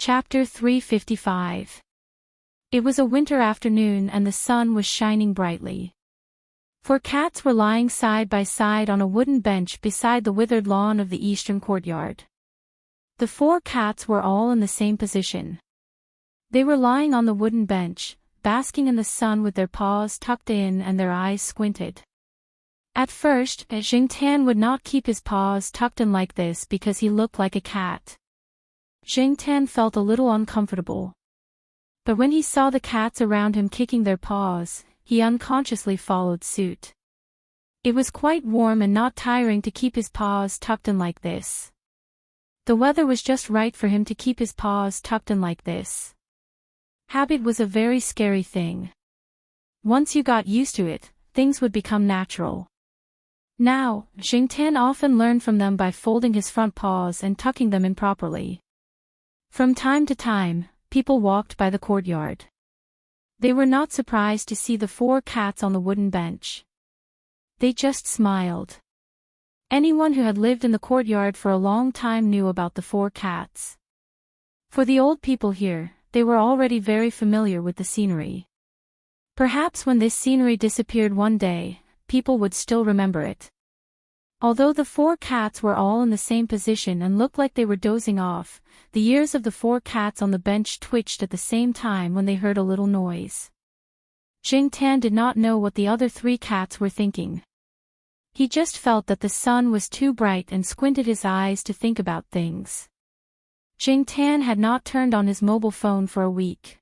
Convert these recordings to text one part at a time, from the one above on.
Chapter 355. It was a winter afternoon and the sun was shining brightly. Four cats were lying side by side on a wooden bench beside the withered lawn of the eastern courtyard. The four cats were all in the same position. They were lying on the wooden bench, basking in the sun with their paws tucked in and their eyes squinted. At first, Jingtan would not keep his paws tucked in like this because he looked like a cat. Jingtan felt a little uncomfortable. But when he saw the cats around him kicking their paws, he unconsciously followed suit. It was quite warm and not tiring to keep his paws tucked in like this. The weather was just right for him to keep his paws tucked in like this. Habit was a very scary thing. Once you got used to it, things would become natural. Now, Jingtan often learned from them by folding his front paws and tucking them in properly. From time to time, people walked by the courtyard. They were not surprised to see the four cats on the wooden bench. They just smiled. Anyone who had lived in the courtyard for a long time knew about the four cats. For the old people here, they were already very familiar with the scenery. Perhaps when this scenery disappeared one day, people would still remember it. Although the four cats were all in the same position and looked like they were dozing off, the ears of the four cats on the bench twitched at the same time when they heard a little noise. Jingtan did not know what the other three cats were thinking. He just felt that the sun was too bright and squinted his eyes to think about things. Jingtan had not turned on his mobile phone for a week.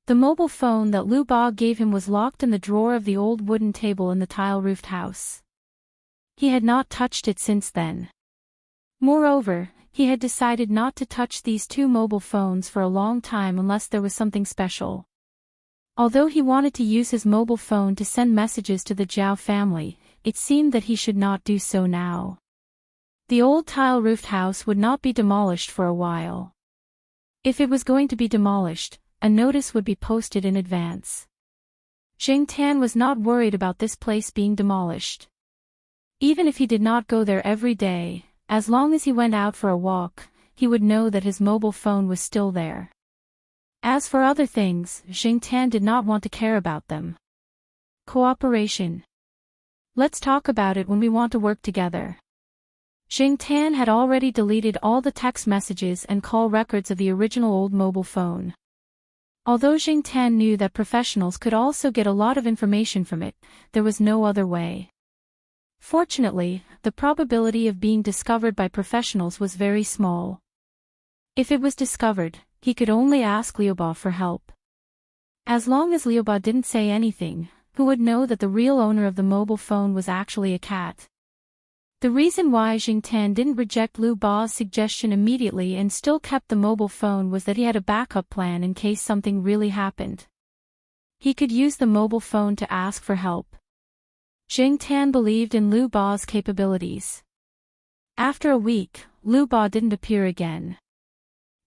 The mobile phone that Lu Ba gave him was locked in the drawer of the old wooden table in the tile-roofed house. He had not touched it since then. Moreover, he had decided not to touch these two mobile phones for a long time unless there was something special. Although he wanted to use his mobile phone to send messages to the Zhao family, it seemed that he should not do so now. The old tile-roofed house would not be demolished for a while. If it was going to be demolished, a notice would be posted in advance. Jingtan was not worried about this place being demolished. Even if he did not go there every day, as long as he went out for a walk, he would know that his mobile phone was still there. As for other things, Jingtan did not want to care about them. Cooperation. Let's talk about it when we want to work together. Jingtan had already deleted all the text messages and call records of the original old mobile phone. Although Jingtan knew that professionals could also get a lot of information from it, there was no other way. Fortunately, the probability of being discovered by professionals was very small. If it was discovered, he could only ask Liu Ba for help. As long as Liu Ba didn't say anything, who would know that the real owner of the mobile phone was actually a cat? The reason why Jingtan didn't reject Liu Ba's suggestion immediately and still kept the mobile phone was that he had a backup plan in case something really happened. He could use the mobile phone to ask for help. Jingtan believed in Liu Ba's capabilities. After a week, Liu Ba didn't appear again.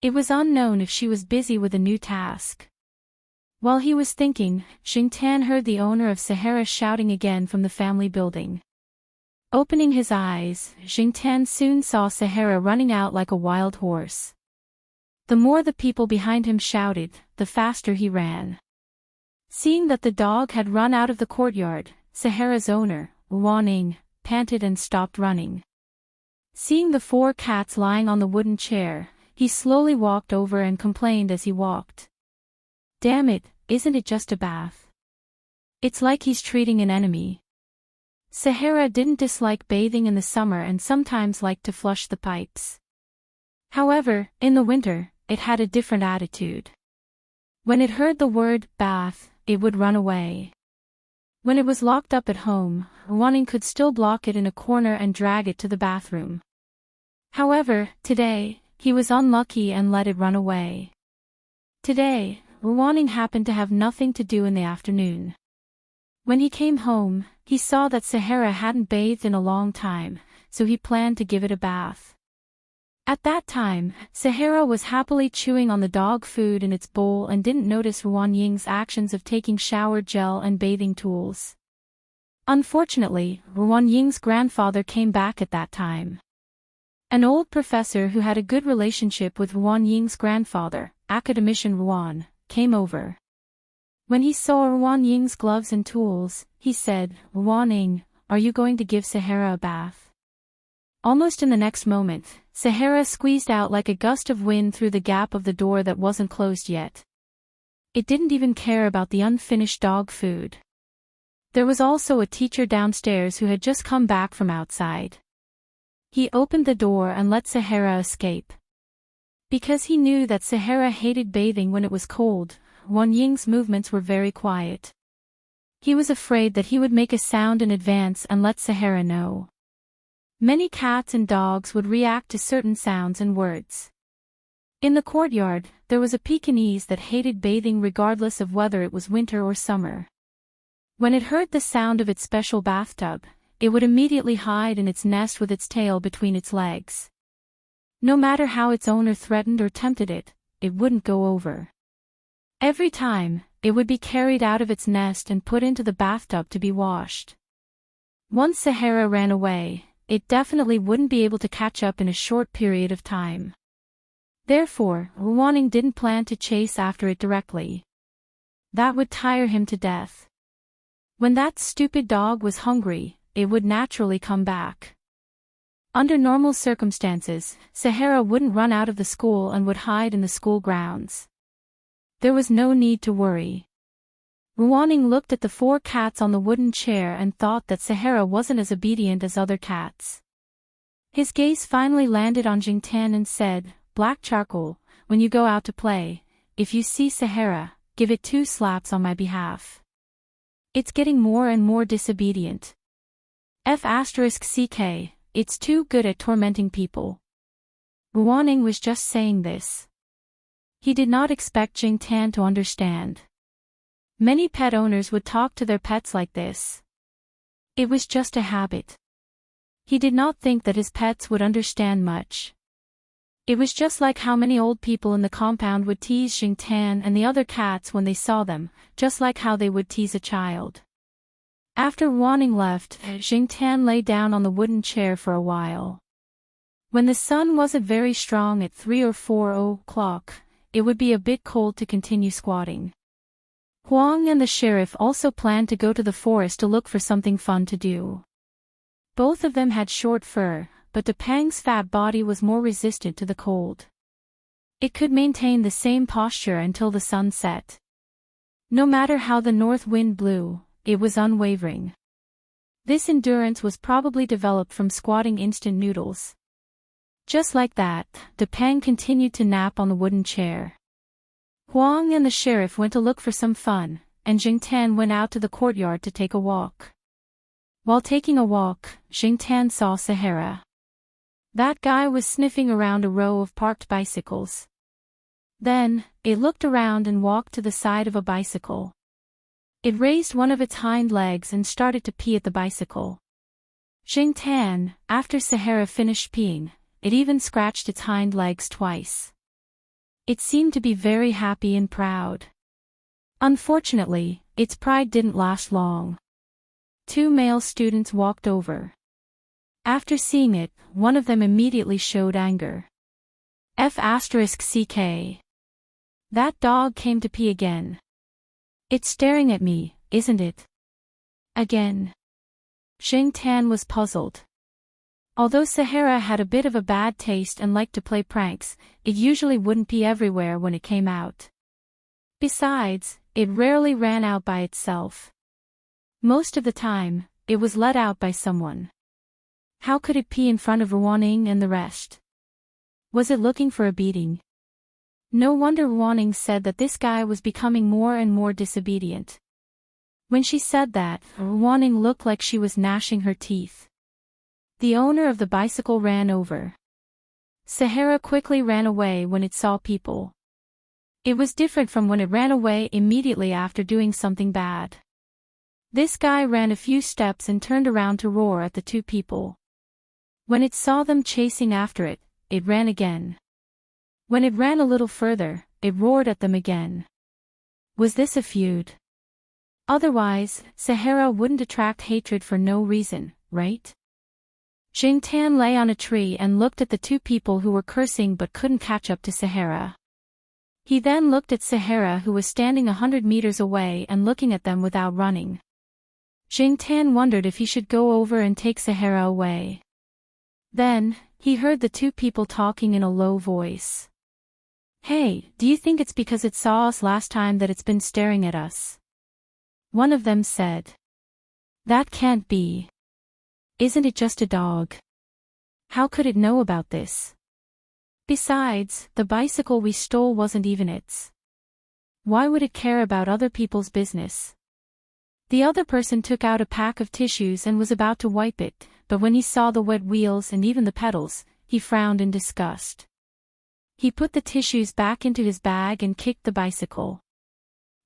It was unknown if she was busy with a new task. While he was thinking, Jingtan heard the owner of Sahara shouting again from the family building. Opening his eyes, Jingtan soon saw Sahara running out like a wild horse. The more the people behind him shouted, the faster he ran. Seeing that the dog had run out of the courtyard, Sahara's owner, Wanning, panted and stopped running. Seeing the four cats lying on the wooden chair, he slowly walked over and complained as he walked. "Damn it, isn't it just a bath? It's like he's treating an enemy." Sahara didn't dislike bathing in the summer and sometimes liked to flush the pipes. However, in the winter, it had a different attitude. When it heard the word bath, it would run away. When it was locked up at home, Wanning could still block it in a corner and drag it to the bathroom. However, today, he was unlucky and let it run away. Today, Wanning happened to have nothing to do in the afternoon. When he came home, he saw that Sahara hadn't bathed in a long time, so he planned to give it a bath. At that time, Sahara was happily chewing on the dog food in its bowl and didn't notice Ruan Ying's actions of taking shower gel and bathing tools. Unfortunately, Ruan Ying's grandfather came back at that time. An old professor who had a good relationship with Ruan Ying's grandfather, academician Ruan, came over. When he saw Ruan Ying's gloves and tools, he said, "Ruan Ying, are you going to give Sahara a bath?" Almost in the next moment, Sahara squeezed out like a gust of wind through the gap of the door that wasn't closed yet. It didn't even care about the unfinished dog food. There was also a teacher downstairs who had just come back from outside. He opened the door and let Sahara escape. Because he knew that Sahara hated bathing when it was cold, Ruan Ying's movements were very quiet. He was afraid that he would make a sound in advance and let Sahara know. Many cats and dogs would react to certain sounds and words. In the courtyard, there was a Pekingese that hated bathing regardless of whether it was winter or summer. When it heard the sound of its special bathtub, it would immediately hide in its nest with its tail between its legs. No matter how its owner threatened or tempted it, it wouldn't go over. Every time, it would be carried out of its nest and put into the bathtub to be washed. Once Sahara ran away, it definitely wouldn't be able to catch up in a short period of time. Therefore, Ruan Ying didn't plan to chase after it directly. That would tire him to death. When that stupid dog was hungry, it would naturally come back. Under normal circumstances, Sahara wouldn't run out of the school and would hide in the school grounds. There was no need to worry. Ruan Ying looked at the 4 cats on the wooden chair and thought that Sahara wasn't as obedient as other cats. His gaze finally landed on Jingtan and said, "Black Charcoal, when you go out to play, if you see Sahara, give it 2 slaps on my behalf. It's getting more and more disobedient. F***ck, it's too good at tormenting people." Ruan Ying was just saying this. He did not expect Jingtan to understand. Many pet owners would talk to their pets like this. It was just a habit. He did not think that his pets would understand much. It was just like how many old people in the compound would tease Jingtan and the other cats when they saw them, just like how they would tease a child. After Ruan Ying left, Jingtan lay down on the wooden chair for a while. When the sun wasn't very strong at 3 or 4 o'clock, it would be a bit cold to continue squatting. Huang and the sheriff also planned to go to the forest to look for something fun to do. Both of them had short fur, but Depang's fat body was more resistant to the cold. It could maintain the same posture until the sun set. No matter how the north wind blew, it was unwavering. This endurance was probably developed from squatting instant noodles. Just like that, Depang continued to nap on the wooden chair. Huang and the sheriff went to look for some fun, and Jingtan went out to the courtyard to take a walk. While taking a walk, Jingtan saw Sahara. That guy was sniffing around a row of parked bicycles. Then, it looked around and walked to the side of a bicycle. It raised one of its hind legs and started to pee at the bicycle. Jingtan, after Sahara finished peeing, it even scratched its hind legs twice. It seemed to be very happy and proud. Unfortunately, its pride didn't last long. 2 male students walked over. After seeing it, one of them immediately showed anger. F***ck. That dog came to pee again. It's staring at me, isn't it? Again. Jingtan was puzzled. Although Sahara had a bit of a bad taste and liked to play pranks, it usually wouldn't pee everywhere when it came out. Besides, it rarely ran out by itself. Most of the time, it was let out by someone. How could it pee in front of Ruan Ying and the rest? Was it looking for a beating? No wonder Ruan Ying said that this guy was becoming more and more disobedient. When she said that, Ruan Ying looked like she was gnashing her teeth. The owner of the bicycle ran over. Sahara quickly ran away when it saw people. It was different from when it ran away immediately after doing something bad. This guy ran a few steps and turned around to roar at the 2 people. When it saw them chasing after it, it ran again. When it ran a little further, it roared at them again. Was this a feud? Otherwise, Sahara wouldn't attract hatred for no reason, right? Jing Tan lay on a tree and looked at the two people who were cursing but couldn't catch up to Sahara. He then looked at Sahara, who was standing 100 meters away and looking at them without running. Jing Tan wondered if he should go over and take Sahara away. Then, he heard the two people talking in a low voice. "Hey, do you think it's because it saw us last time that it's been staring at us?" One of them said. "That can't be. Isn't it just a dog? How could it know about this? Besides, the bicycle we stole wasn't even its. Why would it care about other people's business?" The other person took out a pack of tissues and was about to wipe it, but when he saw the wet wheels and even the pedals, he frowned in disgust. He put the tissues back into his bag and kicked the bicycle.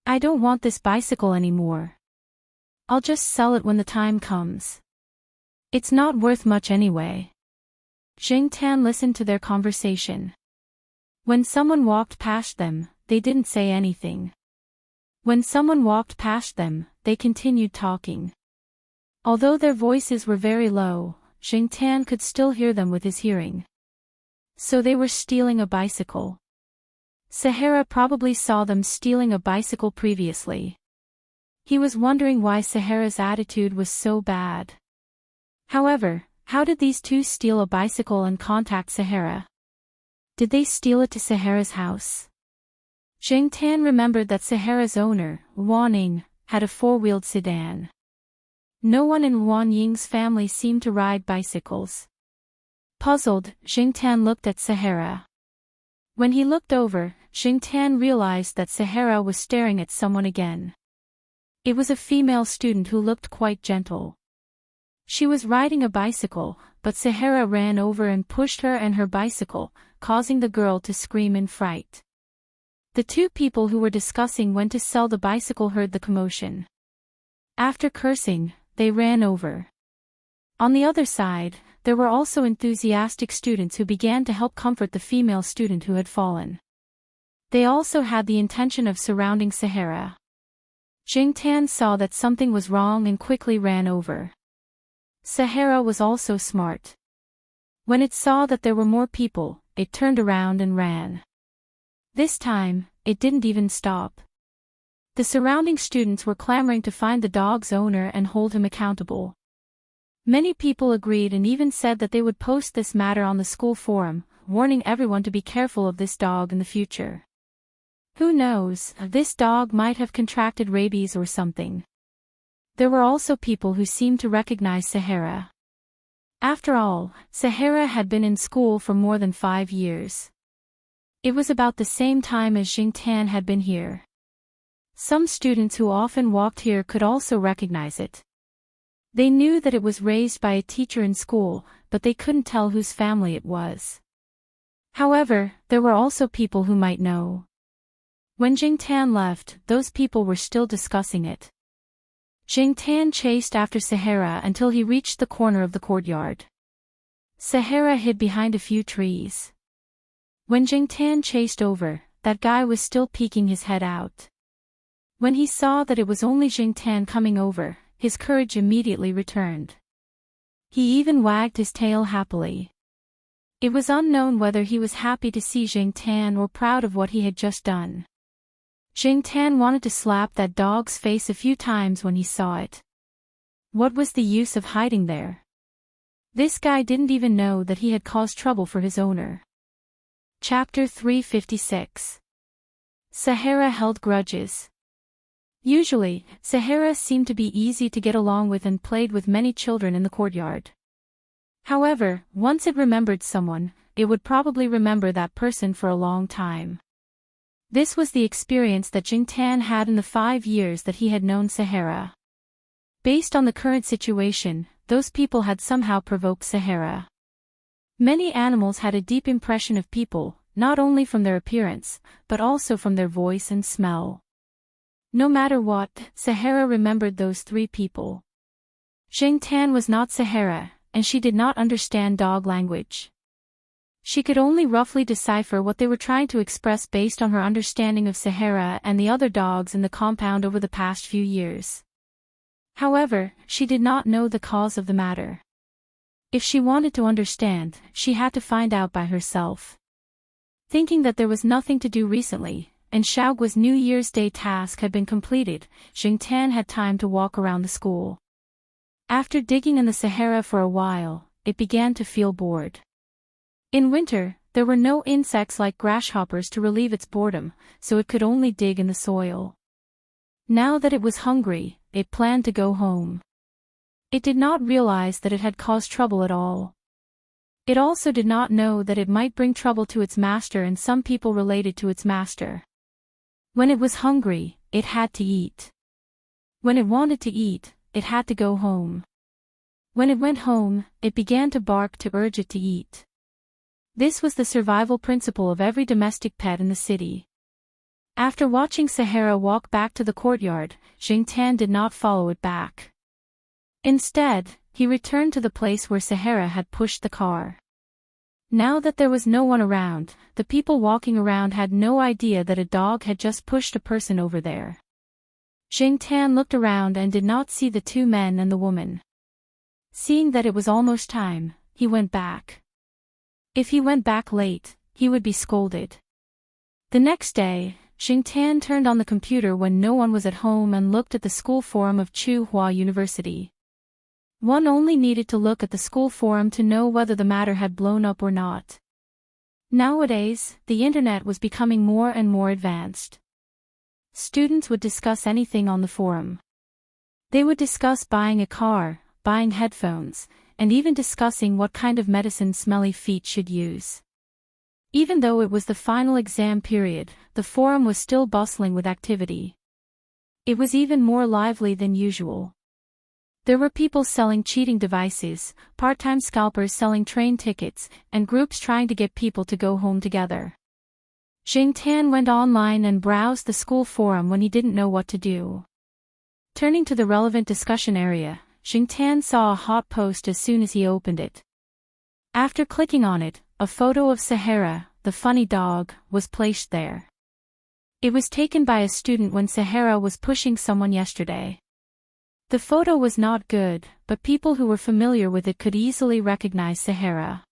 "I don't want this bicycle anymore. I'll just sell it when the time comes. It's not worth much anyway." Jing Tan listened to their conversation. When someone walked past them, they didn't say anything. When someone walked past them, they continued talking. Although their voices were very low, Jing Tan could still hear them with his hearing. So they were stealing a bicycle. Sahara probably saw them stealing a bicycle previously. He was wondering why Sahara's attitude was so bad. However, how did these two steal a bicycle and contact Sahara? Did they steal it to Sahara's house? Jing Tan remembered that Sahara's owner, Wan Ying, had a four-wheeled sedan. No one in Wan Ying's family seemed to ride bicycles. Puzzled, Jing Tan looked at Sahara. When he looked over, Jing Tan realized that Sahara was staring at someone again. It was a female student who looked quite gentle. She was riding a bicycle, but Sahara ran over and pushed her and her bicycle, causing the girl to scream in fright. The two people who were discussing when to sell the bicycle heard the commotion. After cursing, they ran over. On the other side, there were also enthusiastic students who began to help comfort the female student who had fallen. They also had the intention of surrounding Sahara. Jing Tan saw that something was wrong and quickly ran over. Sahara was also smart. When it saw that there were more people, it turned around and ran. This time, it didn't even stop. The surrounding students were clamoring to find the dog's owner and hold him accountable. Many people agreed and even said that they would post this matter on the school forum, warning everyone to be careful of this dog in the future. Who knows, this dog might have contracted rabies or something. There were also people who seemed to recognize Sahara. After all, Sahara had been in school for more than 5 years. It was about the same time as Jing Tan had been here. Some students who often walked here could also recognize it. They knew that it was raised by a teacher in school, but they couldn't tell whose family it was. However, there were also people who might know. When Jing Tan left, those people were still discussing it. Jing Tan chased after Sahara until he reached the corner of the courtyard. Sahara hid behind a few trees. When Jing Tan chased over, that guy was still peeking his head out. When he saw that it was only Jing Tan coming over, his courage immediately returned. He even wagged his tail happily. It was unknown whether he was happy to see Jing Tan or proud of what he had just done. Jing Tan wanted to slap that dog's face a few times when he saw it. What was the use of hiding there? This guy didn't even know that he had caused trouble for his owner. Chapter 356. Sahara held grudges. Usually, Sahara seemed to be easy to get along with and played with many children in the courtyard. However, once it remembered someone, it would probably remember that person for a long time. This was the experience that Jing Tan had in the 5 years that he had known Sahara. Based on the current situation, those people had somehow provoked Sahara. Many animals had a deep impression of people, not only from their appearance, but also from their voice and smell. No matter what, Sahara remembered those 3 people. Jing Tan was not Sahara, and she did not understand dog language. She could only roughly decipher what they were trying to express based on her understanding of Sahara and the other dogs in the compound over the past few years. However, she did not know the cause of the matter. If she wanted to understand, she had to find out by herself. Thinking that there was nothing to do recently, and Xiaoguo's New Year's Day task had been completed, Jingtan had time to walk around the school. After digging in the Sahara for a while, it began to feel bored. In winter, there were no insects like grasshoppers to relieve its boredom, so it could only dig in the soil. Now that it was hungry, it planned to go home. It did not realize that it had caused trouble at all. It also did not know that it might bring trouble to its master and some people related to its master. When it was hungry, it had to eat. When it wanted to eat, it had to go home. When it went home, it began to bark to urge it to eat. This was the survival principle of every domestic pet in the city. After watching Sahara walk back to the courtyard, Jingtan did not follow it back. Instead, he returned to the place where Sahara had pushed the car. Now that there was no one around, the people walking around had no idea that a dog had just pushed a person over there. Jingtan looked around and did not see the two men and the woman. Seeing that it was almost time, he went back. If he went back late, he would be scolded. The next day, Jingtan turned on the computer when no one was at home and looked at the school forum of Tsinghua University. One only needed to look at the school forum to know whether the matter had blown up or not. Nowadays, the internet was becoming more and more advanced. Students would discuss anything on the forum. They would discuss buying a car, buying headphones, and even discussing what kind of medicine smelly feet should use. Even though it was the final exam period, the forum was still bustling with activity. It was even more lively than usual. There were people selling cheating devices, part-time scalpers selling train tickets, and groups trying to get people to go home together. Jingtan went online and browsed the school forum when he didn't know what to do. Turning to the relevant discussion area, Jingtan saw a hot post as soon as he opened it. After clicking on it, a photo of Sahara, the funny dog, was placed there. It was taken by a student when Sahara was pushing someone yesterday. The photo was not good, but people who were familiar with it could easily recognize Sahara.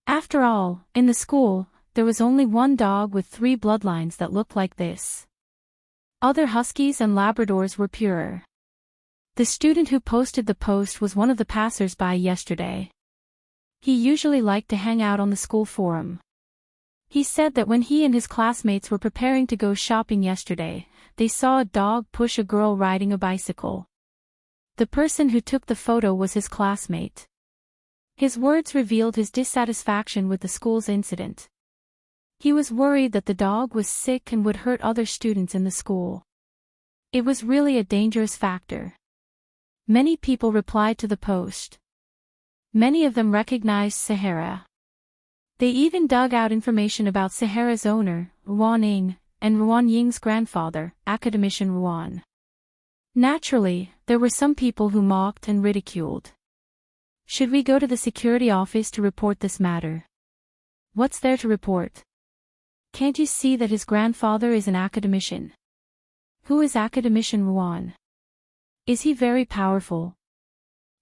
After all, in the school, there was only one dog with 3 bloodlines that looked like this. Other huskies and Labradors were purer. The student who posted the post was one of the passers-by yesterday. He usually liked to hang out on the school forum. He said that when he and his classmates were preparing to go shopping yesterday, they saw a dog push a girl riding a bicycle. The person who took the photo was his classmate. His words revealed his dissatisfaction with the school's incident. He was worried that the dog was sick and would hurt other students in the school. It was really a dangerous factor. Many people replied to the post. Many of them recognized Sahara. They even dug out information about Sahara's owner, Ruan Ying, and Ruan Ying's grandfather, Academician Ruan. Naturally, there were some people who mocked and ridiculed. Should we go to the security office to report this matter? What's there to report? Can't you see that his grandfather is an academician? Who is Academician Ruan? Is he very powerful?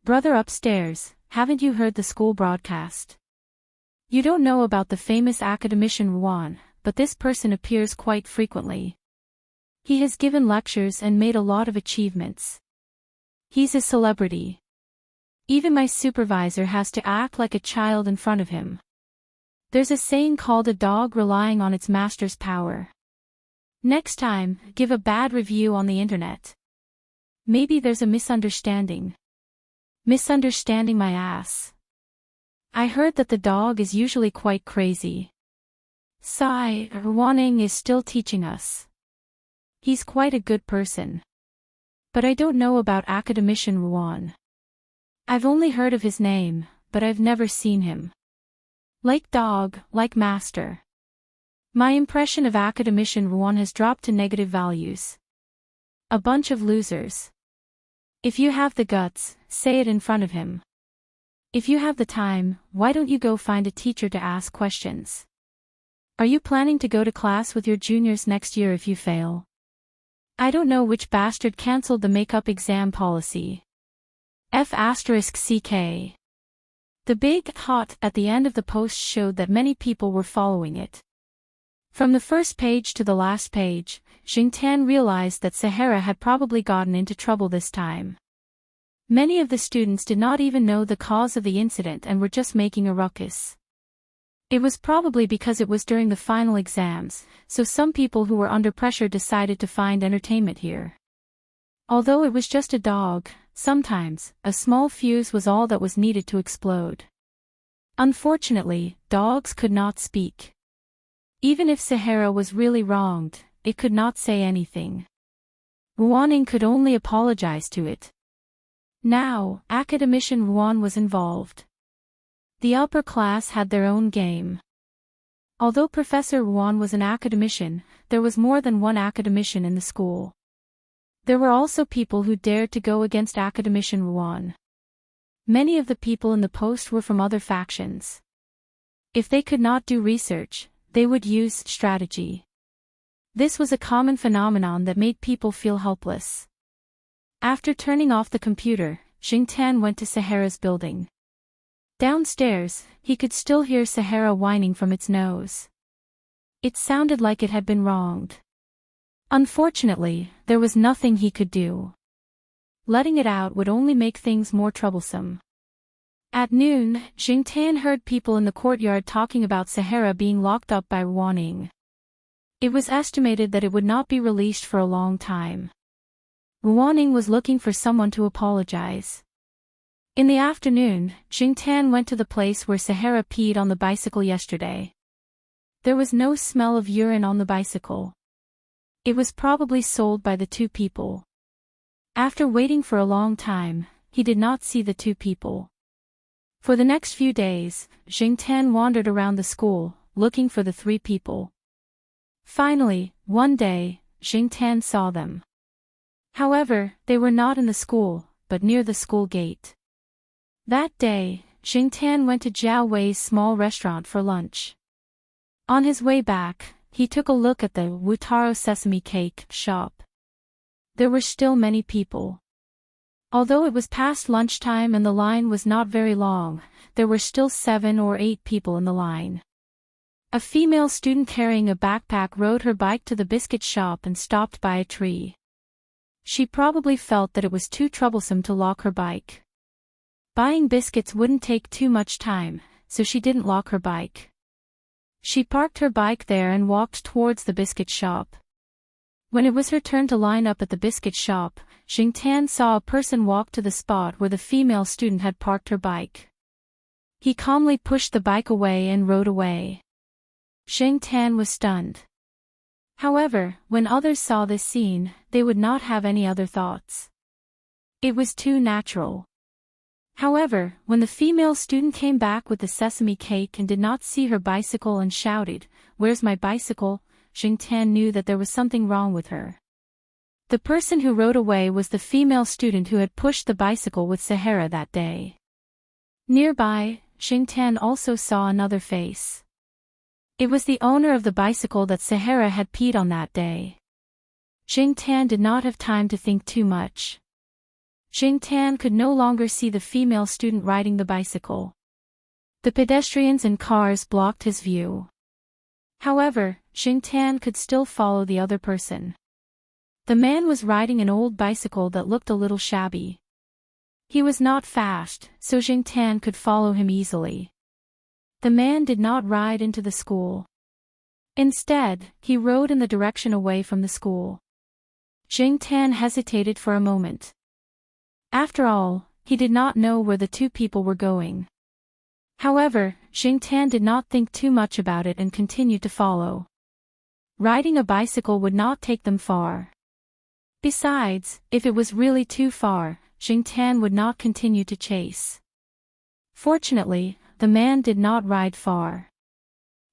Brother upstairs, haven't you heard the school broadcast? You don't know about the famous academician Ruan, but this person appears quite frequently. He has given lectures and made a lot of achievements. He's a celebrity. Even my supervisor has to act like a child in front of him. There's a saying called a dog relying on its master's power. Next time, give a bad review on the internet. Maybe there's a misunderstanding. Misunderstanding my ass. I heard that the dog is usually quite crazy. Sigh, Ruaning is still teaching us. He's quite a good person. But I don't know about Academician Ruan. I've only heard of his name, but I've never seen him. Like dog, like master. My impression of Academician Ruan has dropped to negative values. A bunch of losers. If you have the guts, say it in front of him. If you have the time, why don't you go find a teacher to ask questions? Are you planning to go to class with your juniors next year if you fail? I don't know which bastard cancelled the makeup exam policy. F***CK. The big "hot" at the end of the post showed that many people were following it. From the first page to the last page, Jingtian realized that Sahara had probably gotten into trouble this time. Many of the students did not even know the cause of the incident and were just making a ruckus. It was probably because it was during the final exams, so some people who were under pressure decided to find entertainment here. Although it was just a dog, sometimes, a small fuse was all that was needed to explode. Unfortunately, dogs could not speak. Even if Sahara was really wronged, it could not say anything. Ruaning could only apologize to it. Now, academician Ruan was involved. The upper class had their own game. Although Professor Ruan was an academician, there was more than one academician in the school. There were also people who dared to go against academician Ruan. Many of the people in the post were from other factions. If they could not do research, they would use strategy. This was a common phenomenon that made people feel helpless. After turning off the computer, Jingtian went to Sahara's building. Downstairs, he could still hear Sahara whining from its nose. It sounded like it had been wronged. Unfortunately, there was nothing he could do. Letting it out would only make things more troublesome. At noon, Jingtian heard people in the courtyard talking about Sahara being locked up by Ruaning. It was estimated that it would not be released for a long time. Ruaning was looking for someone to apologize. In the afternoon, Jingtian went to the place where Sahara peed on the bicycle yesterday. There was no smell of urine on the bicycle. It was probably sold by the two people. After waiting for a long time, he did not see the two people. For the next few days, Jingtian wandered around the school, looking for the three people. Finally, one day, Jingtian saw them. However, they were not in the school, but near the school gate. That day, Jingtian went to Jiao Wei's small restaurant for lunch. On his way back, he took a look at the Wutaro sesame cake shop. There were still many people. Although it was past lunchtime and the line was not very long, there were still 7 or 8 people in the line. A female student carrying a backpack rode her bike to the biscuit shop and stopped by a tree. She probably felt that it was too troublesome to lock her bike. Buying biscuits wouldn't take too much time, so she didn't lock her bike. She parked her bike there and walked towards the biscuit shop. When it was her turn to line up at the biscuit shop, Jingtian saw a person walk to the spot where the female student had parked her bike. He calmly pushed the bike away and rode away. Jingtian was stunned. However, when others saw this scene, they would not have any other thoughts. It was too natural. However, when the female student came back with the sesame cake and did not see her bicycle and shouted, "Where's my bicycle?" Jingtian knew that there was something wrong with her. The person who rode away was the female student who had pushed the bicycle with Sahara that day. Nearby, Jingtian also saw another face. It was the owner of the bicycle that Sahara had peed on that day. Jingtian did not have time to think too much. Jingtian could no longer see the female student riding the bicycle. The pedestrians and cars blocked his view. However, Jingtian could still follow the other person. The man was riding an old bicycle that looked a little shabby. He was not fast, so Jingtian could follow him easily. The man did not ride into the school. Instead, he rode in the direction away from the school. Jingtian hesitated for a moment. After all, he did not know where the two people were going. However, Jingtian did not think too much about it and continued to follow. Riding a bicycle would not take them far. Besides, if it was really too far, Jingtian would not continue to chase. Fortunately, the man did not ride far.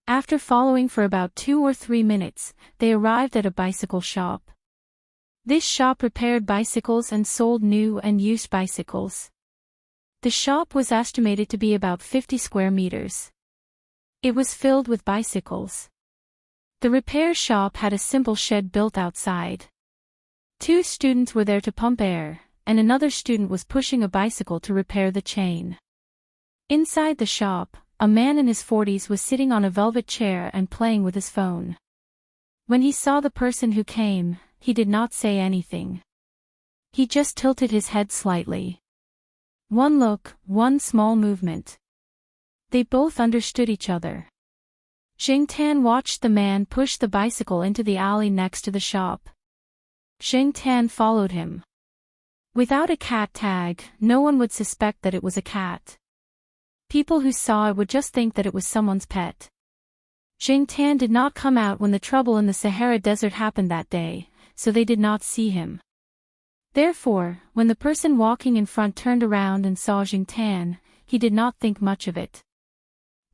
After following for about 2 or 3 minutes, they arrived at a bicycle shop. This shop repaired bicycles and sold new and used bicycles. The shop was estimated to be about 50 square meters. It was filled with bicycles. The repair shop had a simple shed built outside. 2 students were there to pump air, and another student was pushing a bicycle to repair the chain. Inside the shop, a man in his 40s was sitting on a velvet chair and playing with his phone. When he saw the person who came, he did not say anything. He just tilted his head slightly. One look, one small movement. They both understood each other. Zheng Tan watched the man push the bicycle into the alley next to the shop. Zheng Tan followed him. Without a cat tag, no one would suspect that it was a cat. People who saw it would just think that it was someone's pet. Zheng Tan did not come out when the trouble in the Sahara Desert happened that day, so they did not see him. Therefore, when the person walking in front turned around and saw Zheng Tan, he did not think much of it.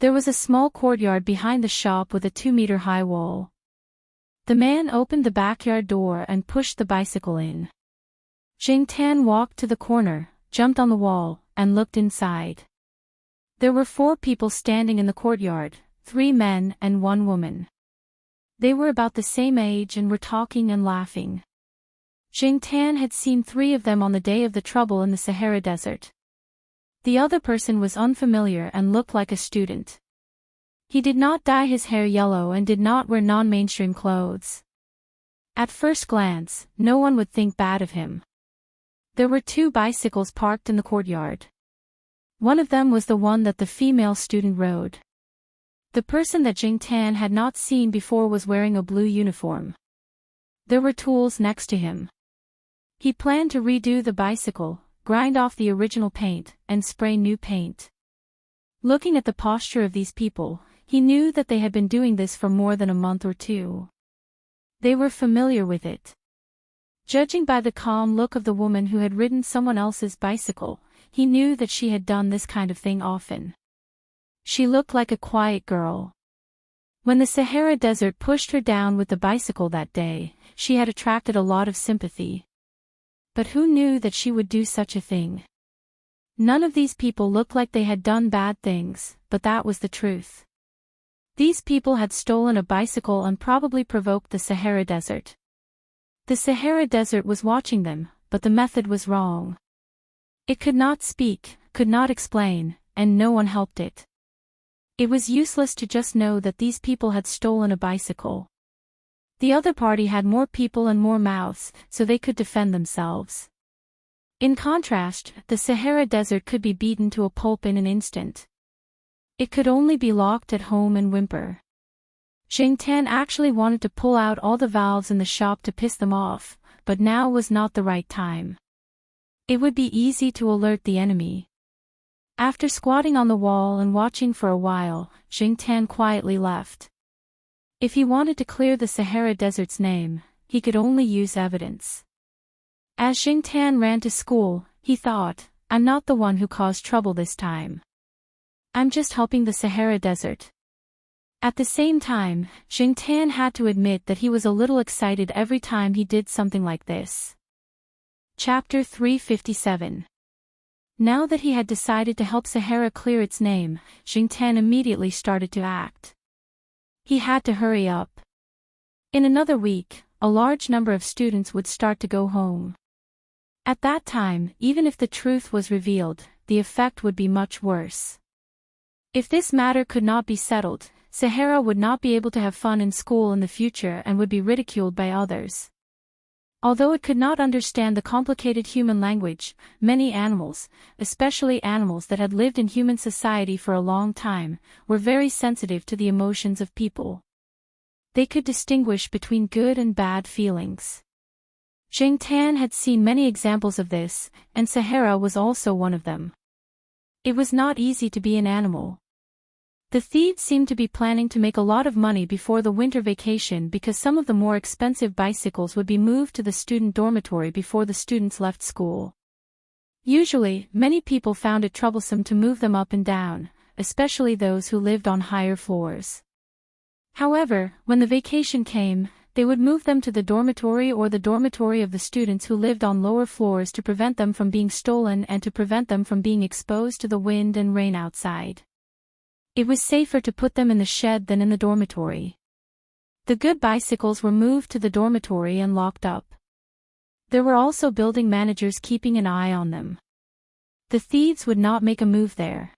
There was a small courtyard behind the shop with a 2-meter-high wall. The man opened the backyard door and pushed the bicycle in. Zheng Tan walked to the corner, jumped on the wall, and looked inside. There were 4 people standing in the courtyard, 3 men and 1 woman. They were about the same age and were talking and laughing. Zheng Tan had seen 3 of them on the day of the trouble in the Sahara Desert. The other person was unfamiliar and looked like a student. He did not dye his hair yellow and did not wear non-mainstream clothes. At first glance, no one would think bad of him. There were 2 bicycles parked in the courtyard. One of them was the one that the female student rode. The person that Zheng Tan had not seen before was wearing a blue uniform. There were tools next to him. He planned to redo the bicycle, grind off the original paint, and spray new paint. Looking at the posture of these people, he knew that they had been doing this for more than a month or 2. They were familiar with it. Judging by the calm look of the woman who had ridden someone else's bicycle, he knew that she had done this kind of thing often. She looked like a quiet girl. When the Sahara Desert pushed her down with the bicycle that day, she had attracted a lot of sympathy. But who knew that she would do such a thing? None of these people looked like they had done bad things, but that was the truth. These people had stolen a bicycle and probably provoked the Sahara Desert. The Sahara Desert was watching them, but the method was wrong. It could not speak, could not explain, and no one helped it. It was useless to just know that these people had stolen a bicycle. The other party had more people and more mouths, so they could defend themselves. In contrast, the Sahara Desert could be beaten to a pulp in an instant. It could only be locked at home and whimper. Zheng Tan actually wanted to pull out all the valves in the shop to piss them off, but now was not the right time. It would be easy to alert the enemy. After squatting on the wall and watching for a while, Zheng Tan quietly left. If he wanted to clear the Sahara Desert's name, he could only use evidence. As Zheng Tan ran to school, he thought, I'm not the one who caused trouble this time. I'm just helping the Sahara Desert. At the same time, Zheng Tan had to admit that he was a little excited every time he did something like this. Chapter 357. Now that he had decided to help Sahara clear its name, Zheng Tan immediately started to act. He had to hurry up. In another week, a large number of students would start to go home. At that time, even if the truth was revealed, the effect would be much worse. If this matter could not be settled, Sahara would not be able to have fun in school in the future and would be ridiculed by others. Although it could not understand the complicated human language, many animals, especially animals that had lived in human society for a long time, were very sensitive to the emotions of people. They could distinguish between good and bad feelings. Zheng Tan had seen many examples of this, and Sahara was also one of them. It was not easy to be an animal. The thieves seemed to be planning to make a lot of money before the winter vacation because some of the more expensive bicycles would be moved to the student dormitory before the students left school. Usually, many people found it troublesome to move them up and down, especially those who lived on higher floors. However, when the vacation came, they would move them to the dormitory or the dormitory of the students who lived on lower floors to prevent them from being stolen and to prevent them from being exposed to the wind and rain outside. It was safer to put them in the shed than in the dormitory. The good bicycles were moved to the dormitory and locked up. There were also building managers keeping an eye on them. The thieves would not make a move there.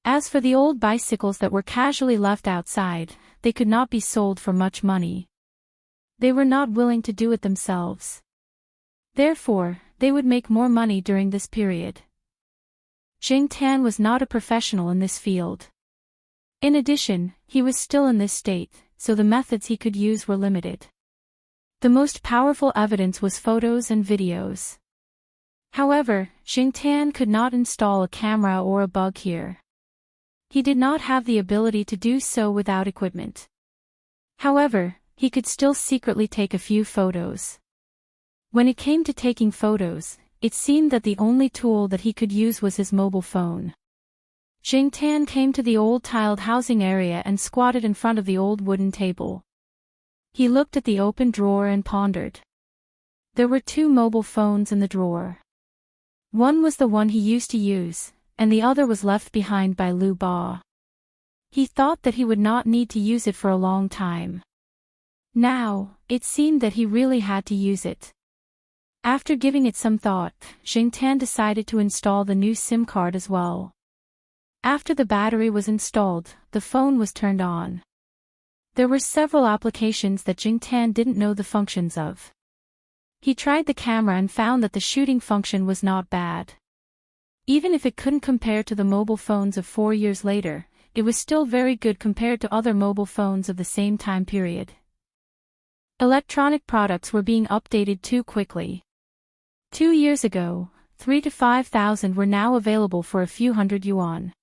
As for the old bicycles that were casually left outside, they could not be sold for much money. They were not willing to do it themselves. Therefore, they would make more money during this period. Jing Tan was not a professional in this field. In addition, he was still in this state, so the methods he could use were limited. The most powerful evidence was photos and videos. However, Jing Tan could not install a camera or a bug here. He did not have the ability to do so without equipment. However, he could still secretly take a few photos. When it came to taking photos, it seemed that the only tool that he could use was his mobile phone. Jing Tan came to the old tiled housing area and squatted in front of the old wooden table. He looked at the open drawer and pondered. There were 2 mobile phones in the drawer. One was the one he used to use, and the other was left behind by Lu Ba. He thought that he would not need to use it for a long time. Now, it seemed that he really had to use it. After giving it some thought, Jing Tan decided to install the new SIM card as well. After the battery was installed, the phone was turned on. There were several applications that Jing Tan didn't know the functions of. He tried the camera and found that the shooting function was not bad. Even if it couldn't compare to the mobile phones of 4 years later, it was still very good compared to other mobile phones of the same time period. Electronic products were being updated too quickly. 2 years ago, 3,000 to 5,000 were now available for a few hundred yuan.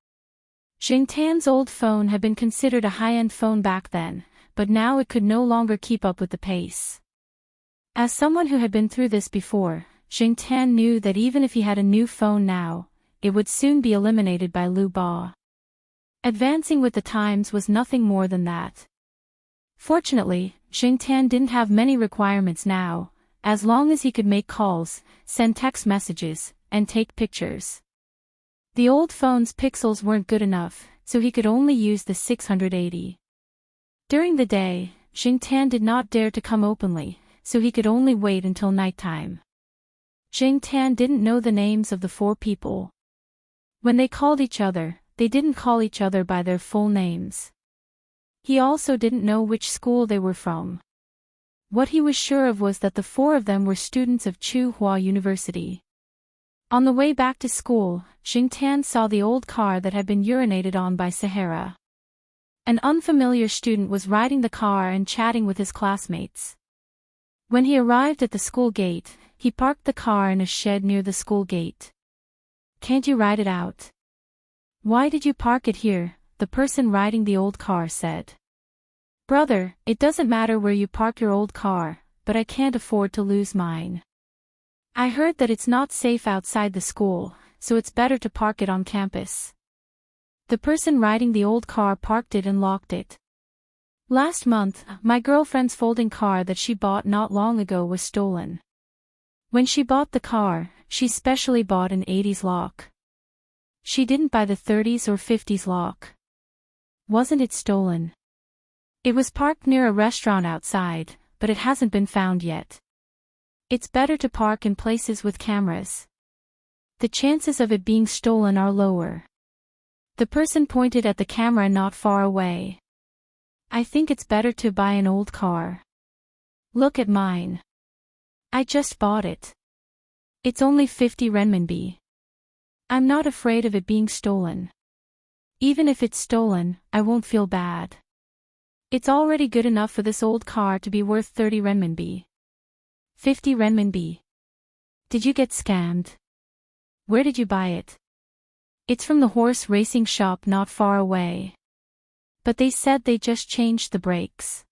Jing Tan's old phone had been considered a high-end phone back then, but now it could no longer keep up with the pace. As someone who had been through this before, Jing Tan knew that even if he had a new phone now, it would soon be eliminated by Lu Ba. Advancing with the times was nothing more than that. Fortunately, Jing Tan didn't have many requirements now, as long as he could make calls, send text messages, and take pictures. The old phone's pixels weren't good enough, so he could only use the 680. During the day, Jing Tan did not dare to come openly, so he could only wait until nighttime. Jing Tan didn't know the names of the 4 people. When they called each other, they didn't call each other by their full names. He also didn't know which school they were from. What he was sure of was that the 4 of them were students of Tsinghua University. On the way back to school, Jing Tan saw the old car that had been urinated on by Sahara. An unfamiliar student was riding the car and chatting with his classmates. When he arrived at the school gate, he parked the car in a shed near the school gate. "Can't you ride it out?" "Why did you park it here?" the person riding the old car said. "Brother, it doesn't matter where you park your old car, but I can't afford to lose mine. I heard that it's not safe outside the school, so it's better to park it on campus." The person riding the old car parked it and locked it. "Last month, my girlfriend's folding car that she bought not long ago was stolen. When she bought the car, she specially bought an 80s lock. She didn't buy the 30s or 50s lock. Wasn't it stolen? It was parked near a restaurant outside, but it hasn't been found yet. It's better to park in places with cameras. The chances of it being stolen are lower." The person pointed at the camera not far away. "I think it's better to buy an old car. Look at mine. I just bought it. It's only 50 renminbi. I'm not afraid of it being stolen. Even if it's stolen, I won't feel bad. It's already good enough for this old car to be worth 30 renminbi. 50 renminbi. Did you get scammed? Where did you buy it?" "It's from the horse racing shop not far away. But they said they just changed the brakes.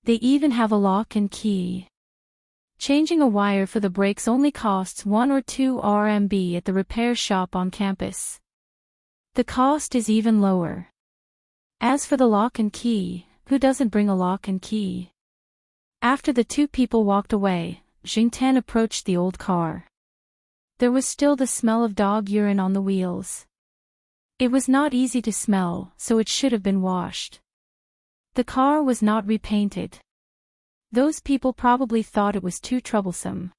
They even have a lock and key. Changing a wire for the brakes only costs 1 or 2 RMB at the repair shop on campus. The cost is even lower. As for the lock and key, who doesn't bring a lock and key?" After the 2 people walked away, Jing Tan approached the old car. There was still the smell of dog urine on the wheels. It was not easy to smell, so it should have been washed. The car was not repainted. Those people probably thought it was too troublesome.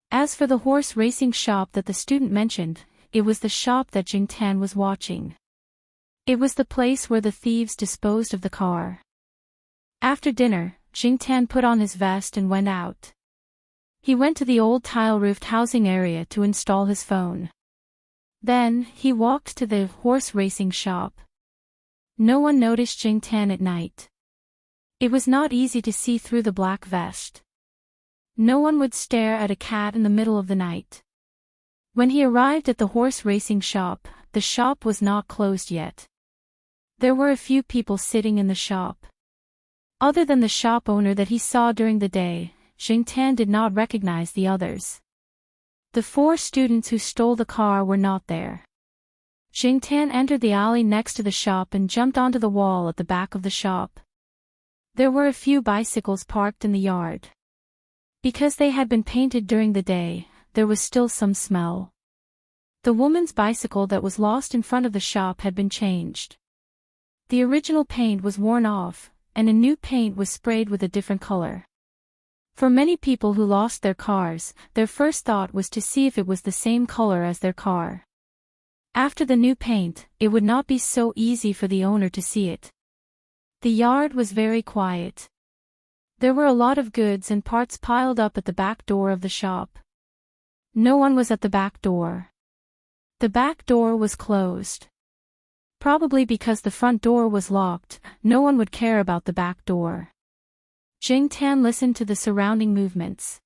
As for the horse racing shop that the student mentioned, it was the shop that Jing Tan was watching. It was the place where the thieves disposed of the car. After dinner, Jingtan put on his vest and went out. He went to the old tile-roofed housing area to install his phone. Then, he walked to the horse racing shop. No one noticed Jingtan at night. It was not easy to see through the black vest. No one would stare at a cat in the middle of the night. When he arrived at the horse racing shop, the shop was not closed yet. There were a few people sitting in the shop. Other than the shop owner that he saw during the day, Jingtan did not recognize the others. The 4 students who stole the car were not there. Jingtan entered the alley next to the shop and jumped onto the wall at the back of the shop. There were a few bicycles parked in the yard. Because they had been painted during the day, there was still some smell. The woman's bicycle that was lost in front of the shop had been changed. The original paint was worn off, and a new paint was sprayed with a different color. For many people who lost their cars, their first thought was to see if it was the same color as their car. After the new paint, it would not be so easy for the owner to see it. The yard was very quiet. There were a lot of goods and parts piled up at the back door of the shop. No one was at the back door. The back door was closed. Probably because the front door was locked, no one would care about the back door. Jingtan listened to the surrounding movements.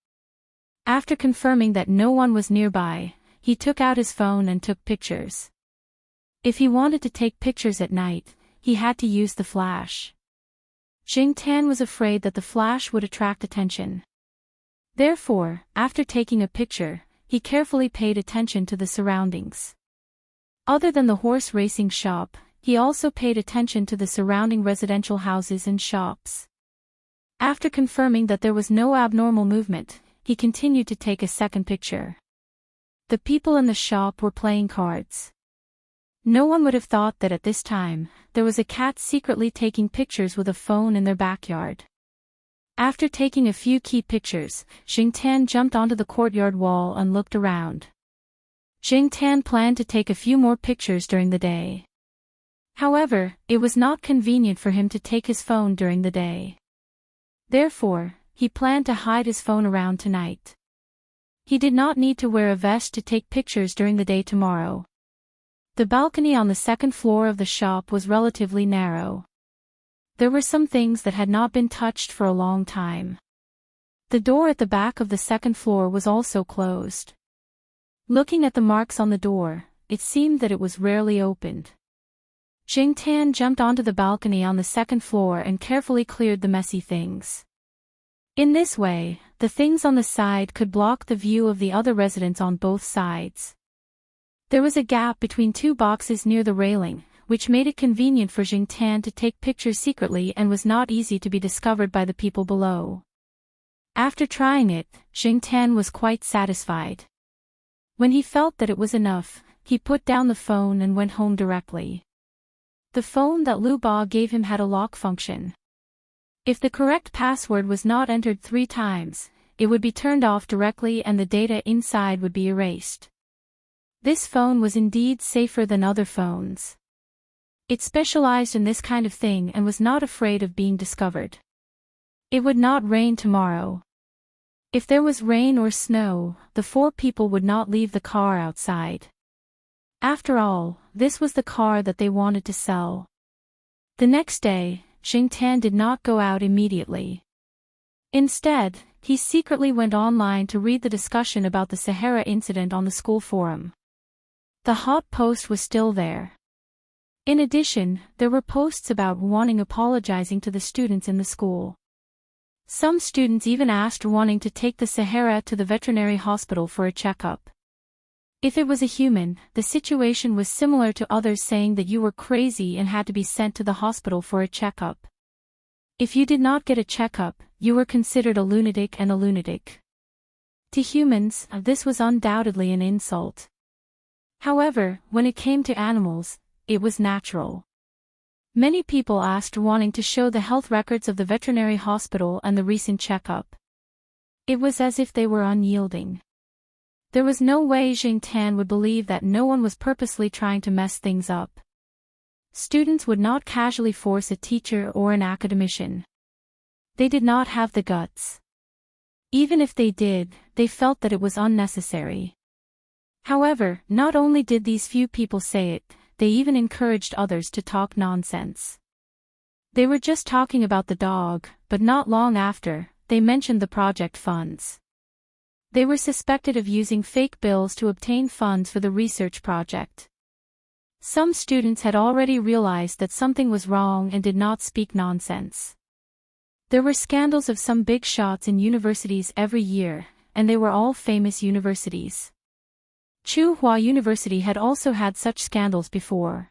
After confirming that no one was nearby, he took out his phone and took pictures. If he wanted to take pictures at night, he had to use the flash. Jingtan was afraid that the flash would attract attention. Therefore, after taking a picture, he carefully paid attention to the surroundings. Other than the horse racing shop, he also paid attention to the surrounding residential houses and shops. After confirming that there was no abnormal movement, he continued to take a second picture. The people in the shop were playing cards. No one would have thought that at this time, there was a cat secretly taking pictures with a phone in their backyard. After taking a few key pictures, Jingtan jumped onto the courtyard wall and looked around. Jingtan planned to take a few more pictures during the day. However, it was not convenient for him to take his phone during the day. Therefore, he planned to hide his phone around tonight. He did not need to wear a vest to take pictures during the day tomorrow. The balcony on the second floor of the shop was relatively narrow. There were some things that had not been touched for a long time. The door at the back of the second floor was also closed. Looking at the marks on the door, it seemed that it was rarely opened. Jingtan jumped onto the balcony on the second floor and carefully cleared the messy things. In this way, the things on the side could block the view of the other residents on both sides. There was a gap between 2 boxes near the railing, which made it convenient for Jingtan to take pictures secretly and was not easy to be discovered by the people below. After trying it, Jingtan was quite satisfied. When he felt that it was enough, he put down the phone and went home directly. The phone that Lu Ba gave him had a lock function. If the correct password was not entered 3 times, it would be turned off directly and the data inside would be erased. This phone was indeed safer than other phones. It specialized in this kind of thing and was not afraid of being discovered. It would not rain tomorrow. If there was rain or snow, the 4 people would not leave the car outside. After all, this was the car that they wanted to sell. The next day, Jingtan did not go out immediately. Instead, he secretly went online to read the discussion about the Sahara incident on the school forum. The hot post was still there. In addition, there were posts about wanting apologizing to the students in the school. Some students even asked wanting to take the Sahara to the veterinary hospital for a checkup. If it was a human, the situation was similar to others saying that you were crazy and had to be sent to the hospital for a checkup. If you did not get a checkup, you were considered a lunatic and a lunatic. To humans, this was undoubtedly an insult. However, when it came to animals, it was natural. Many people asked wanting to show the health records of the veterinary hospital and the recent checkup. It was as if they were unyielding. There was no way Jingtan would believe that no one was purposely trying to mess things up. Students would not casually force a teacher or an academician. They did not have the guts. Even if they did, they felt that it was unnecessary. However, not only did these few people say it, they even encouraged others to talk nonsense. They were just talking about the dog, but not long after, they mentioned the project funds. They were suspected of using fake bills to obtain funds for the research project. Some students had already realized that something was wrong and did not speak nonsense. There were scandals of some big shots in universities every year, and they were all famous universities. Tsinghua University had also had such scandals before.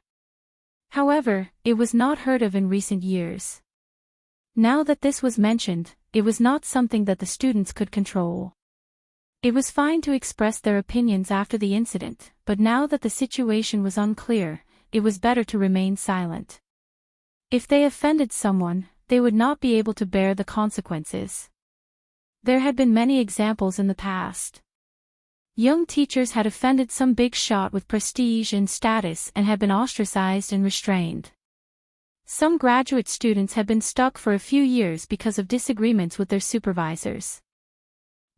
However, it was not heard of in recent years. Now that this was mentioned, it was not something that the students could control. It was fine to express their opinions after the incident, but now that the situation was unclear, it was better to remain silent. If they offended someone, they would not be able to bear the consequences. There had been many examples in the past. Young teachers had offended some big shot with prestige and status and had been ostracized and restrained. Some graduate students had been stuck for a few years because of disagreements with their supervisors.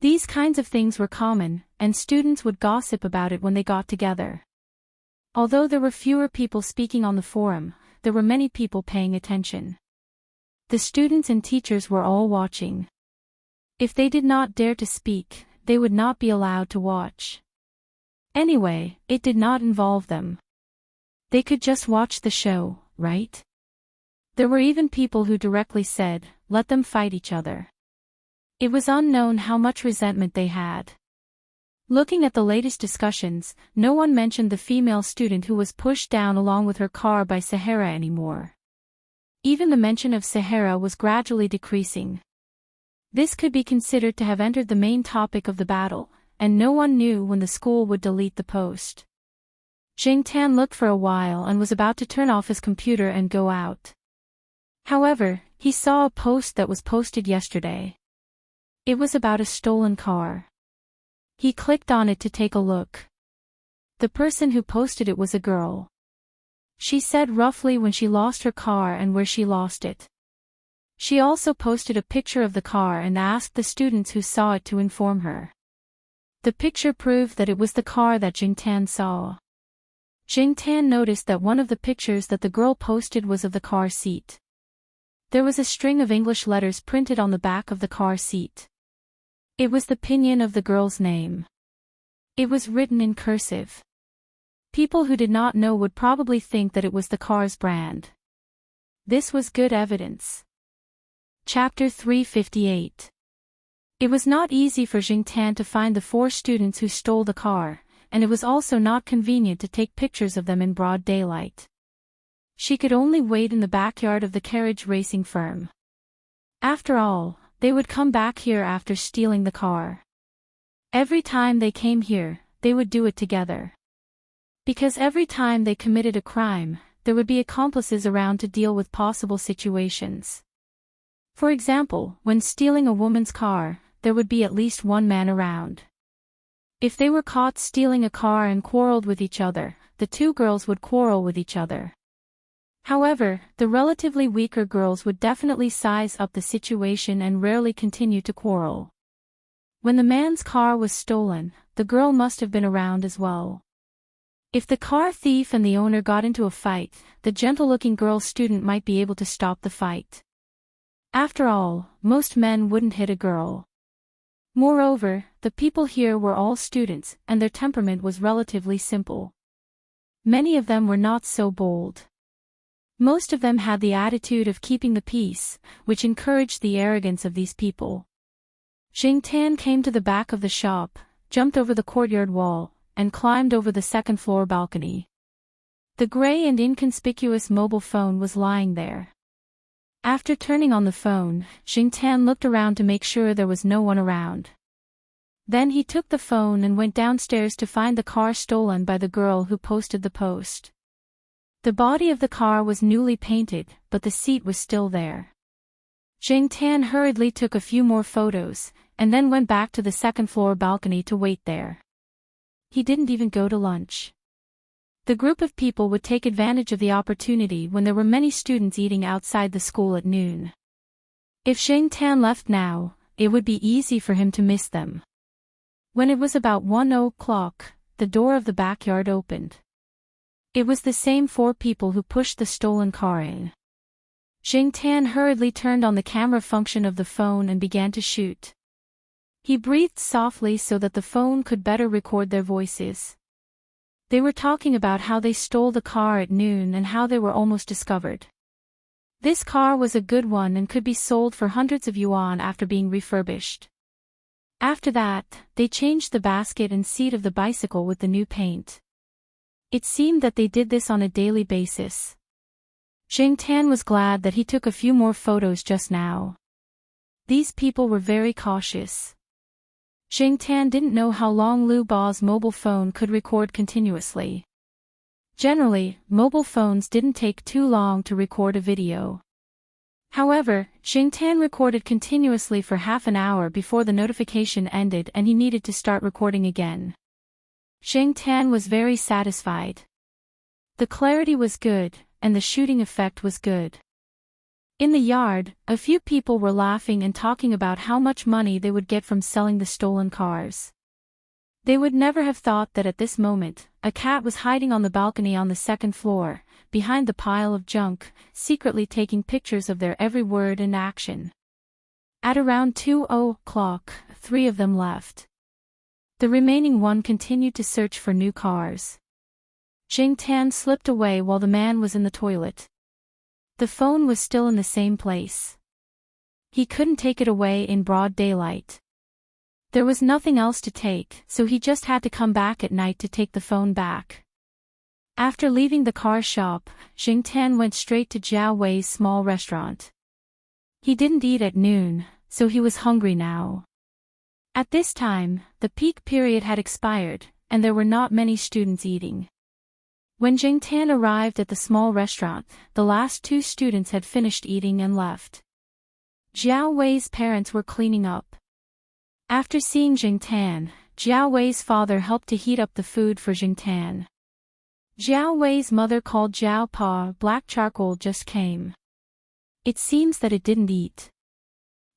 These kinds of things were common, and students would gossip about it when they got together. Although there were fewer people speaking on the forum, there were many people paying attention. The students and teachers were all watching. If they did not dare to speak, they would not be allowed to watch. Anyway, it did not involve them. They could just watch the show, right? There were even people who directly said, "Let them fight each other." It was unknown how much resentment they had. Looking at the latest discussions, no one mentioned the female student who was pushed down along with her car by Sahara anymore. Even the mention of Sahara was gradually decreasing. This could be considered to have entered the main topic of the battle, and no one knew when the school would delete the post. Jing Tan looked for a while and was about to turn off his computer and go out. However, he saw a post that was posted yesterday. It was about a stolen car. He clicked on it to take a look. The person who posted it was a girl. She said roughly when she lost her car and where she lost it. She also posted a picture of the car and asked the students who saw it to inform her. The picture proved that it was the car that Jing Tan saw. Jing Tan noticed that one of the pictures that the girl posted was of the car seat. There was a string of English letters printed on the back of the car seat. It was the pinyin of the girl's name. It was written in cursive. People who did not know would probably think that it was the car's brand. This was good evidence. Chapter 358. It was not easy for Jing Tan to find the 4 students who stole the car, and it was also not convenient to take pictures of them in broad daylight. She could only wait in the backyard of the carriage racing firm. After all, they would come back here after stealing the car. Every time they came here, they would do it together. Because every time they committed a crime, there would be accomplices around to deal with possible situations. For example, when stealing a woman's car, there would be at least one man around. If they were caught stealing a car and quarreled with each other, the 2 girls would quarrel with each other. However, the relatively weaker girls would definitely size up the situation and rarely continue to quarrel. When the man's car was stolen, the girl must have been around as well. If the car thief and the owner got into a fight, the gentle-looking girl student might be able to stop the fight. After all, most men wouldn't hit a girl. Moreover, the people here were all students, and their temperament was relatively simple. Many of them were not so bold. Most of them had the attitude of keeping the peace, which encouraged the arrogance of these people. Jing Tan came to the back of the shop, jumped over the courtyard wall, and climbed over the second-floor balcony. The gray and inconspicuous mobile phone was lying there. After turning on the phone, Jing Tan looked around to make sure there was no one around. Then he took the phone and went downstairs to find the car stolen by the girl who posted the post. The body of the car was newly painted, but the seat was still there. Jing Tan hurriedly took a few more photos, and then went back to the second-floor balcony to wait there. He didn't even go to lunch. The group of people would take advantage of the opportunity when there were many students eating outside the school at noon. If Xing Tan left now, it would be easy for him to miss them. When it was about 1 o'clock, the door of the backyard opened. It was the same 4 people who pushed the stolen car in. Xing Tan hurriedly turned on the camera function of the phone and began to shoot. He breathed softly so that the phone could better record their voices. They were talking about how they stole the car at noon and how they were almost discovered. This car was a good one and could be sold for hundreds of yuan after being refurbished. After that, they changed the basket and seat of the bicycle with the new paint. It seemed that they did this on a daily basis. Xing Tan was glad that he took a few more photos just now. These people were very cautious. Xing Tan didn't know how long Lu Ba's mobile phone could record continuously. Generally, mobile phones didn't take too long to record a video. However, Xing Tan recorded continuously for half an hour before the notification ended and he needed to start recording again. Xing Tan was very satisfied. The clarity was good, and the shooting effect was good. In the yard, a few people were laughing and talking about how much money they would get from selling the stolen cars. They would never have thought that at this moment, a cat was hiding on the balcony on the 2nd floor, behind the pile of junk, secretly taking pictures of their every word and action. At around 2 o'clock, 3 of them left. The remaining one continued to search for new cars. Xing Tan slipped away while the man was in the toilet. The phone was still in the same place. He couldn't take it away in broad daylight. There was nothing else to take, so he just had to come back at night to take the phone back. After leaving the car shop, Xing Tan went straight to Jiao Wei's small restaurant. He didn't eat at noon, so he was hungry now. At this time, the peak period had expired, and there were not many students eating. When Xing Tan arrived at the small restaurant, the last 2 students had finished eating and left. Jiao Wei's parents were cleaning up. After seeing Xing Tan, Jiao Wei's father helped to heat up the food for Xing Tan. Jiao Wei's mother called Jiao Pa, black charcoal just came. It seems that it didn't eat.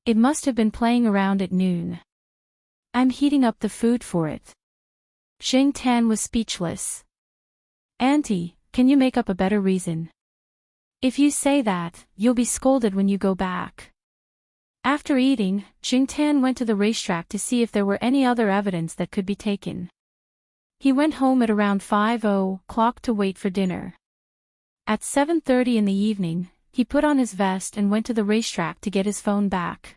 It must have been playing around at noon. I'm heating up the food for it. Xing Tan was speechless. Auntie, can you make up a better reason? If you say that, you'll be scolded when you go back. After eating, Xing Tan went to the racetrack to see if there were any other evidence that could be taken. He went home at around 5 o'clock to wait for dinner. At 7:30 in the evening, he put on his vest and went to the racetrack to get his phone back.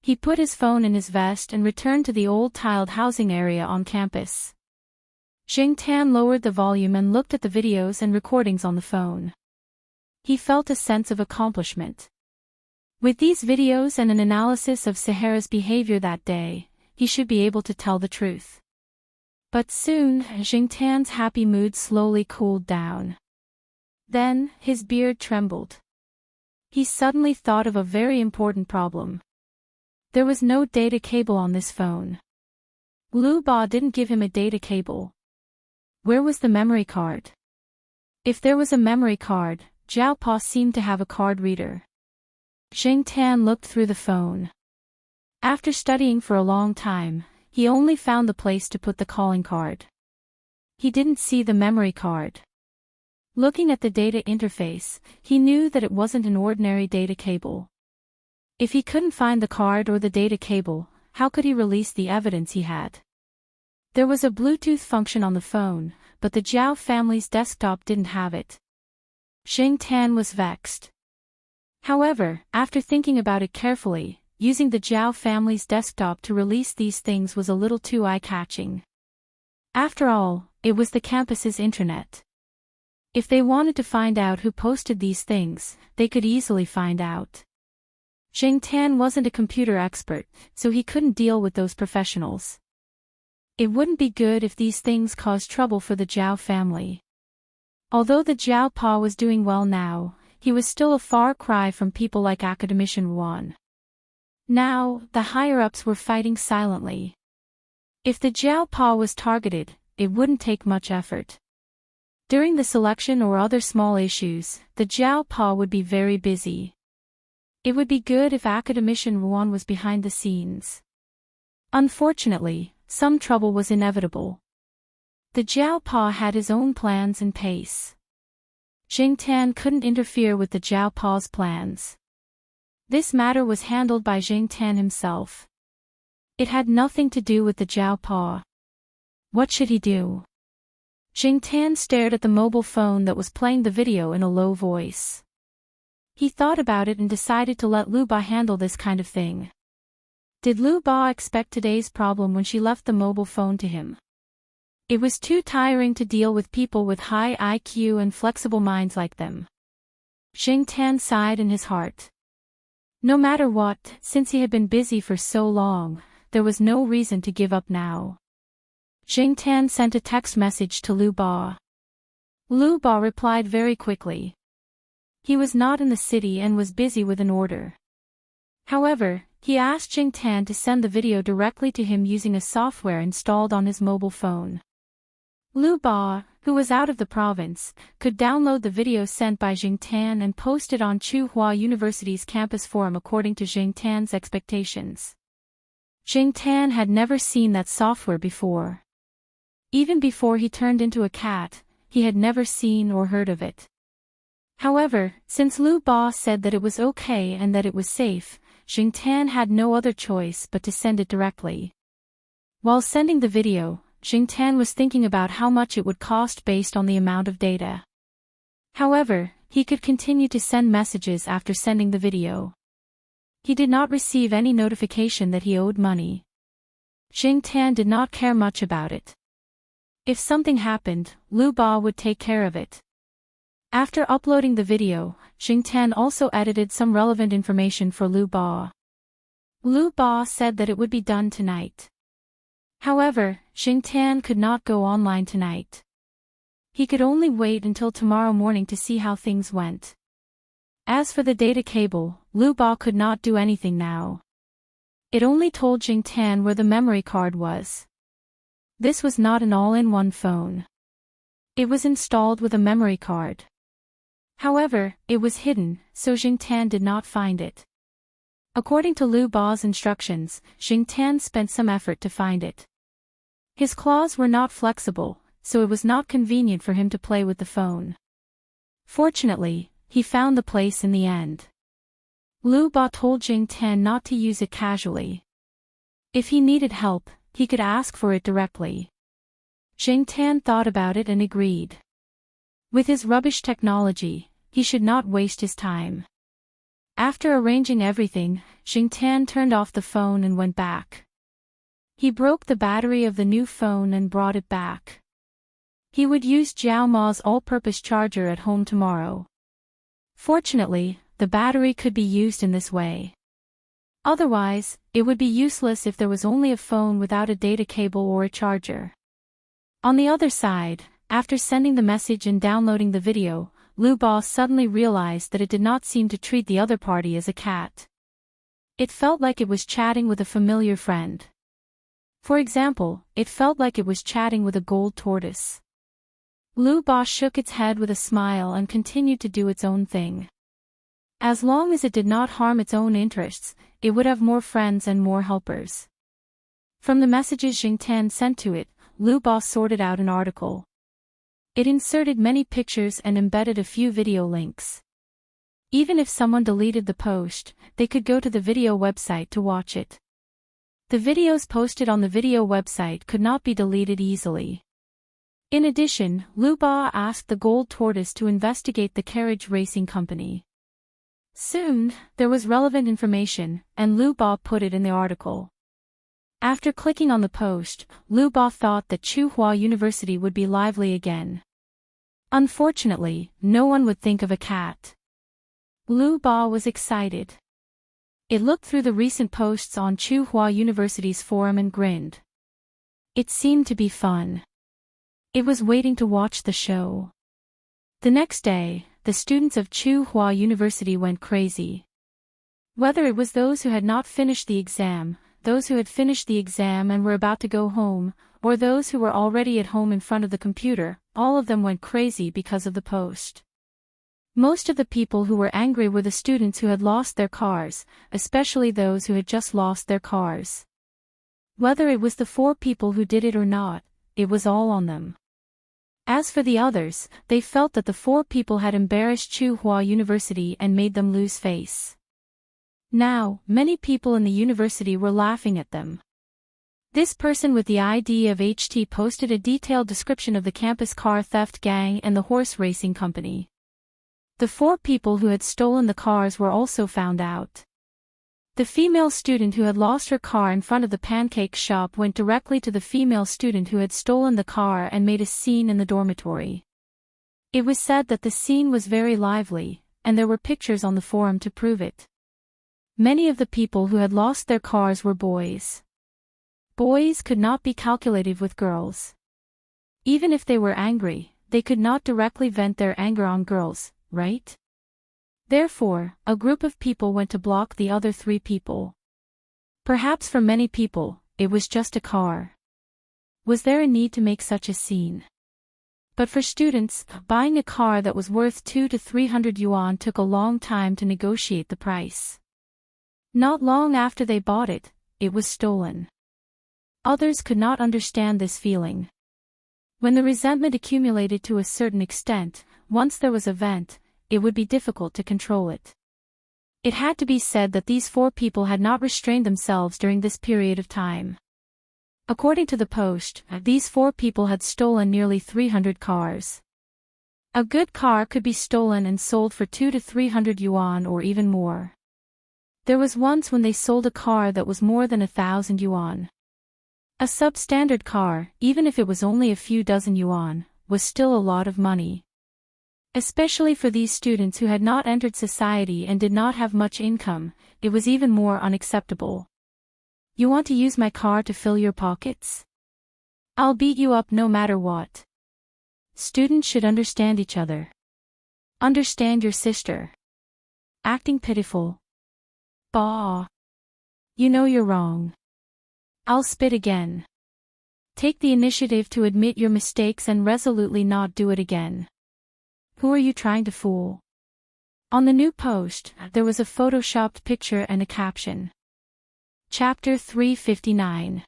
He put his phone in his vest and returned to the old tiled housing area on campus. Xing Tan lowered the volume and looked at the videos and recordings on the phone. He felt a sense of accomplishment. With these videos and an analysis of Sahara's behavior that day, he should be able to tell the truth. But soon, Xing Tan's happy mood slowly cooled down. Then, his beard trembled. He suddenly thought of a very important problem. There was no data cable on this phone. Lu Ba didn't give him a data cable. Where was the memory card? If there was a memory card, Jiao Pa seemed to have a card reader. Xing Tan looked through the phone. After studying for a long time, he only found the place to put the calling card. He didn't see the memory card. Looking at the data interface, he knew that it wasn't an ordinary data cable. If he couldn't find the card or the data cable, how could he release the evidence he had? There was a Bluetooth function on the phone, but the Jiao family's desktop didn't have it. Xing Tan was vexed. However, after thinking about it carefully, using the Jiao family's desktop to release these things was a little too eye-catching. After all, it was the campus's intranet. If they wanted to find out who posted these things, they could easily find out. Xing Tan wasn't a computer expert, so he couldn't deal with those professionals. It wouldn't be good if these things caused trouble for the Jiao family. Although the Jiao Pa was doing well now, he was still a far cry from people like Academician Wan. Now, the higher-ups were fighting silently. If the Jiao Pa was targeted, it wouldn't take much effort. During the selection or other small issues, the Jiao Pa would be very busy. It would be good if academician Ruan was behind the scenes. Unfortunately, some trouble was inevitable. The Jiao Pa had his own plans and pace. Jing Tan couldn't interfere with the Jiao Pa's plans. This matter was handled by Jing Tan himself. It had nothing to do with the Jiao Pa. What should he do? Jing Tan stared at the mobile phone that was playing the video in a low voice. He thought about it and decided to let Lu Ba handle this kind of thing. Did Lu Ba expect today's problem when she left the mobile phone to him? It was too tiring to deal with people with high IQ and flexible minds like them. Jing Tan sighed in his heart. No matter what, since he had been busy for so long, there was no reason to give up now. Jing Tan sent a text message to Lu Ba. Lu Ba replied very quickly. He was not in the city and was busy with an order. However, he asked Jing Tan to send the video directly to him using a software installed on his mobile phone. Lu Ba, who was out of the province, could download the video sent by Jing Tan and post it on Tsinghua University's campus forum according to Jing Tan's expectations. Jing Tan had never seen that software before. Even before he turned into a cat, he had never seen or heard of it. However, since Lu Ba said that it was okay and that it was safe, Jing Tan had no other choice but to send it directly. While sending the video, Jing Tan was thinking about how much it would cost based on the amount of data. However, he could continue to send messages after sending the video. He did not receive any notification that he owed money. Jing Tan did not care much about it. If something happened, Lu Ba would take care of it. After uploading the video, Jing Tan also edited some relevant information for Lu Ba. Lu Ba said that it would be done tonight. However, Jing Tan could not go online tonight. He could only wait until tomorrow morning to see how things went. As for the data cable, Lu Ba could not do anything now. It only told Jing Tan where the memory card was. This was not an all-in-one phone. It was installed with a memory card. However, it was hidden, so Jing Tan did not find it. According to Lu Ba's instructions, Jing Tan spent some effort to find it. His claws were not flexible, so it was not convenient for him to play with the phone. Fortunately, he found the place in the end. Lu Ba told Jing Tan not to use it casually. If he needed help, he could ask for it directly. Jing Tan thought about it and agreed. With his rubbish technology, he should not waste his time. After arranging everything, Jing Tan turned off the phone and went back. He broke the battery of the new phone and brought it back. He would use Jiao Ma's all-purpose charger at home tomorrow. Fortunately, the battery could be used in this way. Otherwise, it would be useless if there was only a phone without a data cable or a charger. On the other side, after sending the message and downloading the video, Lu Ba suddenly realized that it did not seem to treat the other party as a cat. It felt like it was chatting with a familiar friend. For example, it felt like it was chatting with a gold tortoise. Lu Ba shook its head with a smile and continued to do its own thing. As long as it did not harm its own interests, it would have more friends and more helpers. From the messages Jing Tan sent to it, Lu Ba sorted out an article. It inserted many pictures and embedded a few video links. Even if someone deleted the post, they could go to the video website to watch it. The videos posted on the video website could not be deleted easily. In addition, Lu Ba asked the gold tortoise to investigate the carriage racing company. Soon, there was relevant information, and Lu Ba put it in the article. After clicking on the post, Lu Ba thought that Tsinghua University would be lively again. Unfortunately, no one would think of a cat. Lu Ba was excited. It looked through the recent posts on Tsinghua University's forum and grinned. It seemed to be fun. It was waiting to watch the show. The next day, the students of Tsinghua University went crazy. Whether it was those who had not finished the exam, those who had finished the exam and were about to go home, or those who were already at home in front of the computer, all of them went crazy because of the post. Most of the people who were angry were the students who had lost their cars, especially those who had just lost their cars. Whether it was the 4 people who did it or not, it was all on them. As for the others, they felt that the 4 people had embarrassed Tsinghua University and made them lose face. Now, many people in the university were laughing at them. This person with the ID of HT posted a detailed description of the campus car theft gang and the horse racing company. The 4 people who had stolen the cars were also found out. The female student who had lost her car in front of the pancake shop went directly to the female student who had stolen the car and made a scene in the dormitory. It was said that the scene was very lively, and there were pictures on the forum to prove it. Many of the people who had lost their cars were boys. Boys could not be calculated with girls. Even if they were angry, they could not directly vent their anger on girls, right? Therefore, a group of people went to block the other 3 people. Perhaps for many people, it was just a car. Was there a need to make such a scene? But for students, buying a car that was worth 200 to 300 yuan took a long time to negotiate the price. Not long after they bought it, it was stolen. Others could not understand this feeling. When the resentment accumulated to a certain extent, once there was a vent, it would be difficult to control it. It had to be said that these 4 people had not restrained themselves during this period of time. According to the post, these 4 people had stolen nearly 300 cars. A good car could be stolen and sold for 200 to 300 yuan or even more. There was once when they sold a car that was more than 1,000 yuan. A substandard car, even if it was only a few dozen yuan, was still a lot of money. Especially for these students who had not entered society and did not have much income, it was even more unacceptable. You want to use my car to fill your pockets? I'll beat you up no matter what. Students should understand each other. Understand your sister. Acting pitiful. Bah. You know you're wrong. I'll spit again. Take the initiative to admit your mistakes and resolutely not do it again. Who are you trying to fool? On the new post, there was a photoshopped picture and a caption. Chapter 359.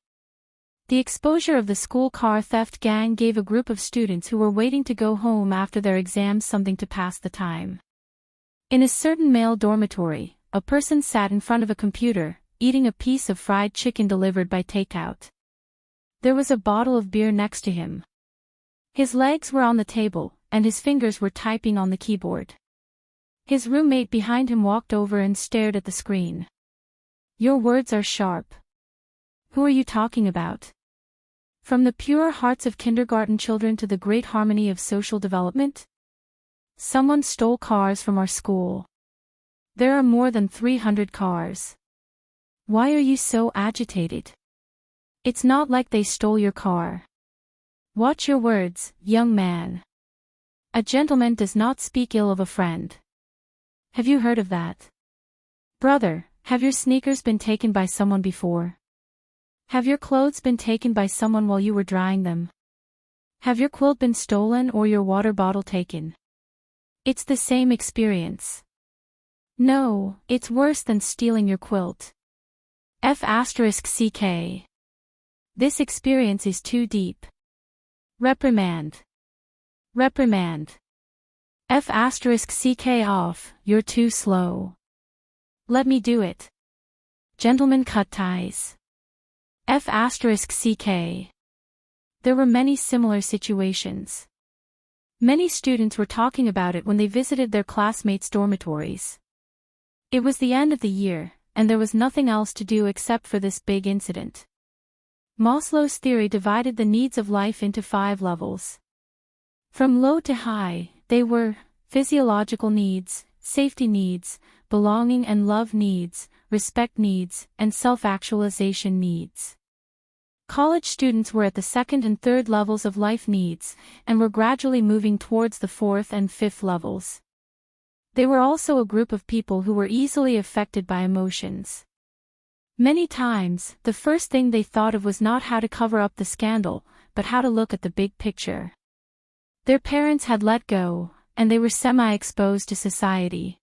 The exposure of the school car theft gang gave a group of students who were waiting to go home after their exams something to pass the time. In a certain male dormitory, a person sat in front of a computer, eating a piece of fried chicken delivered by takeout. There was a bottle of beer next to him. His legs were on the table, and his fingers were typing on the keyboard. His roommate behind him walked over and stared at the screen. Your words are sharp. Who are you talking about? From the pure hearts of kindergarten children to the great harmony of social development? Someone stole cars from our school. There are more than 300 cars. Why are you so agitated? It's not like they stole your car. Watch your words, young man. A gentleman does not speak ill of a friend. Have you heard of that? Brother, have your sneakers been taken by someone before? Have your clothes been taken by someone while you were drying them? Have your quilt been stolen or your water bottle taken? It's the same experience. No, it's worse than stealing your quilt. F***ck. This experience is too deep. Reprimand. Reprimand. F***ck off, you're too slow. Let me do it. Gentlemen cut ties. F***ck. There were many similar situations. Many students were talking about it when they visited their classmates' dormitories. It was the end of the year, and there was nothing else to do except for this big incident. Maslow's theory divided the needs of life into 5 levels. From low to high, they were physiological needs, safety needs, belonging and love needs, respect needs, and self-actualization needs. College students were at the 2nd and 3rd levels of life needs, and were gradually moving towards the 4th and 5th levels. They were also a group of people who were easily affected by emotions. Many times, the first thing they thought of was not how to cover up the scandal, but how to look at the big picture. Their parents had let go, and they were semi-exposed to society.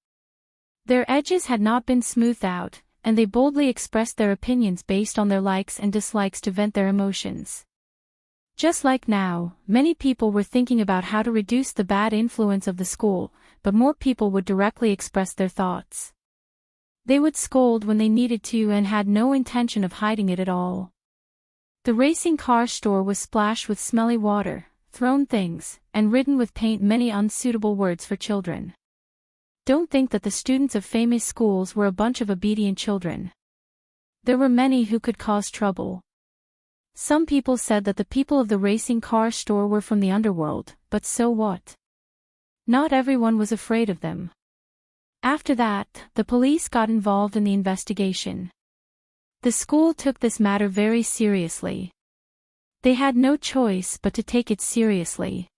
Their edges had not been smoothed out, and they boldly expressed their opinions based on their likes and dislikes to vent their emotions. Just like now, many people were thinking about how to reduce the bad influence of the school, but more people would directly express their thoughts. They would scold when they needed to and had no intention of hiding it at all. The racing car store was splashed with smelly water, thrown things, and written with paint many unsuitable words for children. Don't think that the students of famous schools were a bunch of obedient children. There were many who could cause trouble. Some people said that the people of the racing car store were from the underworld, but so what? Not everyone was afraid of them. After that, the police got involved in the investigation. The school took this matter very seriously. They had no choice but to take it seriously.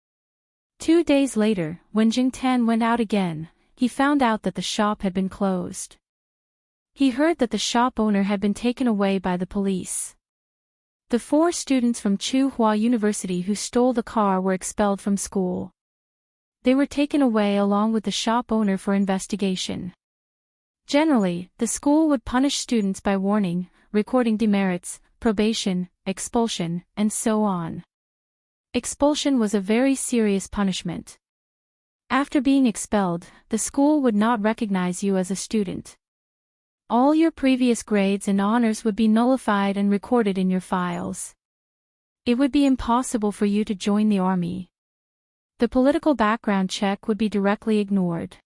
2 days later, when Jing Tan went out again, he found out that the shop had been closed. He heard that the shop owner had been taken away by the police. The 4 students from Tsinghua University who stole the car were expelled from school. They were taken away along with the shop owner for investigation. Generally, the school would punish students by warning, recording demerits, probation, expulsion, and so on. Expulsion was a very serious punishment. After being expelled, the school would not recognize you as a student. All your previous grades and honors would be nullified and recorded in your files. It would be impossible for you to join the army. The political background check would be directly ignored.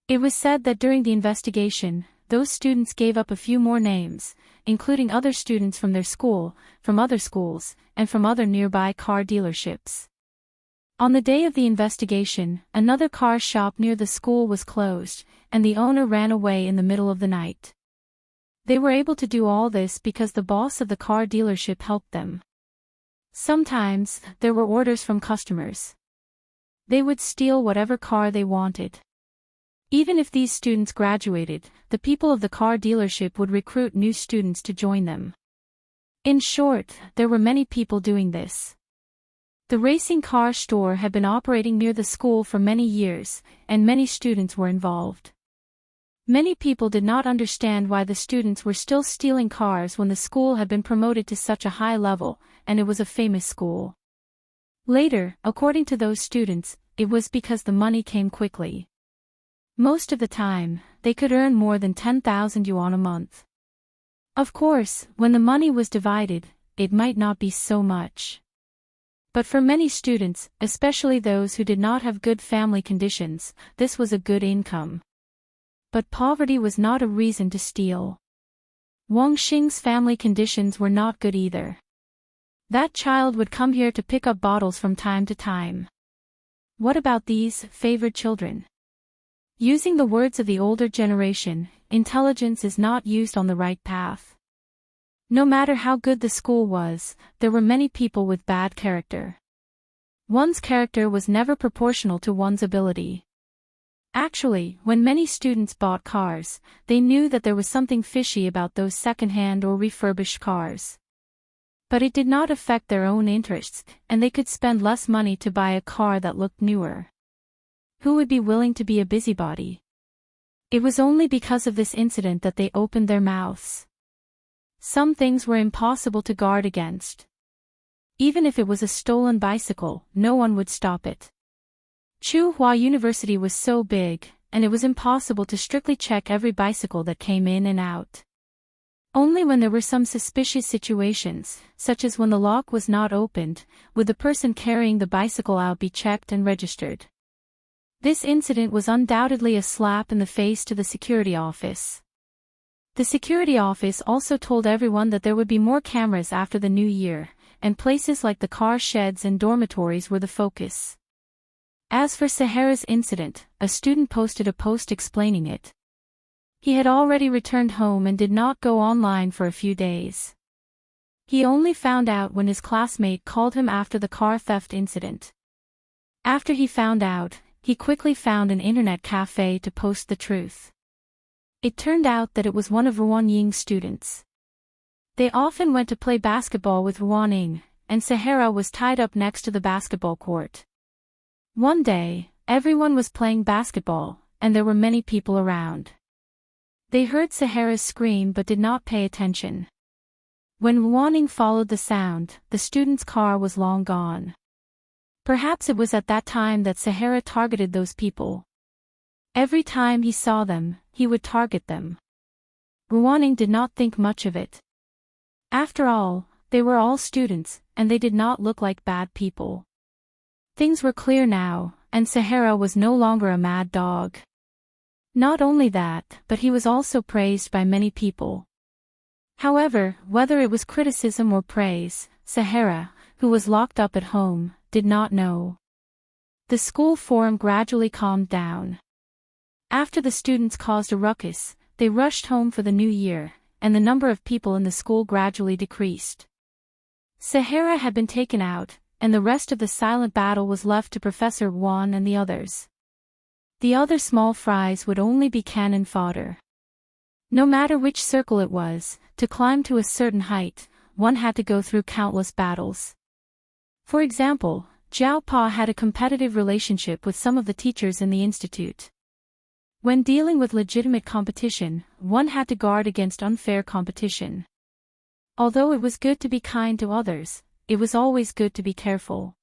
It was said that during the investigation, those students gave up a few more names, including other students from their school, from other schools, and from other nearby car dealerships. On the day of the investigation, another car shop near the school was closed, and the owner ran away in the middle of the night. They were able to do all this because the boss of the car dealership helped them. Sometimes, there were orders from customers. They would steal whatever car they wanted. Even if these students graduated, the people of the car dealership would recruit new students to join them. In short, there were many people doing this. The racing car store had been operating near the school for many years, and many students were involved. Many people did not understand why the students were still stealing cars when the school had been promoted to such a high level, and it was a famous school. Later, according to those students, it was because the money came quickly. Most of the time, they could earn more than 10,000 yuan a month. Of course, when the money was divided, it might not be so much. But for many students, especially those who did not have good family conditions, this was a good income. But poverty was not a reason to steal. Wang Xing's family conditions were not good either. That child would come here to pick up bottles from time to time. What about these favored children? Using the words of the older generation, intelligence is not used on the right path. No matter how good the school was, there were many people with bad character. One's character was never proportional to one's ability. Actually, when many students bought cars, they knew that there was something fishy about those second-hand or refurbished cars. But it did not affect their own interests, and they could spend less money to buy a car that looked newer. Who would be willing to be a busybody? It was only because of this incident that they opened their mouths. Some things were impossible to guard against. Even if it was a stolen bicycle, no one would stop it. Tsinghua University was so big, and it was impossible to strictly check every bicycle that came in and out. Only when there were some suspicious situations, such as when the lock was not opened, would the person carrying the bicycle out be checked and registered. This incident was undoubtedly a slap in the face to the security office. The security office also told everyone that there would be more cameras after the new year, and places like the car sheds and dormitories were the focus. As for Sahara's incident, a student posted a post explaining it. He had already returned home and did not go online for a few days. He only found out when his classmate called him after the car theft incident. After he found out, he quickly found an internet cafe to post the truth. It turned out that it was one of Ruan Ying's students. They often went to play basketball with Ruaning, and Sahara was tied up next to the basketball court. One day, everyone was playing basketball, and there were many people around. They heard Sahara's scream but did not pay attention. When Ruaning followed the sound, the student's car was long gone. Perhaps it was at that time that Sahara targeted those people. Every time he saw them, he would target them. Ruaning did not think much of it. After all, they were all students, and they did not look like bad people. Things were clear now, and Sahara was no longer a mad dog. Not only that, but he was also praised by many people. However, whether it was criticism or praise, Sahara, who was locked up at home, did not know. The school forum gradually calmed down. After the students caused a ruckus, they rushed home for the new year, and the number of people in the school gradually decreased. Sahara had been taken out, and the rest of the silent battle was left to Professor Wan and the others. The other small fries would only be cannon fodder. No matter which circle it was, to climb to a certain height, one had to go through countless battles. For example, Jiao Pa had a competitive relationship with some of the teachers in the institute. When dealing with legitimate competition, one had to guard against unfair competition. Although it was good to be kind to others, it was always good to be careful.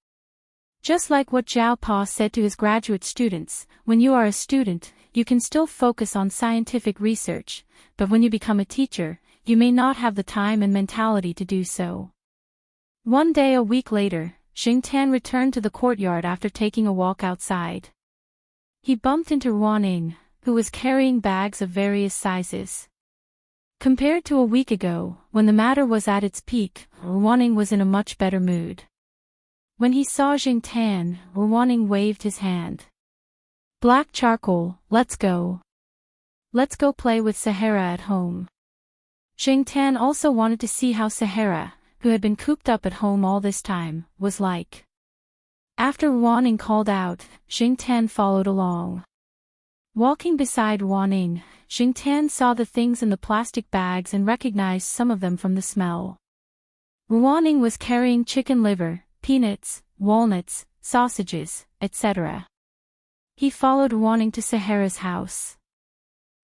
Just like what Jiao Pa said to his graduate students, when you are a student, you can still focus on scientific research, but when you become a teacher, you may not have the time and mentality to do so. One day a week later, Xingtan returned to the courtyard after taking a walk outside. He bumped into Ruaning, who was carrying bags of various sizes. Compared to a week ago, when the matter was at its peak, Ruaning was in a much better mood. When he saw Xingtan, Ruaning waved his hand. "Black charcoal, let's go. Let's go play with Sahara at home." Xingtan also wanted to see how Sahara, who had been cooped up at home all this time, was like. After Ruaning called out, Xingtan followed along. Walking beside Ruaning, Xingtan saw the things in the plastic bags and recognized some of them from the smell. Ruaning was carrying chicken liver, peanuts, walnuts, sausages, etc. He followed Ruaning to Sahara's house.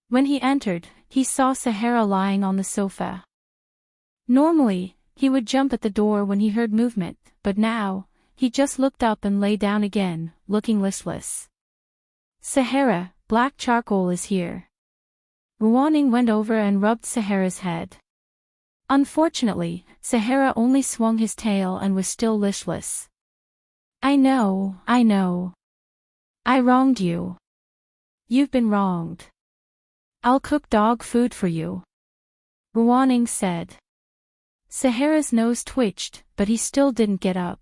When he entered, he saw Sahara lying on the sofa. Normally, he would jump at the door when he heard movement, but now, he just looked up and lay down again, looking listless. "Sahara, black charcoal is here." Ruaning went over and rubbed Sahara's head. Unfortunately, Sahara only swung his tail and was still listless. I know. I wronged you. You've been wronged. I'll cook dog food for you," Ruaning said. Sahara's nose twitched, but he still didn't get up.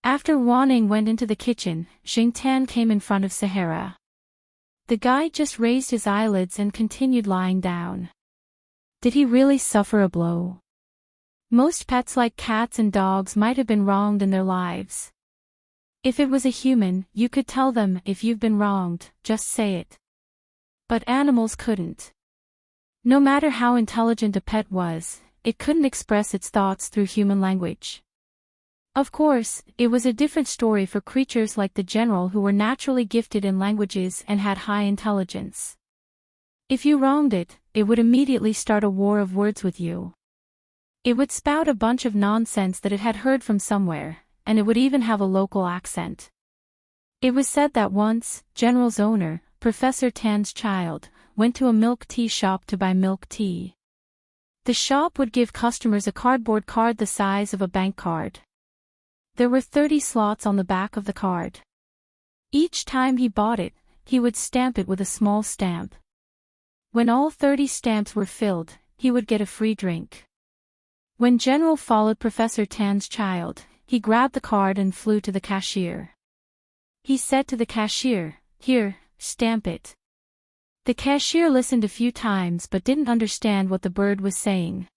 After Ruaning went into the kitchen, Xingtan came in front of Sahara. The guy just raised his eyelids and continued lying down. Did he really suffer a blow? Most pets like cats and dogs might have been wronged in their lives. If it was a human, you could tell them, "If you've been wronged, just say it." But animals couldn't. No matter how intelligent a pet was, it couldn't express its thoughts through human language. Of course, it was a different story for creatures like the general who were naturally gifted in languages and had high intelligence. If you wronged it, it would immediately start a war of words with you. It would spout a bunch of nonsense that it had heard from somewhere, and it would even have a local accent. It was said that once, General's owner, Professor Tan's child, went to a milk tea shop to buy milk tea. The shop would give customers a cardboard card the size of a bank card. There were 30 slots on the back of the card. Each time he bought it, he would stamp it with a small stamp. When all 30 stamps were filled, he would get a free drink. When General followed Professor Tan's child, he grabbed the card and flew to the cashier. He said to the cashier, "Here, stamp it." The cashier listened a few times but didn't understand what the bird was saying.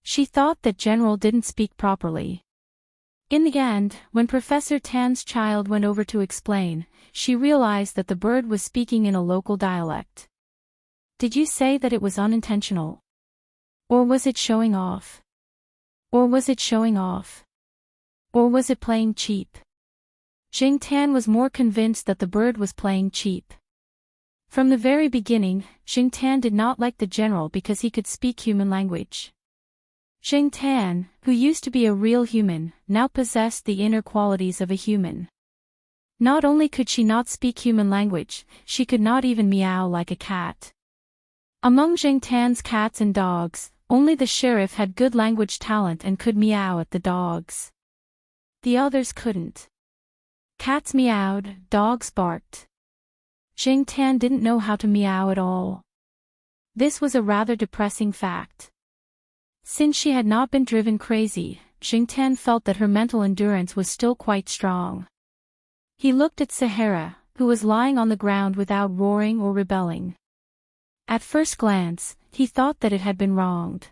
She thought that General didn't speak properly. In the end, when Professor Tan's child went over to explain, she realized that the bird was speaking in a local dialect. "Did you say that it was unintentional?" Or was it showing off? Or was it showing off? Or was it playing cheap? Jing Tan was more convinced that the bird was playing cheap. From the very beginning, Jing Tan did not like the general because he could speak human language. Jing Tan, who used to be a real human, now possessed the inner qualities of a human. Not only could she not speak human language, she could not even meow like a cat. Among Jing Tan's cats and dogs, only the sheriff had good language talent and could meow at the dogs. The others couldn't. Cats meowed, dogs barked. Jing Tan didn't know how to meow at all. This was a rather depressing fact. Since she had not been driven crazy, Jing Tan felt that her mental endurance was still quite strong. He looked at Sahara, who was lying on the ground without roaring or rebelling. At first glance, he thought that it had been wronged.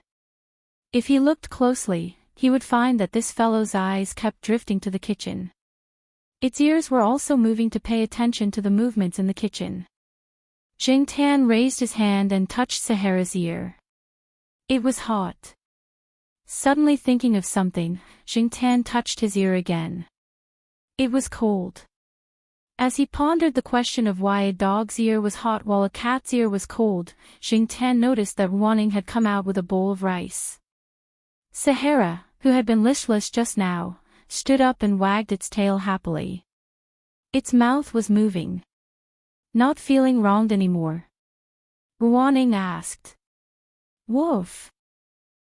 If he looked closely, he would find that this fellow's eyes kept drifting to the kitchen. Its ears were also moving to pay attention to the movements in the kitchen. Jing Tan raised his hand and touched Sahara's ear. It was hot. Suddenly thinking of something, Jing Tan touched his ear again. It was cold. As he pondered the question of why a dog's ear was hot while a cat's ear was cold, Jing Tan noticed that Wanning had come out with a bowl of rice. Sahara, who had been listless just now, stood up and wagged its tail happily. Its mouth was moving. Not feeling wronged anymore? Wanning asked. Woof.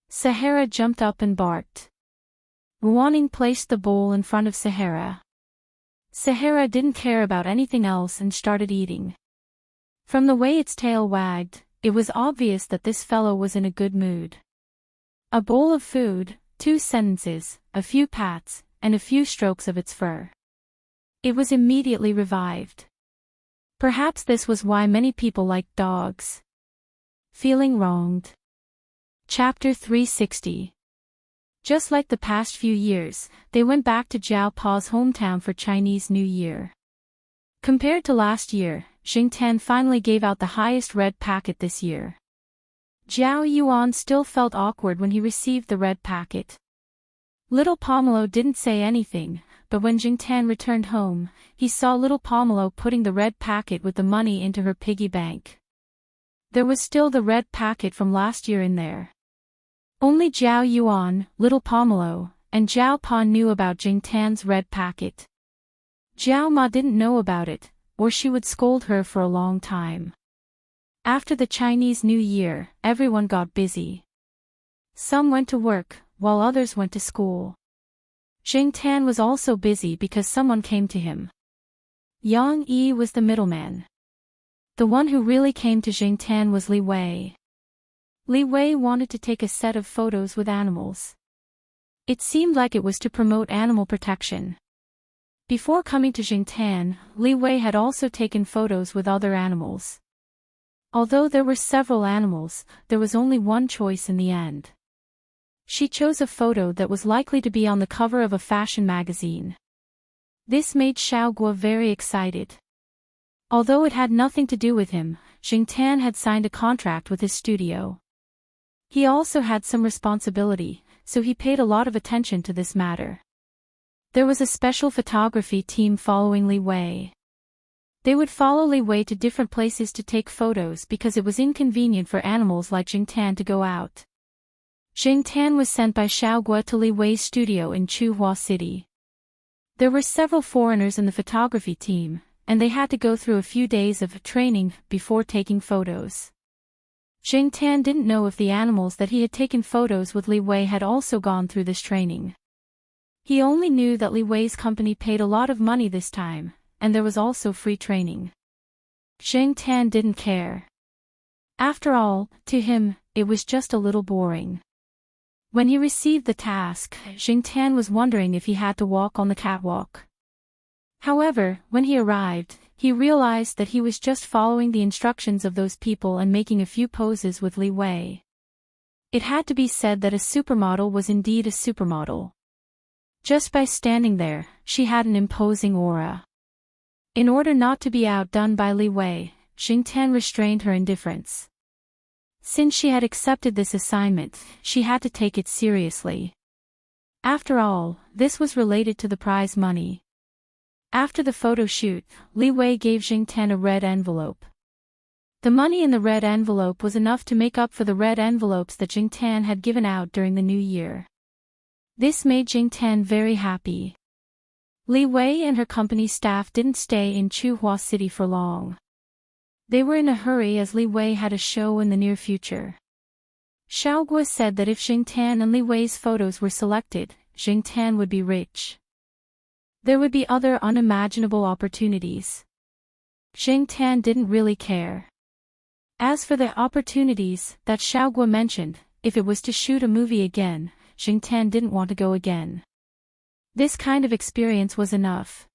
Sahara jumped up and barked. Wanning placed the bowl in front of Sahara. Sahara didn't care about anything else and started eating. From the way its tail wagged, it was obvious that this fellow was in a good mood. A bowl of food, 2 sentences, a few pats, and a few strokes of its fur. It was immediately revived. Perhaps this was why many people liked dogs. Feeling wronged. Chapter 360. Just like the past few years, they went back to Jiao Pa's hometown for Chinese New Year. Compared to last year, Jing Tan finally gave out the highest red packet this year. Jiao Yuan still felt awkward when he received the red packet. Little Pomelo didn't say anything, but when Jing Tan returned home, he saw little Pomelo putting the red packet with the money into her piggy bank. There was still the red packet from last year in there. Only Jiao Yuan, little Pomelo, and Jiao Pa knew about Jing Tan's red packet. Jiao Ma didn't know about it, or she would scold her for a long time. After the Chinese New Year, everyone got busy. Some went to work, while others went to school. Jing Tan was also busy because someone came to him. Yang Yi was the middleman. The one who really came to Jing Tan was Li Wei. Li Wei wanted to take a set of photos with animals. It seemed like it was to promote animal protection. Before coming to Jing Tan, Li Wei had also taken photos with other animals. Although there were several animals, there was only one choice in the end. She chose a photo that was likely to be on the cover of a fashion magazine. This made Xiao Guo very excited. Although it had nothing to do with him, Jing Tan had signed a contract with his studio. He also had some responsibility, so he paid a lot of attention to this matter. There was a special photography team following Li Wei. They would follow Li Wei to different places to take photos because it was inconvenient for animals like Jing Tan to go out. Jing Tan was sent by Xiao Guo to Li Wei's studio in Chuhua City. There were several foreigners in the photography team, and they had to go through a few days of training before taking photos. Jing Tan didn't know if the animals that he had taken photos with Li Wei had also gone through this training. He only knew that Li Wei's company paid a lot of money this time, and there was also free training. Jing Tan didn't care. After all, to him, it was just a little boring. When he received the task, Jing Tan was wondering if he had to walk on the catwalk. However, when he arrived, he realized that he was just following the instructions of those people and making a few poses with Li Wei. It had to be said that a supermodel was indeed a supermodel. Just by standing there, she had an imposing aura. In order not to be outdone by Li Wei, Jing Tan restrained her indifference. Since she had accepted this assignment, she had to take it seriously. After all, this was related to the prize money. After the photo shoot, Li Wei gave Jingtian a red envelope. The money in the red envelope was enough to make up for the red envelopes that Jingtian had given out during the new year. This made Jingtian very happy. Li Wei and her company staff didn't stay in Chuhua City for long. They were in a hurry as Li Wei had a show in the near future. Xiaoguo said that if Jingtian and Li Wei's photos were selected, Jingtian would be rich. There would be other unimaginable opportunities. Jingtian didn't really care. As for the opportunities that Xiaoguo mentioned, if it was to shoot a movie again, Jingtian didn't want to go again. This kind of experience was enough.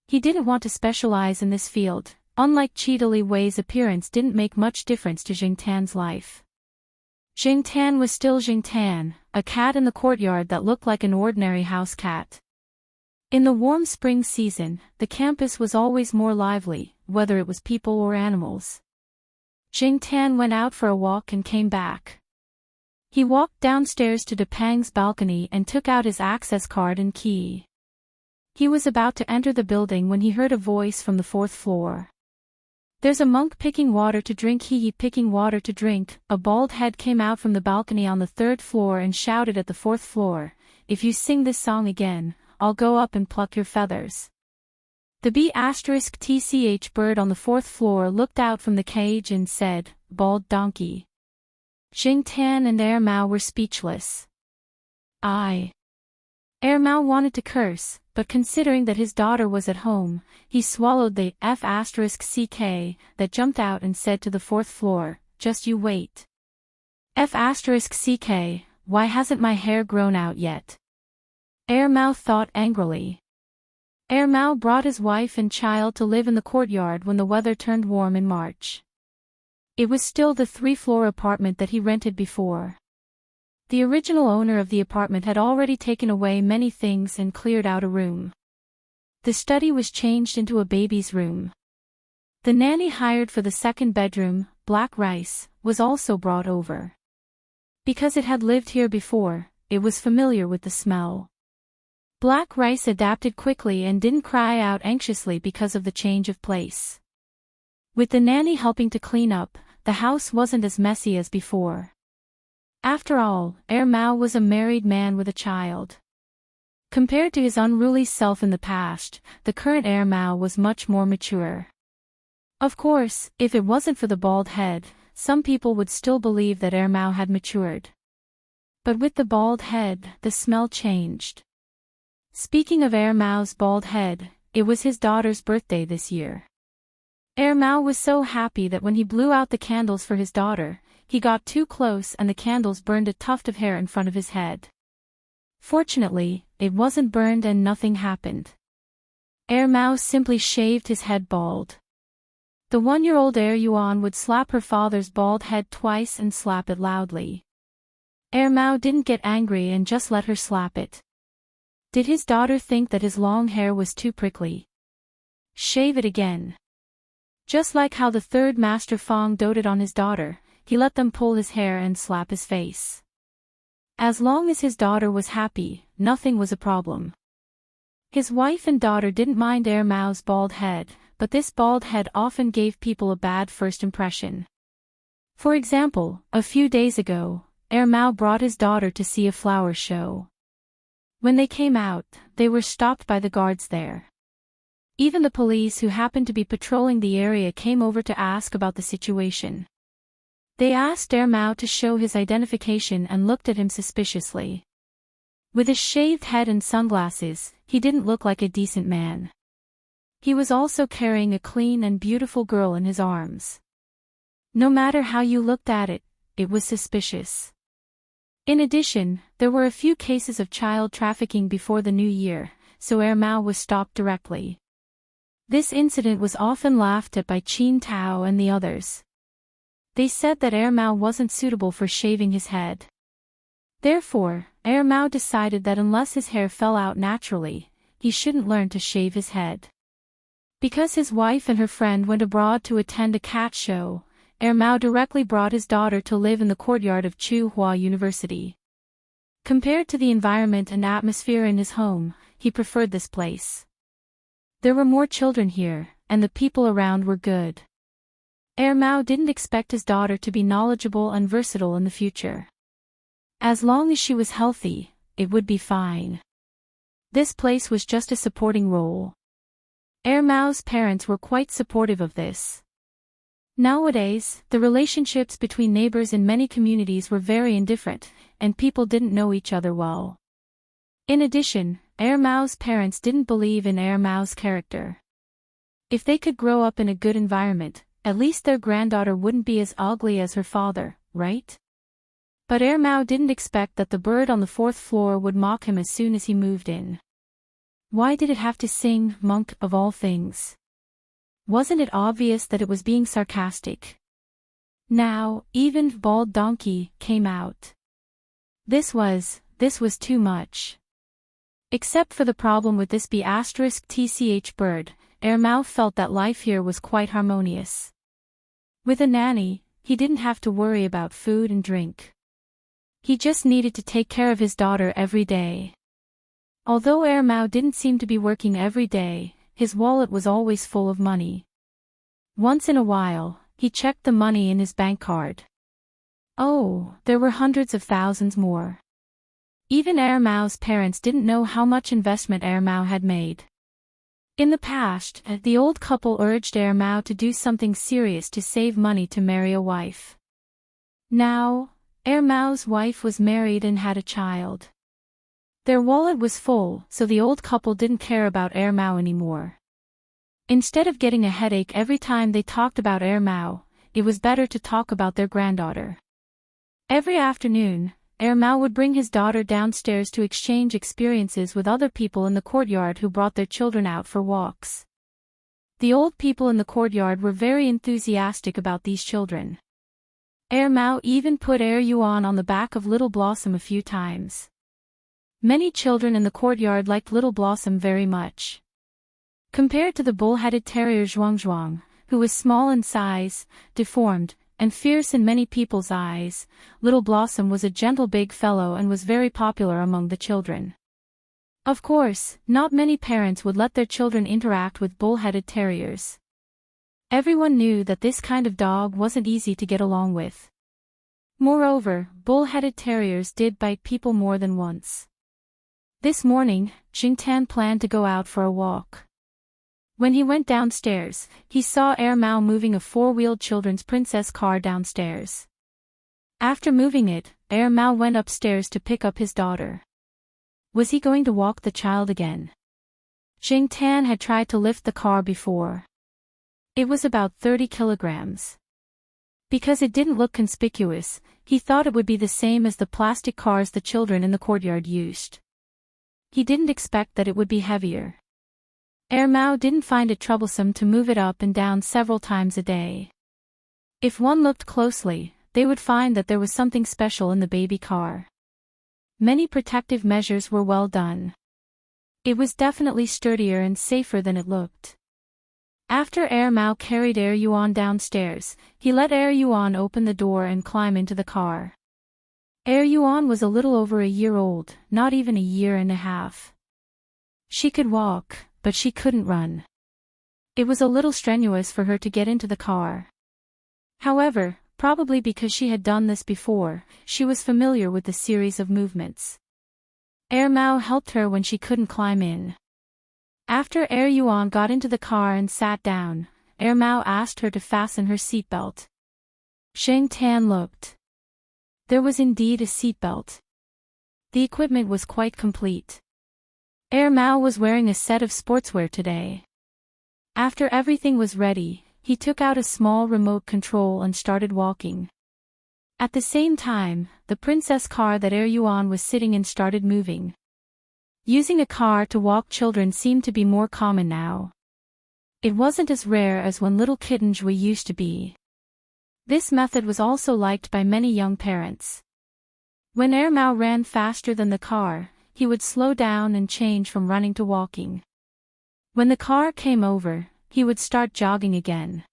He didn't want to specialize in this field. Unlike Cheetah, Li Wei's appearance didn't make much difference to Jingtian's life. Jingtian was still Jingtian, a cat in the courtyard that looked like an ordinary house cat. In the warm spring season, the campus was always more lively, whether it was people or animals. Jingtian went out for a walk and came back. He walked downstairs to Depang's balcony and took out his access card and key. He was about to enter the building when he heard a voice from the 4th floor. "There's a monk picking water to drink, he picking water to drink." A bald head came out from the balcony on the 3rd floor and shouted at the 4th floor, "If you sing this song again, I'll go up and pluck your feathers." The B*TCH bird on the 4th floor looked out from the cage and said, "Bald donkey." Jingtian and Air Mao were speechless. Air Mao wanted to curse, but considering that his daughter was at home, he swallowed the F*CK that jumped out and said to the 4th floor, "Just you wait. F*CK, why hasn't my hair grown out yet?" Air Mao thought angrily. Air Mao brought his wife and child to live in the courtyard when the weather turned warm in March. It was still the 3-floor apartment that he rented before. The original owner of the apartment had already taken away many things and cleared out a room. The study was changed into a baby's room. The nanny hired for the 2nd bedroom, Black Rice, was also brought over. Because it had lived here before, it was familiar with the smell. Black Rice adapted quickly and didn't cry out anxiously because of the change of place. With the nanny helping to clean up, the house wasn't as messy as before. After all, Air Mao was a married man with a child. Compared to his unruly self in the past, the current Air Mao was much more mature. Of course, if it wasn't for the bald head, some people would still believe that Air Mao had matured. But with the bald head, the smell changed. Speaking of Air Mao's bald head, it was his daughter's birthday this year. Air Mao was so happy that when he blew out the candles for his daughter, he got too close and the candles burned a tuft of hair in front of his head. Fortunately, it wasn't burned and nothing happened. Air Mao simply shaved his head bald. The 1-year-old Air Yuan would slap her father's bald head twice and slap it loudly. Air Mao didn't get angry and just let her slap it. Did his daughter think that his long hair was too prickly? Shave it again. Just like how the 3rd Master Fong doted on his daughter, he let them pull his hair and slap his face. As long as his daughter was happy, nothing was a problem. His wife and daughter didn't mind Air Mao's bald head, but this bald head often gave people a bad first impression. For example, a few days ago, Air Mao brought his daughter to see a flower show. When they came out, they were stopped by the guards there. Even the police who happened to be patrolling the area came over to ask about the situation. They asked Air Mao to show his identification and looked at him suspiciously. With his shaved head and sunglasses, he didn't look like a decent man. He was also carrying a clean and beautiful girl in his arms. No matter how you looked at it, it was suspicious. In addition, there were a few cases of child trafficking before the new year, so Air Mao was stopped directly. This incident was often laughed at by Qin Tao and the others. They said that Air Mao wasn't suitable for shaving his head. Therefore, Air Mao decided that unless his hair fell out naturally, he shouldn't learn to shave his head. Because his wife and her friend went abroad to attend a cat show, Mao directly brought his daughter to live in the courtyard of Tsinghua University. Compared to the environment and atmosphere in his home, he preferred this place. There were more children here, and the people around were good. Mao didn't expect his daughter to be knowledgeable and versatile in the future. As long as she was healthy, it would be fine. This place was just a supporting role. Mao's parents were quite supportive of this. Nowadays, the relationships between neighbors in many communities were very indifferent, and people didn't know each other well. In addition, Mao's parents didn't believe in Mao's character. If they could grow up in a good environment, at least their granddaughter wouldn't be as ugly as her father, right? But Mao didn't expect that the bird on the 4th floor would mock him as soon as he moved in. Why did it have to sing, monk, of all things? Wasn't it obvious that it was being sarcastic? Now, even bald donkey came out. This was too much. Except for the problem with this B***tch bird, Mao felt that life here was quite harmonious. With a nanny, he didn't have to worry about food and drink. He just needed to take care of his daughter every day. Although Mao didn't seem to be working every day, his wallet was always full of money. Once in a while, he checked the money in his bank card. Oh, there were hundreds of thousands more. Even Mao's parents didn't know how much investment Mao had made. In the past, the old couple urged Mao to do something serious to save money to marry a wife. Now, Mao's wife was married and had a child. Their wallet was full, so the old couple didn't care about Mao anymore. Instead of getting a headache every time they talked about Mao, it was better to talk about their granddaughter. Every afternoon, Mao would bring his daughter downstairs to exchange experiences with other people in the courtyard who brought their children out for walks. The old people in the courtyard were very enthusiastic about these children. Mao even put Yuan on the back of Little Blossom a few times. Many children in the courtyard liked Little Blossom very much. Compared to the bull-headed terrier Zhuangzhuang, who was small in size, deformed, and fierce in many people's eyes, Little Blossom was a gentle big fellow and was very popular among the children. Of course, not many parents would let their children interact with bull-headed terriers. Everyone knew that this kind of dog wasn't easy to get along with. Moreover, bull-headed terriers did bite people more than once. This morning, Jingtan planned to go out for a walk. When he went downstairs, he saw Mao moving a 4-wheeled children's princess car downstairs. After moving it, Mao went upstairs to pick up his daughter. Was he going to walk the child again? Jingtan had tried to lift the car before. It was about 30 kilograms. Because it didn't look conspicuous, he thought it would be the same as the plastic cars the children in the courtyard used. He didn't expect that it would be heavier. Mao didn't find it troublesome to move it up and down several times a day. If one looked closely, they would find that there was something special in the baby car. Many protective measures were well done. It was definitely sturdier and safer than it looked. After Mao carried Yuan downstairs, he let Yuan open the door and climb into the car. Yuan was a little over a year old, not even a year and a half. She could walk, but she couldn't run. It was a little strenuous for her to get into the car. However, probably because she had done this before, she was familiar with the series of movements. Mao helped her when she couldn't climb in. After Yuan got into the car and sat down, Mao asked her to fasten her seatbelt. Sheng Tan looked. There was indeed a seatbelt. The equipment was quite complete. Mao was wearing a set of sportswear today. After everything was ready, he took out a small remote control and started walking. At the same time, the princess car that Yuan was sitting in started moving. Using a car to walk children seemed to be more common now. It wasn't as rare as when little kittens we used to be. This method was also liked by many young parents. When Mao ran faster than the car, he would slow down and change from running to walking. When the car came over, he would start jogging again.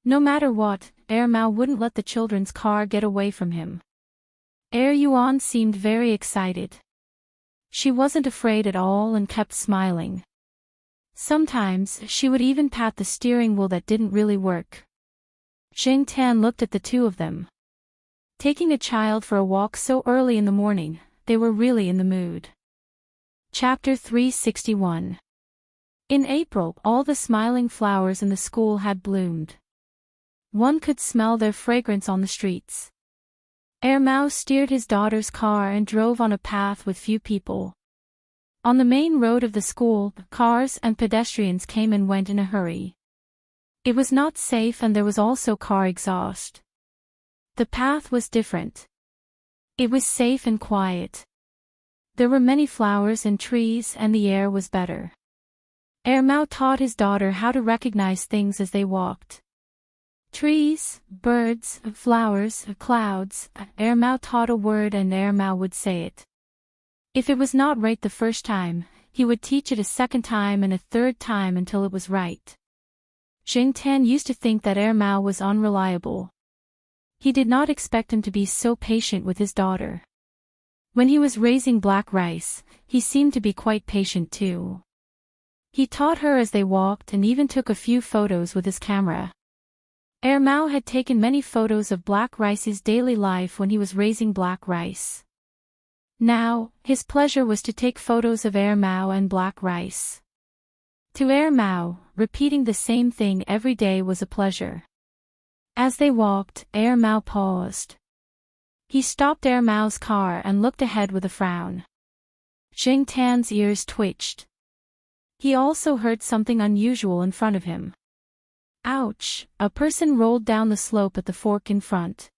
No matter what, Mao wouldn't let the children's car get away from him. Yuan seemed very excited. She wasn't afraid at all and kept smiling. Sometimes, she would even pat the steering wheel that didn't really work. Jing Tan looked at the two of them. Taking a child for a walk so early in the morning, they were really in the mood. Chapter 361. In April, all the smiling flowers in the school had bloomed. One could smell their fragrance on the streets. Mao steered his daughter's car and drove on a path with few people. On the main road of the school, cars and pedestrians came and went in a hurry. It was not safe and there was also car exhaust. The path was different. It was safe and quiet. There were many flowers and trees and the air was better. Mao taught his daughter how to recognize things as they walked. Trees, birds, flowers, clouds. Mao taught a word and Mao would say it. If it was not right the first time, he would teach it a second time and a third time until it was right. Jing Tan used to think that Mao was unreliable. He did not expect him to be so patient with his daughter. When he was raising black rice, he seemed to be quite patient too. He taught her as they walked and even took a few photos with his camera. Mao had taken many photos of black rice's daily life when he was raising black rice. Now, his pleasure was to take photos of Mao and black rice. To Mao, repeating the same thing every day was a pleasure. As they walked, Mao paused. He stopped Mao's car and looked ahead with a frown. Jing Tan's ears twitched. He also heard something unusual in front of him. Ouch! A person rolled down the slope at the fork in front.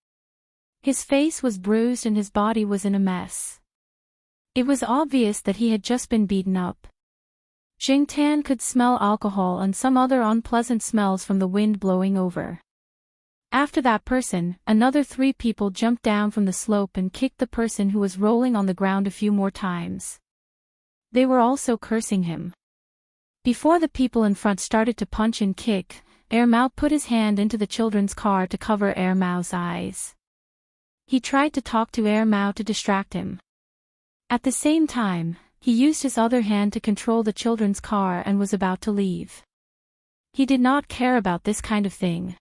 His face was bruised and his body was in a mess. It was obvious that he had just been beaten up. Jing Tan could smell alcohol and some other unpleasant smells from the wind blowing over. After that person, another 3 people jumped down from the slope and kicked the person who was rolling on the ground a few more times. They were also cursing him. Before the people in front started to punch and kick, Mao put his hand into the children's car to cover Mao's eyes. He tried to talk to Mao to distract him. At the same time, he used his other hand to control the children's car and was about to leave. He did not care about this kind of thing.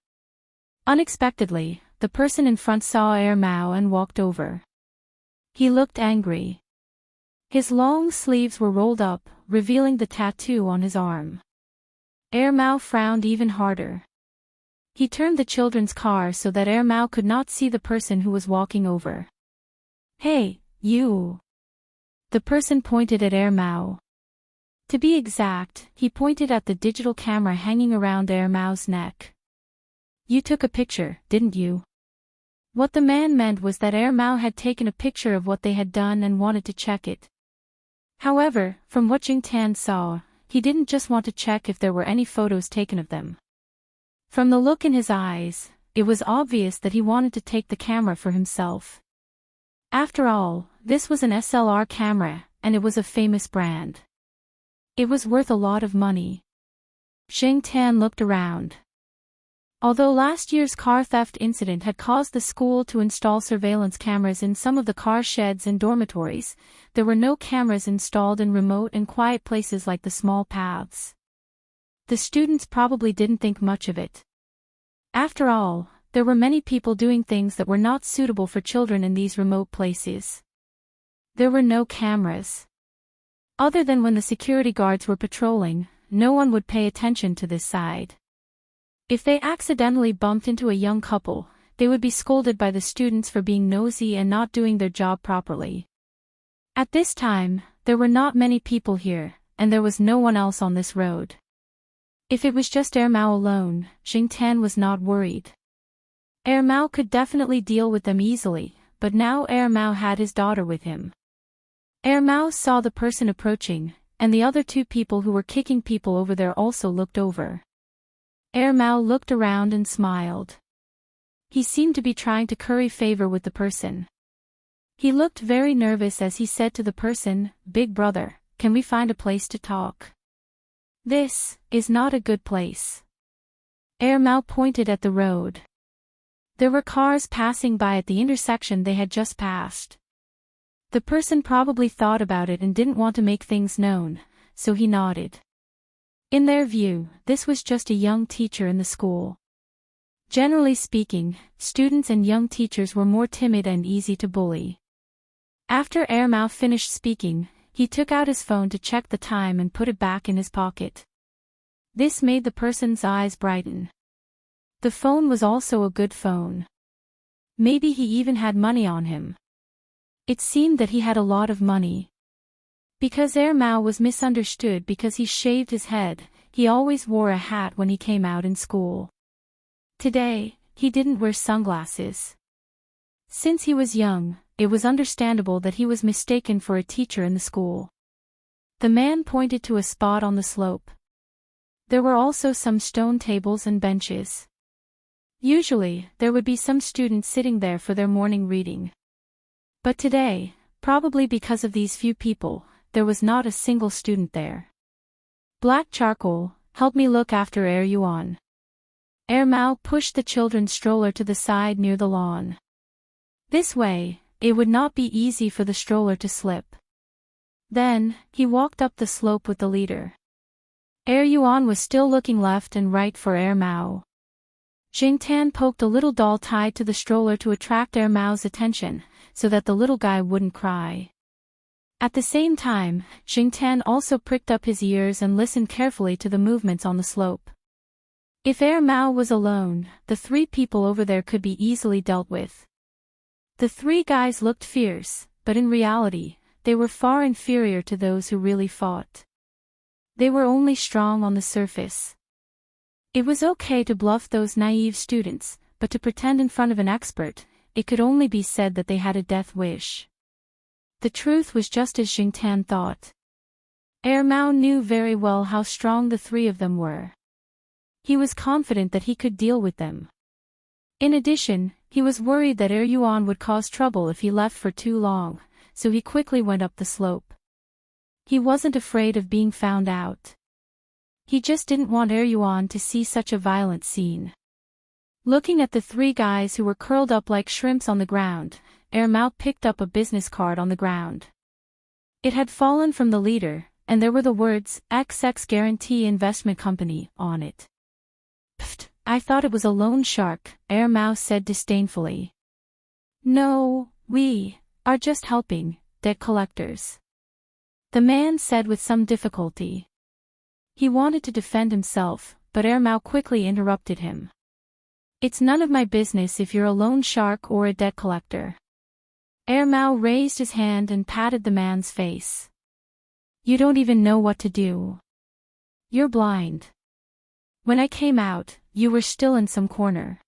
Unexpectedly, the person in front saw Mao and walked over. He looked angry. His long sleeves were rolled up, revealing the tattoo on his arm. Mao frowned even harder. He turned the children's car so that Mao could not see the person who was walking over. "Hey, you!" The person pointed at Mao. To be exact, he pointed at the digital camera hanging around Mao's neck. "You took a picture, didn't you?" What the man meant was that Mao had taken a picture of what they had done and wanted to check it. However, from what Jing Tan saw, he didn't just want to check if there were any photos taken of them. From the look in his eyes, it was obvious that he wanted to take the camera for himself. After all, this was an SLR camera, and it was a famous brand. It was worth a lot of money. Jing Tan looked around. Although last year's car theft incident had caused the school to install surveillance cameras in some of the car sheds and dormitories, there were no cameras installed in remote and quiet places like the small paths. The students probably didn't think much of it. After all, there were many people doing things that were not suitable for children in these remote places. There were no cameras. Other than when the security guards were patrolling, no one would pay attention to this side. If they accidentally bumped into a young couple, they would be scolded by the students for being nosy and not doing their job properly. At this time, there were not many people here, and there was no one else on this road. If it was just Mao alone, Jing Tan was not worried. Mao could definitely deal with them easily, but now Mao had his daughter with him. Mao saw the person approaching, and the other 2 people who were kicking people over there also looked over. Mao looked around and smiled. He seemed to be trying to curry favor with the person. He looked very nervous as he said to the person, "Big brother, can we find a place to talk? This is not a good place." Mao pointed at the road. There were cars passing by at the intersection they had just passed. The person probably thought about it and didn't want to make things known, so he nodded. In their view, this was just a young teacher in the school. Generally speaking, students and young teachers were more timid and easy to bully. After Mao finished speaking, he took out his phone to check the time and put it back in his pocket. This made the person's eyes brighten. The phone was also a good phone. Maybe he even had money on him. It seemed that he had a lot of money. Because Mao was misunderstood because he shaved his head, he always wore a hat when he came out in school. Today, he didn't wear sunglasses. Since he was young, it was understandable that he was mistaken for a teacher in the school. The man pointed to a spot on the slope. There were also some stone tables and benches. Usually, there would be some students sitting there for their morning reading. But today, probably because of these few people, there was not a single student there. Black charcoal, help me look after Yuan. Mao pushed the children's stroller to the side near the lawn. This way, it would not be easy for the stroller to slip. Then, he walked up the slope with the leader. Yuan was still looking left and right for Mao. Jingtan poked a little doll tied to the stroller to attract Mao's attention, so that the little guy wouldn't cry. At the same time, Jingtan also pricked up his ears and listened carefully to the movements on the slope. If Mao was alone, the three people over there could be easily dealt with. The three guys looked fierce, but in reality, they were far inferior to those who really fought. They were only strong on the surface. It was okay to bluff those naive students, but to pretend in front of an expert, it could only be said that they had a death wish. The truth was just as Jingtan thought. Mao knew very well how strong the three of them were. He was confident that he could deal with them. In addition, he was worried that Yuan would cause trouble if he left for too long, so he quickly went up the slope. He wasn't afraid of being found out. He just didn't want Yuan to see such a violent scene. Looking at the three guys who were curled up like shrimps on the ground, Mao picked up a business card on the ground. It had fallen from the leader, and there were the words, XX Guarantee Investment Company, on it. Pfft, I thought it was a loan shark, Mao said disdainfully. No, we are just helping, debt collectors. The man said with some difficulty. He wanted to defend himself, but Mao quickly interrupted him. It's none of my business if you're a loan shark or a debt collector. Mao raised his hand and patted the man's face. You don't even know what to do. You're blind. When I came out, you were still in some corner.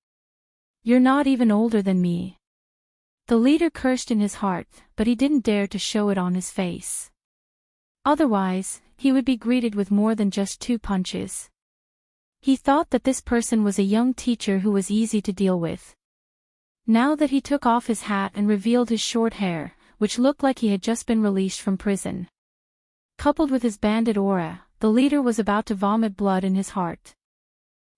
You're not even older than me. The leader cursed in his heart, but he didn't dare to show it on his face. Otherwise, he would be greeted with more than just 2 punches. He thought that this person was a young teacher who was easy to deal with. Now that he took off his hat and revealed his short hair, which looked like he had just been released from prison. Coupled with his bandit aura, the leader was about to vomit blood in his heart.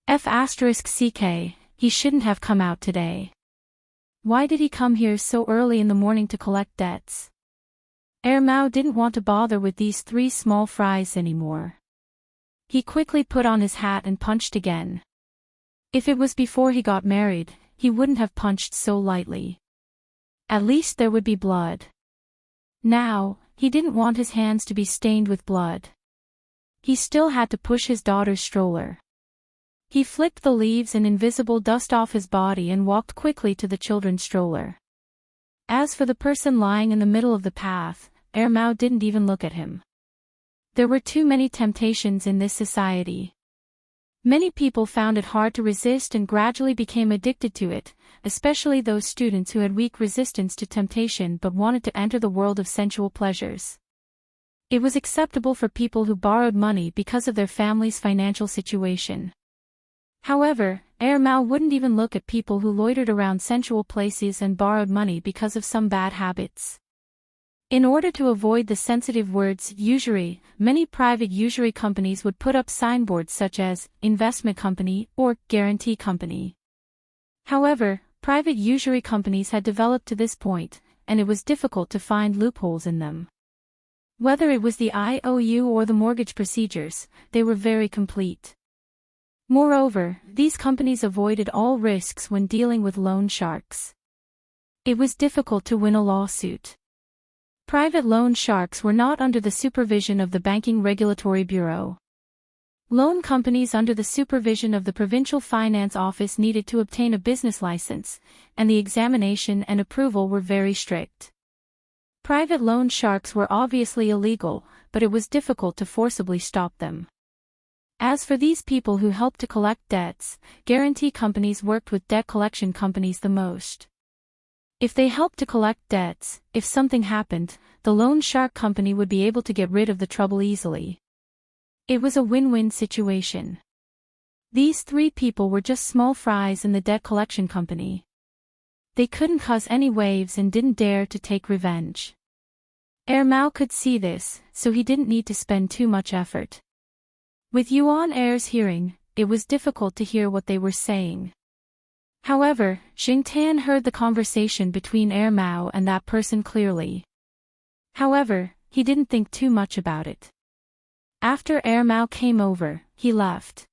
*CK, he shouldn't have come out today. Why did he come here so early in the morning to collect debts? Mao didn't want to bother with these 3 small fries anymore. He quickly put on his hat and punched again. If it was before he got married, he wouldn't have punched so lightly. At least there would be blood. Now, he didn't want his hands to be stained with blood. He still had to push his daughter's stroller. He flicked the leaves and invisible dust off his body and walked quickly to the children's stroller. As for the person lying in the middle of the path, Mao didn't even look at him. There were too many temptations in this society. Many people found it hard to resist and gradually became addicted to it, especially those students who had weak resistance to temptation but wanted to enter the world of sensual pleasures. It was acceptable for people who borrowed money because of their family's financial situation. However, Mao wouldn't even look at people who loitered around sensual places and borrowed money because of some bad habits. In order to avoid the sensitive words usury, many private usury companies would put up signboards such as investment company or guarantee company. However, private usury companies had developed to this point, and it was difficult to find loopholes in them. Whether it was the IOU or the mortgage procedures, they were very complete. Moreover, these companies avoided all risks when dealing with loan sharks. It was difficult to win a lawsuit. Private loan sharks were not under the supervision of the Banking Regulatory Bureau. Loan companies under the supervision of the Provincial Finance Office needed to obtain a business license, and the examination and approval were very strict. Private loan sharks were obviously illegal, but it was difficult to forcibly stop them. As for these people who helped to collect debts, guarantee companies worked with debt collection companies the most. If they helped to collect debts, if something happened, the loan shark company would be able to get rid of the trouble easily. It was a win-win situation. These three people were just small fries in the debt collection company. They couldn't cause any waves and didn't dare to take revenge. Mao could see this, so he didn't need to spend too much effort. With Yuan Er's hearing, it was difficult to hear what they were saying. However, Xingtan heard the conversation between Mao and that person clearly. However, he didn't think too much about it. After Mao came over, he left.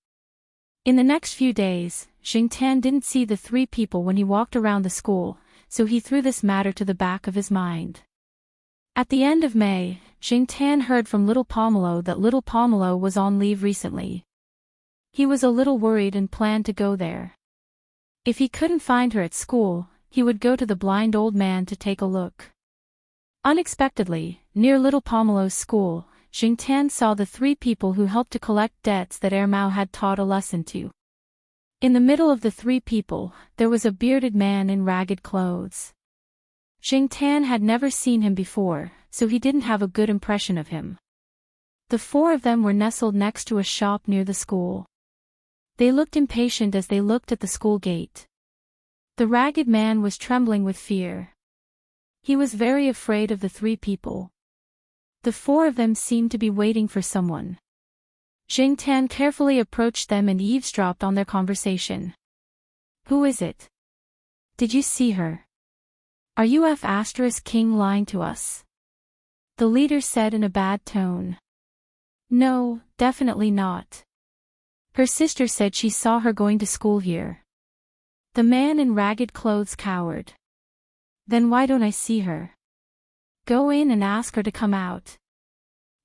In the next few days, Xingtan didn't see the three people when he walked around the school, so he threw this matter to the back of his mind. At the end of May, Xingtan heard from Little Pomelo that Little Pomelo was on leave recently. He was a little worried and planned to go there. If he couldn't find her at school, he would go to the blind old man to take a look. Unexpectedly, near Little Pomelo's school, Xingtan saw the three people who helped to collect debts that Mao had taught a lesson to. In the middle of the three people, there was a bearded man in ragged clothes. Xingtan had never seen him before, so he didn't have a good impression of him. The four of them were nestled next to a shop near the school. They looked impatient as they looked at the school gate. The ragged man was trembling with fear. He was very afraid of the three people. The four of them seemed to be waiting for someone. Xingtan carefully approached them and eavesdropped on their conversation. "Who is it? Did you see her? Are you King lying to us?" The leader said in a bad tone. "No, definitely not. Her sister said she saw her going to school here." The man in ragged clothes cowered. "Then why don't I see her? Go in and ask her to come out.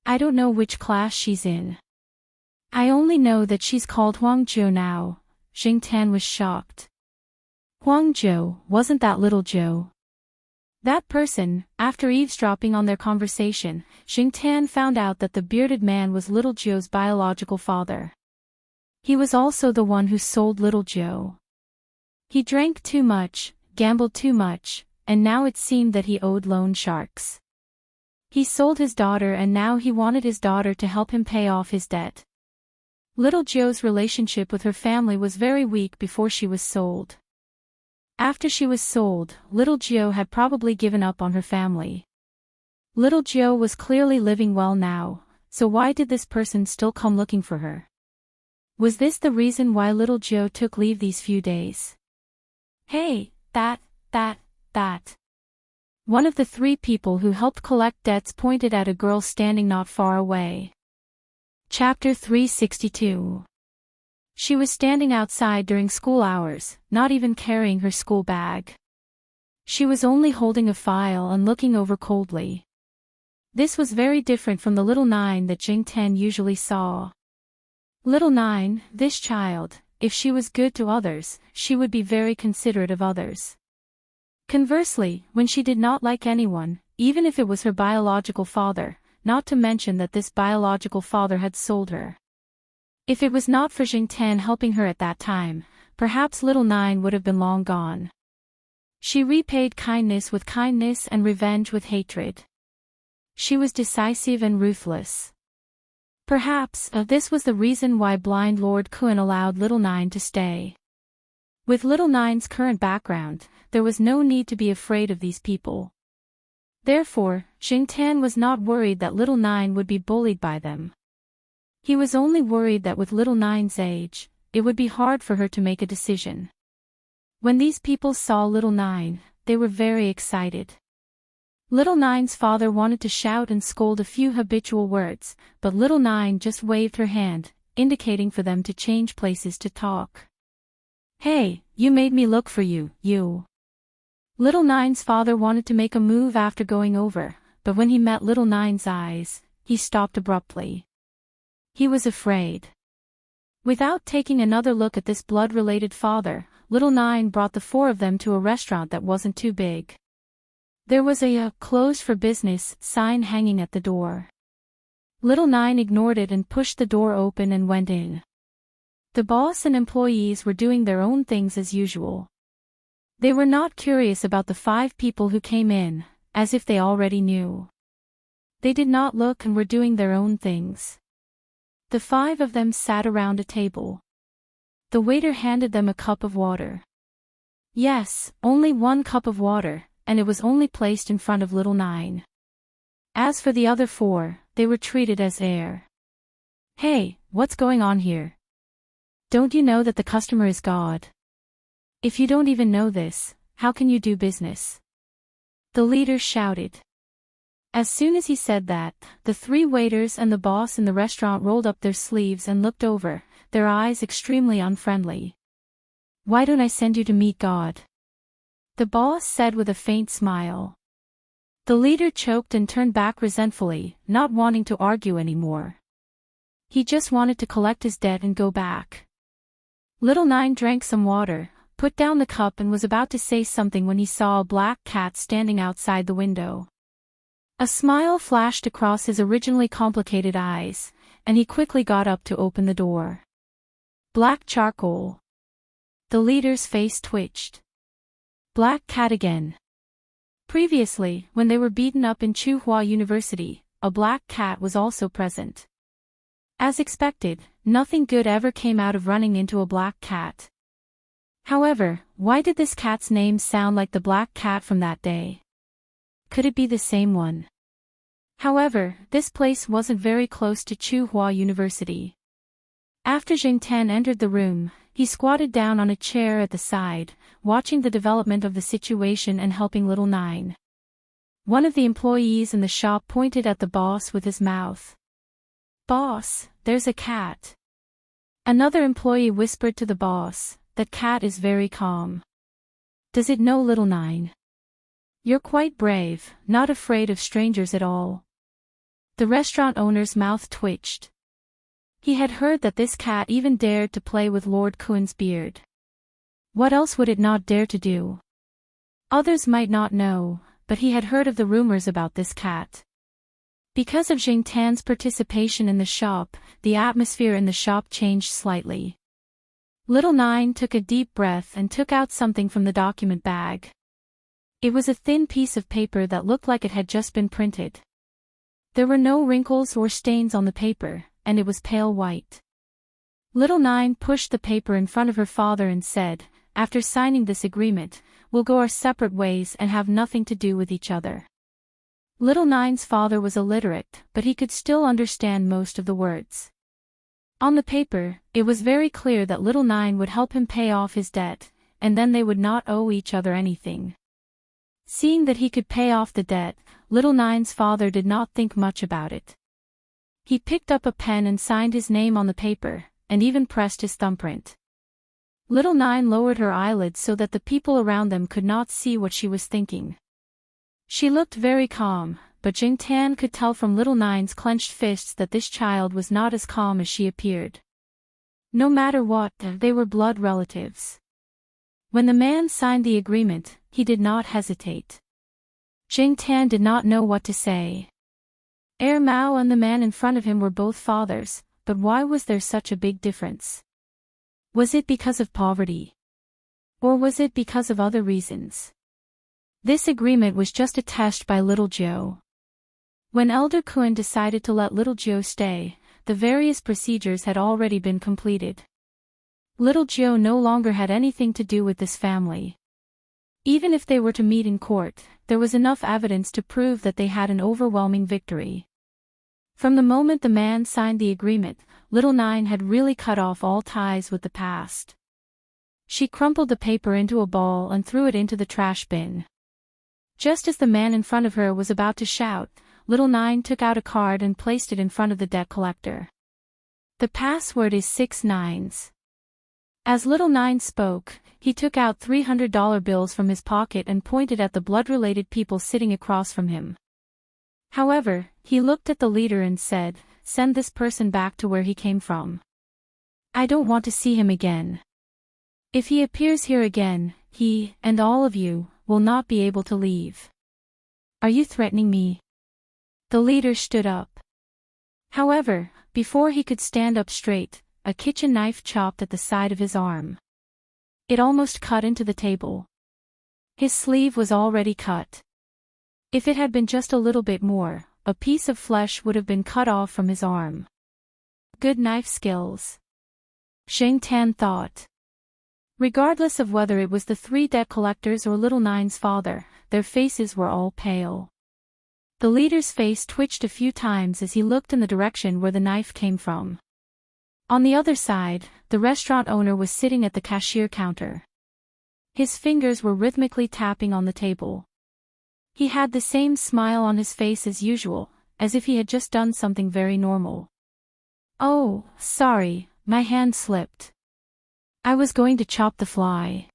I don't know which class she's in. I only know that she's called Huangzhou now." Xingtan was shocked. Huangzhou, wasn't that little Zhou? That person, after eavesdropping on their conversation, Xingtan found out that the bearded man was little Zhou's biological father. He was also the one who sold little Zhou. He drank too much, gambled too much, and now it seemed that he owed loan sharks. He sold his daughter and now he wanted his daughter to help him pay off his debt. Little Zhou's relationship with her family was very weak before she was sold. After she was sold, little Zhou had probably given up on her family. Little Zhou was clearly living well now, so why did this person still come looking for her? Was this the reason why little Zhou took leave these few days? "Hey, that. One of the three people who helped collect debts pointed at a girl standing not far away. Chapter 362. She was standing outside during school hours, not even carrying her school bag. She was only holding a file and looking over coldly. This was very different from the little Nine that Xingtan usually saw. Little Nine, this child, if she was good to others, she would be very considerate of others. Conversely, when she did not like anyone, even if it was her biological father, not to mention that this biological father had sold her. If it was not for Xingtan helping her at that time, perhaps little Nine would have been long gone. She repaid kindness with kindness and revenge with hatred. She was decisive and ruthless. Perhaps, this was the reason why blind Lord Kun allowed little Nine to stay. With little Nine's current background, there was no need to be afraid of these people. Therefore, Jingtan was not worried that little Nine would be bullied by them. He was only worried that with little Nine's age, it would be hard for her to make a decision. When these people saw little Nine, they were very excited. Little Nine's father wanted to shout and scold a few habitual words, but little Nine just waved her hand, indicating for them to change places to talk. "Hey, you made me look for you, you." Little Nine's father wanted to make a move after going over, but when he met little Nine's eyes, he stopped abruptly. He was afraid. Without taking another look at this blood-related father, little Nine brought the four of them to a restaurant that wasn't too big. There was a "closed for business" sign hanging at the door. Little Nine ignored it and pushed the door open and went in. The boss and employees were doing their own things as usual. They were not curious about the 5 people who came in, as if they already knew. They did not look and were doing their own things. The 5 of them sat around a table. The waiter handed them a cup of water. Yes, only 1 cup of water, and it was only placed in front of little Nine. As for the other 4, they were treated as air. "Hey, what's going on here? Don't you know that the customer is God? If you don't even know this, how can you do business?" The leader shouted. As soon as he said that, the 3 waiters and the boss in the restaurant rolled up their sleeves and looked over, their eyes extremely unfriendly. "Why don't I send you to meet God?" the boss said with a faint smile. The leader choked and turned back resentfully, not wanting to argue anymore. He just wanted to collect his debt and go back. Little Nine drank some water, put down the cup and was about to say something when he saw a black cat standing outside the window. A smile flashed across his originally complicated eyes, and he quickly got up to open the door. "Black charcoal." The leader's face twitched. Black cat again. Previously, when they were beaten up in Tsinghua University, a black cat was also present. As expected, nothing good ever came out of running into a black cat. However, why did this cat's name sound like the black cat from that day? Could it be the same one? However, this place wasn't very close to Tsinghua University. After Jingtan entered the room, he squatted down on a chair at the side, watching the development of the situation and helping little Nine. One of the employees in the shop pointed at the boss with his mouth. "Boss, there's a cat." Another employee whispered to the boss, "That cat is very calm. Does it know little Nine? You're quite brave, not afraid of strangers at all." The restaurant owner's mouth twitched. He had heard that this cat even dared to play with Lord Kuen's beard. What else would it not dare to do? Others might not know, but he had heard of the rumors about this cat. Because of Jingtan's participation in the shop, the atmosphere in the shop changed slightly. Little Nine took a deep breath and took out something from the document bag. It was a thin piece of paper that looked like it had just been printed. There were no wrinkles or stains on the paper, and it was pale white. Little Nine pushed the paper in front of her father and said, "After signing this agreement, we'll go our separate ways and have nothing to do with each other." Little Nine's father was illiterate, but he could still understand most of the words. On the paper, it was very clear that little Nine would help him pay off his debt, and then they would not owe each other anything. Seeing that he could pay off the debt, little Nine's father did not think much about it. He picked up a pen and signed his name on the paper, and even pressed his thumbprint. Little Nine lowered her eyelids so that the people around them could not see what she was thinking. She looked very calm, but Jingtan could tell from little Nine's clenched fists that this child was not as calm as she appeared. No matter what, they were blood relatives. When the man signed the agreement, he did not hesitate. Jingtan did not know what to say. Mao and the man in front of him were both fathers, but why was there such a big difference? Was it because of poverty? Or was it because of other reasons? This agreement was just a test by little Joe. When Elder Kuen decided to let little Joe stay, the various procedures had already been completed. Little Joe no longer had anything to do with this family. Even if they were to meet in court, there was enough evidence to prove that they had an overwhelming victory. From the moment the man signed the agreement, Little Nine had really cut off all ties with the past. She crumpled the paper into a ball and threw it into the trash bin. Just as the man in front of her was about to shout, Little Nine took out a card and placed it in front of the debt collector. The password is 6 nines. As Little Nine spoke, he took out $300 bills from his pocket and pointed at the blood-related people sitting across from him. However, he looked at the leader and said, "Send this person back to where he came from. I don't want to see him again. If he appears here again, he, and all of you, will not be able to leave." "Are you threatening me?" The leader stood up. However, before he could stand up straight, a kitchen knife chopped at the side of his arm. It almost cut into the table. His sleeve was already cut. If it had been just a little bit more, a piece of flesh would have been cut off from his arm. Good knife skills, Zheng Tan thought. Regardless of whether it was the 3 debt collectors or Little Nine's father, their faces were all pale. The leader's face twitched a few times as he looked in the direction where the knife came from. On the other side, the restaurant owner was sitting at the cashier counter. His fingers were rhythmically tapping on the table. He had the same smile on his face as usual, as if he had just done something very normal. "Oh, sorry, my hand slipped. I was going to chop the fly."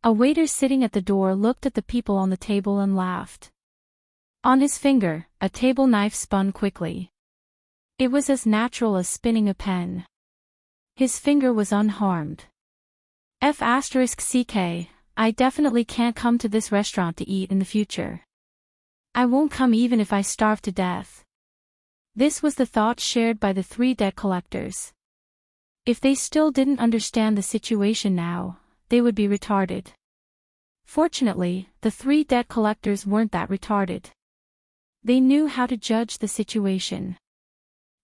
A waiter sitting at the door looked at the people on the table and laughed. On his finger, a table knife spun quickly. It was as natural as spinning a pen. His finger was unharmed. F***ck, I definitely can't come to this restaurant to eat in the future. I won't come even if I starve to death. This was the thought shared by the 3 debt collectors. If they still didn't understand the situation now, they would be retarded. Fortunately, the 3 debt collectors weren't that retarded. They knew how to judge the situation.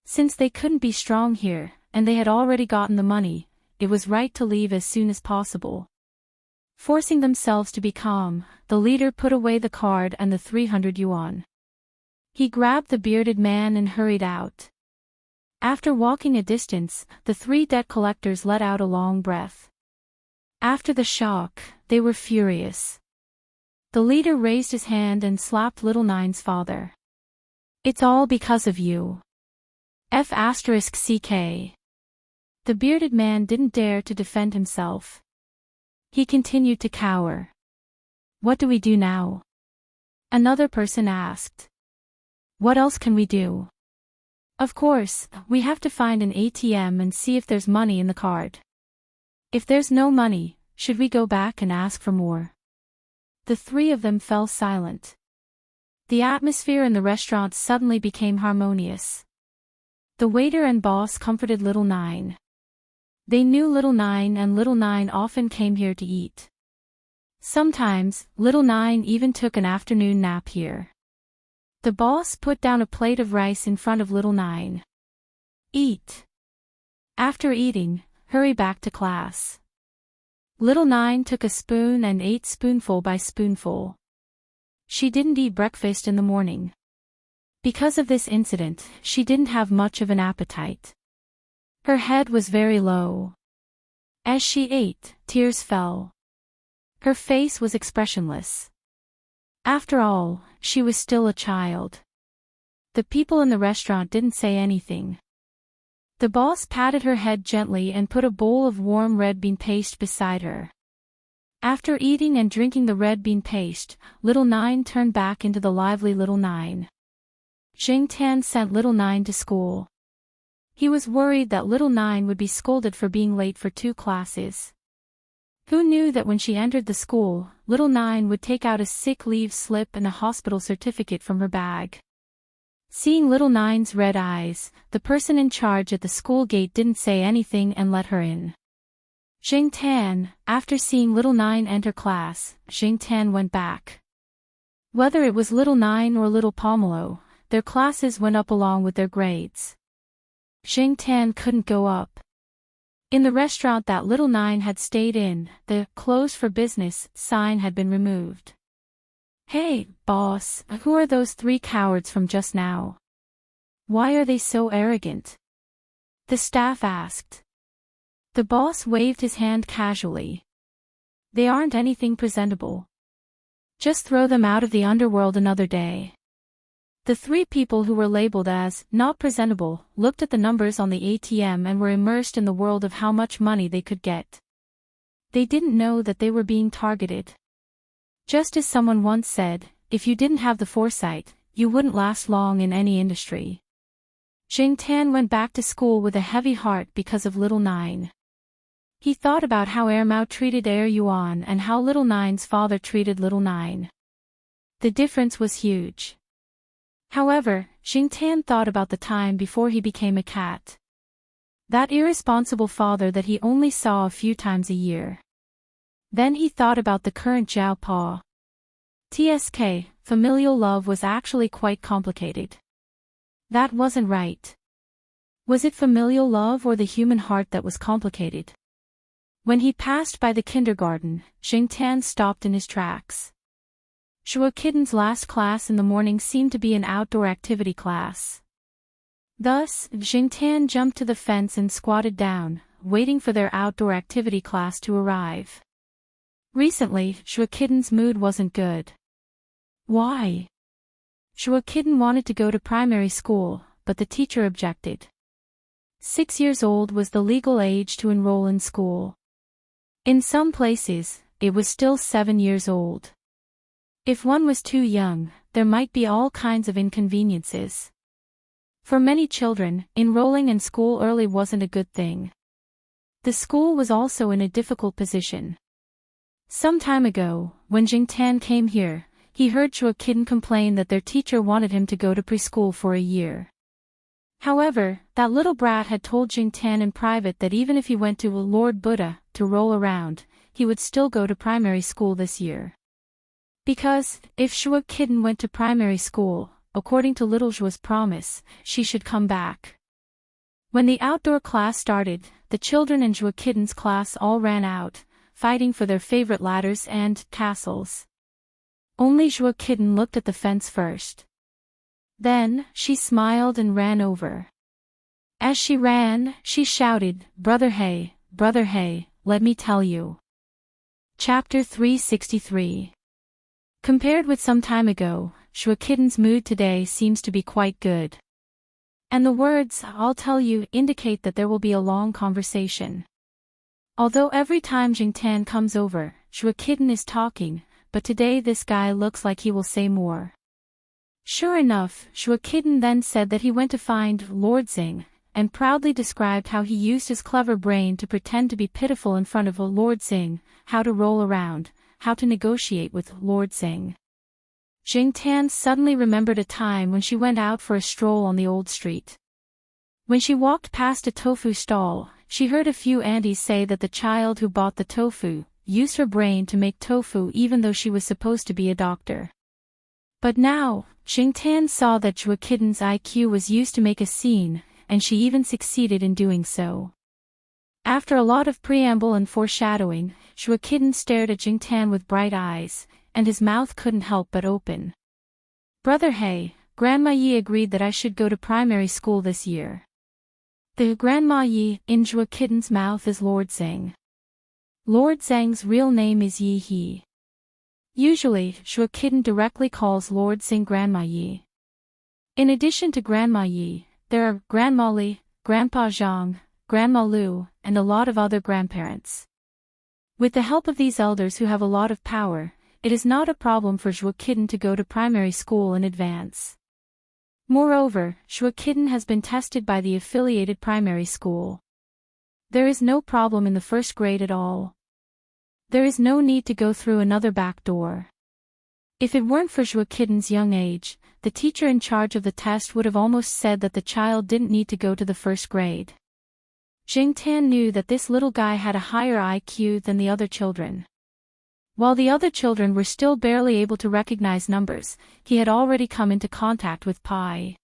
Since they couldn't be strong here, and they had already gotten the money, it was right to leave as soon as possible. Forcing themselves to be calm, the leader put away the card and the 300 yuan. He grabbed the bearded man and hurried out. After walking a distance, the 3 debt collectors let out a long breath. After the shock, they were furious. The leader raised his hand and slapped Little Nine's father. "It's all because of you. F***ck." The bearded man didn't dare to defend himself. He continued to cower. "What do we do now?" Another person asked. "What else can we do? Of course, we have to find an ATM and see if there's money in the card. If there's no money, should we go back and ask for more?" The 3 of them fell silent. The atmosphere in the restaurant suddenly became harmonious. The waiter and boss comforted Little Nine. They knew Little Nine and Little Nine often came here to eat. Sometimes, Little Nine even took an afternoon nap here. The boss put down a plate of rice in front of Little Nine. "Eat. After eating, hurry back to class." Little Nine took a spoon and ate spoonful by spoonful. She didn't eat breakfast in the morning. Because of this incident, she didn't have much of an appetite. Her head was very low. As she ate, tears fell. Her face was expressionless. After all, she was still a child. The people in the restaurant didn't say anything. The boss patted her head gently and put a bowl of warm red bean paste beside her. After eating and drinking the red bean paste, Little Nine turned back into the lively Little Nine. Zheng Tan sent Little Nine to school. He was worried that Little Nine would be scolded for being late for 2 classes. Who knew that when she entered the school, Little Nine would take out a sick leave slip and a hospital certificate from her bag. Seeing Little Nine's red eyes, the person in charge at the school gate didn't say anything and let her in. Zheng Tan, after seeing Little Nine enter class, Zheng Tan went back. Whether it was Little Nine or Little Pomelo, their classes went up along with their grades. Zheng Tan couldn't go up. In the restaurant that little Nine had stayed in, the "closed for business" sign had been removed. "Hey, boss, who are those three cowards from just now? Why are they so arrogant?" the staff asked. The boss waved his hand casually. "They aren't anything presentable. Just throw them out of the underworld another day." The three people who were labeled as "not presentable" looked at the numbers on the ATM and were immersed in the world of how much money they could get. They didn't know that they were being targeted. Just as someone once said, if you didn't have the foresight, you wouldn't last long in any industry. Jing Tan went back to school with a heavy heart because of little Nine. He thought about how Mao treated Yuan and how little Nine's father treated little Nine. The difference was huge. However, Jing Tan thought about the time before he became a cat. That irresponsible father that he only saw a few times a year. Then he thought about the current Jiao Pa. TSK, familial love was actually quite complicated. That wasn't right. Was it familial love or the human heart that was complicated? When he passed by the kindergarten, Jing Tan stopped in his tracks. Shua Kidden's last class in the morning seemed to be an outdoor activity class. Thus, Jing Tan jumped to the fence and squatted down, waiting for their outdoor activity class to arrive. Recently, Shua Kidden's mood wasn't good. Why? Shua Kidden wanted to go to primary school, but the teacher objected. 6 years old was the legal age to enroll in school. In some places, it was still 7 years old. If one was too young, there might be all kinds of inconveniences. For many children, enrolling in school early wasn't a good thing. The school was also in a difficult position. Some time ago, when Jing Tan came here, he heard Shua Kidden complain that their teacher wanted him to go to preschool for a year. However, that little brat had told Jing Tan in private that even if he went to Lord Buddha to roll around, he would still go to primary school this year. Because, if Shua Kidden went to primary school, according to little Shua's promise, she should come back. When the outdoor class started, the children in Shua Kidden's class all ran out, fighting for their favorite ladders and castles. Only Shua Kidden looked at the fence first. Then, she smiled and ran over. As she ran, she shouted, brother hey, let me tell you." Chapter 363. Compared with some time ago, Shua Kidden's mood today seems to be quite good. And the words, "I'll tell you," indicate that there will be a long conversation. Although every time Jing Tan comes over, Shua Kidden is talking, but today this guy looks like he will say more. Sure enough, Shua Kidden then said that he went to find Lord Xing, and proudly described how he used his clever brain to pretend to be pitiful in front of Lord Xing, how to roll around, how to negotiate with Lord Xing. Jing Tan suddenly remembered a time when she went out for a stroll on the old street. When she walked past a tofu stall, she heard a few aunties say that the child who bought the tofu used her brain to make tofu even though she was supposed to be a doctor. But now, Jing Tan saw that Shua Kidden's IQ was used to make a scene, and she even succeeded in doing so. After a lot of preamble and foreshadowing, Shua Kidden stared at Jing Tan with bright eyes, and his mouth couldn't help but open. "Brother hey, Grandma Yi agreed that I should go to primary school this year." The Grandma Yi in Shua Kidden's mouth is Lord Xing. Lord Zhang's real name is Yi He. Usually, Shua Kidden directly calls Lord Xing Grandma Yi. In addition to Grandma Yi, there are Grandma Li, Grandpa Zhang, Grandma Lu, and a lot of other grandparents. With the help of these elders who have a lot of power, it is not a problem for Shua Kidden to go to primary school in advance. Moreover, Shua Kidden has been tested by the affiliated primary school. There is no problem in the first grade at all. There is no need to go through another back door. If it weren't for Shua Kidden's young age, the teacher in charge of the test would have almost said that the child didn't need to go to the first grade. Jing Tan knew that this little guy had a higher IQ than the other children. While the other children were still barely able to recognize numbers, he had already come into contact with pi.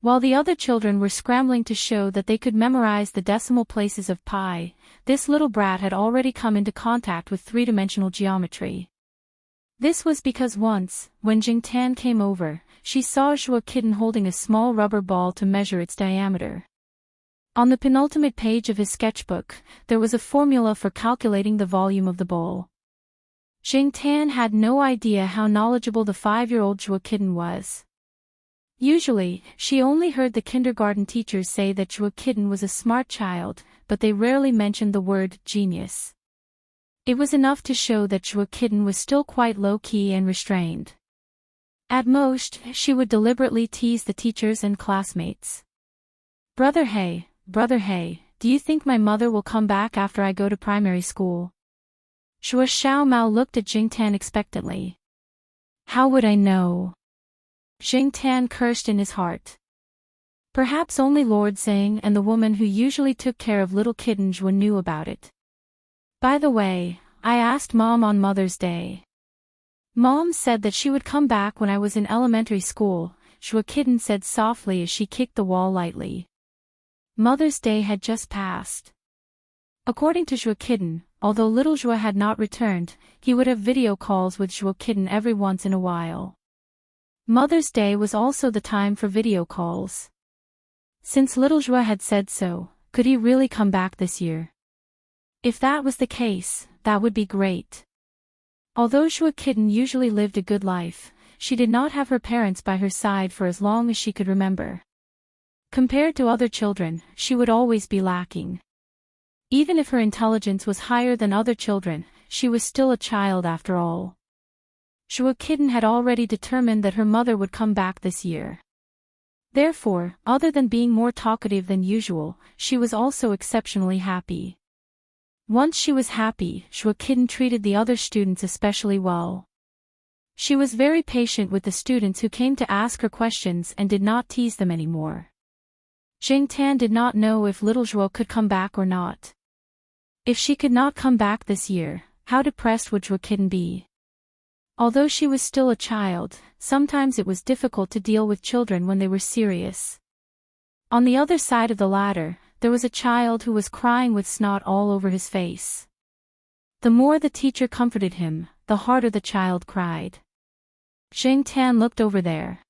While the other children were scrambling to show that they could memorize the decimal places of pi, this little brat had already come into contact with three-dimensional geometry. This was because once, when Jingtan came over, she saw Zhuo Kitten holding a small rubber ball to measure its diameter. On the penultimate page of his sketchbook, there was a formula for calculating the volume of the ball. Jingtan had no idea how knowledgeable the 5-year-old Zhuo Kitten was. Usually, she only heard the kindergarten teachers say that Zhuo Kitten was a smart child, but they rarely mentioned the word genius. It was enough to show that Zhuo Kitten was still quite low-key and restrained. At most, she would deliberately tease the teachers and classmates. Brother Hey, do you think my mother will come back after I go to primary school?" Zhuo Xiaomao looked at Jingtan expectantly. "How would I know?" Jingtan cursed in his heart. Perhaps only Lord Zhang and the woman who usually took care of little kitten Zhuo knew about it. "By the way, I asked Mom on Mother's Day. Mom said that she would come back when I was in elementary school," Zhuo Kitten said softly as she kicked the wall lightly. Mother's Day had just passed. According to Zhuo Kitten, although little Zhuo had not returned, he would have video calls with Zhuo Kitten every once in a while. Mother's Day was also the time for video calls. Since little Zhuo had said so, could he really come back this year? If that was the case, that would be great. Although Zhuo Kitten usually lived a good life, she did not have her parents by her side for as long as she could remember. Compared to other children, she would always be lacking. Even if her intelligence was higher than other children, she was still a child after all. Zhuo Kitten had already determined that her mother would come back this year. Therefore, other than being more talkative than usual, she was also exceptionally happy. Once she was happy, Zhuo Kitten treated the other students especially well. She was very patient with the students who came to ask her questions and did not tease them anymore. Jingtan did not know if little Zhuo could come back or not. If she could not come back this year, how depressed would Zhuo Kitten be? Although she was still a child, sometimes it was difficult to deal with children when they were serious. On the other side of the ladder, there was a child who was crying with snot all over his face. The more the teacher comforted him, the harder the child cried. Jingtan looked over there.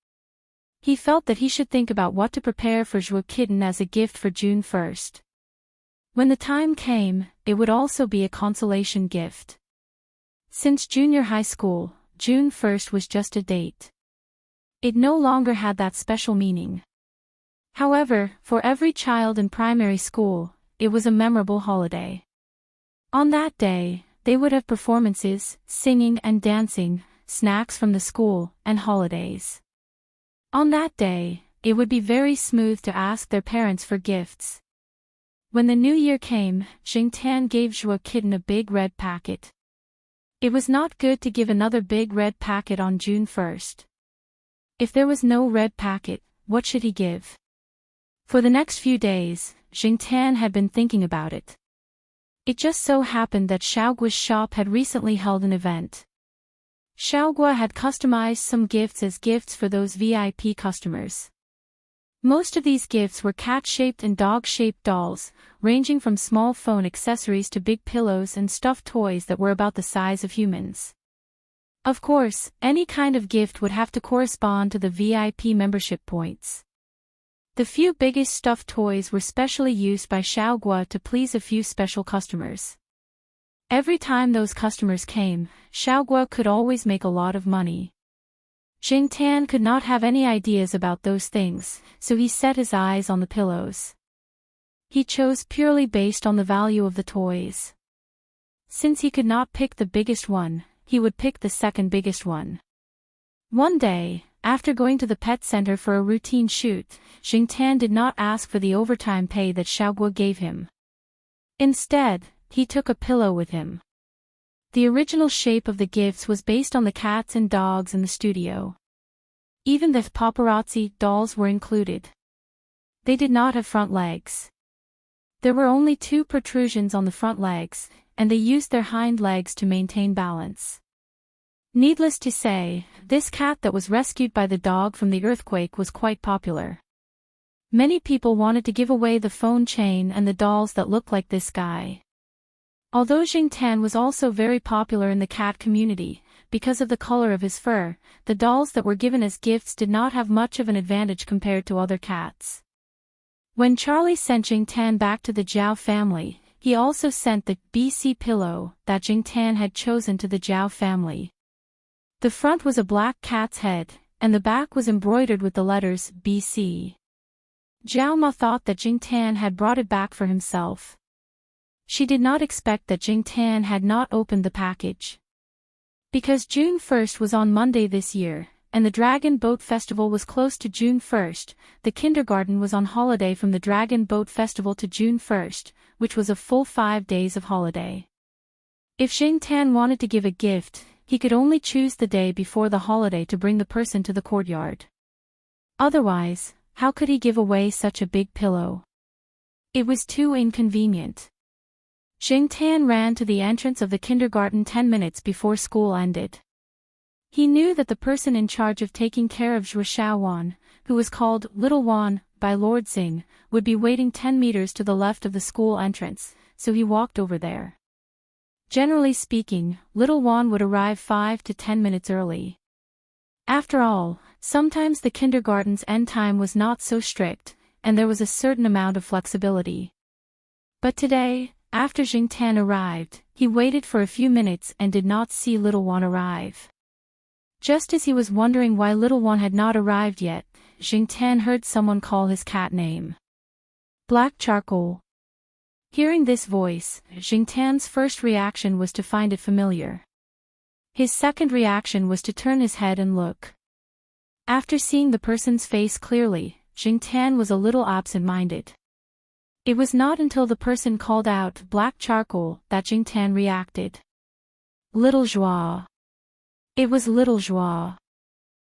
He felt that he should think about what to prepare for Zhuo Kitten as a gift for June 1st. When the time came, it would also be a consolation gift. Since junior high school, June 1st was just a date. It no longer had that special meaning. However, for every child in primary school, it was a memorable holiday. On that day, they would have performances, singing and dancing, snacks from the school, and holidays. On that day, it would be very smooth to ask their parents for gifts. When the new year came, Jingtan gave Zhuo Kitten a big red packet. It was not good to give another big red packet on June 1st. If there was no red packet, what should he give? For the next few days, Jingtan had been thinking about it. It just so happened that Xiaoguo's shop had recently held an event. Xiaoguo had customized some gifts as gifts for those VIP customers. Most of these gifts were cat-shaped and dog-shaped dolls, ranging from small phone accessories to big pillows and stuffed toys that were about the size of humans. Of course, any kind of gift would have to correspond to the VIP membership points. The few biggest stuffed toys were specially used by Xiaoguo to please a few special customers. Every time those customers came, Xiaoguo could always make a lot of money. Jingtan could not have any ideas about those things, so he set his eyes on the pillows. He chose purely based on the value of the toys. Since he could not pick the biggest one, he would pick the second biggest one. One day, after going to the pet center for a routine shoot, Jingtan did not ask for the overtime pay that Xiaoguo gave him. Instead, he took a pillow with him. The original shape of the gifts was based on the cats and dogs in the studio. Even the paparazzi dolls were included. They did not have front legs. There were only 2 protrusions on the front legs, and they used their hind legs to maintain balance. Needless to say, this cat that was rescued by the dog from the earthquake was quite popular. Many people wanted to give away the phone chain and the dolls that looked like this guy. Although Jingtan was also very popular in the cat community, because of the color of his fur, the dolls that were given as gifts did not have much of an advantage compared to other cats. When Charlie sent Jingtan back to the Zhao family, he also sent the BC pillow that Jingtan had chosen to the Zhao family. The front was a black cat's head, and the back was embroidered with the letters BC. Zhao Ma thought that Jingtan had brought it back for himself. She did not expect that Jingtan had not opened the package. Because June 1st was on Monday this year, and the Dragon Boat Festival was close to June 1st, the kindergarten was on holiday from the Dragon Boat Festival to June 1st, which was a full 5 days of holiday. If Jingtan wanted to give a gift, he could only choose the day before the holiday to bring the person to the courtyard. Otherwise, how could he give away such a big pillow? It was too inconvenient. Jingtan ran to the entrance of the kindergarten 10 minutes before school ended. He knew that the person in charge of taking care of Zhuo Wan, who was called Little Wan by Lord Xing, would be waiting 10 meters to the left of the school entrance, so he walked over there. Generally speaking, Little Wan would arrive 5 to 10 minutes early. After all, sometimes the kindergarten's end time was not so strict, and there was a certain amount of flexibility. But today, after Jingtan arrived, he waited for a few minutes and did not see Little Wan arrive. Just as he was wondering why Little Wan had not arrived yet, Jingtan heard someone call his cat name. Black Charcoal. Hearing this voice, Jingtan's first reaction was to find it familiar. His second reaction was to turn his head and look. After seeing the person's face clearly, Jingtan was a little absent-minded. It was not until the person called out Black Charcoal that Jingtan reacted. Little Zhuo. It was Little Zhuo.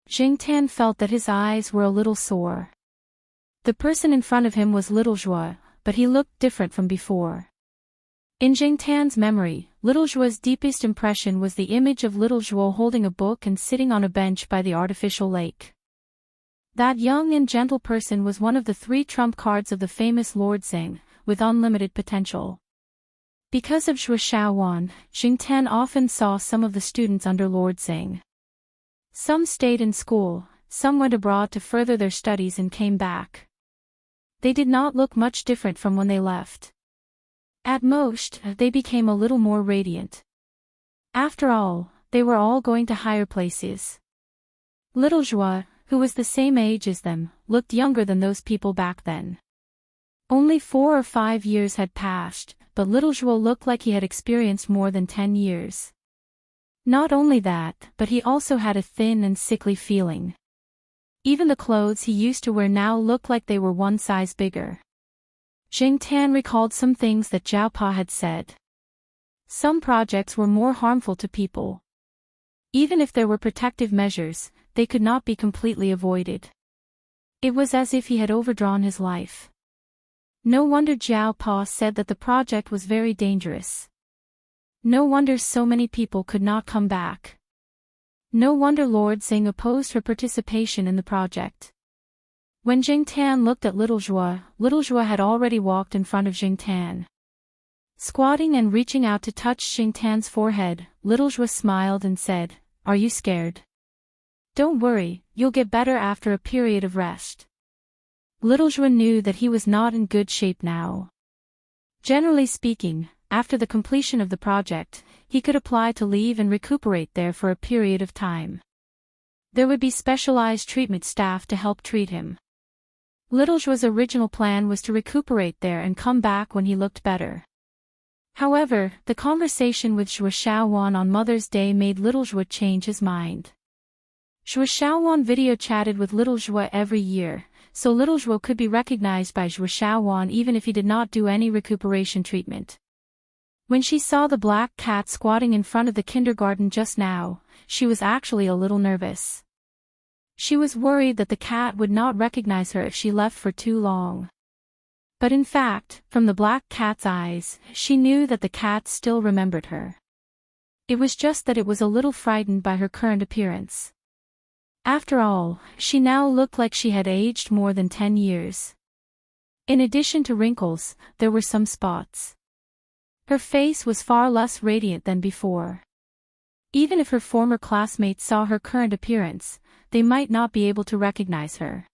Jingtan felt that his eyes were a little sore. The person in front of him was Little Zhuo, but he looked different from before. In Jingtan's memory, Little Zhuo's deepest impression was the image of Little Zhuo holding a book and sitting on a bench by the artificial lake. That young and gentle person was one of the 3 trump cards of the famous Lord Xing, with unlimited potential. Because of Zhuo Wan, Jingtan often saw some of the students under Lord Xing. Some stayed in school, some went abroad to further their studies and came back. They did not look much different from when they left. At most, they became a little more radiant. After all, they were all going to higher places. Little Zhuo, who was the same age as them, looked younger than those people back then. Only 4 or 5 years had passed, but Little Zhuo looked like he had experienced more than 10 years. Not only that, but he also had a thin and sickly feeling. Even the clothes he used to wear now looked like they were one size bigger. Jingtan recalled some things that Zhao Pa had said. Some projects were more harmful to people. Even if there were protective measures, they could not be completely avoided. It was as if he had overdrawn his life. No wonder Zhao Pa said that the project was very dangerous. No wonder so many people could not come back. No wonder Lord Xing opposed her participation in the project. When Jingtan looked at Little Zhuo had already walked in front of Jingtan. Squatting and reaching out to touch Jingtan's forehead, Little Zhuo smiled and said, "Are you scared? Don't worry, you'll get better after a period of rest." Little Zhuo knew that he was not in good shape now. Generally speaking, after the completion of the project, he could apply to leave and recuperate there for a period of time. There would be specialized treatment staff to help treat him. Little Zhuo's original plan was to recuperate there and come back when he looked better. However, the conversation with Zhuo Wan on Mother's Day made Little Zhuo change his mind. Zhuo Wan video chatted with Little Zhuo every year, so Little Zhuo could be recognized by Zhuo Wan even if he did not do any recuperation treatment. When she saw the black cat squatting in front of the kindergarten just now, she was actually a little nervous. She was worried that the cat would not recognize her if she left for too long. But in fact, from the black cat's eyes, she knew that the cat still remembered her. It was just that it was a little frightened by her current appearance. After all, she now looked like she had aged more than 10 years. In addition to wrinkles, there were some spots. Her face was far less radiant than before. Even if her former classmates saw her current appearance, they might not be able to recognize her.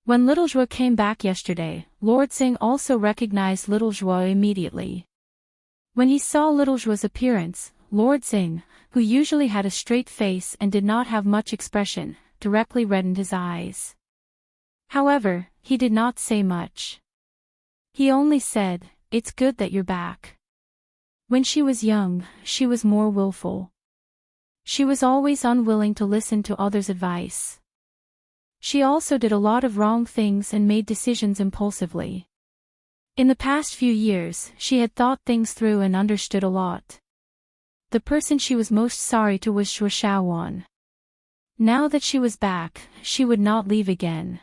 When Little Zhuo came back yesterday, Lord Sing also recognized Little Zhuo immediately. When he saw Little Zhuo's appearance, Lord Sing, who usually had a straight face and did not have much expression, directly reddened his eyes. However, he did not say much. He only said, "It's good that you're back." When she was young, she was more willful. She was always unwilling to listen to others' advice. She also did a lot of wrong things and made decisions impulsively. In the past few years, she had thought things through and understood a lot. The person she was most sorry to was Shuo Shaowan. Now that she was back, she would not leave again.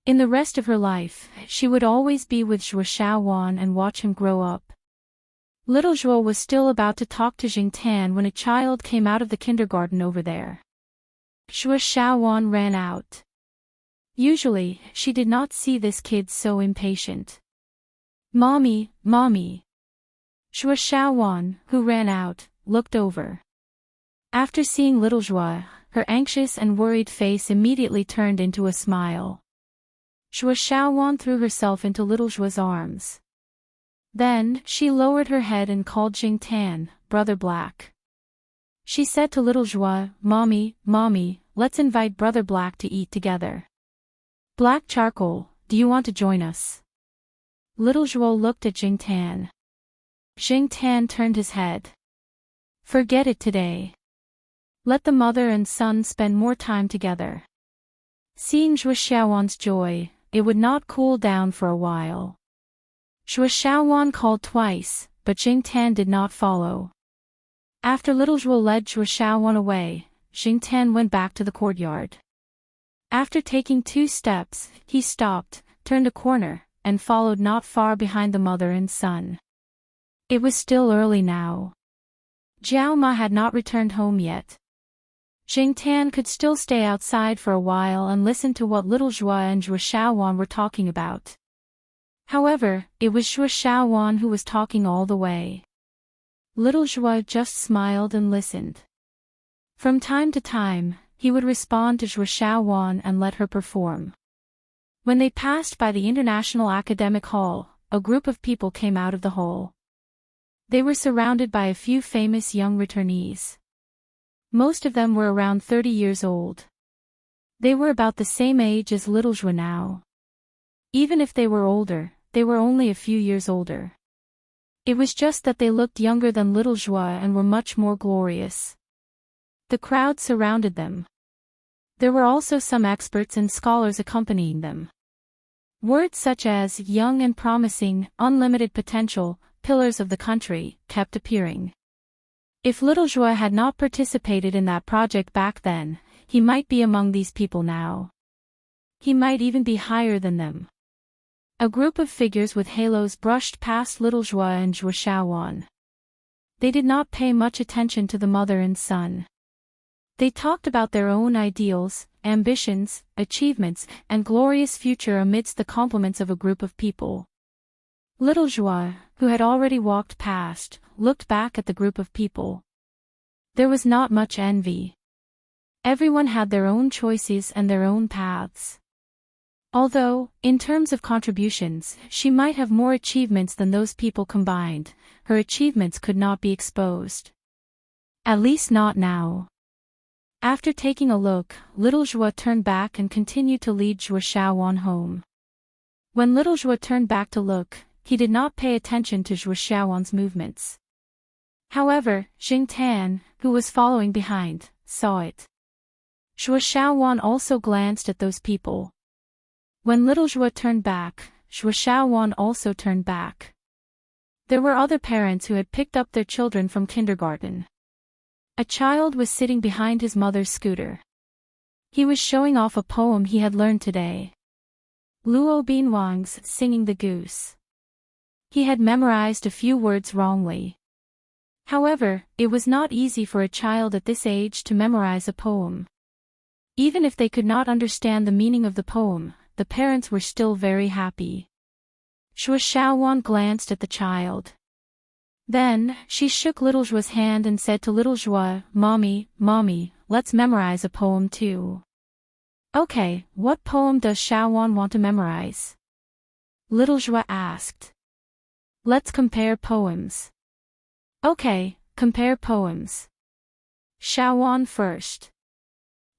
In the rest of her life, she would always be with Shuo Shaowan and watch him grow up. Little Zhuo was still about to talk to Jing Tan when a child came out of the kindergarten over there. Shuo Shaowan ran out. Usually, she did not see this kid so impatient. "Mommy, Mommy." Shuo Shaowan, who ran out, looked over. After seeing Little Zhuo, her anxious and worried face immediately turned into a smile. Shuo Shaowan threw herself into Little Zhuo's arms. Then, she lowered her head and called Jing Tan, "Brother Black." She said to Little Zhuo, "Mommy, Mommy, let's invite Brother Black to eat together. Black Charcoal, do you want to join us?" Little Zhuo looked at Jing Tan. Jing Tan turned his head. "Forget it today. Let the mother and son spend more time together." Seeing Shuo Shaowan's joy, it would not cool down for a while. Shuo Shaowan called twice, but Jing Tan did not follow. After Little Zhuo led Shuo Shaowan away, Jing Tan went back to the courtyard. After taking 2 steps, he stopped, turned a corner, and followed not far behind the mother and son. It was still early now. Jiao Ma had not returned home yet. Jing Tan could still stay outside for a while and listen to what Little Zhuo and Shuo Shaowan were talking about. However, it was Shuo Shaowan who was talking all the way. Little Zhuo just smiled and listened. From time to time, he would respond to Shuo Shaowan and let her perform. When they passed by the International Academic Hall, a group of people came out of the hall. They were surrounded by a few famous young returnees. Most of them were around 30 years old. They were about the same age as Little Zhuo now. Even if they were older, they were only a few years older. It was just that they looked younger than Little Zhuo and were much more glorious. The crowd surrounded them. There were also some experts and scholars accompanying them. Words such as young and promising, unlimited potential, pillars of the country, kept appearing. If Little Zhuo had not participated in that project back then, he might be among these people now. He might even be higher than them. A group of figures with halos brushed past Little Zhuo and Shuo Shaowan. They did not pay much attention to the mother and son. They talked about their own ideals, ambitions, achievements, and glorious future amidst the compliments of a group of people. Little Zhuo, who had already walked past, looked back at the group of people. There was not much envy. Everyone had their own choices and their own paths. Although, in terms of contributions, she might have more achievements than those people combined, her achievements could not be exposed. At least not now. After taking a look, Little Zhuo turned back and continued to lead Shuo Shaowan home. When Little Zhuo turned back to look, he did not pay attention to Shuo Shaowan's movements. However, Jing Tan, who was following behind, saw it. Shuo Shaowan also glanced at those people. When Little Zhuo turned back, Shuo Shaowan also turned back. There were other parents who had picked up their children from kindergarten. A child was sitting behind his mother's scooter. He was showing off a poem he had learned today. Luo Binwang's Singing the Goose. He had memorized a few words wrongly. However, it was not easy for a child at this age to memorize a poem. Even if they could not understand the meaning of the poem, the parents were still very happy. Shuo Xiaowan glanced at the child. Then, she shook little Zhuo's hand and said to little Zhuo, Mommy, let's memorize a poem too. Okay, what poem does Xiaowan want to memorize? Little Zhuo asked. Let's compare poems. Okay, compare poems. Xiaowan first.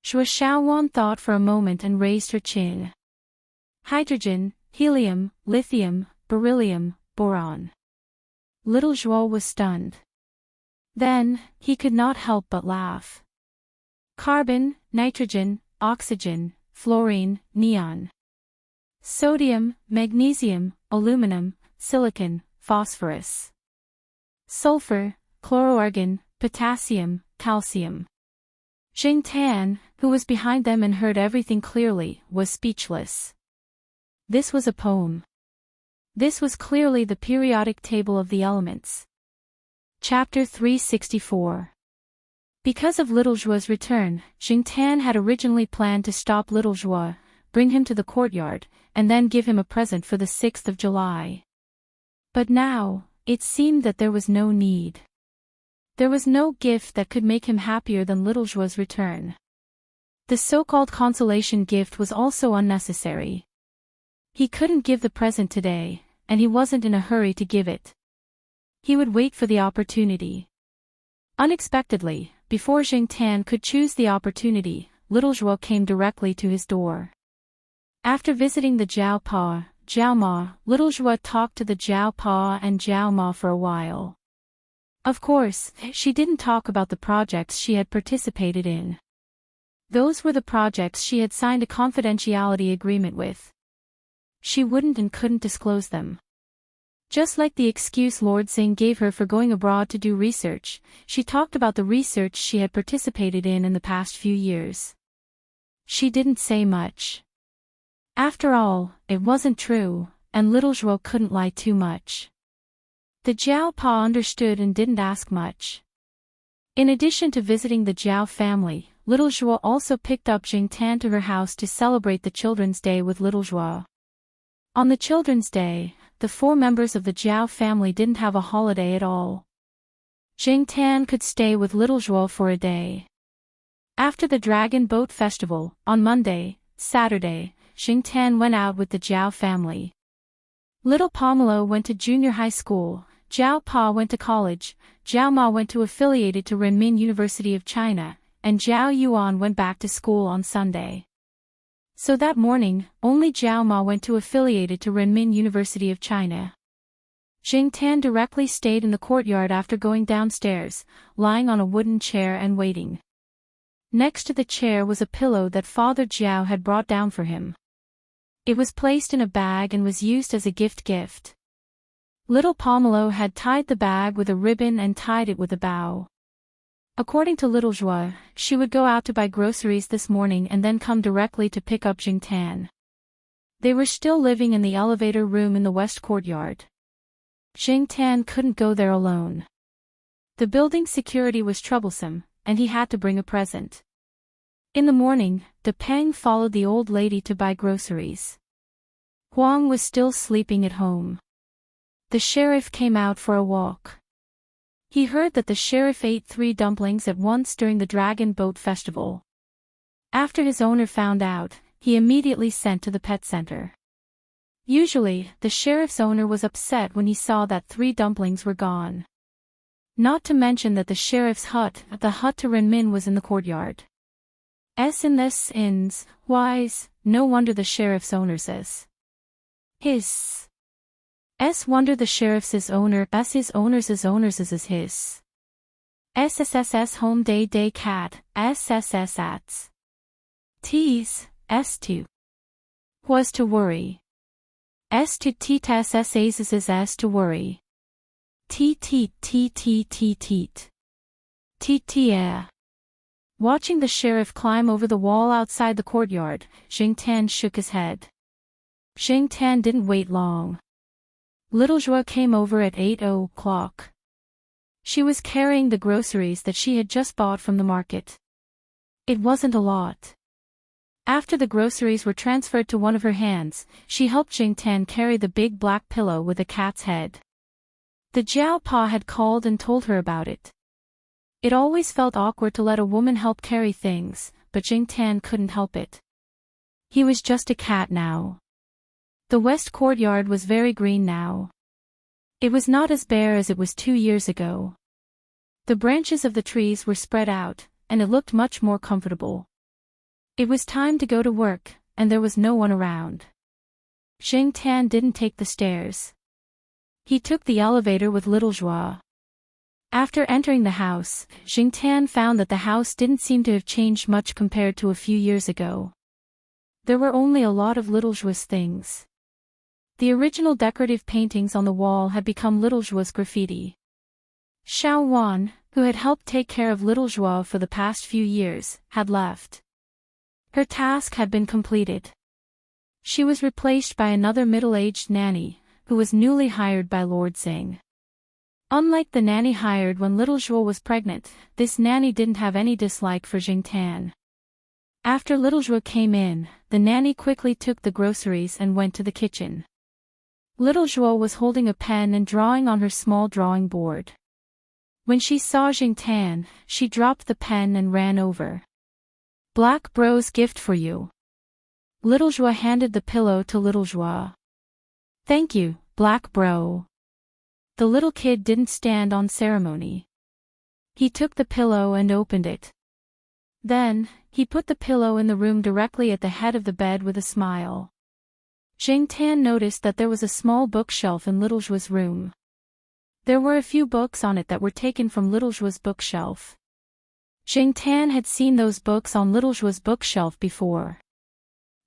Shuo Xiaowan thought for a moment and raised her chin. Hydrogen, helium, lithium, beryllium, boron. Little Zhuo was stunned. Then, he could not help but laugh. Carbon, nitrogen, oxygen, fluorine, neon. Sodium, magnesium, aluminum, silicon, phosphorus. Sulfur, chloroargon, potassium, calcium. Jing Tan, who was behind them and heard everything clearly, was speechless. This was a poem. This was clearly the periodic table of the elements. Chapter 364. Because of Little Zhuo's return, Jing Tan had originally planned to stop Little Zhuo, bring him to the courtyard, and then give him a present for the 6th of July. But now, it seemed that there was no need. There was no gift that could make him happier than Little Zhuo's return. The so-called consolation gift was also unnecessary. He couldn't give the present today, and he wasn't in a hurry to give it. He would wait for the opportunity. Unexpectedly, before Jing Tan could choose the opportunity, Little Zhuo came directly to his door. After visiting the Jiao Pa, Jiao Ma, Little Zhuo talked to the Jiao Pa and Jiao Ma for a while. Of course, she didn't talk about the projects she had participated in. Those were the projects she had signed a confidentiality agreement with. She wouldn't and couldn't disclose them. Just like the excuse Lord Xing gave her for going abroad to do research, she talked about the research she had participated in the past few years. She didn't say much. After all, it wasn't true, and Little Zhuo couldn't lie too much. The Jiao Pa understood and didn't ask much. In addition to visiting the Jiao family, Little Zhuo also picked up Jing Tan to her house to celebrate the Children's Day with Little Zhuo. On the Children's Day, the 4 members of the Jiao family didn't have a holiday at all. Jing Tan could stay with Little Zhuo for a day. After the Dragon Boat Festival, on Monday, Saturday, Jing Tan went out with the Jiao family. Little Pomelo went to junior high school, Jiao Pa went to college, Jiao Ma went to affiliated to Renmin University of China, and Jiao Yuan went back to school on Sunday. So that morning, only Jiao Ma went to affiliated to Renmin University of China. Jing Tan directly stayed in the courtyard after going downstairs, lying on a wooden chair and waiting. Next to the chair was a pillow that Father Jiao had brought down for him. It was placed in a bag and was used as a gift. Little Pomelo had tied the bag with a ribbon and tied it with a bow. According to Little Zhuo, she would go out to buy groceries this morning and then come directly to pick up Jing Tan. They were still living in the elevator room in the west courtyard. Jing Tan couldn't go there alone. The building security was troublesome, and he had to bring a present. In the morning, De Peng followed the old lady to buy groceries. Huang was still sleeping at home. The sheriff came out for a walk. He heard that the sheriff ate 3 dumplings at once during the Dragon Boat Festival. After his owner found out, he immediately sent to the pet center. Usually, the sheriff's owner was upset when he saw that 3 dumplings were gone. Not to mention that the sheriff's hut, the hut to Renmin, was in the courtyard. In this ins, wise, no wonder the sheriff's owner says. His. Wonder the sheriff's owner, his owner's is his. SSSS home day cat, SSS ats. T's, S2. Was to worry. S to T's is to worry. T. Watching the sheriff climb over the wall outside the courtyard, Jing Tan shook his head. Jing Tan didn't wait long. Little Zhuo came over at 8:00. She was carrying the groceries that she had just bought from the market. It wasn't a lot. After the groceries were transferred to one of her hands, she helped Jing Tan carry the big black pillow with a cat's head. The Jiao Pa had called and told her about it. It always felt awkward to let a woman help carry things, but Jing Tan couldn't help it. He was just a cat now. The west courtyard was very green now. It was not as bare as it was 2 years ago. The branches of the trees were spread out, and it looked much more comfortable. It was time to go to work, and there was no one around. Jing Tan didn't take the stairs. He took the elevator with Little Joie. After entering the house, Jing Tan found that the house didn't seem to have changed much compared to a few years ago. There were only a lot of Little Joie's things. The original decorative paintings on the wall had become Little Joie's graffiti. Xiao Wan, who had helped take care of Little Joie for the past few years, had left. Her task had been completed. She was replaced by another middle-aged nanny, who was newly hired by Lord Xing. Unlike the nanny hired when Little Joie was pregnant, this nanny didn't have any dislike for Jing Tan. After Little Joie came in, the nanny quickly took the groceries and went to the kitchen. Little Joie was holding a pen and drawing on her small drawing board. When she saw Jing Tan, she dropped the pen and ran over. "Black Bro's gift for you." Little Joie handed the pillow to Little Joie. "Thank you, Black Bro." The little kid didn't stand on ceremony. He took the pillow and opened it. Then, he put the pillow in the room directly at the head of the bed with a smile. Jing Tan noticed that there was a small bookshelf in Little Joie's room. There were a few books on it that were taken from Little Joie's bookshelf. Jing Tan had seen those books on Little Joie's bookshelf before.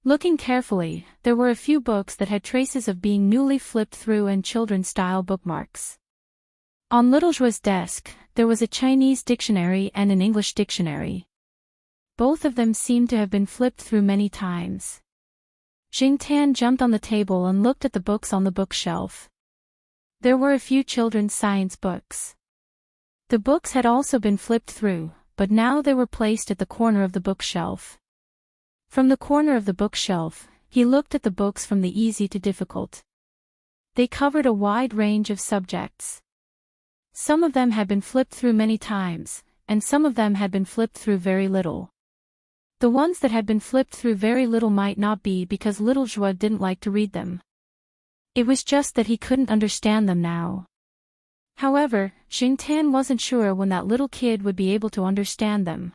Looking carefully, there were a few books that had traces of being newly flipped through and children's-style bookmarks. On Little Joie's desk, there was a Chinese dictionary and an English dictionary. Both of them seemed to have been flipped through many times. Jing Tan jumped on the table and looked at the books on the bookshelf. There were a few children's science books. The books had also been flipped through, but now they were placed at the corner of the bookshelf. From the corner of the bookshelf, he looked at the books from the easy to difficult. They covered a wide range of subjects. Some of them had been flipped through many times, and some of them had been flipped through very little. The ones that had been flipped through very little might not be because Little Joie didn't like to read them. It was just that he couldn't understand them now. However, Jing Tan wasn't sure when that little kid would be able to understand them.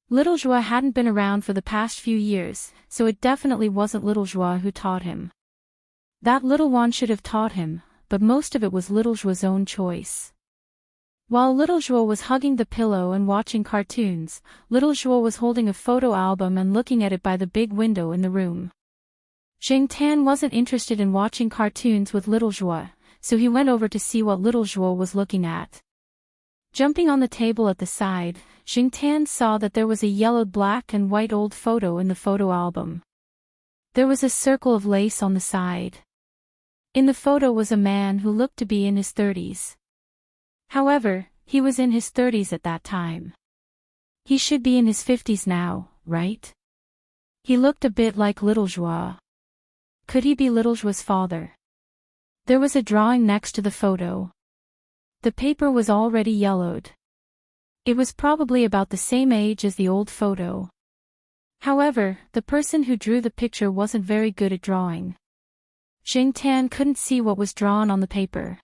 Little Joie hadn't been around for the past few years, so it definitely wasn't Little Joie who taught him. That little one should have taught him, but most of it was Little Joie's own choice. While Little Joie was hugging the pillow and watching cartoons, Little Joie was holding a photo album and looking at it by the big window in the room. Jing Tan wasn't interested in watching cartoons with Little Joie, so he went over to see what Little Joie was looking at. Jumping on the table at the side, Jing Tan saw that there was a yellowed black and white old photo in the photo album. There was a circle of lace on the side. In the photo was a man who looked to be in his 30s. However, he was in his 30s at that time. He should be in his 50s now, right? He looked a bit like Little Joie. Could he be Little Joie's father? There was a drawing next to the photo. The paper was already yellowed. It was probably about the same age as the old photo. However, the person who drew the picture wasn't very good at drawing. Jing Tan couldn't see what was drawn on the paper.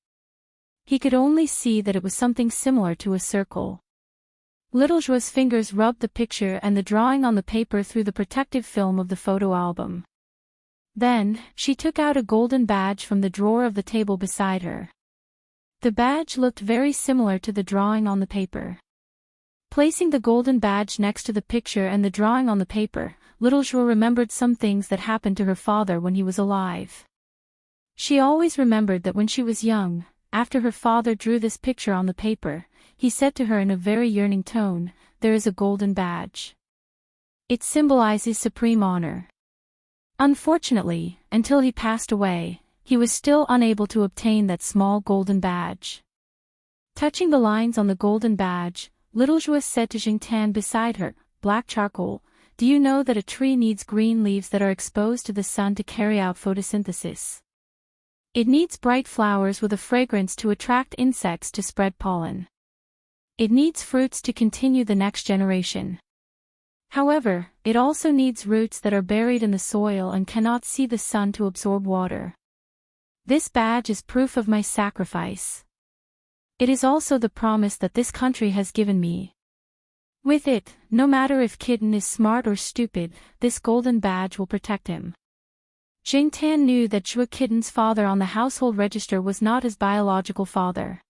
He could only see that it was something similar to a circle. Little Joie's fingers rubbed the picture and the drawing on the paper through the protective film of the photo album. Then, she took out a golden badge from the drawer of the table beside her. The badge looked very similar to the drawing on the paper. Placing the golden badge next to the picture and the drawing on the paper, Little Joie remembered some things that happened to her father when he was alive. She always remembered that when she was young, after her father drew this picture on the paper, he said to her in a very yearning tone, "There is a golden badge. It symbolizes supreme honor." Unfortunately, until he passed away, he was still unable to obtain that small golden badge. Touching the lines on the golden badge, Little Joie said to Jing Tan beside her, "Black charcoal, do you know that a tree needs green leaves that are exposed to the sun to carry out photosynthesis? It needs bright flowers with a fragrance to attract insects to spread pollen. It needs fruits to continue the next generation. However, it also needs roots that are buried in the soil and cannot see the sun to absorb water. This badge is proof of my sacrifice. It is also the promise that this country has given me. With it, no matter if Kitten is smart or stupid, this golden badge will protect him. Jing Tan knew that Zhuo Kitten's father on the household register was not his biological father.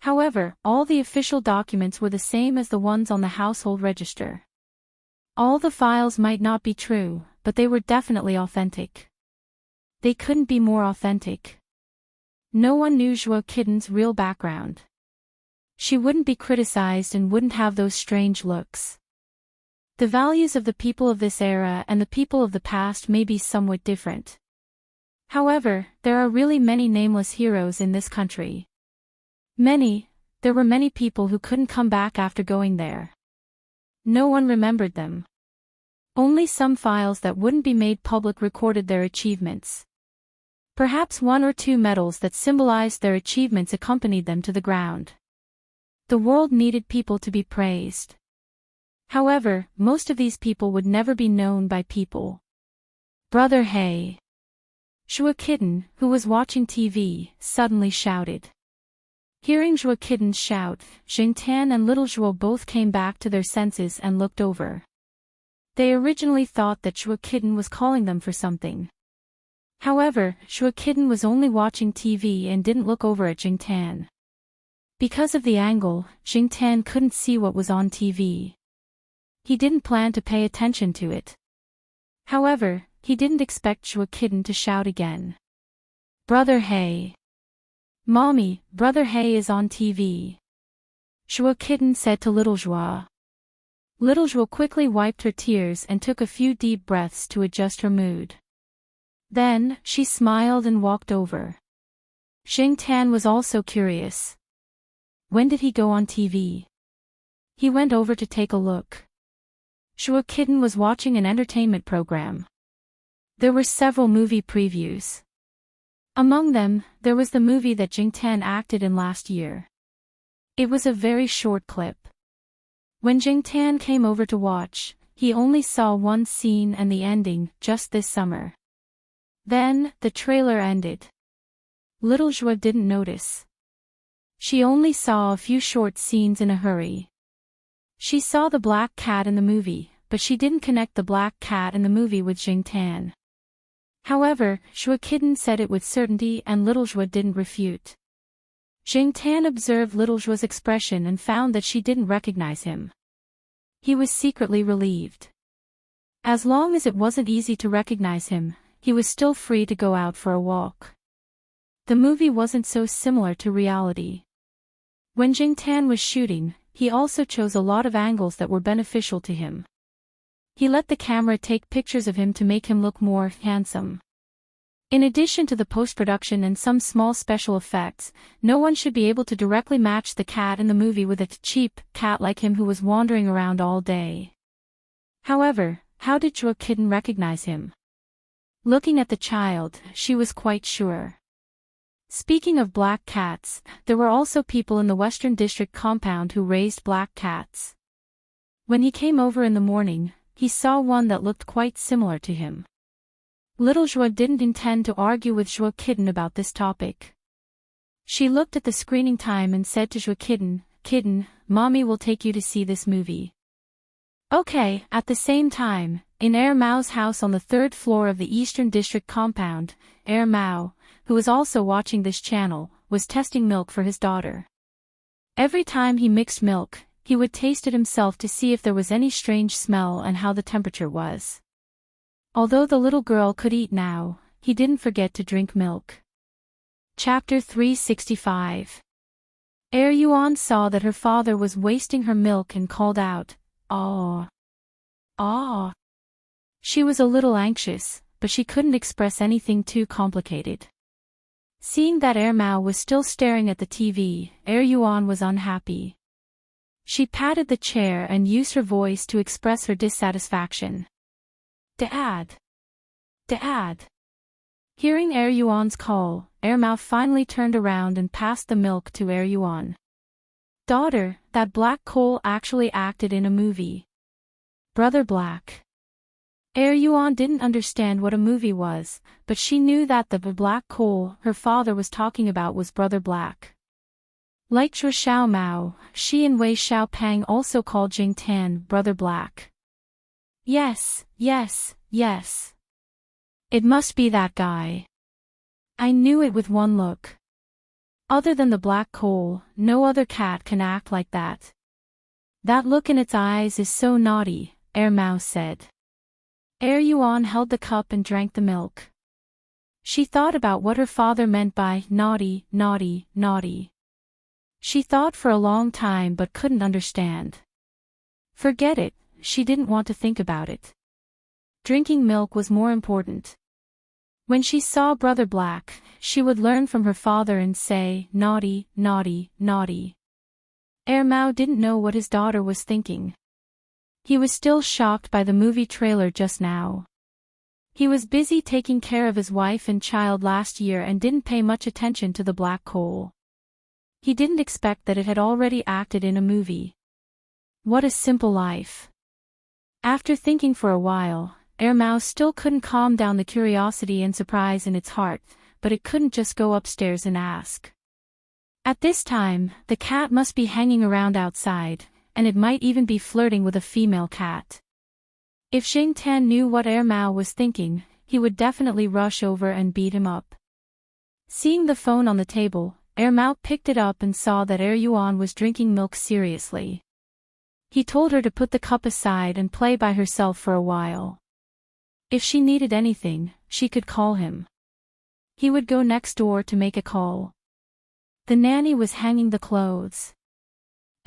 However, all the official documents were the same as the ones on the household register. All the files might not be true, but they were definitely authentic. They couldn't be more authentic. No one knew Zhuo Kitten's real background. She wouldn't be criticized and wouldn't have those strange looks. The values of the people of this era and the people of the past may be somewhat different. However, there are really many nameless heroes in this country. There were many people who couldn't come back after going there. No one remembered them. Only some files that wouldn't be made public recorded their achievements. Perhaps one or two medals that symbolized their achievements accompanied them to the ground. The world needed people to be praised. However, most of these people would never be known by people. Brother Hey! Zhuo Kitten, who was watching TV, suddenly shouted. Hearing Zhuo Kitten's shout, Jing Tan and little Zhuo both came back to their senses and looked over. They originally thought that Zhuo Kitten was calling them for something. However, Zhuo Kitten was only watching TV and didn't look over at Jing Tan. Because of the angle, Jing Tan couldn't see what was on TV. He didn't plan to pay attention to it. However, he didn't expect Zhuo Kitten to shout again. Brother Hey! Mommy, Brother Hey is on TV. Zhuo Kitten said to little Zhuo. Little Zhuo quickly wiped her tears and took a few deep breaths to adjust her mood. Then, she smiled and walked over. Jing Tan was also curious. When did he go on TV? He went over to take a look. Zhuo Kitten was watching an entertainment program. There were several movie previews. Among them, there was the movie that Jing Tan acted in last year. It was a very short clip. When Jing Tan came over to watch, he only saw one scene and the ending, just this summer. Then, the trailer ended. Little Zhuo didn't notice. She only saw a few short scenes in a hurry. She saw the black cat in the movie, but she didn't connect the black cat in the movie with Jing Tan. However, Zhuo Kitten said it with certainty and little Zhuo didn't refute. Jing Tan observed little Zhuo's expression and found that she didn't recognize him. He was secretly relieved. As long as it wasn't easy to recognize him, he was still free to go out for a walk. The movie wasn't so similar to reality. When Jing Tan was shooting, he also chose a lot of angles that were beneficial to him. He let the camera take pictures of him to make him look more handsome. In addition to the post-production and some small special effects, no one should be able to directly match the cat in the movie with a cheap cat like him who was wandering around all day. However, how did Zhuo Kitten recognize him? Looking at the child, she was quite sure. Speaking of black cats, there were also people in the Western District compound who raised black cats. When he came over in the morning, he saw one that looked quite similar to him. Little Zhuo didn't intend to argue with Zhuo Kitten about this topic. She looked at the screening time and said to Zhuo Kitten, "Kitten, Mommy will take you to see this movie." Okay, at the same time, in Er Mao's house on the third floor of the Eastern District compound, Er Mao, who was also watching this channel, was testing milk for his daughter. Every time he mixed milk, he would taste it himself to see if there was any strange smell and how the temperature was. Although the little girl could eat now, he didn't forget to drink milk. Chapter 365. Er Yuan saw that her father was wasting her milk and called out, "Aw! Aw!" She was a little anxious, but she couldn't express anything too complicated. Seeing that Er Mao was still staring at the TV, Er Yuan was unhappy. She patted the chair and used her voice to express her dissatisfaction. Dad! Dad! Hearing Yuan's call, Mao finally turned around and passed the milk to Yuan. Daughter, that black coal actually acted in a movie. Brother Black. Yuan didn't understand what a movie was, but she knew that the black coal her father was talking about was Brother Black. Like Zhuo Xiao Mao, she and Wei Xiao Pang also called Jing Tan Brother Black. Yes, yes, yes. It must be that guy. I knew it with one look. Other than the black coal, no other cat can act like that. That look in its eyes is so naughty, Mao said. Yuan held the cup and drank the milk. She thought about what her father meant by naughty, naughty, naughty. She thought for a long time but couldn't understand. Forget it, she didn't want to think about it. Drinking milk was more important. When she saw Brother Black, she would learn from her father and say, naughty, naughty, naughty. Mao didn't know what his daughter was thinking. He was still shocked by the movie trailer just now. He was busy taking care of his wife and child last year and didn't pay much attention to the black coal. He didn't expect that it had already acted in a movie. What a simple life. After thinking for a while, Mao still couldn't calm down the curiosity and surprise in its heart, but it couldn't just go upstairs and ask. At this time, the cat must be hanging around outside, and it might even be flirting with a female cat. If Jing Tan knew what Mao was thinking, he would definitely rush over and beat him up. Seeing the phone on the table, Mao picked it up and saw that Yuan was drinking milk seriously. He told her to put the cup aside and play by herself for a while. If she needed anything, she could call him. He would go next door to make a call. The nanny was hanging the clothes.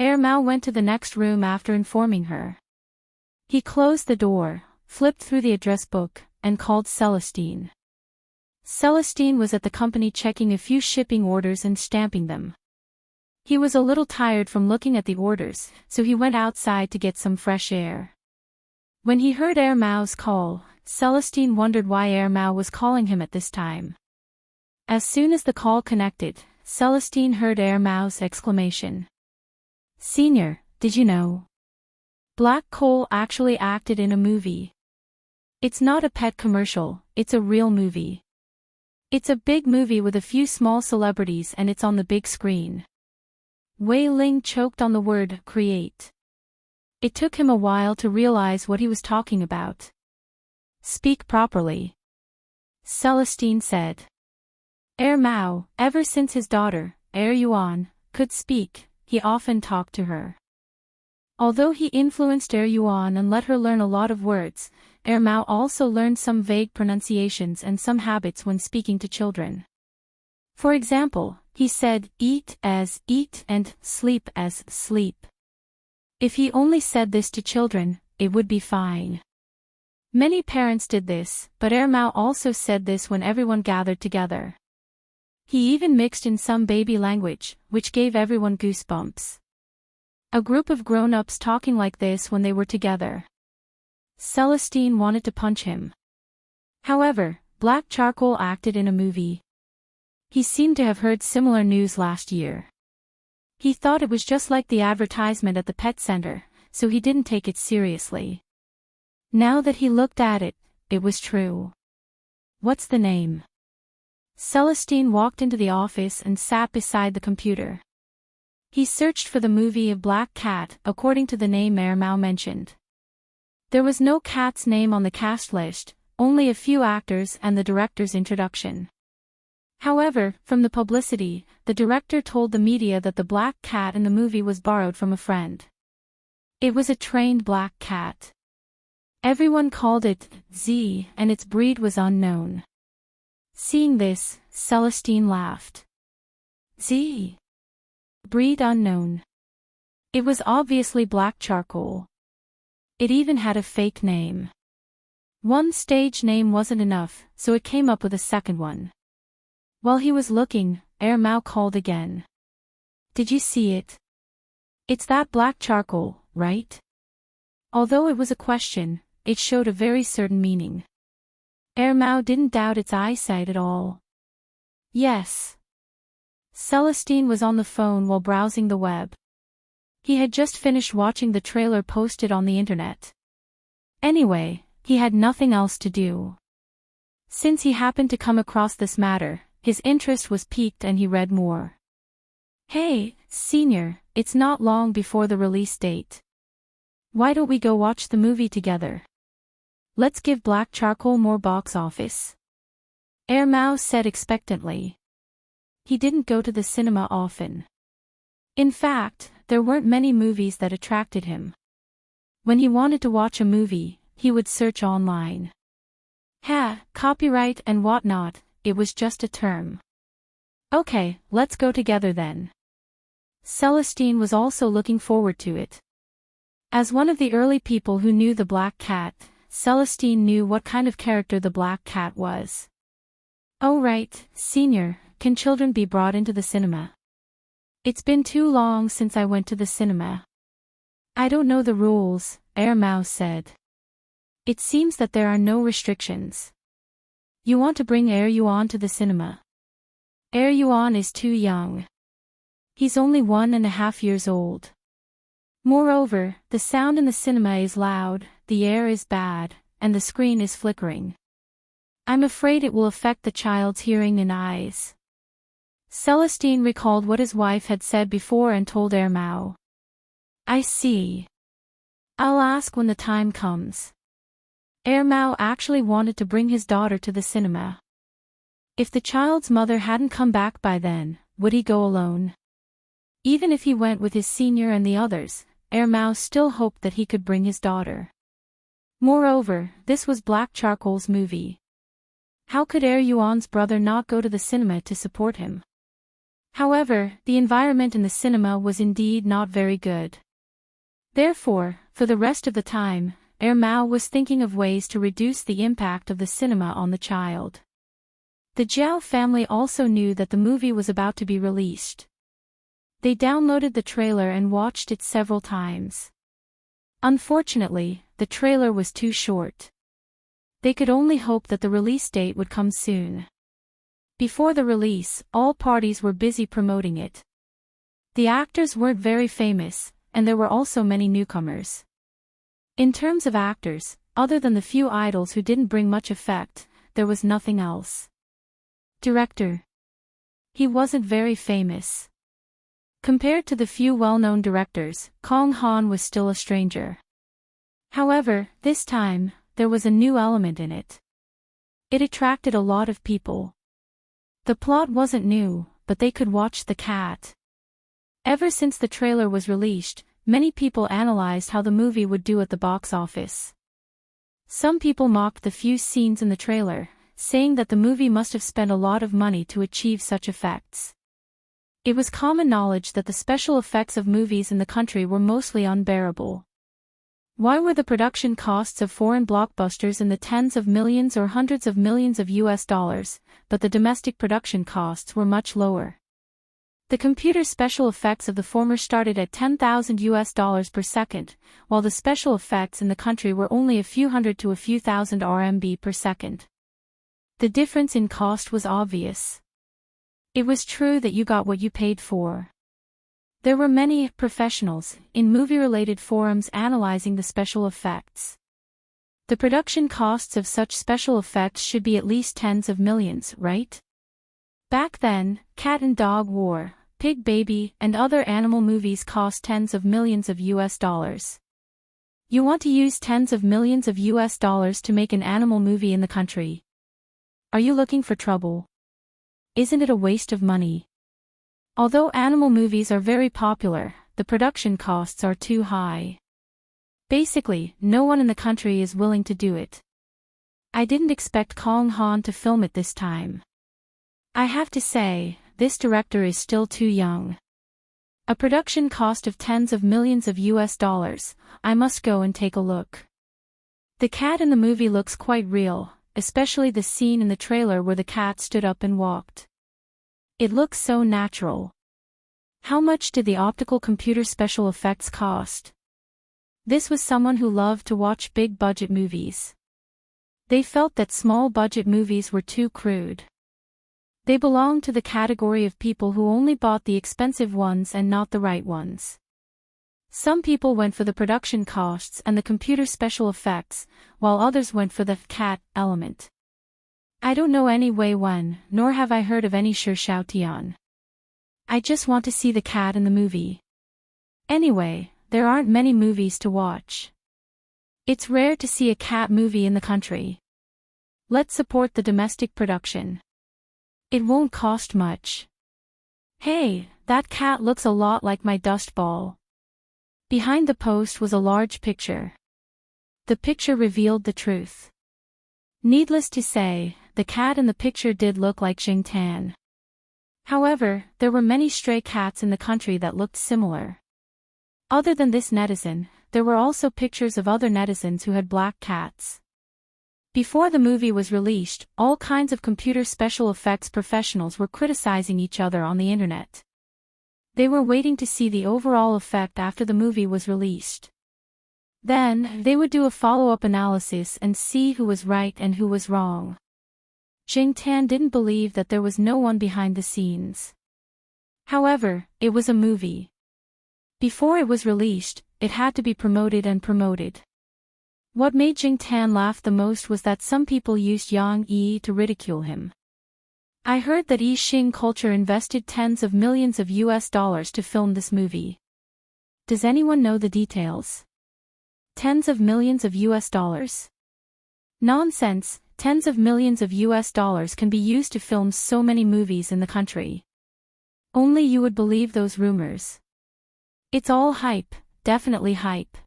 Mao went to the next room after informing her. He closed the door, flipped through the address book, and called Celestine. Celestine was at the company checking a few shipping orders and stamping them. He was a little tired from looking at the orders, so he went outside to get some fresh air. When he heard Mao's call, Celestine wondered why Mao was calling him at this time. As soon as the call connected, Celestine heard Mao's exclamation. Senior, did you know? Black coal actually acted in a movie. It's not a pet commercial, it's a real movie. It's a big movie with a few small celebrities and it's on the big screen. Wei Ling choked on the word create. It took him a while to realize what he was talking about. Speak properly. Celestine said. Mao, ever since his daughter, Yuan, could speak, he often talked to her. Although he influenced Yuan and let her learn a lot of words, Mao also learned some vague pronunciations and some habits when speaking to children. For example, he said eat as eat and sleep as sleep. If he only said this to children, it would be fine. Many parents did this, but Mao also said this when everyone gathered together. He even mixed in some baby language, which gave everyone goosebumps. A group of grown-ups talking like this when they were together. Celestine wanted to punch him. However, black charcoal acted in a movie. He seemed to have heard similar news last year. He thought it was just like the advertisement at the pet center, so he didn't take it seriously. Now that he looked at it, it was true. What's the name? Celestine walked into the office and sat beside the computer. He searched for the movie of Black Cat according to the name Mao mentioned. There was no cat's name on the cast list, only a few actors and the director's introduction. However, from the publicity, the director told the media that the black cat in the movie was borrowed from a friend. It was a trained black cat. Everyone called it Z, and its breed was unknown. Seeing this, Celestine laughed. Z. Breed unknown. It was obviously black charcoal. It even had a fake name. One stage name wasn't enough, so it came up with a second one. While he was looking, Mao called again. Did you see it? It's that black charcoal, right? Although it was a question, it showed a very certain meaning. Mao didn't doubt its eyesight at all. Yes. Celestine was on the phone while browsing the web. He had just finished watching the trailer posted on the internet. Anyway, he had nothing else to do. Since he happened to come across this matter, his interest was piqued and he read more. Hey, Senior, it's not long before the release date. Why don't we go watch the movie together? Let's give Black Charcoal more box office. Mao said expectantly. He didn't go to the cinema often. In fact, there weren't many movies that attracted him. When he wanted to watch a movie, he would search online. Copyright and whatnot, it was just a term. Okay, let's go together then. Celestine was also looking forward to it. As one of the early people who knew the Black Cat, Celestine knew what kind of character the Black Cat was. Oh right, Senior, can children be brought into the cinema? It's been too long since I went to the cinema. I don't know the rules, Mao said. It seems that there are no restrictions. You want to bring Yuan to the cinema? Yuan is too young. He's only 1.5 years old. Moreover, the sound in the cinema is loud, the air is bad, and the screen is flickering. I'm afraid it will affect the child's hearing and eyes. Celestine recalled what his wife had said before and told Mao. I see. I'll ask when the time comes. Mao actually wanted to bring his daughter to the cinema. If the child's mother hadn't come back by then, would he go alone? Even if he went with his senior and the others, Mao still hoped that he could bring his daughter. Moreover, this was Black Charcoal's movie. How could Yuan's brother not go to the cinema to support him? However, the environment in the cinema was indeed not very good. Therefore, for the rest of the time, Mao was thinking of ways to reduce the impact of the cinema on the child. The Jiao family also knew that the movie was about to be released. They downloaded the trailer and watched it several times. Unfortunately, the trailer was too short. They could only hope that the release date would come soon. Before the release, all parties were busy promoting it. The actors weren't very famous, and there were also many newcomers. In terms of actors, other than the few idols who didn't bring much effect, there was nothing else. Director. He wasn't very famous. Compared to the few well-known directors, Kong Han was still a stranger. However, this time, there was a new element in it. It attracted a lot of people. The plot wasn't new, but they could watch the cat. Ever since the trailer was released, many people analyzed how the movie would do at the box office. Some people mocked the few scenes in the trailer, saying that the movie must have spent a lot of money to achieve such effects. It was common knowledge that the special effects of movies in the country were mostly unbearable. Why were the production costs of foreign blockbusters in the tens of millions or hundreds of millions of US dollars, but the domestic production costs were much lower? The computer special effects of the former started at 10,000 US dollars per second, while the special effects in the country were only a few hundred to a few thousand RMB per second. The difference in cost was obvious. It was true that you got what you paid for. There were many professionals in movie-related forums analyzing the special effects. The production costs of such special effects should be at least tens of millions, right? Back then, Cat and Dog War, Pig Baby, and other animal movies cost tens of millions of US dollars. You want to use tens of millions of US dollars to make an animal movie in the country? Are you looking for trouble? Isn't it a waste of money? Although animal movies are very popular, the production costs are too high. Basically, no one in the country is willing to do it. I didn't expect Kong Han to film it this time. I have to say, this director is still too young. A production cost of tens of millions of US dollars, I must go and take a look. The cat in the movie looks quite real, especially the scene in the trailer where the cat stood up and walked. It looks so natural. How much did the optical computer special effects cost? This was someone who loved to watch big-budget movies. They felt that small-budget movies were too crude. They belonged to the category of people who only bought the expensive ones and not the right ones. Some people went for the production costs and the computer special effects, while others went for the cat element. I don't know any Wei Wen, nor have I heard of any Shi Xiaotian. I just want to see the cat in the movie. Anyway, there aren't many movies to watch. It's rare to see a cat movie in the country. Let's support the domestic production. It won't cost much. Hey, that cat looks a lot like my dust ball. Behind the post was a large picture. The picture revealed the truth. Needless to say, the cat in the picture did look like Jing Tan. However, there were many stray cats in the country that looked similar. Other than this netizen, there were also pictures of other netizens who had black cats. Before the movie was released, all kinds of computer special effects professionals were criticizing each other on the internet. They were waiting to see the overall effect after the movie was released. Then, they would do a follow-up analysis and see who was right and who was wrong. Jing Tan didn't believe that there was no one behind the scenes. However, it was a movie. Before it was released, it had to be promoted and promoted. What made Jing Tan laugh the most was that some people used Yang Yi to ridicule him. I heard that Yixing Culture invested tens of millions of US dollars to film this movie. Does anyone know the details? Tens of millions of US dollars? Nonsense, tens of millions of US dollars can be used to film so many movies in the country. Only you would believe those rumors. It's all hype, definitely hype.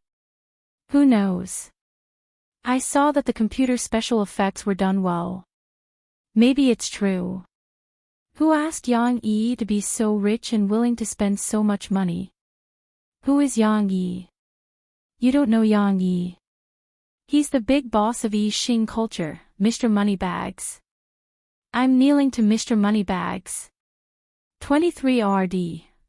Who knows? I saw that the computer special effects were done well. Maybe it's true. Who asked Yang Yi to be so rich and willing to spend so much money? Who is Yang Yi? You don't know Yang Yi. He's the big boss of Yixing Culture, Mr. Moneybags. I'm kneeling to Mr. Moneybags. 23 RD,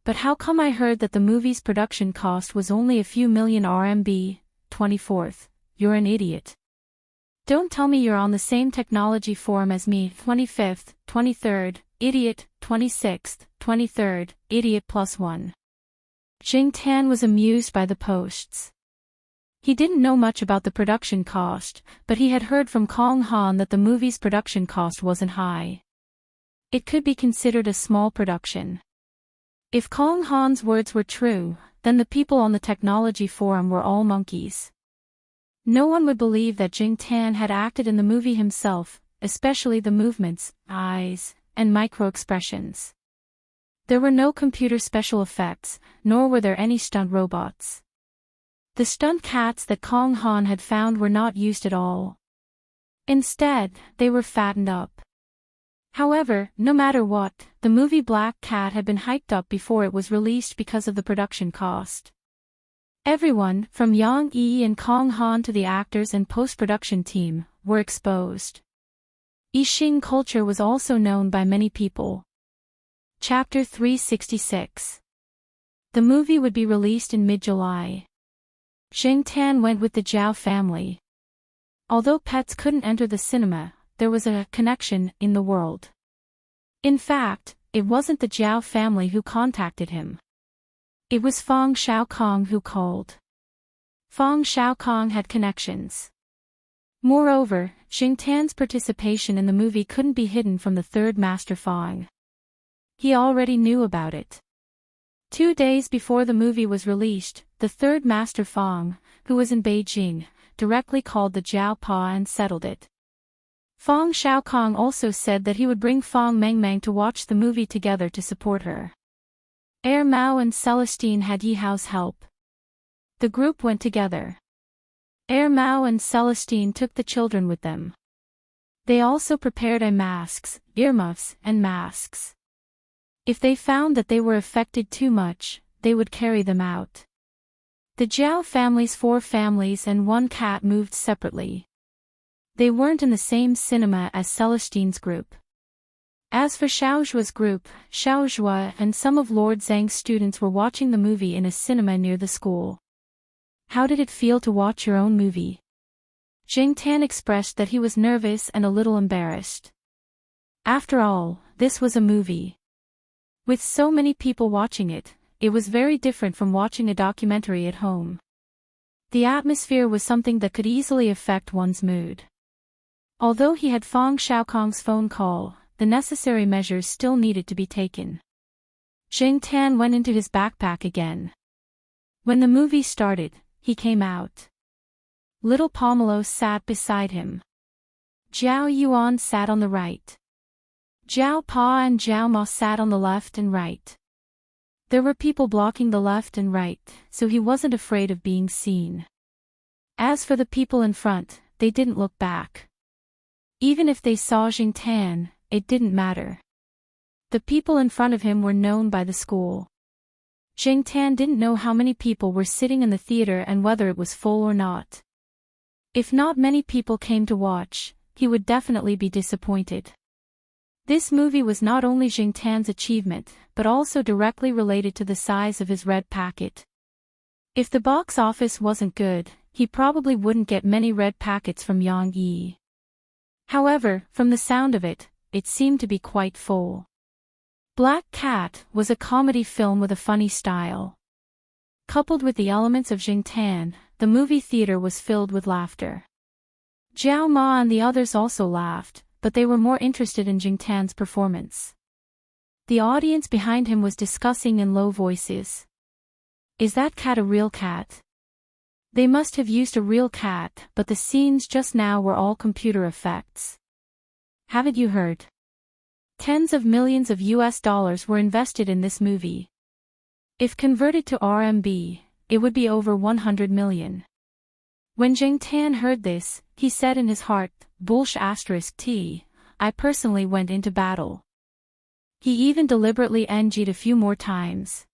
but how come I heard that the movie's production cost was only a few million RMB? 24th, you're an idiot. Don't tell me you're on the same technology forum as me. 25th, 23rd, idiot, 26th, 23rd, idiot +1. Jing Tan was amused by the posts. He didn't know much about the production cost, but he had heard from Kong Han that the movie's production cost wasn't high. It could be considered a small production. If Kong Han's words were true, then the people on the technology forum were all monkeys. No one would believe that Jing Tan had acted in the movie himself, especially the movements, eyes, and micro-expressions. There were no computer special effects, nor were there any stunt robots. The stunt cats that Kong Han had found were not used at all. Instead, they were fattened up. However, no matter what, the movie Black Cat had been hyped up before it was released because of the production cost. Everyone, from Yang Yi and Kong Han to the actors and post-production team, were exposed. Yixing Culture was also known by many people. Chapter 366. The movie would be released in mid-July. Jing Tan went with the Zhao family. Although pets couldn't enter the cinema, there was a connection in the world. In fact, it wasn't the Zhao family who contacted him. It was Fang Xiaokong who called. Fang Xiaokong had connections. Moreover, Jing Tan's participation in the movie couldn't be hidden from the third master Fang. He already knew about it. 2 days before the movie was released, the third master Fang, who was in Beijing, directly called the Zhao Pa and settled it. Fang Xiaokong also said that he would bring Fang Mengmeng to watch the movie together to support her. Air Mao and Celestine had Yihao's help. The group went together. Air Mao and Celestine took the children with them. They also prepared eye masks, earmuffs, and masks. If they found that they were affected too much, they would carry them out. The Zhao family's 4 families and 1 cat moved separately. They weren't in the same cinema as Celestine's group. As for Xiaozhua's group, Xiaozhua and some of Lord Zhang's students were watching the movie in a cinema near the school. How did it feel to watch your own movie? Jing Tan expressed that he was nervous and a little embarrassed. After all, this was a movie. With so many people watching it, it was very different from watching a documentary at home. The atmosphere was something that could easily affect one's mood. Although he had Feng Xiaokong's phone call, the necessary measures still needed to be taken. Jing Tan went into his backpack again. When the movie started, he came out. Little Pomelo sat beside him. Zhao Yuan sat on the right. Zhao Pa and Zhao Ma sat on the left and right. There were people blocking the left and right, so he wasn't afraid of being seen. As for the people in front, they didn't look back. Even if they saw Jing Tan, it didn't matter. The people in front of him were known by the school. Jing Tan didn't know how many people were sitting in the theater and whether it was full or not. If not many people came to watch, he would definitely be disappointed. This movie was not only Jing Tan's achievement, but also directly related to the size of his red packet. If the box office wasn't good, he probably wouldn't get many red packets from Yang Yi. However, from the sound of it, it seemed to be quite full. Black Cat was a comedy film with a funny style. Coupled with the elements of Jing Tan, the movie theater was filled with laughter. Zhao Ma and the others also laughed, but they were more interested in Jing Tan's performance. The audience behind him was discussing in low voices. Is that cat a real cat? They must have used a real cat, but the scenes just now were all computer effects. Haven't you heard? Tens of millions of US dollars were invested in this movie. If converted to RMB, it would be over 100 million. When Jing Tan heard this, he said in his heart, *T, I personally went into battle. He even deliberately NG'd a few more times.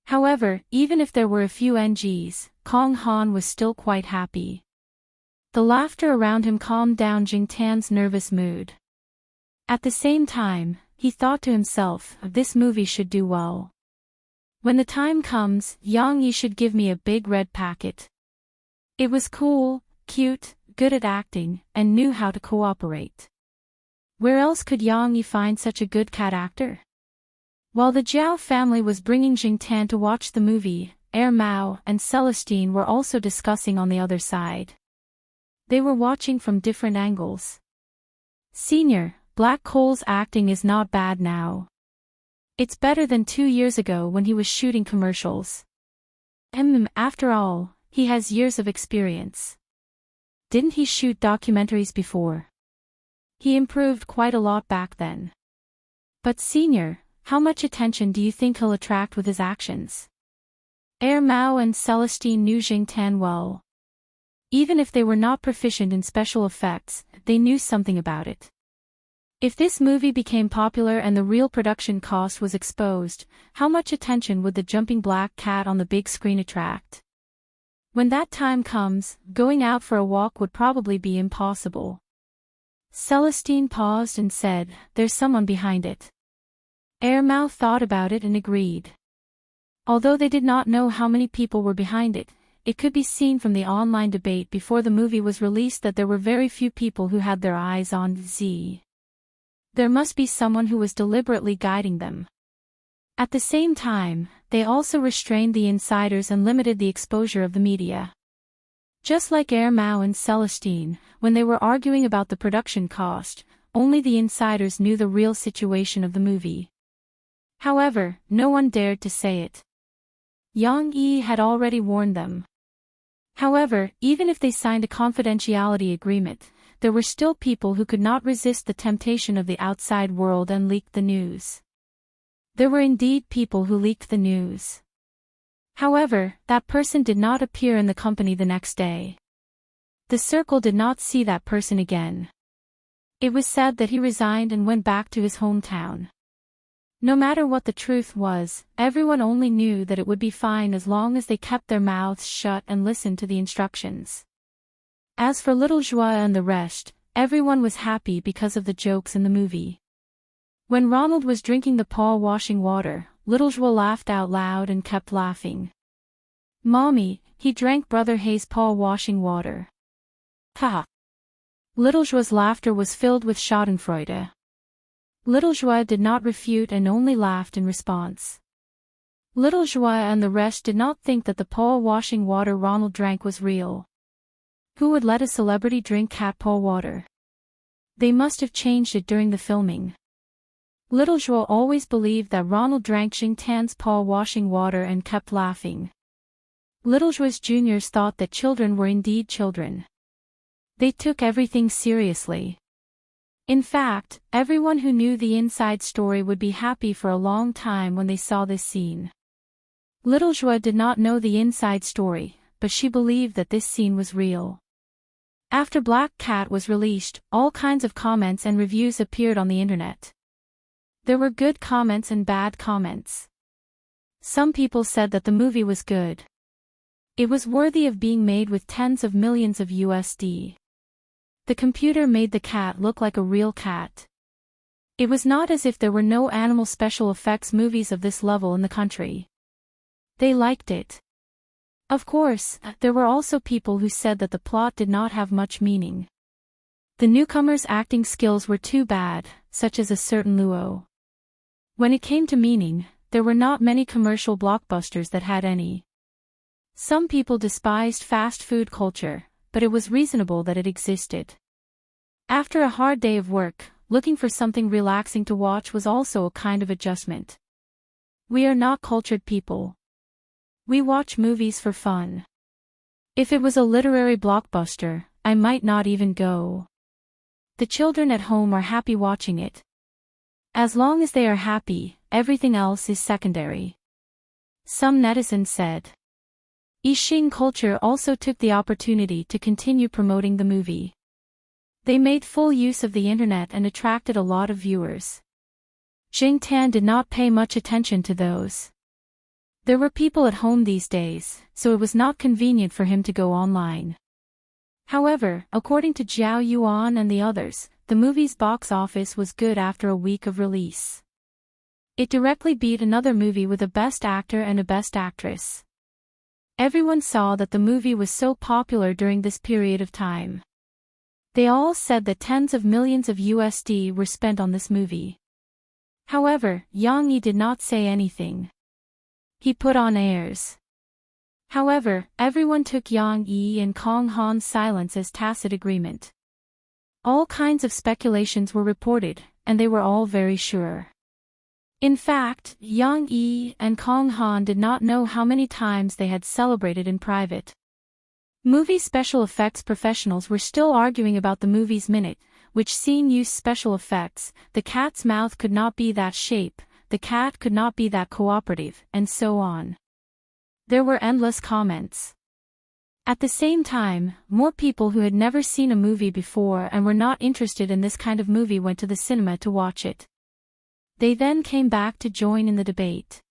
However, even if there were a few NGs, Kong Han was still quite happy. The laughter around him calmed down Jing Tan's nervous mood. At the same time, he thought to himself, this movie should do well. When the time comes, Yang Yi should give me a big red packet. It was cool, cute, good at acting, and knew how to cooperate. Where else could Yang Yi find such a good cat actor? While the Zhao family was bringing Jing Tan to watch the movie, Mao and Celestine were also discussing on the other side. They were watching from different angles. Senior, Black Coal's acting is not bad now. It's better than 2 years ago when he was shooting commercials. After all, he has years of experience. Didn't he shoot documentaries before? He improved quite a lot back then. But senior, how much attention do you think he'll attract with his actions? Mao and Celestine knew Jing Tan well. Even if they were not proficient in special effects, they knew something about it. If this movie became popular and the real production cost was exposed, how much attention would the jumping black cat on the big screen attract? When that time comes, going out for a walk would probably be impossible. Celestine paused and said, there's someone behind it. Mao thought about it and agreed. Although they did not know how many people were behind it, it could be seen from the online debate before the movie was released that there were very few people who had their eyes on Z. There must be someone who was deliberately guiding them. At the same time, they also restrained the insiders and limited the exposure of the media. Just like Mao and Celestine, when they were arguing about the production cost, only the insiders knew the real situation of the movie. However, no one dared to say it. Yang Yi had already warned them. However, even if they signed a confidentiality agreement, there were still people who could not resist the temptation of the outside world and leaked the news. There were indeed people who leaked the news. However, that person did not appear in the company the next day. The circle did not see that person again. It was said that he resigned and went back to his hometown. No matter what the truth was, everyone only knew that it would be fine as long as they kept their mouths shut and listened to the instructions. As for little Joie and the rest, everyone was happy because of the jokes in the movie. When Ronald was drinking the paw-washing water, little Joel laughed out loud and kept laughing. "Mommy, he drank Brother Hayes' paw-washing water." Ha! Little Joel's laughter was filled with schadenfreude. Little Joel did not refute and only laughed in response. Little Joel and the rest did not think that the paw-washing water Ronald drank was real. Who would let a celebrity drink cat paw water? They must have changed it during the filming. Little Joel always believed that Ronald drank Jing Tan's paw-washing water and kept laughing. Little Joel's juniors thought that children were indeed children. They took everything seriously. In fact, everyone who knew the inside story would be happy for a long time when they saw this scene. Little Joel did not know the inside story, but she believed that this scene was real. After Black Cat was released, all kinds of comments and reviews appeared on the internet. There were good comments and bad comments. Some people said that the movie was good. It was worthy of being made with tens of millions of USD. The computer made the cat look like a real cat. It was not as if there were no animal special effects movies of this level in the country. They liked it. Of course, there were also people who said that the plot did not have much meaning. The newcomers' acting skills were too bad, such as a certain Luo. When it came to meaning, there were not many commercial blockbusters that had any. Some people despised fast food culture, but it was reasonable that it existed. After a hard day of work, looking for something relaxing to watch was also a kind of adjustment. We are not cultured people. We watch movies for fun. If it was a literary blockbuster, I might not even go. The children at home are happy watching it. As long as they are happy, everything else is secondary. Some netizens said. Yixing culture also took the opportunity to continue promoting the movie. They made full use of the internet and attracted a lot of viewers. Jing Tan did not pay much attention to those. There were people at home these days, so it was not convenient for him to go online. However, according to Jiao Yuan and the others, the movie's box office was good after a week of release. It directly beat another movie with a Best Actor and a Best Actress. Everyone saw that the movie was so popular during this period of time. They all said that tens of millions of USD were spent on this movie. However, Yang Yi did not say anything. He put on airs. However, everyone took Yang Yi and Kong Han's silence as tacit agreement. All kinds of speculations were reported, and they were all very sure. In fact, Yang Yi and Kong Han did not know how many times they had celebrated in private. Movie special effects professionals were still arguing about the movie's minute, which scene used special effects, the cat's mouth could not be that shape, the cat could not be that cooperative, and so on. There were endless comments. At the same time, more people who had never seen a movie before and were not interested in this kind of movie went to the cinema to watch it. They then came back to join in the debate.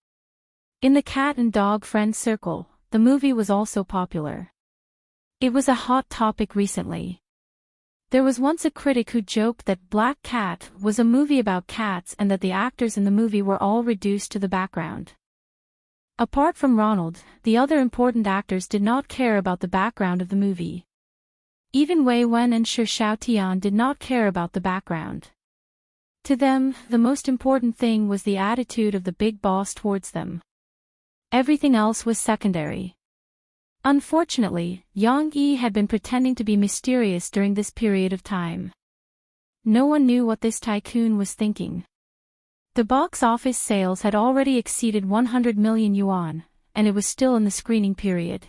In the cat and dog friend circle, the movie was also popular. It was a hot topic recently. There was once a critic who joked that Black Cat was a movie about cats and that the actors in the movie were all reduced to the background. Apart from Ronald, the other important actors did not care about the background of the movie. Even Wei Wen and Shi Xiaotian did not care about the background. To them, the most important thing was the attitude of the big boss towards them. Everything else was secondary. Unfortunately, Yang Yi had been pretending to be mysterious during this period of time. No one knew what this tycoon was thinking. The box office sales had already exceeded 100 million yuan, and it was still in the screening period.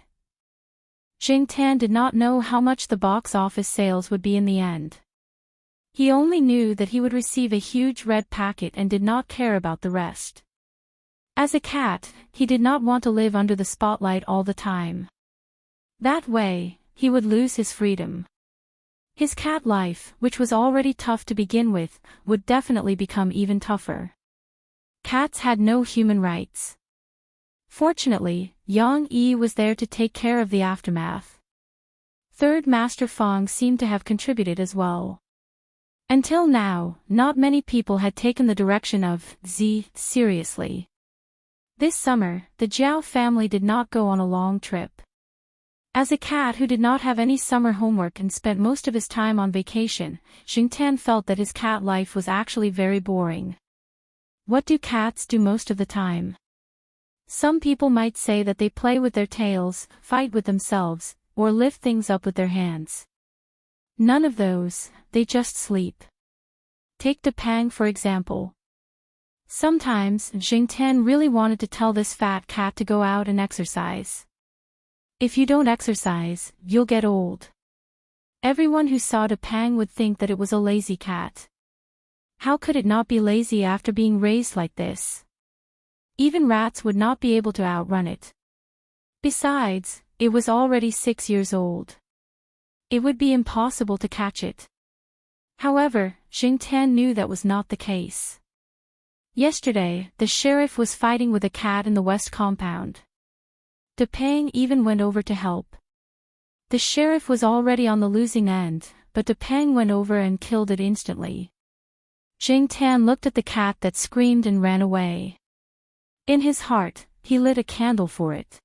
Jing Tan did not know how much the box office sales would be in the end. He only knew that he would receive a huge red packet and did not care about the rest. As a cat, he did not want to live under the spotlight all the time. That way, he would lose his freedom. His cat life, which was already tough to begin with, would definitely become even tougher. Cats had no human rights. Fortunately, Yang Yi was there to take care of the aftermath. Third Master Fang seemed to have contributed as well. Until now, not many people had taken the direction of Z seriously. This summer, the Jiao family did not go on a long trip. As a cat who did not have any summer homework and spent most of his time on vacation, Xingtian felt that his cat life was actually very boring. What do cats do most of the time? Some people might say that they play with their tails, fight with themselves, or lift things up with their hands. None of those, they just sleep. Take Depang for example. Sometimes, Xingtian really wanted to tell this fat cat to go out and exercise. If you don't exercise, you'll get old. Everyone who saw Depang would think that it was a lazy cat. How could it not be lazy after being raised like this? Even rats would not be able to outrun it. Besides, it was already 6 years old. It would be impossible to catch it. However, Xingtian knew that was not the case. Yesterday, the sheriff was fighting with a cat in the west compound. Depang even went over to help. The sheriff was already on the losing end, but Depang went over and killed it instantly. Xingtian looked at the cat that screamed and ran away. In his heart, he lit a candle for it.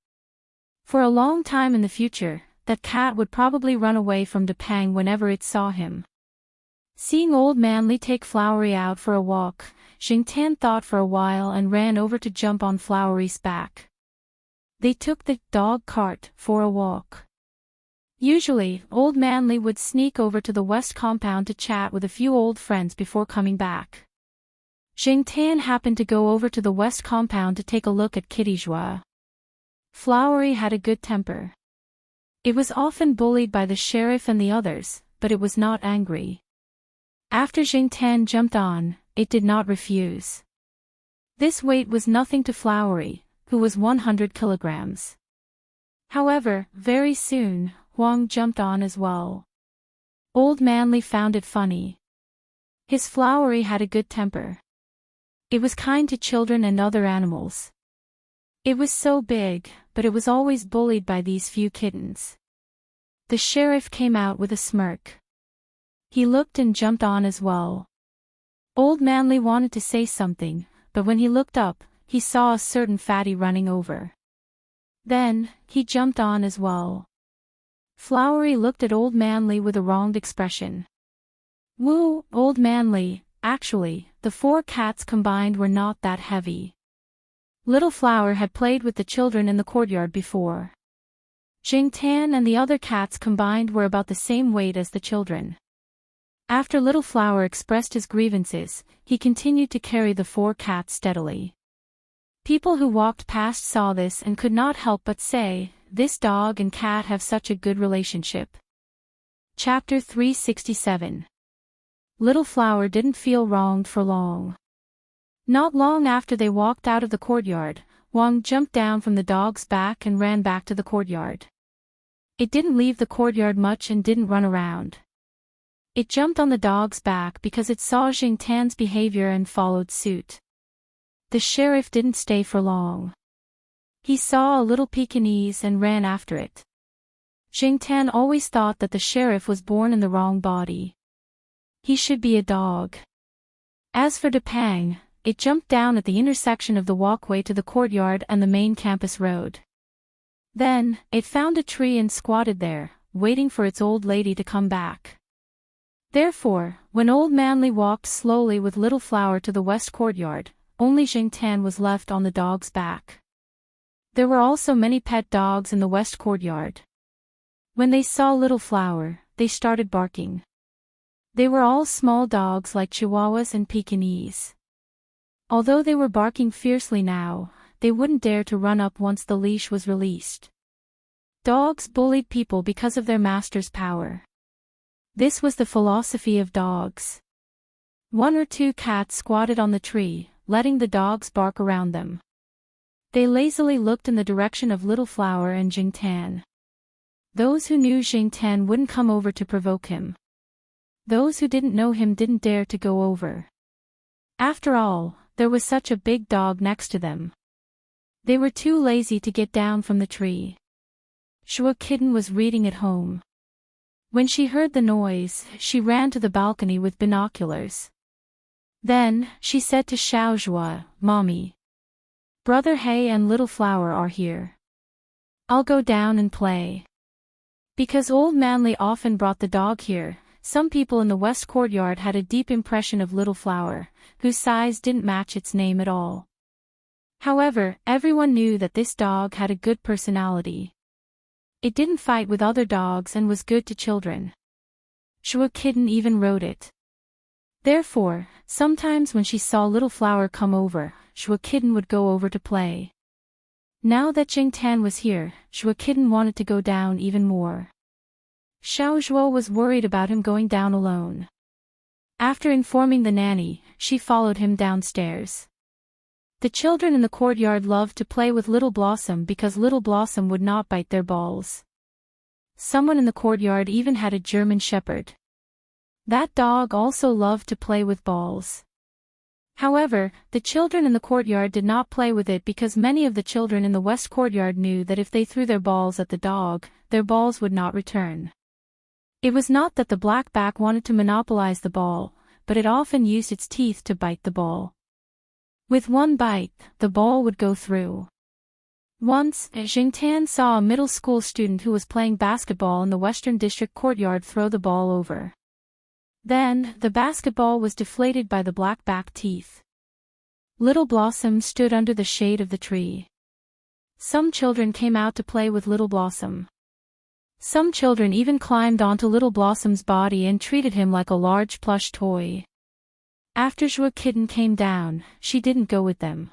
For a long time in the future, that cat would probably run away from Depang whenever it saw him. Seeing Old Manly take Flowery out for a walk, Xingtian thought for a while and ran over to jump on Flowery's back. They took the dog cart for a walk. Usually, Old Manly would sneak over to the west compound to chat with a few old friends before coming back. Xingtian happened to go over to the west compound to take a look at Kitty Joie. Flowery had a good temper. It was often bullied by the sheriff and the others, but it was not angry. After Xingtian jumped on, it did not refuse. This weight was nothing to Flowery, who was 100 kilograms. However, very soon, Huang jumped on as well. Old Manly found it funny. His Flowery had a good temper. It was kind to children and other animals. It was so big, but it was always bullied by these few kittens. The sheriff came out with a smirk. He looked and jumped on as well. Old Manly wanted to say something, but when he looked up, he saw a certain fatty running over. Then, he jumped on as well. Flowery looked at Old Manly with a wronged expression. Woo, Old Manly, actually, the 4 cats combined were not that heavy. Little Flower had played with the children in the courtyard before. Xingtian and the other cats combined were about the same weight as the children. After Little Flower expressed his grievances, he continued to carry the 4 cats steadily. People who walked past saw this and could not help but say, "This dog and cat have such a good relationship." Chapter 367. Little Flower didn't feel wronged for long. Not long after they walked out of the courtyard, Wang jumped down from the dog's back and ran back to the courtyard. It didn't leave the courtyard much and didn't run around. It jumped on the dog's back because it saw Xingtian's behavior and followed suit. The sheriff didn't stay for long. He saw a little Pekingese and ran after it. Xingtian always thought that the sheriff was born in the wrong body. He should be a dog. As for Depang, it jumped down at the intersection of the walkway to the courtyard and the main campus road. Then, it found a tree and squatted there, waiting for its old lady to come back. Therefore, when Old Manly walked slowly with Little Flower to the west courtyard, only Xingtian was left on the dog's back. There were also many pet dogs in the west courtyard. When they saw Little Flower, they started barking. They were all small dogs like Chihuahuas and Pekingese. Although they were barking fiercely now, they wouldn't dare to run up once the leash was released. Dogs bullied people because of their master's power. This was the philosophy of dogs. 1 or 2 cats squatted on the tree, letting the dogs bark around them. They lazily looked in the direction of Little Flower and Xingtian. Those who knew Xingtian wouldn't come over to provoke him. Those who didn't know him didn't dare to go over. After all, there was such a big dog next to them. They were too lazy to get down from the tree. Shua Kitten was reading at home. When she heard the noise, she ran to the balcony with binoculars. Then, she said to Xiaozhua, "Mommy. Brother He and Little Flower are here. I'll go down and play." Because Old Manly often brought the dog here, some people in the West Courtyard had a deep impression of Little Flower, whose size didn't match its name at all. However, everyone knew that this dog had a good personality. It didn't fight with other dogs and was good to children. Shua Kitten even rode it. Therefore, sometimes when she saw Little Flower come over, Shua Kitten would go over to play. Now that Jing Tan was here, Shua Kitten wanted to go down even more. Xiaozhuo was worried about him going down alone. After informing the nanny, she followed him downstairs. The children in the courtyard loved to play with Little Blossom because Little Blossom would not bite their balls. Someone in the courtyard even had a German Shepherd. That dog also loved to play with balls. However, the children in the courtyard did not play with it because many of the children in the West Courtyard knew that if they threw their balls at the dog, their balls would not return. It was not that the blackback wanted to monopolize the ball, but it often used its teeth to bite the ball. With one bite, the ball would go through. Once, Jingtan saw a middle school student who was playing basketball in the Western District courtyard throw the ball over. Then, the basketball was deflated by the blackback teeth. Little Blossom stood under the shade of the tree. Some children came out to play with Little Blossom. Some children even climbed onto Little Blossom's body and treated him like a large plush toy. After Shua Kitten came down, she didn't go with them.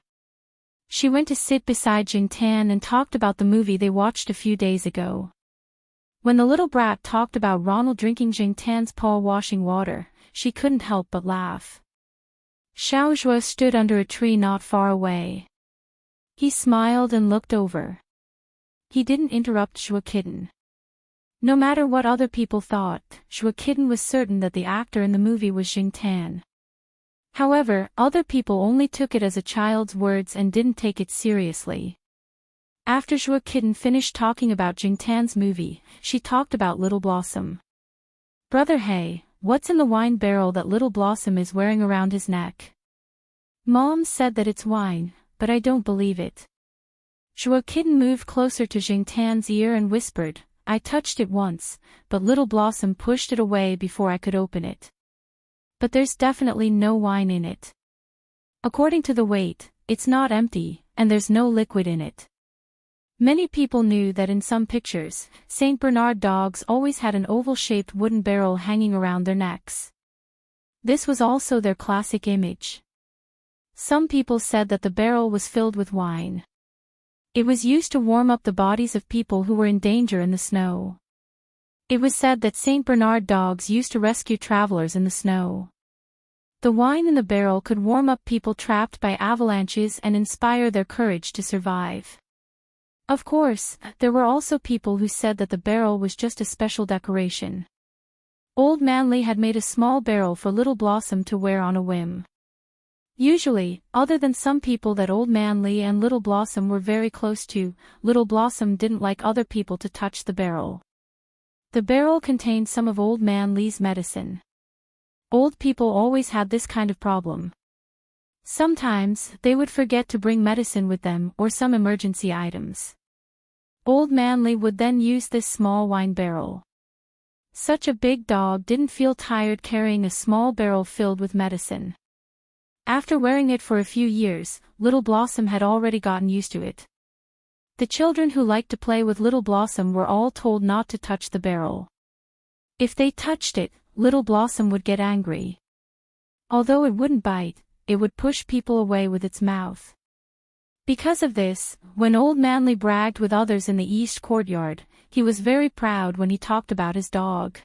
She went to sit beside Jingtan and talked about the movie they watched a few days ago. When the little brat talked about Ronald drinking Jingtan's paw washing water, she couldn't help but laugh. Xiaozhua stood under a tree not far away. He smiled and looked over. He didn't interrupt Shua Kitten. No matter what other people thought, Shua Kitten was certain that the actor in the movie was Jingtan. However, other people only took it as a child's words and didn't take it seriously. After Shua Kitten finished talking about Jingtan's movie, she talked about Little Blossom. "Brother He, what's in the wine barrel that Little Blossom is wearing around his neck?" "Mom said that it's wine, but I don't believe it." Shua Kitten moved closer to Jingtan's ear and whispered, "I touched it once, but Little Blossom pushed it away before I could open it. But there's definitely no wine in it. According to the weight, it's not empty, and there's no liquid in it." Many people knew that in some pictures, Saint Bernard dogs always had an oval-shaped wooden barrel hanging around their necks. This was also their classic image. Some people said that the barrel was filled with wine. It was used to warm up the bodies of people who were in danger in the snow. It was said that Saint Bernard dogs used to rescue travelers in the snow. The wine in the barrel could warm up people trapped by avalanches and inspire their courage to survive. Of course, there were also people who said that the barrel was just a special decoration. Old Manly had made a small barrel for Little Blossom to wear on a whim. Usually, other than some people that Old Manly and Little Blossom were very close to, Little Blossom didn't like other people to touch the barrel. The barrel contained some of Old Manly's medicine. Old people always had this kind of problem. Sometimes, they would forget to bring medicine with them or some emergency items. Old Manly would then use this small wine barrel. Such a big dog didn't feel tired carrying a small barrel filled with medicine. After wearing it for a few years, Little Blossom had already gotten used to it. The children who liked to play with Little Blossom were all told not to touch the barrel. If they touched it, Little Blossom would get angry. Although it wouldn't bite, it would push people away with its mouth. Because of this, when Old Manly bragged with others in the East Courtyard, he was very proud when he talked about his dog.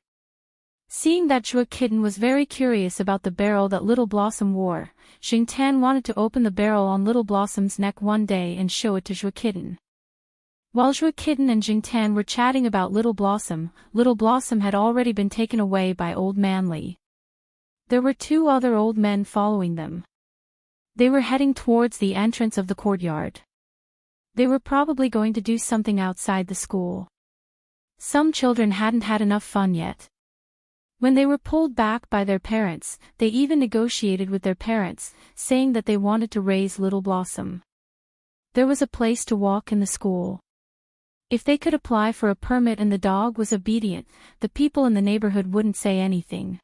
Seeing that Shua Kitten was very curious about the barrel that Little Blossom wore, Jingtan wanted to open the barrel on Little Blossom's neck one day and show it to Shua Kitten. While Shua Kitten and Jingtan were chatting about Little Blossom had already been taken away by Old Manly. There were two other old men following them. They were heading towards the entrance of the courtyard. They were probably going to do something outside the school. Some children hadn't had enough fun yet. When they were pulled back by their parents, they even negotiated with their parents, saying that they wanted to raise Little Blossom. There was a place to walk in the school. If they could apply for a permit and the dog was obedient, the people in the neighborhood wouldn't say anything.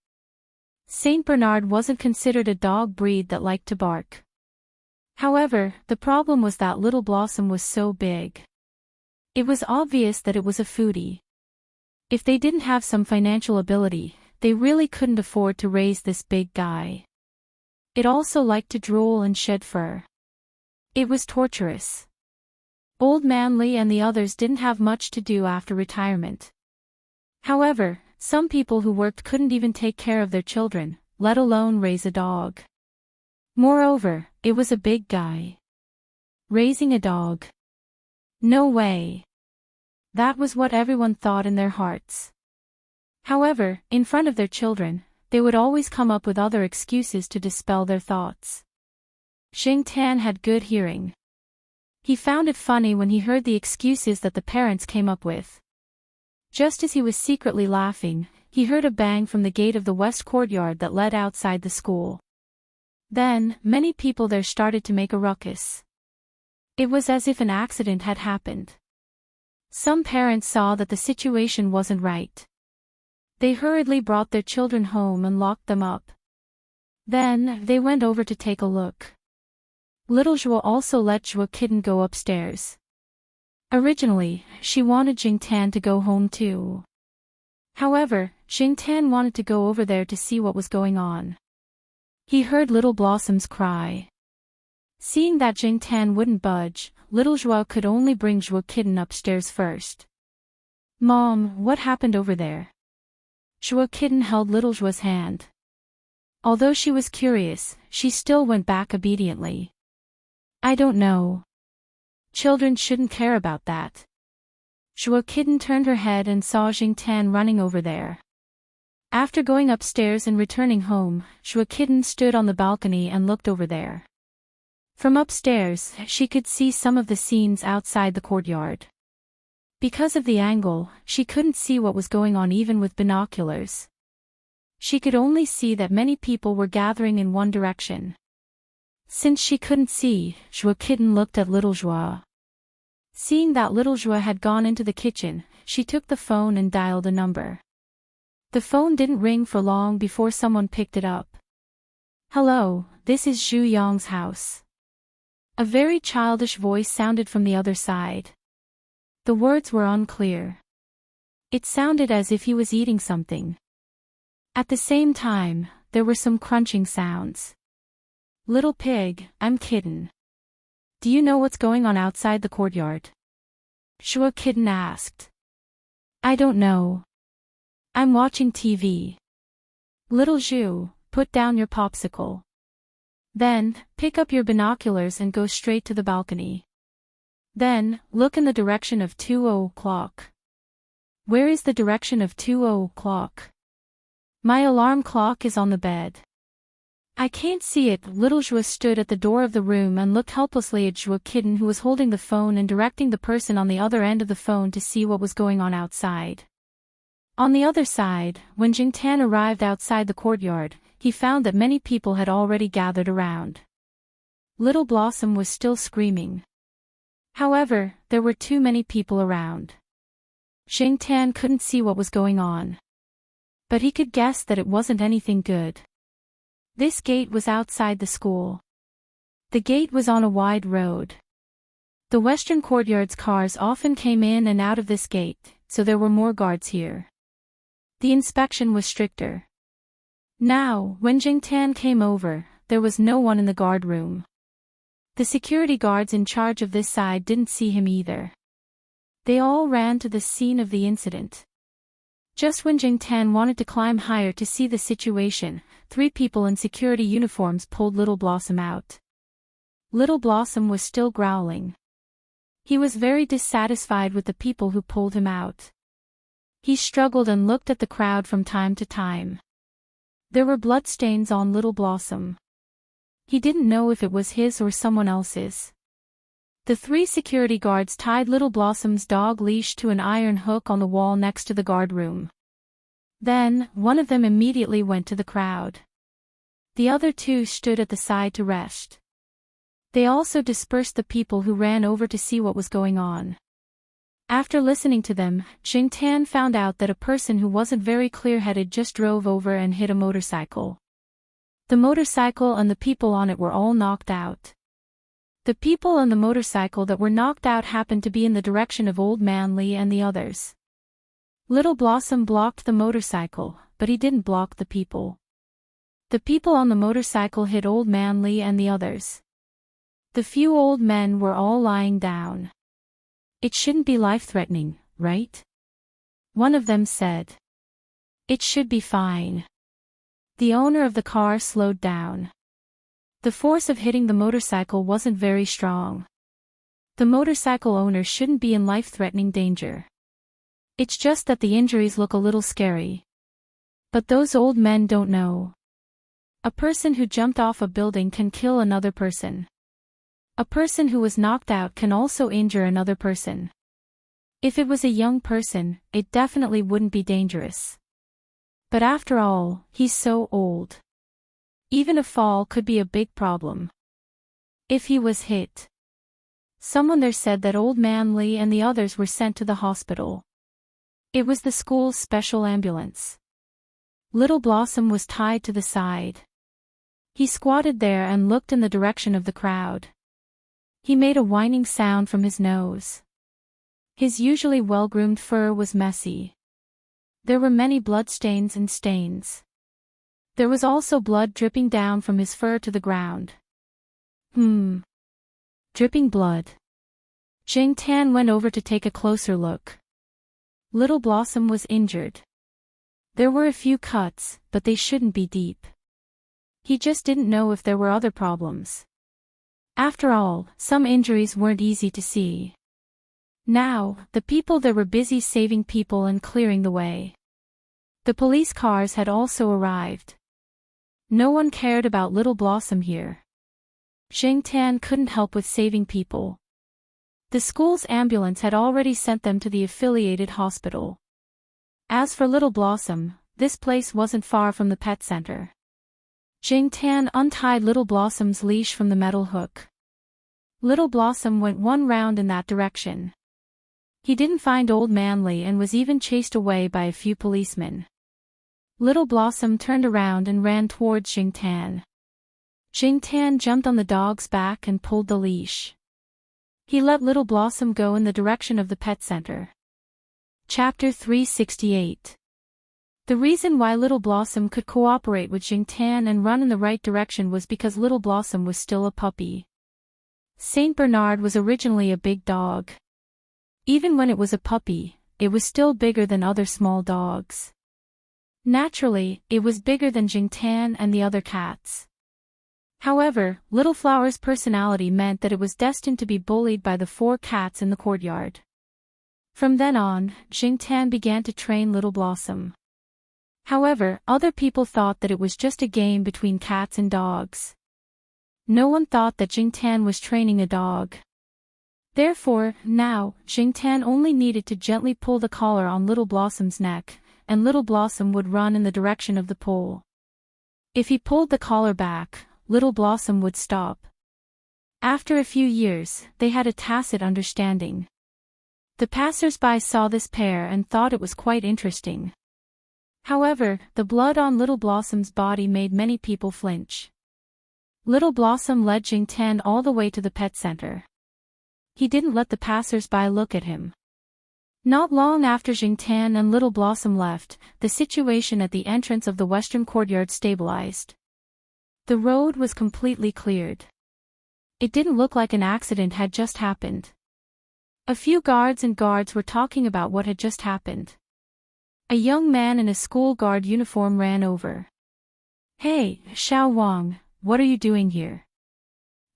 Saint Bernard wasn't considered a dog breed that liked to bark. However, the problem was that Little Blossom was so big. It was obvious that it was a foodie. If they didn't have some financial ability, they really couldn't afford to raise this big guy. It also liked to drool and shed fur. It was torturous. Old Man Lee and the others didn't have much to do after retirement. However, some people who worked couldn't even take care of their children, let alone raise a dog. Moreover, it was a big guy. Raising a dog? No way. That was what everyone thought in their hearts. However, in front of their children, they would always come up with other excuses to dispel their thoughts. Xing Tan had good hearing. He found it funny when he heard the excuses that the parents came up with. Just as he was secretly laughing, he heard a bang from the gate of the west courtyard that led outside the school. Then, many people there started to make a ruckus. It was as if an accident had happened. Some parents saw that the situation wasn't right. They hurriedly brought their children home and locked them up. Then, they went over to take a look. Little Zhuo also let Zhuo Kitten go upstairs. Originally, she wanted Jing Tan to go home too. However, Jing Tan wanted to go over there to see what was going on. He heard Little Blossom's cry. Seeing that Jing Tan wouldn't budge, Little Zhuo could only bring Zhuo Kitten upstairs first. Mom, what happened over there? Zhuo Kitten held Little Zhuo's hand. Although she was curious, she still went back obediently. I don't know. Children shouldn't care about that. Zhuo Kitten turned her head and saw Jing Tan running over there. After going upstairs and returning home, Zhuo Kitten stood on the balcony and looked over there. From upstairs, she could see some of the scenes outside the courtyard. Because of the angle, she couldn't see what was going on even with binoculars. She could only see that many people were gathering in one direction. Since she couldn't see, Zhuo Kitten looked at Little Zhuo. Seeing that Little Zhuo had gone into the kitchen, she took the phone and dialed a number. The phone didn't ring for long before someone picked it up. Hello, this is Zhu Yong's house. A very childish voice sounded from the other side. The words were unclear. It sounded as if he was eating something. At the same time, there were some crunching sounds. Little pig, I'm Kitten. Do you know what's going on outside the courtyard? Zhuo Kitten asked. I don't know. I'm watching TV. Little Zhu, put down your popsicle. Then, pick up your binoculars and go straight to the balcony. Then, look in the direction of 2:00. Where is the direction of 2:00? My alarm clock is on the bed. I can't see it. Little Zhuo stood at the door of the room and looked helplessly at Zhuo Kitten, who was holding the phone and directing the person on the other end of the phone to see what was going on outside. On the other side, when Jing Tan arrived outside the courtyard, he found that many people had already gathered around. Little Blossom was still screaming. However, there were too many people around. Jing Tan couldn't see what was going on. But he could guess that it wasn't anything good. This gate was outside the school. The gate was on a wide road. The western courtyard's cars often came in and out of this gate, so there were more guards here. The inspection was stricter. Now, when Jing Tan came over, there was no one in the guard room. The security guards in charge of this side didn't see him either. They all ran to the scene of the incident. Just when Jing Tan wanted to climb higher to see the situation, 3 people in security uniforms pulled Little Blossom out. Little Blossom was still growling. He was very dissatisfied with the people who pulled him out. He struggled and looked at the crowd from time to time. There were bloodstains on Little Blossom. He didn't know if it was his or someone else's. The 3 security guards tied Little Blossom's dog leash to an iron hook on the wall next to the guard room. Then, one of them immediately went to the crowd. The other 2 stood at the side to rest. They also dispersed the people who ran over to see what was going on. After listening to them, Jingtan found out that a person who wasn't very clear-headed just drove over and hit a motorcycle. The motorcycle and the people on it were all knocked out. The people on the motorcycle that were knocked out happened to be in the direction of Old Man Li and the others. Little Blossom blocked the motorcycle, but he didn't block the people. The people on the motorcycle hit Old Man Li and the others. The few old men were all lying down. "It shouldn't be life-threatening, right?" one of them said. "It should be fine." The owner of the car slowed down. The force of hitting the motorcycle wasn't very strong. The motorcycle owner shouldn't be in life-threatening danger. It's just that the injuries look a little scary. But those old men don't know. A person who jumped off a building can kill another person. A person who was knocked out can also injure another person. If it was a young person, it definitely wouldn't be dangerous. But after all, he's so old. Even a fall could be a big problem. If he was hit. Someone there said that Old Man Li and the others were sent to the hospital. It was the school's special ambulance. Little Blossom was tied to the side. He squatted there and looked in the direction of the crowd. He made a whining sound from his nose. His usually well-groomed fur was messy. There were many bloodstains and stains. There was also blood dripping down from his fur to the ground. Dripping blood. Jingtan went over to take a closer look. Little Blossom was injured. There were a few cuts, but they shouldn't be deep. He just didn't know if there were other problems. After all, some injuries weren't easy to see. Now, the people there were busy saving people and clearing the way. The police cars had also arrived. No one cared about Little Blossom here. Jingtan couldn't help with saving people. The school's ambulance had already sent them to the affiliated hospital. As for Little Blossom, this place wasn't far from the pet center. Jingtan untied Little Blossom's leash from the metal hook. Little Blossom went one round in that direction. He didn't find Old Man Li and was even chased away by a few policemen. Little Blossom turned around and ran towards Jingtan. Jingtan jumped on the dog's back and pulled the leash. He let Little Blossom go in the direction of the pet center. Chapter 368. The reason why Little Blossom could cooperate with Jingtan and run in the right direction was because Little Blossom was still a puppy. Saint Bernard was originally a big dog. Even when it was a puppy, it was still bigger than other small dogs. Naturally, it was bigger than Jingtan and the other cats. However, Little Flower's personality meant that it was destined to be bullied by the 4 cats in the courtyard. From then on, Jingtan began to train Little Blossom. However, other people thought that it was just a game between cats and dogs. No one thought that Jingtan was training a dog. Therefore, now, Jingtan only needed to gently pull the collar on Little Blossom's neck, and Little Blossom would run in the direction of the pull. If he pulled the collar back, Little Blossom would stop. After a few years, they had a tacit understanding. The passers-by saw this pair and thought it was quite interesting. However, the blood on Little Blossom's body made many people flinch. Little Blossom led Jingtan all the way to the pet center. He didn't let the passers-by look at him. Not long after Jingtan and Little Blossom left, the situation at the entrance of the western courtyard stabilized. The road was completely cleared. It didn't look like an accident had just happened. A few guards were talking about what had just happened. A young man in a school guard uniform ran over. "Hey, Xiao Wang, what are you doing here?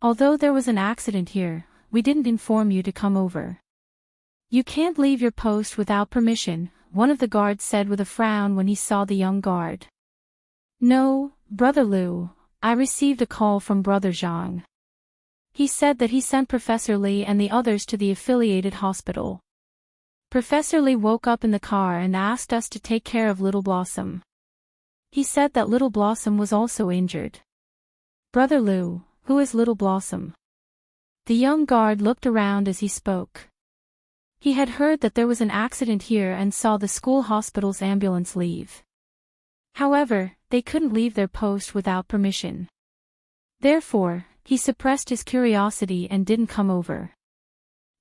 Although there was an accident here, we didn't inform you to come over. You can't leave your post without permission," one of the guards said with a frown when he saw the young guard. "No, Brother Liu, I received a call from Brother Zhang. He said that he sent Professor Lee and the others to the affiliated hospital. Professor Lee woke up in the car and asked us to take care of Little Blossom. He said that Little Blossom was also injured. Brother Lou, who is Little Blossom? The young guard looked around as he spoke. He had heard that there was an accident here and saw the school hospital's ambulance leave. However, they couldn't leave their post without permission. Therefore, he suppressed his curiosity and didn't come over.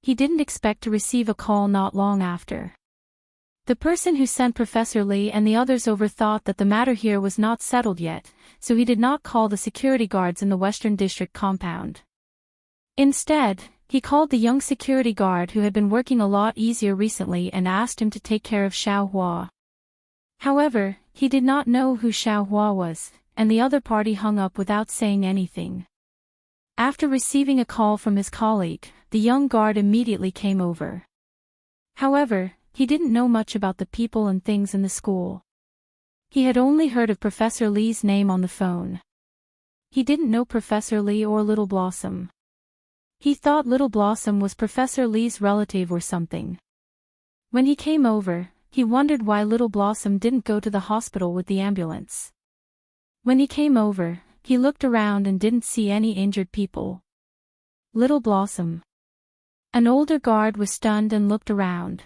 He didn't expect to receive a call not long after. The person who sent Professor Lee and the others over thought that the matter here was not settled yet, so he did not call the security guards in the Western District compound. Instead, he called the young security guard who had been working a lot easier recently and asked him to take care of Xiao Hua. However, he did not know who Xiao Hua was, and the other party hung up without saying anything. After receiving a call from his colleague, the young guard immediately came over. However, he didn't know much about the people and things in the school. He had only heard of Professor Lee's name on the phone. He didn't know Professor Lee or Little Blossom. He thought Little Blossom was Professor Lee's relative or something. When he came over, he wondered why Little Blossom didn't go to the hospital with the ambulance. When he came over, he looked around and didn't see any injured people. Little Blossom. An older guard was stunned and looked around.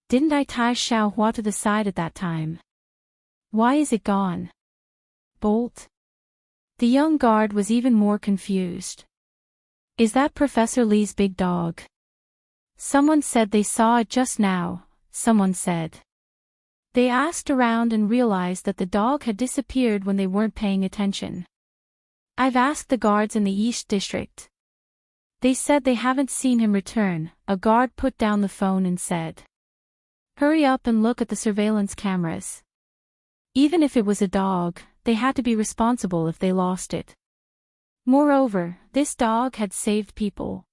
Didn't I tie Xiao Hua to the side at that time? Why is it gone? Bolt? The young guard was even more confused. Is that Professor Lee's big dog? Someone said they saw it just now, someone said. They asked around and realized that the dog had disappeared when they weren't paying attention. I've asked the guards in the East District. They said they haven't seen him return. A guard put down the phone and said, "Hurry up and look at the surveillance cameras. Even if it was a dog, they had to be responsible if they lost it. Moreover, this dog had saved people."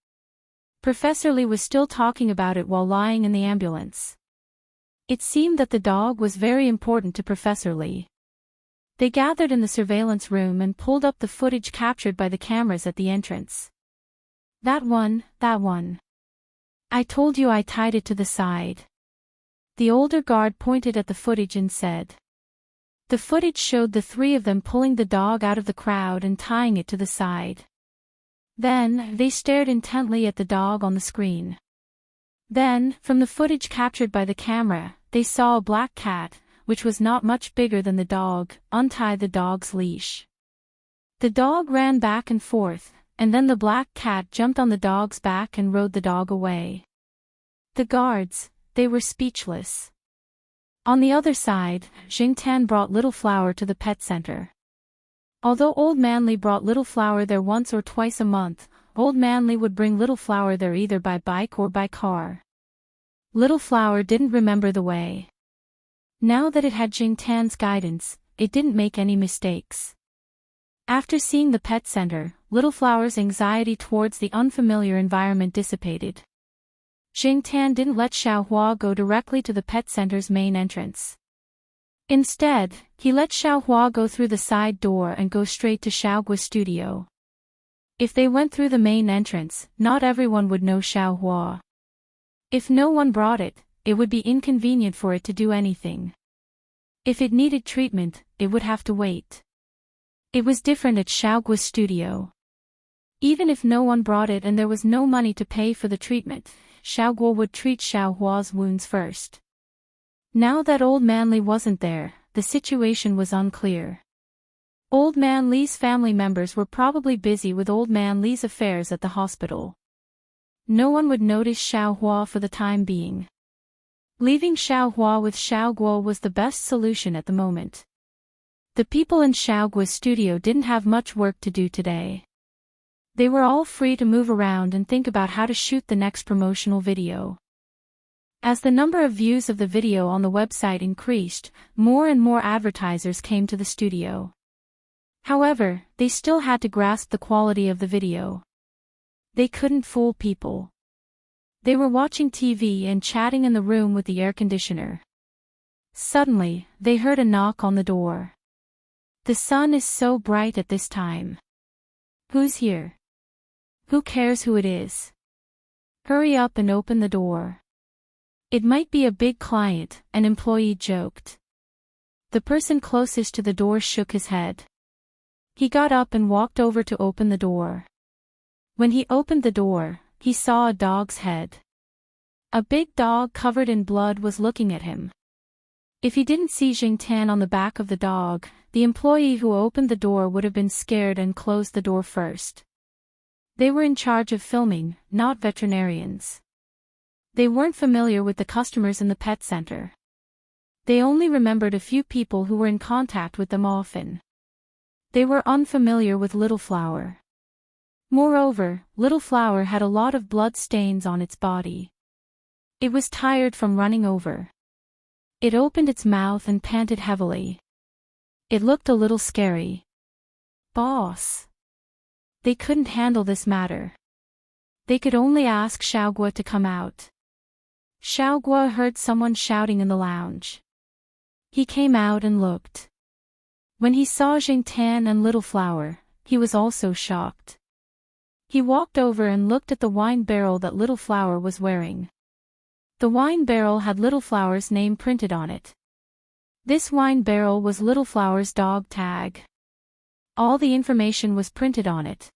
Professor Lee was still talking about it while lying in the ambulance. It seemed that the dog was very important to Professor Lee. They gathered in the surveillance room and pulled up the footage captured by the cameras at the entrance. That one. I told you I tied it to the side. The older guard pointed at the footage and said. The footage showed the three of them pulling the dog out of the crowd and tying it to the side. Then, they stared intently at the dog on the screen. Then, from the footage captured by the camera, they saw a black cat, which was not much bigger than the dog, untie the dog's leash. The dog ran back and forth, and then the black cat jumped on the dog's back and rode the dog away. The guards, they were speechless. On the other side, Jingtan brought Little Flower to the pet center. Although Old Man Lee brought Little Flower there once or twice a month, Old Man Lee would bring Little Flower there either by bike or by car. Little Flower didn't remember the way. Now that it had Jingtan's guidance, it didn't make any mistakes. After seeing the pet center, Little Flower's anxiety towards the unfamiliar environment dissipated. Jingtan didn't let Xiao Hua go directly to the pet center's main entrance. Instead, he let Xiao Hua go through the side door and go straight to Xiaogua's studio. If they went through the main entrance, not everyone would know Xiao Hua. If no one brought it, it would be inconvenient for it to do anything. If it needed treatment, it would have to wait. It was different at Xiaogua's studio. Even if no one brought it and there was no money to pay for the treatment, Xiaogua would treat Xiao Hua's wounds first. Now that Old Man Lee wasn't there, the situation was unclear. Old Man Lee's family members were probably busy with Old Man Lee's affairs at the hospital. No one would notice Xiao Hua for the time being. Leaving Xiao Hua with Xiaogua was the best solution at the moment. The people in Xiaogua's studio didn't have much work to do today. They were all free to move around and think about how to shoot the next promotional video. As the number of views of the video on the website increased, more and more advertisers came to the studio. However, they still had to grasp the quality of the video. They couldn't fool people. They were watching TV and chatting in the room with the air conditioner. Suddenly, they heard a knock on the door. The sun is so bright at this time. Who's here? Who cares who it is? Hurry up and open the door. It might be a big client, an employee joked. The person closest to the door shook his head. He got up and walked over to open the door. When he opened the door, he saw a dog's head. A big dog covered in blood was looking at him. If he didn't see Jing Tan on the back of the dog, the employee who opened the door would have been scared and closed the door first. They were in charge of filming, not veterinarians. They weren't familiar with the customers in the pet center. They only remembered a few people who were in contact with them often. They were unfamiliar with Little Flower. Moreover, Little Flower had a lot of blood stains on its body. It was tired from running over. It opened its mouth and panted heavily. It looked a little scary. Boss. They couldn't handle this matter. They could only ask Xiaoguo to come out. Xiaoguo heard someone shouting in the lounge. He came out and looked. When he saw Jing Tan and Little Flower, he was also shocked. He walked over and looked at the wine barrel that Little Flower was wearing. The wine barrel had Little Flower's name printed on it. This wine barrel was Little Flower's dog tag. All the information was printed on it.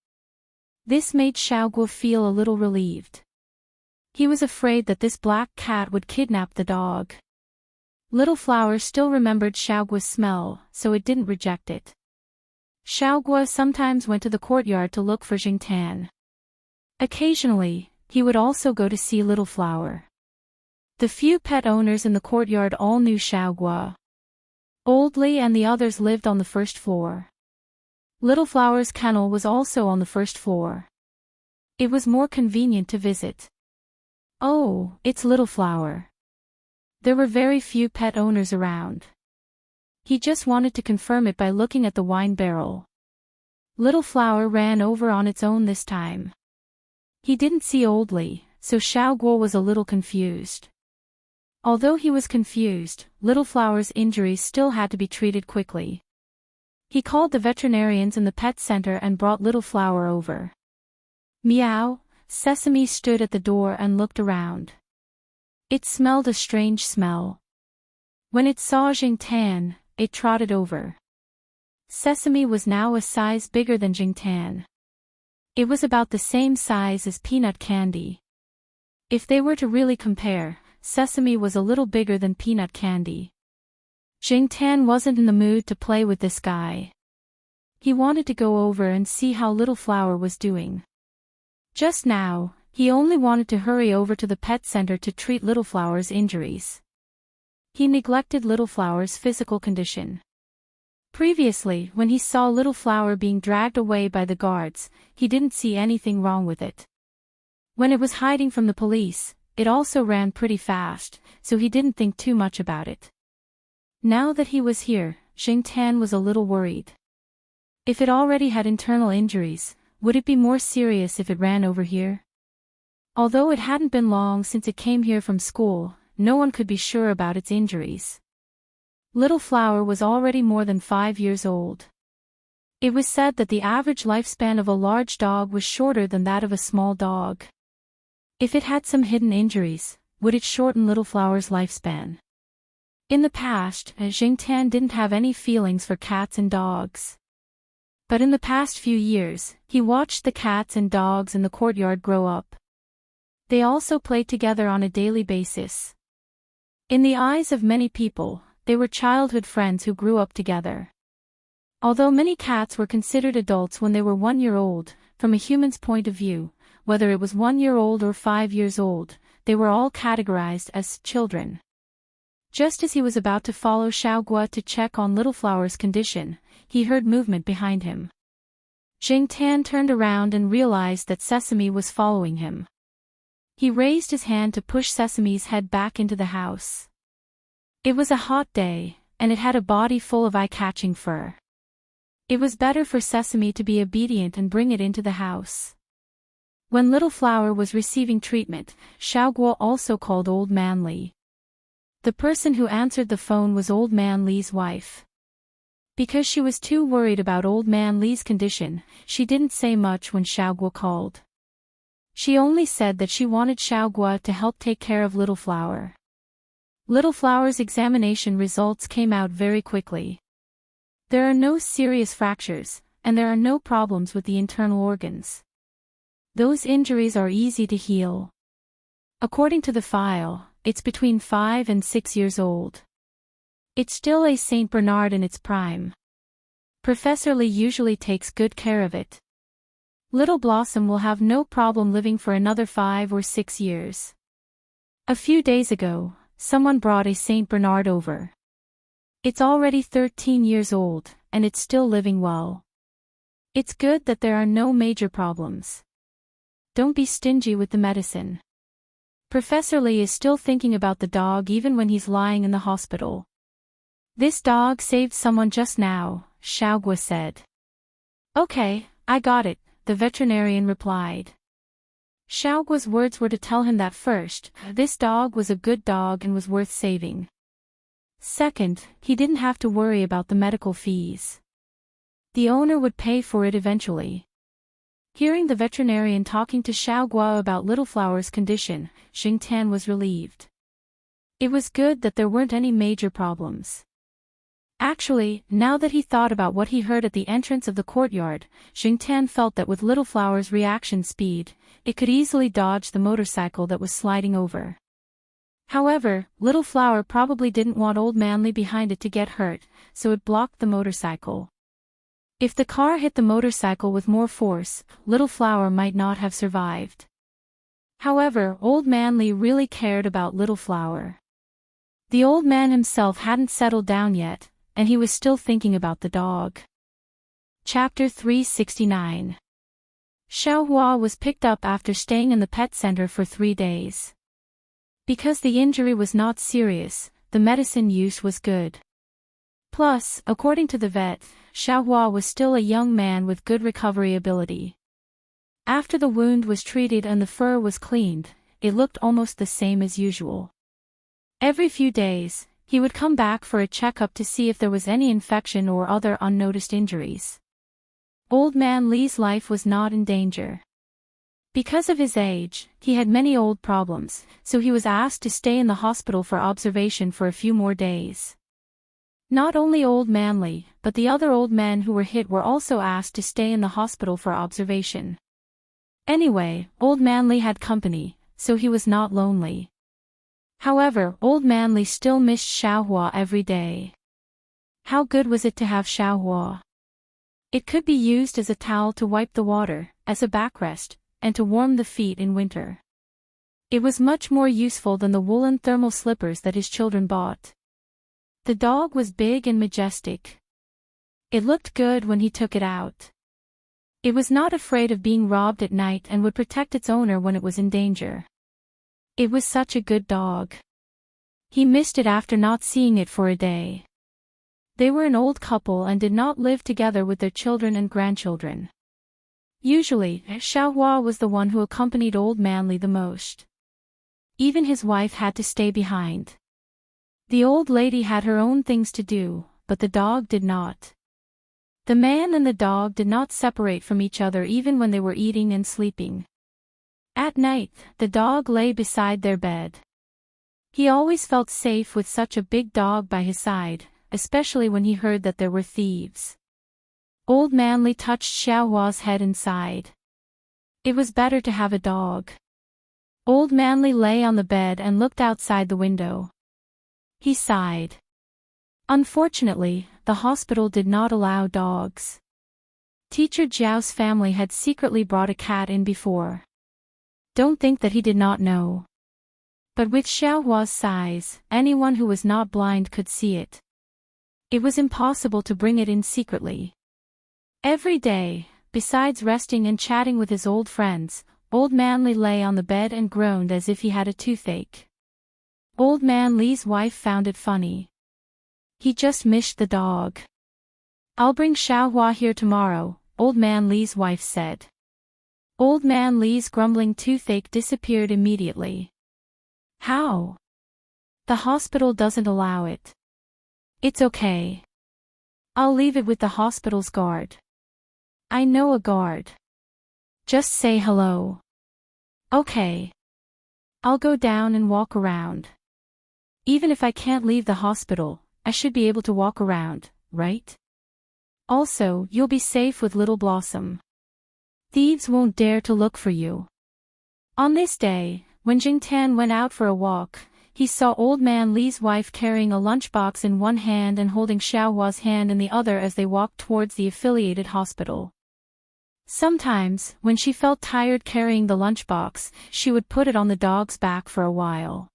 This made Xiaoguo feel a little relieved. He was afraid that this black cat would kidnap the dog. Little Flower still remembered Xiaoguo's smell, so it didn't reject it. Xiaoguo sometimes went to the courtyard to look for Jing Tan. Occasionally, he would also go to see Little Flower. The few pet owners in the courtyard all knew Xiaoguo. Old Li and the others lived on the first floor. Little Flower's kennel was also on the first floor. It was more convenient to visit. Oh, it's Little Flower. There were very few pet owners around. He just wanted to confirm it by looking at the wine barrel. Little Flower ran over on its own this time. He didn't see Old Li, so Xiaoguo was a little confused. Although he was confused, Little Flower's injuries still had to be treated quickly. He called the veterinarians in the pet center and brought Little Flower over. Meow, Sesame stood at the door and looked around. It smelled a strange smell. When it saw Jing Tan, it trotted over. Sesame was now a size bigger than Jing Tan. It was about the same size as peanut candy. If they were to really compare, Sesame was a little bigger than peanut candy. Jing Tan wasn't in the mood to play with this guy. He wanted to go over and see how Little Flower was doing. Just now, he only wanted to hurry over to the pet center to treat Little Flower's injuries. He neglected Little Flower's physical condition. Previously, when he saw Little Flower being dragged away by the guards, he didn't see anything wrong with it. When it was hiding from the police, it also ran pretty fast, so he didn't think too much about it. Now that he was here, Jing Tan was a little worried. If it already had internal injuries, would it be more serious if it ran over here? Although it hadn't been long since it came here from school, no one could be sure about its injuries. Little Flower was already more than 5 years old. It was said that the average lifespan of a large dog was shorter than that of a small dog. If it had some hidden injuries, would it shorten Little Flower's lifespan? In the past, Jing Tan didn't have any feelings for cats and dogs. But in the past few years, he watched the cats and dogs in the courtyard grow up. They also played together on a daily basis. In the eyes of many people, they were childhood friends who grew up together. Although many cats were considered adults when they were 1 year old, from a human's point of view, whether it was 1 year old or 5 years old, they were all categorized as children. Just as he was about to follow Xiaoguo to check on Little Flower's condition, he heard movement behind him. Jing Tan turned around and realized that Sesame was following him. He raised his hand to push Sesame's head back into the house. It was a hot day, and it had a body full of eye-catching fur. It was better for Sesame to be obedient and bring it into the house. When Little Flower was receiving treatment, Xiaoguo also called Old Man Li. The person who answered the phone was Old Man Li's wife. Because she was too worried about Old Man Li's condition, she didn't say much when Xiaoguo called. She only said that she wanted Xiaoguo to help take care of Little Flower. Little Flower's examination results came out very quickly. There are no serious fractures, and there are no problems with the internal organs. Those injuries are easy to heal. According to the file, it's between 5 and 6 years old. It's still a Saint Bernard in its prime. Professor Li usually takes good care of it. Little Blossom will have no problem living for another 5 or 6 years. A few days ago, someone brought a Saint Bernard over. It's already 13 years old, and it's still living well. It's good that there are no major problems. Don't be stingy with the medicine. Professor Li is still thinking about the dog even when he's lying in the hospital. This dog saved someone just now, Xiaoguo said. Okay, I got it, the veterinarian replied. Xiaoguo's words were to tell him that first, this dog was a good dog and was worth saving. Second, he didn't have to worry about the medical fees. The owner would pay for it eventually. Hearing the veterinarian talking to Xiaoguo about Little Flower's condition, Xingtian was relieved. It was good that there weren't any major problems. Actually, now that he thought about what he heard at the entrance of the courtyard, Xingtian felt that with Little Flower's reaction speed, it could easily dodge the motorcycle that was sliding over. However, Little Flower probably didn't want Old Man Li behind it to get hurt, so it blocked the motorcycle. If the car hit the motorcycle with more force, Little Flower might not have survived. However, Old Man Li really cared about Little Flower. The old man himself hadn't settled down yet, and he was still thinking about the dog. Chapter 369. Xiaohua was picked up after staying in the pet center for 3 days. Because the injury was not serious, the medicine use was good. Plus, according to the vet, Xiaohua was still a young man with good recovery ability. After the wound was treated and the fur was cleaned, it looked almost the same as usual. Every few days, he would come back for a checkup to see if there was any infection or other unnoticed injuries. Old Man Li's life was not in danger. Because of his age, he had many old problems, so he was asked to stay in the hospital for observation for a few more days. Not only Old Man Li, but the other old men who were hit were also asked to stay in the hospital for observation. Anyway, Old Man Li had company, so he was not lonely. However, Old Man Li still missed Xiaohua every day. How good was it to have Xiaohua? It could be used as a towel to wipe the water, as a backrest, and to warm the feet in winter. It was much more useful than the woolen thermal slippers that his children bought. The dog was big and majestic. It looked good when he took it out. It was not afraid of being robbed at night and would protect its owner when it was in danger. It was such a good dog. He missed it after not seeing it for a day. They were an old couple and did not live together with their children and grandchildren. Usually, Xiaohua was the one who accompanied Old Man Li the most. Even his wife had to stay behind. The old lady had her own things to do, but the dog did not. The man and the dog did not separate from each other even when they were eating and sleeping. At night, the dog lay beside their bed. He always felt safe with such a big dog by his side, especially when he heard that there were thieves. Old Man Li touched Xiaohua's head and sighed. It was better to have a dog. Old Man Li lay on the bed and looked outside the window. He sighed. Unfortunately, the hospital did not allow dogs. Teacher Jiao's family had secretly brought a cat in before. Don't think that he did not know. But with Xiaohua's size, anyone who was not blind could see it. It was impossible to bring it in secretly. Every day, besides resting and chatting with his old friends, Old Man Li lay on the bed and groaned as if he had a toothache. Old Man Li's wife found it funny. He just missed the dog. I'll bring Xiaohua here tomorrow, Old Man Li's wife said. Old Man Li's grumbling toothache disappeared immediately. How? The hospital doesn't allow it. It's okay. I'll leave it with the hospital's guard. I know a guard. Just say hello. Okay. I'll go down and walk around. Even if I can't leave the hospital, I should be able to walk around, right? Also, you'll be safe with Little Blossom. Thieves won't dare to look for you. On this day, when Jingtan went out for a walk, he saw Old Man Li's wife carrying a lunchbox in one hand and holding Xiaohua's hand in the other as they walked towards the affiliated hospital. Sometimes, when she felt tired carrying the lunchbox, she would put it on the dog's back for a while.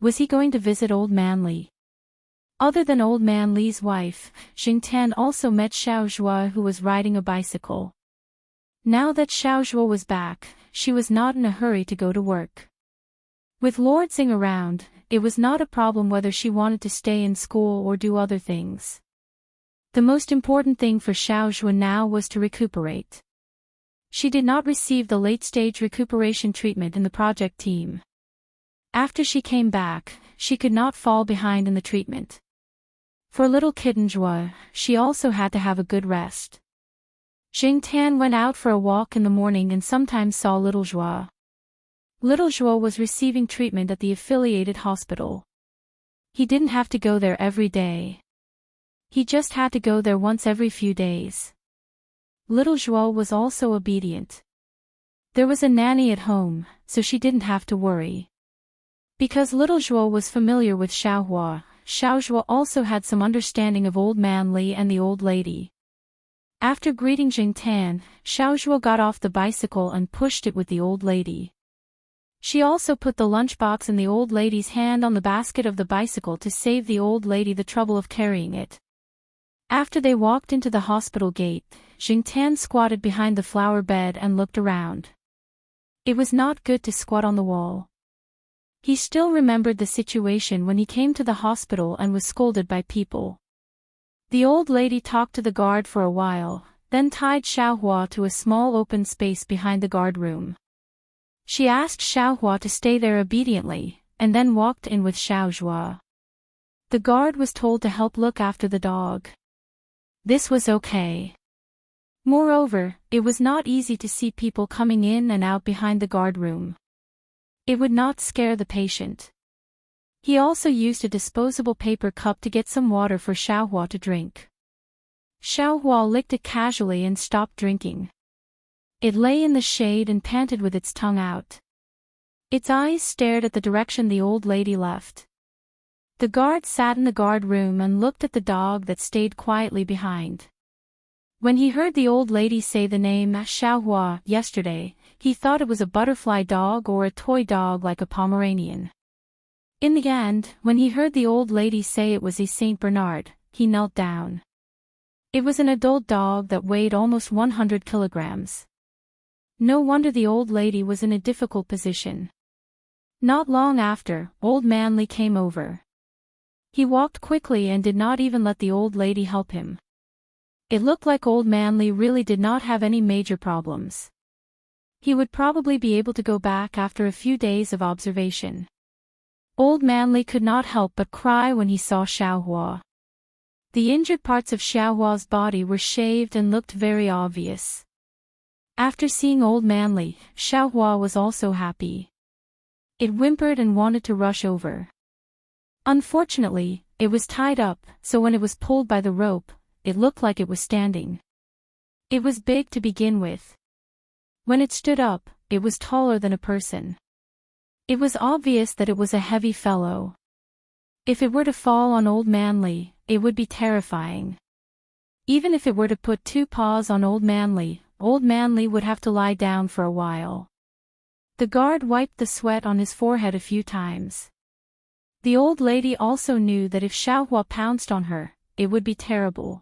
Was he going to visit Old Man Li? Other than Old Man Li's wife, Jingtan also met Xiaozhua, who was riding a bicycle. Now that Xiaozhua was back, she was not in a hurry to go to work. With Lord Xing around, it was not a problem whether she wanted to stay in school or do other things. The most important thing for Xiaozhua now was to recuperate. She did not receive the late-stage recuperation treatment in the project team. After she came back, she could not fall behind in the treatment. For little kitten Zhua, she also had to have a good rest. Jingtan went out for a walk in the morning and sometimes saw little Zhua. Little Zhua was receiving treatment at the affiliated hospital. He didn't have to go there every day. He just had to go there once every few days. Little Zhua was also obedient. There was a nanny at home, so she didn't have to worry. Because little Zhua was familiar with Xiaohua, Xiaozhua also had some understanding of Old Man Li and the old lady. After greeting Jingtan, Xiaozhua got off the bicycle and pushed it with the old lady. She also put the lunchbox in the old lady's hand on the basket of the bicycle to save the old lady the trouble of carrying it. After they walked into the hospital gate, Jingtan squatted behind the flower bed and looked around. It was not good to squat on the wall. He still remembered the situation when he came to the hospital and was scolded by people. The old lady talked to the guard for a while, then tied Xiaohua to a small open space behind the guard room. She asked Xiaohua to stay there obediently, and then walked in with Xiaozhua. The guard was told to help look after the dog. This was okay. Moreover, it was not easy to see people coming in and out behind the guard room. It would not scare the patient. He also used a disposable paper cup to get some water for Xiaohua to drink. Xiaohua licked it casually and stopped drinking. It lay in the shade and panted with its tongue out. Its eyes stared at the direction the old lady left. The guard sat in the guard room and looked at the dog that stayed quietly behind. When he heard the old lady say the name Xiaohua yesterday, he thought it was a butterfly dog or a toy dog like a Pomeranian. In the end, when he heard the old lady say it was a Saint Bernard, he knelt down. It was an adult dog that weighed almost 100 kilograms. No wonder the old lady was in a difficult position. Not long after, Old Man Li came over. He walked quickly and did not even let the old lady help him. It looked like Old Man Li really did not have any major problems. He would probably be able to go back after a few days of observation. Old Man Li could not help but cry when he saw Xiaohua. The injured parts of Xiaohua's body were shaved and looked very obvious. After seeing Old Man Li, Xiaohua was also happy. It whimpered and wanted to rush over. Unfortunately, it was tied up, so when it was pulled by the rope, it looked like it was standing. It was big to begin with. When it stood up, it was taller than a person. It was obvious that it was a heavy fellow. If it were to fall on Old Man Li, it would be terrifying. Even if it were to put two paws on Old Man Li would have to lie down for a while. The guard wiped the sweat on his forehead a few times. The old lady also knew that if Xiaohua pounced on her, it would be terrible.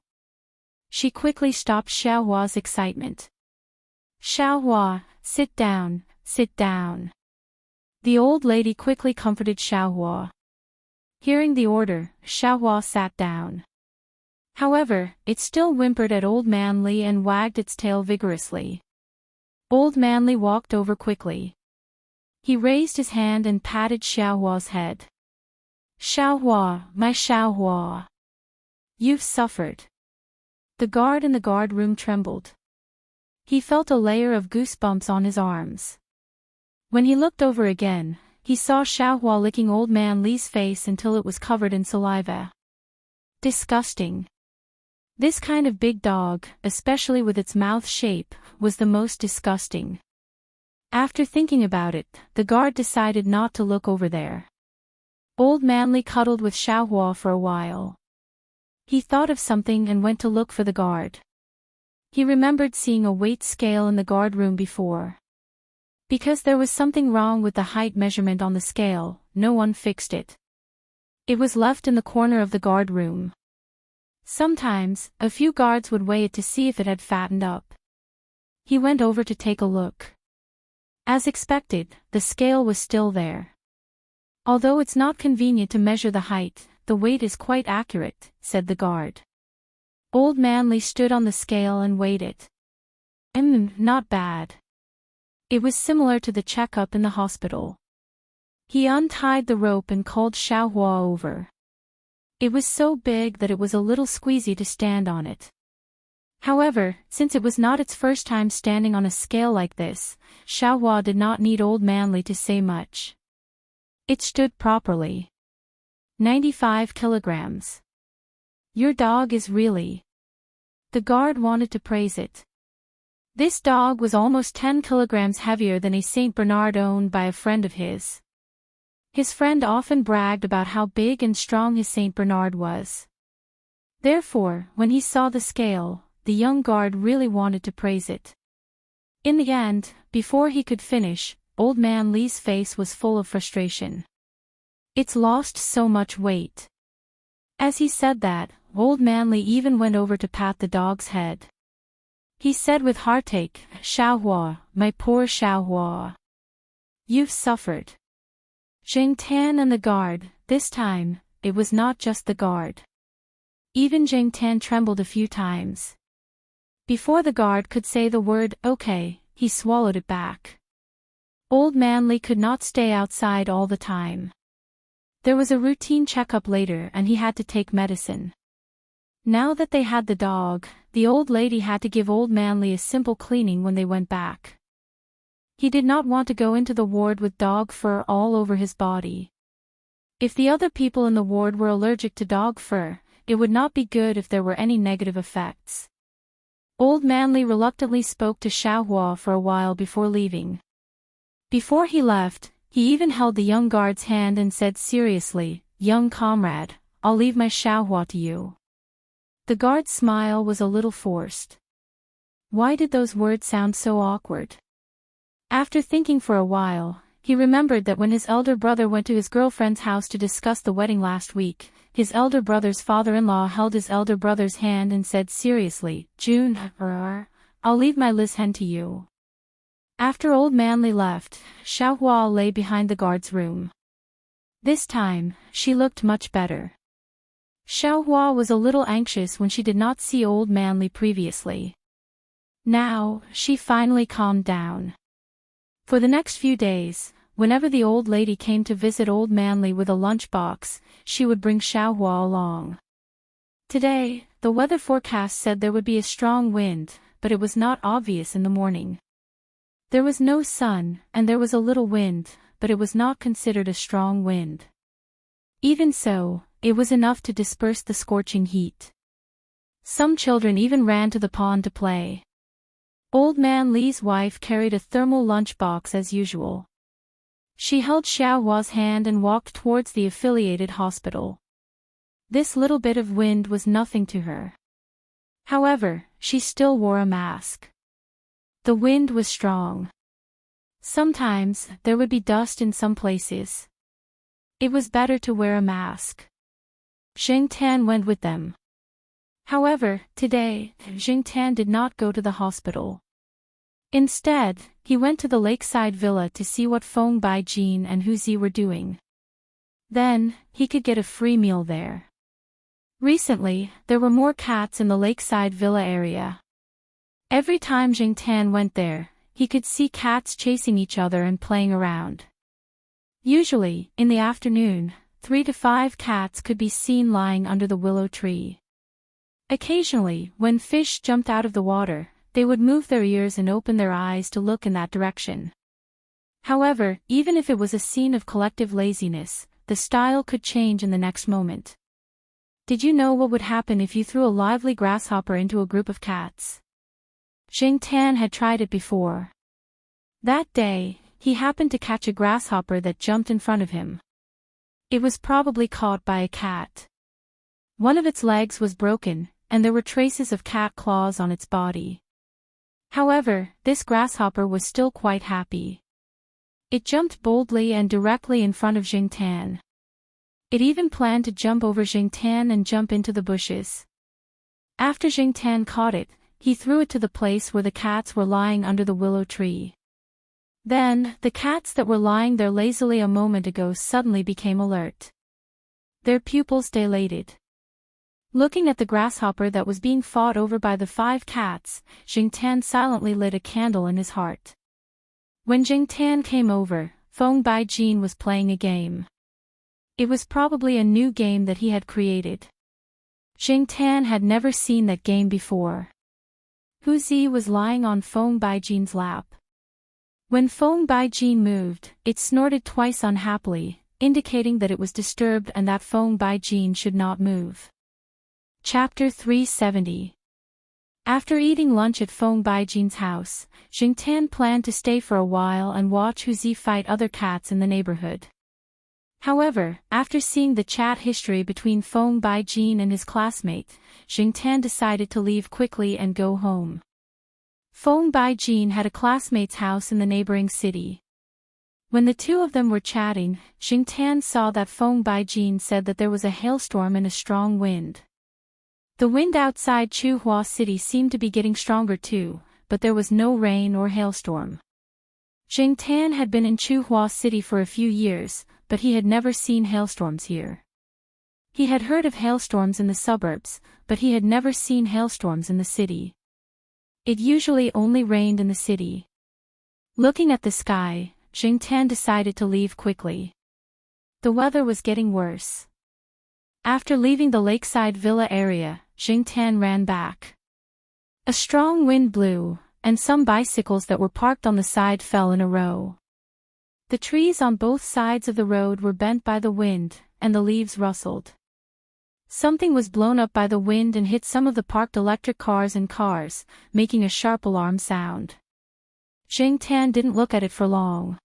She quickly stopped Xiaohua's excitement. Xiaohua, sit down, sit down. The old lady quickly comforted Xiaohua. Hearing the order, Xiaohua sat down. However, it still whimpered at Old Man Li and wagged its tail vigorously. Old Man Li walked over quickly. He raised his hand and patted Xiaohua's head. Xiaohua, my Xiaohua. You've suffered. The guard in the guard room trembled. He felt a layer of goosebumps on his arms. When he looked over again, he saw Xiaohua licking Old Man Li's face until it was covered in saliva. Disgusting. This kind of big dog, especially with its mouth shape, was the most disgusting. After thinking about it, the guard decided not to look over there. Old Man Li cuddled with Xiaohua for a while. He thought of something and went to look for the guard. He remembered seeing a weight scale in the guard room before. Because there was something wrong with the height measurement on the scale, no one fixed it. It was left in the corner of the guard room. Sometimes, a few guards would weigh it to see if it had fattened up. He went over to take a look. As expected, the scale was still there. Although it's not convenient to measure the height, the weight is quite accurate, said the guard. Old Man Li stood on the scale and weighed it. Not bad. It was similar to the checkup in the hospital. He untied the rope and called Xiaohua over. It was so big that it was a little squeezy to stand on it. However, since it was not its first time standing on a scale like this, Xiaohua did not need Old Man Li to say much. It stood properly. 95 kilograms. Your dog is really... The guard wanted to praise it. This dog was almost 10 kilograms heavier than a Saint Bernard owned by a friend of his. His friend often bragged about how big and strong his Saint Bernard was. Therefore, when he saw the scale, the young guard really wanted to praise it. In the end, before he could finish, Old Man Li's face was full of frustration. It's lost so much weight. As he said that, Old Man Li even went over to pat the dog's head. He said with heartache, "Xiaohua, my poor Xiaohua. You've suffered." Jing Tan and the guard, this time, it was not just the guard. Even Jing Tan trembled a few times. Before the guard could say the word, "okay," he swallowed it back. Old Man Li could not stay outside all the time. There was a routine checkup later and he had to take medicine. Now that they had the dog, the old lady had to give Old Man Li a simple cleaning when they went back. He did not want to go into the ward with dog fur all over his body. If the other people in the ward were allergic to dog fur, it would not be good if there were any negative effects. Old Man Li reluctantly spoke to Xiaohua for a while before leaving. Before he left, he even held the young guard's hand and said seriously, "Young comrade, I'll leave my Xiaohua to you." The guard's smile was a little forced. Why did those words sound so awkward? After thinking for a while, he remembered that when his elder brother went to his girlfriend's house to discuss the wedding last week, his elder brother's father-in-law held his elder brother's hand and said seriously, "June, I'll leave my Liz hen to you." After Old Man Li left, Xiaohua lay behind the guard's room. This time, she looked much better. Xiaohua was a little anxious when she did not see Old Man Li previously. Now, she finally calmed down. For the next few days, whenever the old lady came to visit Old Man Li with a lunchbox, she would bring Xiaohua along. Today, the weather forecast said there would be a strong wind, but it was not obvious in the morning. There was no sun, and there was a little wind, but it was not considered a strong wind. Even so, it was enough to disperse the scorching heat. Some children even ran to the pond to play. Old Man Li's wife carried a thermal lunchbox as usual. She held Xiaohua's hand and walked towards the affiliated hospital. This little bit of wind was nothing to her. However, she still wore a mask. The wind was strong. Sometimes, there would be dust in some places. It was better to wear a mask. Jing Tan went with them. However, today, Jing Tan did not go to the hospital. Instead, he went to the lakeside villa to see what Feng Baijin and Hu Zi were doing. Then, he could get a free meal there. Recently, there were more cats in the lakeside villa area. Every time Jing Tan went there, he could see cats chasing each other and playing around. Usually, in the afternoon, 3 to 5 cats could be seen lying under the willow tree. Occasionally, when fish jumped out of the water, they would move their ears and open their eyes to look in that direction. However, even if it was a scene of collective laziness, the style could change in the next moment. Did you know what would happen if you threw a lively grasshopper into a group of cats? Jing Tan had tried it before. That day, he happened to catch a grasshopper that jumped in front of him. It was probably caught by a cat. One of its legs was broken, and there were traces of cat claws on its body. However, this grasshopper was still quite happy. It jumped boldly and directly in front of Jing Tan. It even planned to jump over Jing Tan and jump into the bushes. After Jing Tan caught it, he threw it to the place where the cats were lying under the willow tree. Then, the cats that were lying there lazily a moment ago suddenly became alert. Their pupils dilated. Looking at the grasshopper that was being fought over by the 5 cats, Jing Tan silently lit a candle in his heart. When Jing Tan came over, Feng Baijin was playing a game. It was probably a new game that he had created. Jing Tan had never seen that game before. Hu Zi was lying on Feng Baijin's lap. When Feng Baijin moved, it snorted twice unhappily, indicating that it was disturbed and that Feng Baijin should not move. Chapter 370. After eating lunch at Feng Baijin's house, Jing Tan planned to stay for a while and watch Hu Zi fight other cats in the neighborhood. However, after seeing the chat history between Feng Baijin and his classmate, Jing Tan decided to leave quickly and go home. Feng Baijin had a classmate's house in the neighboring city. When the two of them were chatting, Jing Tan saw that Feng Baijin said that there was a hailstorm and a strong wind. The wind outside Chuhua City seemed to be getting stronger too, but there was no rain or hailstorm. Jing Tan had been in Chuhua City for a few years, but he had never seen hailstorms here. He had heard of hailstorms in the suburbs, but he had never seen hailstorms in the city. It usually only rained in the city. Looking at the sky, Jing Tan decided to leave quickly. The weather was getting worse. After leaving the lakeside villa area, Jing Tan ran back. A strong wind blew, and some bicycles that were parked on the side fell in a row. The trees on both sides of the road were bent by the wind, and the leaves rustled. Something was blown up by the wind and hit some of the parked electric cars and cars, making a sharp alarm sound. Jing Tan didn't look at it for long.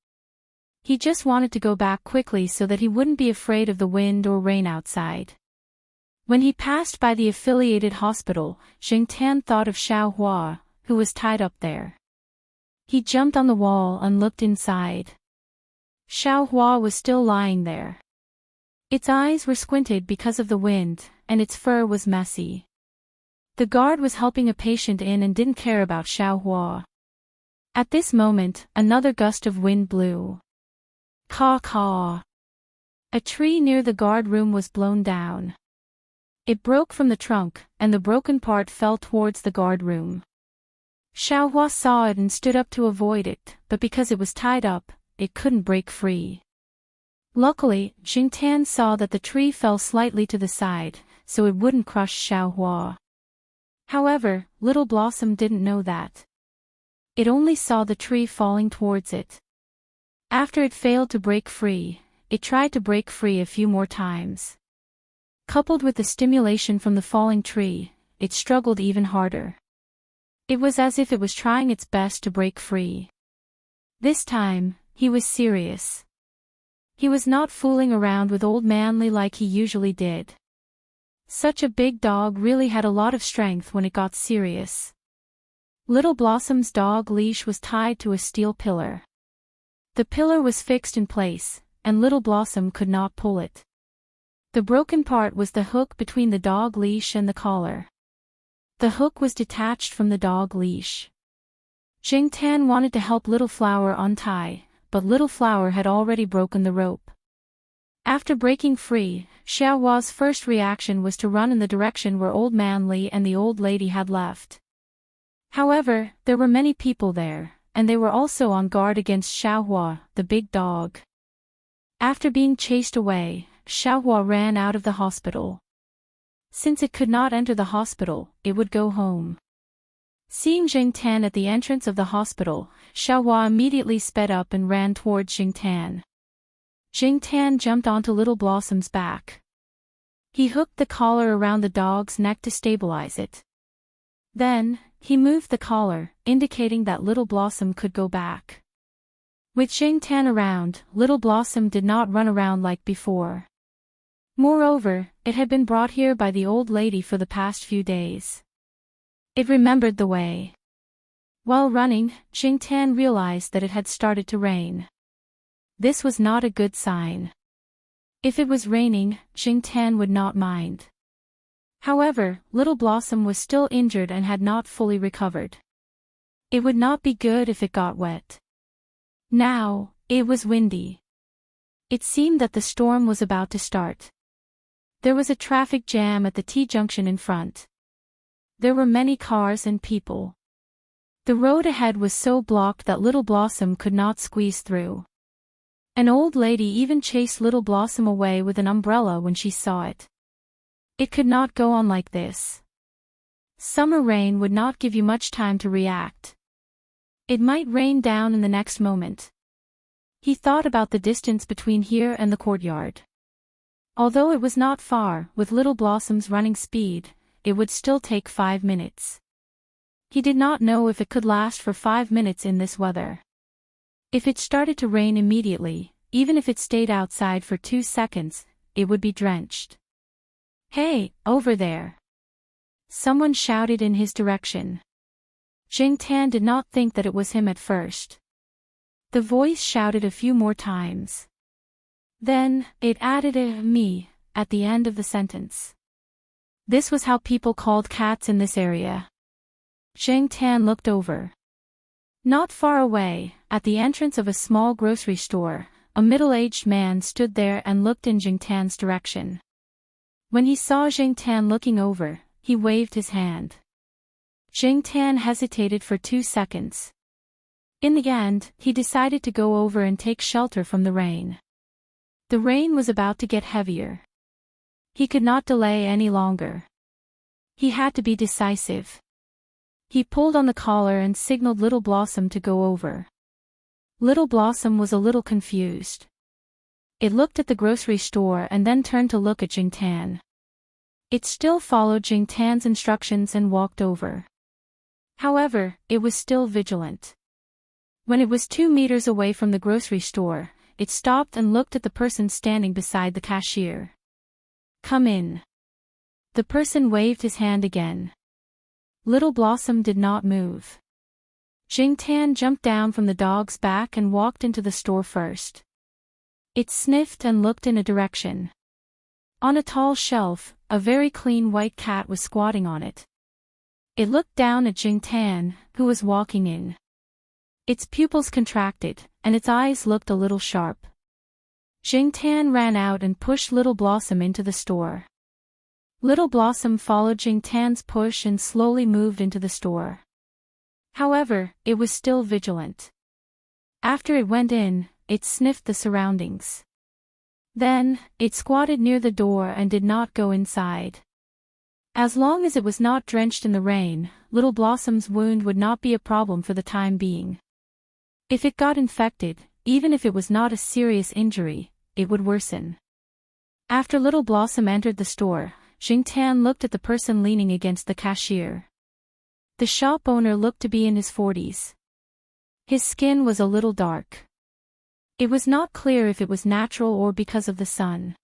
He just wanted to go back quickly so that he wouldn't be afraid of the wind or rain outside. When he passed by the affiliated hospital, Jing Tan thought of Xiao Hua, who was tied up there. He jumped on the wall and looked inside. Xiao Hua was still lying there. Its eyes were squinted because of the wind, and its fur was messy. The guard was helping a patient in and didn't care about Xiao Hua. At this moment, another gust of wind blew. Caw caw. A tree near the guard room was blown down. It broke from the trunk, and the broken part fell towards the guard room. Xiao Hua saw it and stood up to avoid it, but because it was tied up, it couldn't break free. Luckily, Jing Tan saw that the tree fell slightly to the side, so it wouldn't crush Xiao Hua. However, Little Blossom didn't know that. It only saw the tree falling towards it. After it failed to break free, it tried to break free a few more times. Coupled with the stimulation from the falling tree, it struggled even harder. It was as if it was trying its best to break free. This time, he was serious. He was not fooling around with Old Manly like he usually did. Such a big dog really had a lot of strength when it got serious. Little Blossom's dog leash was tied to a steel pillar. The pillar was fixed in place, and Little Blossom could not pull it. The broken part was the hook between the dog leash and the collar. The hook was detached from the dog leash. Jing Tan wanted to help Little Flower untie, but Little Flower had already broken the rope. After breaking free, Xiao Hua's first reaction was to run in the direction where Old Man Li and the old lady had left. However, there were many people there, and they were also on guard against Xiao Hua, the big dog. After being chased away, Xiao Hua ran out of the hospital. Since it could not enter the hospital, it would go home. Seeing Jingtan at the entrance of the hospital, Xiaohua immediately sped up and ran towards Jingtan. Jingtan jumped onto Little Blossom's back. He hooked the collar around the dog's neck to stabilize it. Then, he moved the collar, indicating that Little Blossom could go back. With Jingtan around, Little Blossom did not run around like before. Moreover, it had been brought here by the old lady for the past few days. It remembered the way. While running, Jingtan realized that it had started to rain. This was not a good sign. If it was raining, Jingtan would not mind. However, Little Blossom was still injured and had not fully recovered. It would not be good if it got wet. Now, it was windy. It seemed that the storm was about to start. There was a traffic jam at the T-junction in front. There were many cars and people. The road ahead was so blocked that Little Blossom could not squeeze through. An old lady even chased Little Blossom away with an umbrella when she saw it. It could not go on like this. Summer rain would not give you much time to react. It might rain down in the next moment. He thought about the distance between here and the courtyard. Although it was not far, with Little Blossom's running speed, it would still take 5 minutes. He did not know if it could last for 5 minutes in this weather. If it started to rain immediately, even if it stayed outside for 2 seconds, it would be drenched. "Hey, over there!" Someone shouted in his direction. Jingtan did not think that it was him at first. The voice shouted a few more times. Then, it added a "me" at the end of the sentence. This was how people called cats in this area. Jingtan looked over. Not far away, at the entrance of a small grocery store, a middle-aged man stood there and looked in Jingtan's direction. When he saw Jingtan looking over, he waved his hand. Jingtan hesitated for 2 seconds. In the end, he decided to go over and take shelter from the rain. The rain was about to get heavier. He could not delay any longer. He had to be decisive. He pulled on the collar and signaled Little Blossom to go over. Little Blossom was a little confused. It looked at the grocery store and then turned to look at Jingtan. It still followed Jingtan's instructions and walked over. However, it was still vigilant. When it was 2 meters away from the grocery store, it stopped and looked at the person standing beside the cashier. "Come in." The person waved his hand again. Little Blossom did not move. Jingtan jumped down from the dog's back and walked into the store first. It sniffed and looked in a direction. On a tall shelf, a very clean white cat was squatting on it. It looked down at Jingtan, who was walking in. Its pupils contracted, and its eyes looked a little sharp. Jingtan ran out and pushed Little Blossom into the store. Little Blossom followed Jingtan's push and slowly moved into the store. However, it was still vigilant. After it went in, it sniffed the surroundings. Then, it squatted near the door and did not go inside. As long as it was not drenched in the rain, Little Blossom's wound would not be a problem for the time being. If it got infected, even if it was not a serious injury, it would worsen. After Little Blossom entered the store, Jingtan looked at the person leaning against the cashier. The shop owner looked to be in his 40s. His skin was a little dark. It was not clear if it was natural or because of the sun.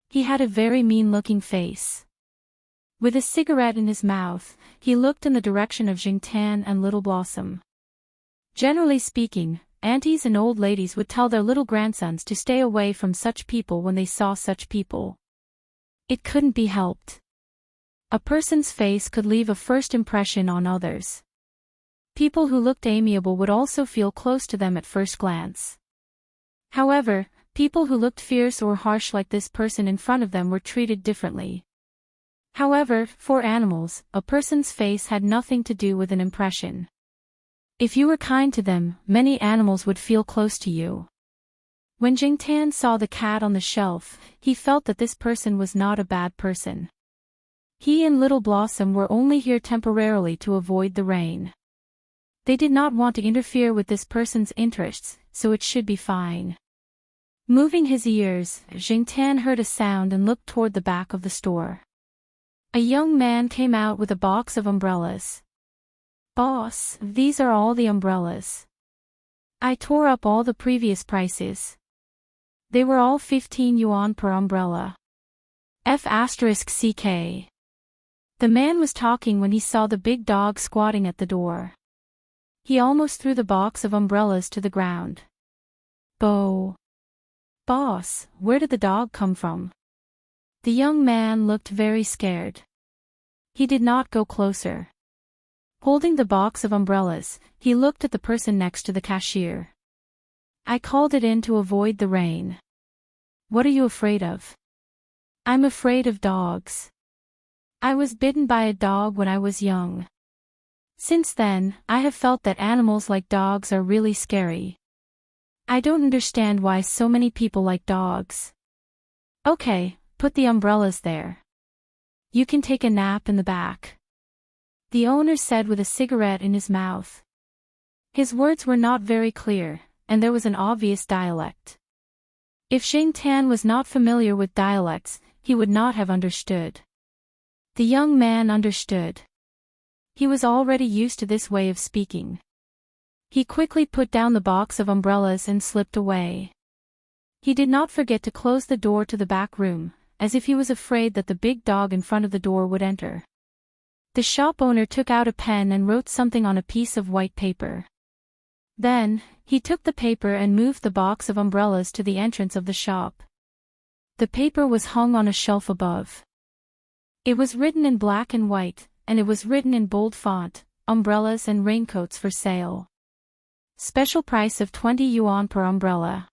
He had a very mean-looking face. With a cigarette in his mouth, he looked in the direction of Jingtan and Little Blossom. Generally speaking, aunties and old ladies would tell their little grandsons to stay away from such people when they saw such people. It couldn't be helped. A person's face could leave a first impression on others. People who looked amiable would also feel close to them at first glance. However, people who looked fierce or harsh like this person in front of them were treated differently. However, for animals, a person's face had nothing to do with an impression. If you were kind to them, many animals would feel close to you. When Jingtan saw the cat on the shelf, he felt that this person was not a bad person. He and Little Blossom were only here temporarily to avoid the rain. They did not want to interfere with this person's interests, so it should be fine. Moving his ears, Jingtan heard a sound and looked toward the back of the store. A young man came out with a box of umbrellas. "Boss, these are all the umbrellas. I tore up all the previous prices. They were all 15 yuan per umbrella. F***ck. The man was talking when he saw the big dog squatting at the door. He almost threw the box of umbrellas to the ground. Boss, where did the dog come from?" The young man looked very scared. He did not go closer. Holding the box of umbrellas, he looked at the person next to the cashier. "I called it in to avoid the rain." "What are you afraid of?" "I'm afraid of dogs. I was bitten by a dog when I was young. Since then, I have felt that animals like dogs are really scary. I don't understand why so many people like dogs." "Okay, put the umbrellas there. You can take a nap in the back," the owner said with a cigarette in his mouth. His words were not very clear, and there was an obvious dialect. If Jingtan was not familiar with dialects, he would not have understood. The young man understood. He was already used to this way of speaking. He quickly put down the box of umbrellas and slipped away. He did not forget to close the door to the back room, as if he was afraid that the big dog in front of the door would enter. The shop owner took out a pen and wrote something on a piece of white paper. Then, he took the paper and moved the box of umbrellas to the entrance of the shop. The paper was hung on a shelf above. It was written in black and white, and it was written in bold font, "Umbrellas and raincoats for sale. Special price of 20 yuan per umbrella."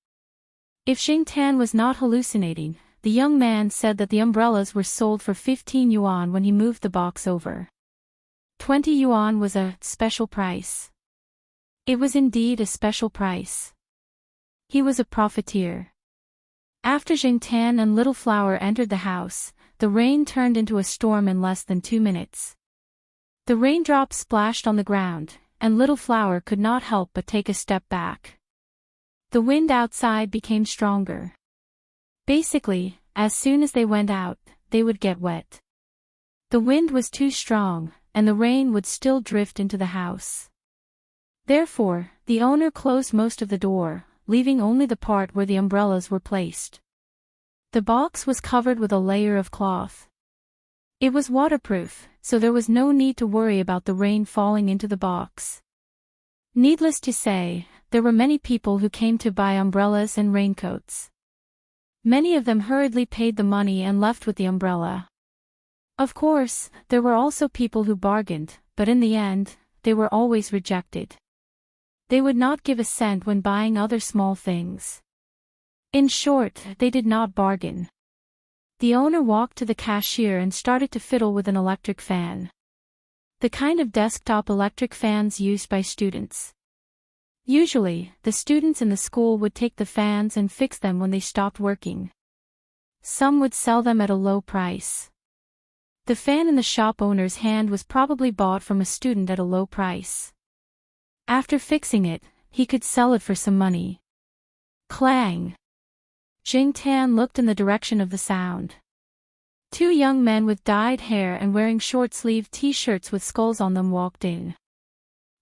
If Jingtan was not hallucinating, the young man said that the umbrellas were sold for 15 yuan when he moved the box over. 20 yuan was a special price. It was indeed a special price. He was a profiteer. After Jingtan and Little Flower entered the house, the rain turned into a storm in less than 2 minutes. The raindrops splashed on the ground, and Little Flower could not help but take a step back. The wind outside became stronger. Basically, as soon as they went out, they would get wet. The wind was too strong, and the rain would still drift into the house. Therefore, the owner closed most of the door, leaving only the part where the umbrellas were placed. The box was covered with a layer of cloth. It was waterproof, so there was no need to worry about the rain falling into the box. Needless to say, there were many people who came to buy umbrellas and raincoats. Many of them hurriedly paid the money and left with the umbrella. Of course, there were also people who bargained, but in the end, they were always rejected. They would not give a cent when buying other small things. In short, they did not bargain. The owner walked to the cashier and started to fiddle with an electric fan. The kind of desktop electric fans used by students. Usually, the students in the school would take the fans and fix them when they stopped working. Some would sell them at a low price. The fan in the shop owner's hand was probably bought from a student at a low price. After fixing it, he could sell it for some money. Clang! Jingtan looked in the direction of the sound. 2 young men with dyed hair and wearing short-sleeved t-shirts with skulls on them walked in.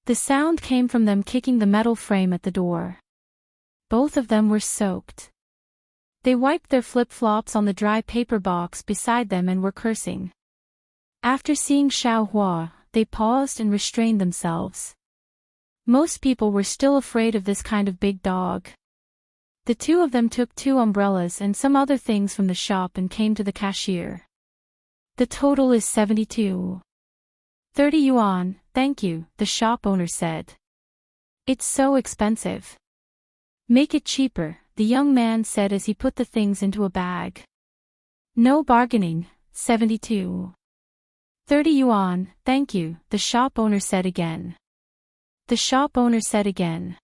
The sound came from them kicking the metal frame at the door. Both of them were soaked. They wiped their flip-flops on the dry paper box beside them and were cursing. After seeing Xiaohua, they paused and restrained themselves. Most people were still afraid of this kind of big dog. The 2 of them took 2 umbrellas and some other things from the shop and came to the cashier. "The total is 72. 30 yuan, thank you," the shop owner said. "It's so expensive." "Make it cheaper," the young man said as he put the things into a bag. "No bargaining, 72. 30 yuan, thank you," the shop owner said again. The shop owner said again.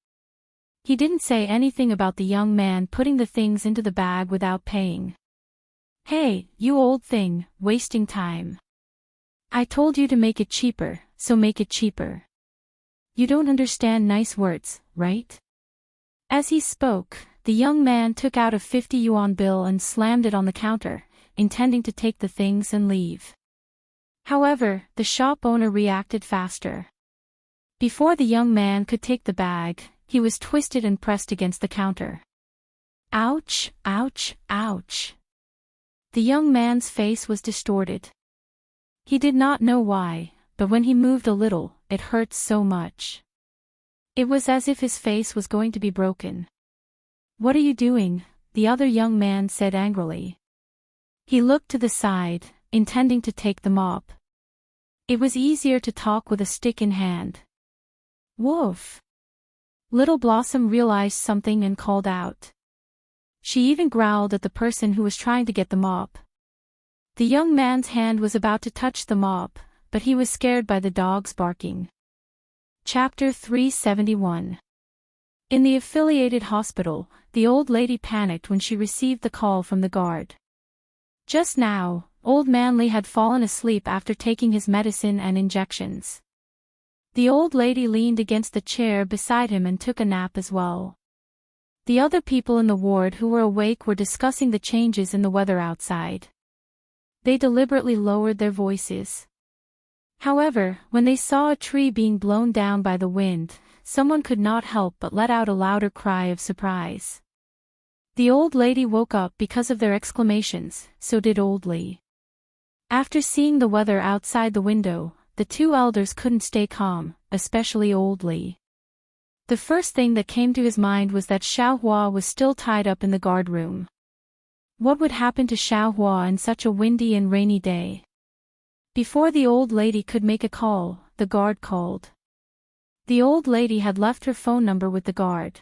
He didn't say anything about the young man putting the things into the bag without paying. "Hey, you old thing, wasting time. I told you to make it cheaper, so make it cheaper. You don't understand nice words, right? As he spoke, the young man took out a 50 yuan bill and slammed it on the counter, intending to take the things and leave. However, the shop owner reacted faster. Before the young man could take the bag, he was twisted and pressed against the counter. Ouch, ouch, ouch. The young man's face was distorted. He did not know why, but when he moved a little, it hurt so much. It was as if his face was going to be broken. What are you doing? The other young man said angrily. He looked to the side, intending to take the mop. It was easier to talk with a stick in hand. Woof! Little Blossom realized something and called out. She even growled at the person who was trying to get the mop. The young man's hand was about to touch the mop, but he was scared by the dogs barking. Chapter 371. In the affiliated hospital, the old lady panicked when she received the call from the guard. Just now, Old Manly had fallen asleep after taking his medicine and injections. The old lady leaned against the chair beside him and took a nap as well. The other people in the ward who were awake were discussing the changes in the weather outside. They deliberately lowered their voices. However, when they saw a tree being blown down by the wind, someone could not help but let out a louder cry of surprise. The old lady woke up because of their exclamations, so did Old Lee. After seeing the weather outside the window, the two elders couldn't stay calm, especially Old Lee. The first thing that came to his mind was that Xiaohua was still tied up in the guard room. What would happen to Xiaohua in such a windy and rainy day? Before the old lady could make a call, the guard called. The old lady had left her phone number with the guard.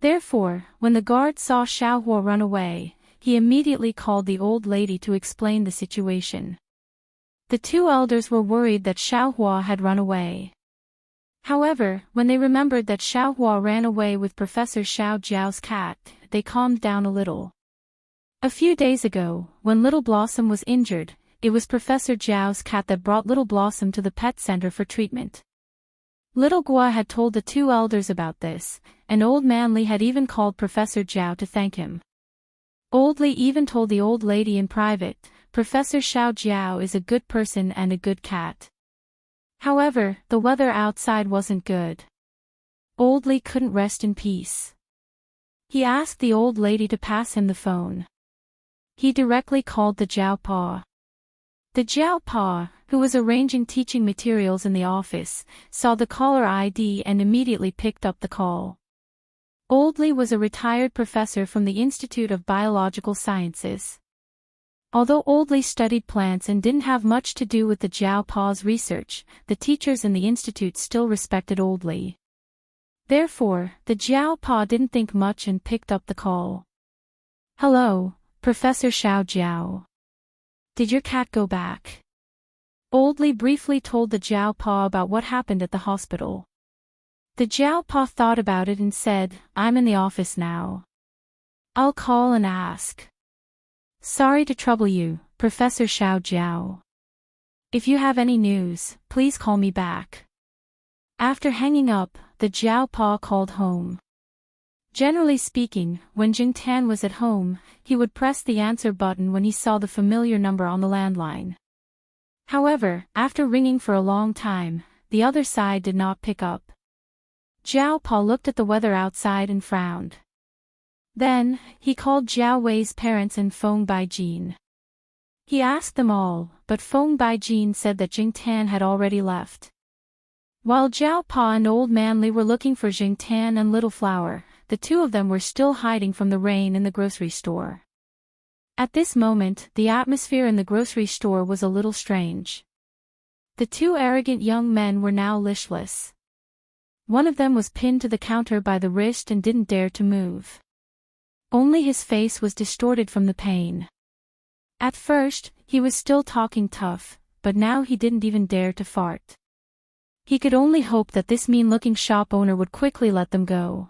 Therefore, when the guard saw Xiaohua run away, he immediately called the old lady to explain the situation. The two elders were worried that Xiaohua had run away. However, when they remembered that Xiaohua ran away with Professor Xiao Jiao's cat, they calmed down a little. A few days ago, when Little Blossom was injured, it was Professor Jiao's cat that brought Little Blossom to the pet center for treatment. Little Gua had told the two elders about this, and Old Manly had even called Professor Jiao to thank him. Old Li even told the old lady in private, Professor Xiao Jiao is a good person and a good cat. However, the weather outside wasn't good. Old Li couldn't rest in peace. He asked the old lady to pass him the phone. He directly called the Jiao Pa. The Jiao Pa, who was arranging teaching materials in the office, saw the caller ID and immediately picked up the call. Old Li was a retired professor from the Institute of Biological Sciences. Although Old Li studied plants and didn't have much to do with the Jiao Pa's research, the teachers in the institute still respected Old Li. Therefore, the Jiao Pa didn't think much and picked up the call. Hello, Professor Xiao Jiao. Did your cat go back? Old Li briefly told the Jiao Pa about what happened at the hospital. The Jiao Pa thought about it and said, I'm in the office now. I'll call and ask. Sorry to trouble you, Professor Xiao Jiao. If you have any news, please call me back. After hanging up, the Jiao Pa called home. Generally speaking, when Jing Tan was at home, he would press the answer button when he saw the familiar number on the landline. However, after ringing for a long time, the other side did not pick up. Jiao Pa looked at the weather outside and frowned. Then, he called Jiao Wei's parents and Feng Baijin. He asked them all, but Feng Baijin said that Jing Tan had already left. While Jiao Pa and Old Manly were looking for Jing Tan and Little Flower, the two of them were still hiding from the rain in the grocery store. At this moment, the atmosphere in the grocery store was a little strange. The two arrogant young men were now listless. One of them was pinned to the counter by the wrist and didn't dare to move. Only his face was distorted from the pain. At first, he was still talking tough, but now he didn't even dare to fart. He could only hope that this mean-looking shop owner would quickly let them go.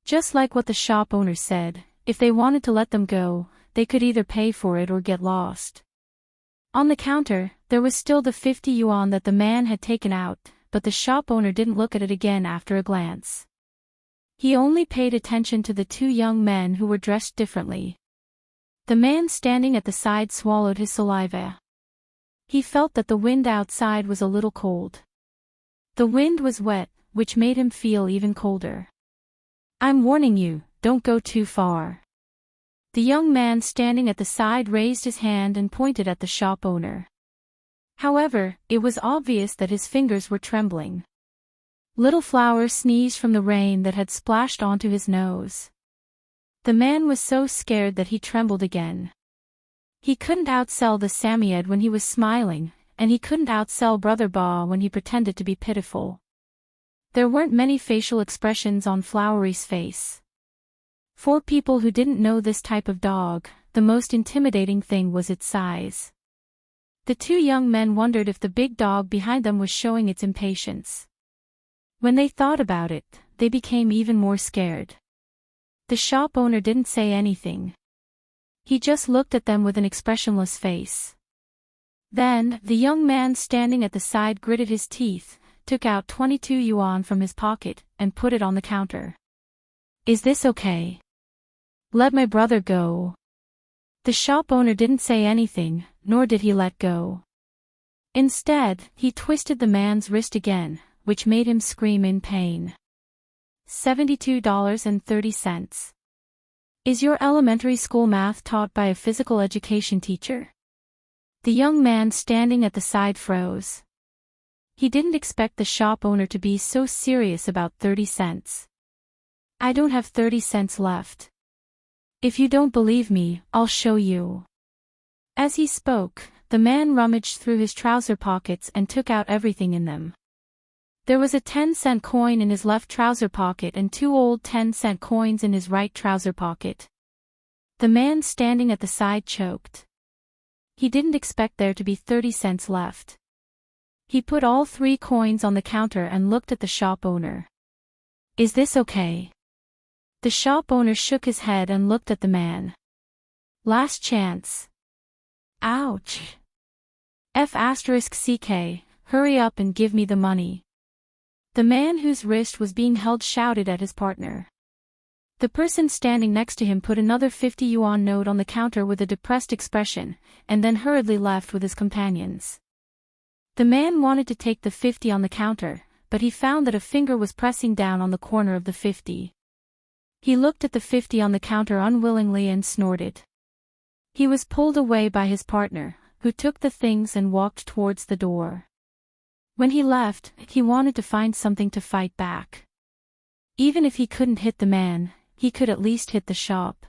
Just like what the shop owner said, if they wanted to let them go, they could either pay for it or get lost. On the counter, there was still the 50 yuan that the man had taken out, but the shop owner didn't look at it again after a glance. He only paid attention to the two young men who were dressed differently. The man standing at the side swallowed his saliva. He felt that the wind outside was a little cold. The wind was wet, which made him feel even colder. "I'm warning you, don't go too far." The young man standing at the side raised his hand and pointed at the shop owner. However, it was obvious that his fingers were trembling. Little flowers sneezed from the rain that had splashed onto his nose. The man was so scared that he trembled again. He couldn't outsell the Samoyed when he was smiling, and he couldn't outsell Brother Ba when he pretended to be pitiful. There weren't many facial expressions on Flowery's face. For people who didn't know this type of dog, the most intimidating thing was its size. The two young men wondered if the big dog behind them was showing its impatience. When they thought about it, they became even more scared. The shop owner didn't say anything. He just looked at them with an expressionless face. Then, the young man standing at the side gritted his teeth, took out 22 yuan from his pocket, and put it on the counter. "Is this okay? Let my brother go." The shop owner didn't say anything, nor did he let go. Instead, he twisted the man's wrist again, which made him scream in pain. $72.30. Is your elementary school math taught by a physical education teacher? The young man standing at the side froze. He didn't expect the shop owner to be so serious about 30 cents. "I don't have 30 cents left. If you don't believe me, I'll show you." As he spoke, the man rummaged through his trouser pockets and took out everything in them. There was a 10-cent coin in his left trouser pocket and two old 10-cent coins in his right trouser pocket. The man standing at the side choked. He didn't expect there to be 30 cents left. He put all three coins on the counter and looked at the shop owner. "Is this okay?" The shop owner shook his head and looked at the man. "Last chance." "Ouch. F***ck, hurry up and give me the money." The man whose wrist was being held shouted at his partner. The person standing next to him put another 50 yuan note on the counter with a depressed expression, and then hurriedly left with his companions. The man wanted to take the 50 on the counter, but he found that a finger was pressing down on the corner of the 50. He looked at the 50 on the counter unwillingly and snorted. He was pulled away by his partner, who took the things and walked towards the door. When he left, he wanted to find something to fight back. Even if he couldn't hit the man, he could at least hit the shop.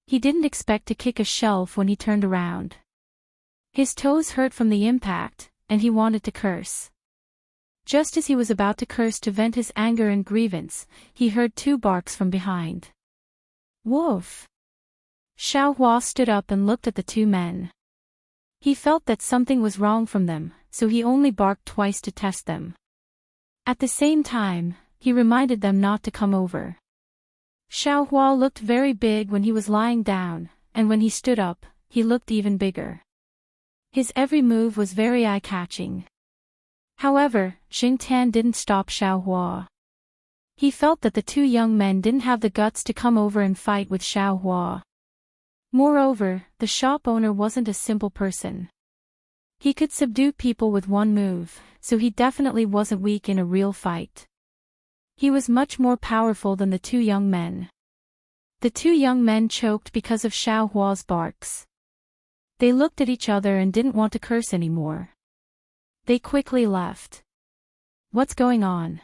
He didn't expect to kick a shelf when he turned around. His toes hurt from the impact, and he wanted to curse. Just as he was about to curse to vent his anger and grievance, he heard two barks from behind. "Woof!" Xiao Hua stood up and looked at the two men. He felt that something was wrong from them, so he only barked twice to test them. At the same time, he reminded them not to come over. Xiao Hua looked very big when he was lying down, and when he stood up, he looked even bigger. His every move was very eye-catching. However, Xing Tian didn't stop Xiao Hua. He felt that the two young men didn't have the guts to come over and fight with Xiao Hua. Moreover, the shop owner wasn't a simple person. He could subdue people with one move, so he definitely wasn't weak in a real fight. He was much more powerful than the two young men. The two young men choked because of Xiao Hua's barks. They looked at each other and didn't want to curse anymore. They quickly left. "What's going on?"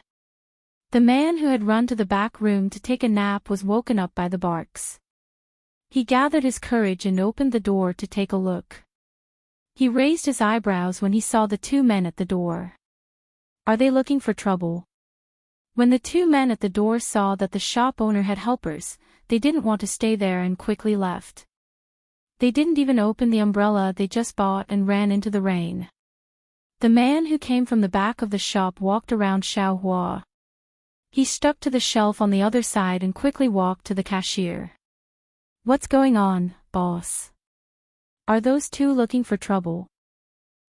The man who had run to the back room to take a nap was woken up by the barks. He gathered his courage and opened the door to take a look. He raised his eyebrows when he saw the two men at the door. "Are they looking for trouble?" When the two men at the door saw that the shop owner had helpers, they didn't want to stay there and quickly left. They didn't even open the umbrella they just bought and ran into the rain. The man who came from the back of the shop walked around Xiao Hua. He stuck to the shelf on the other side and quickly walked to the cashier. "What's going on, boss?" Are those two looking for trouble?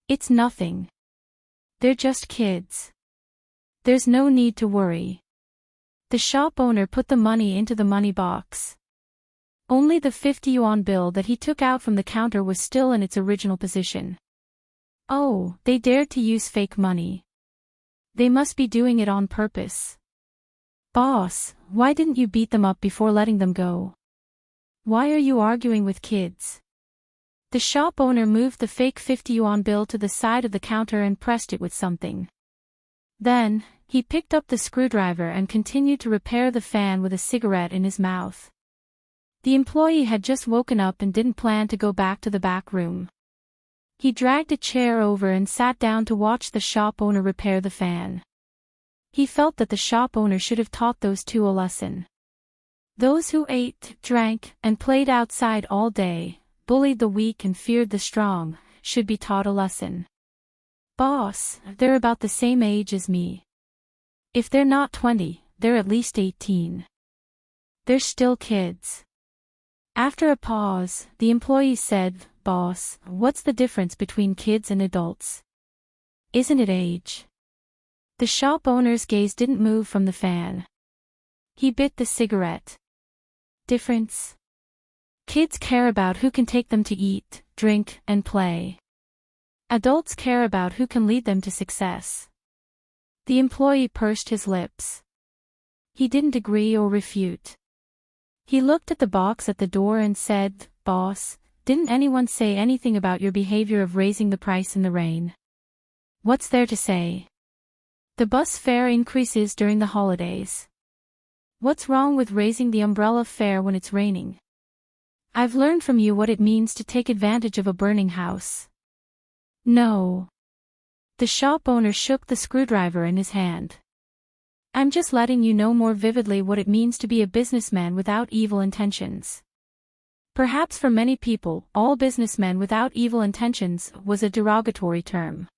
It's nothing. They're just kids. There's no need to worry. The shop owner put the money into the money box. Only the 50 yuan bill that he took out from the counter was still in its original position. Oh, they dared to use fake money. They must be doing it on purpose. Boss, why didn't you beat them up before letting them go? Why are you arguing with kids? The shop owner moved the fake 50 yuan bill to the side of the counter and pressed it with something. Then, he picked up the screwdriver and continued to repair the fan with a cigarette in his mouth. The employee had just woken up and didn't plan to go back to the back room. He dragged a chair over and sat down to watch the shop owner repair the fan. He felt that the shop owner should have taught those two a lesson. Those who ate, drank, and played outside all day, bullied the weak and feared the strong, should be taught a lesson. Boss, they're about the same age as me. If they're not 20, they're at least 18. They're still kids. After a pause, the employee said, Boss, what's the difference between kids and adults? Isn't it age? The shop owner's gaze didn't move from the fan. He bit the cigarette. Difference? Kids care about who can take them to eat, drink, and play. Adults care about who can lead them to success. The employee pursed his lips. He didn't agree or refute. He looked at the box at the door and said, Boss, didn't anyone say anything about your behavior of raising the price in the rain? What's there to say? The bus fare increases during the holidays. What's wrong with raising the umbrella fare when it's raining? I've learned from you what it means to take advantage of a burning house. No. The shop owner shook the screwdriver in his hand. I'm just letting you know more vividly what it means to be a businessman without evil intentions. Perhaps for many people, all businessmen without evil intentions was a derogatory term.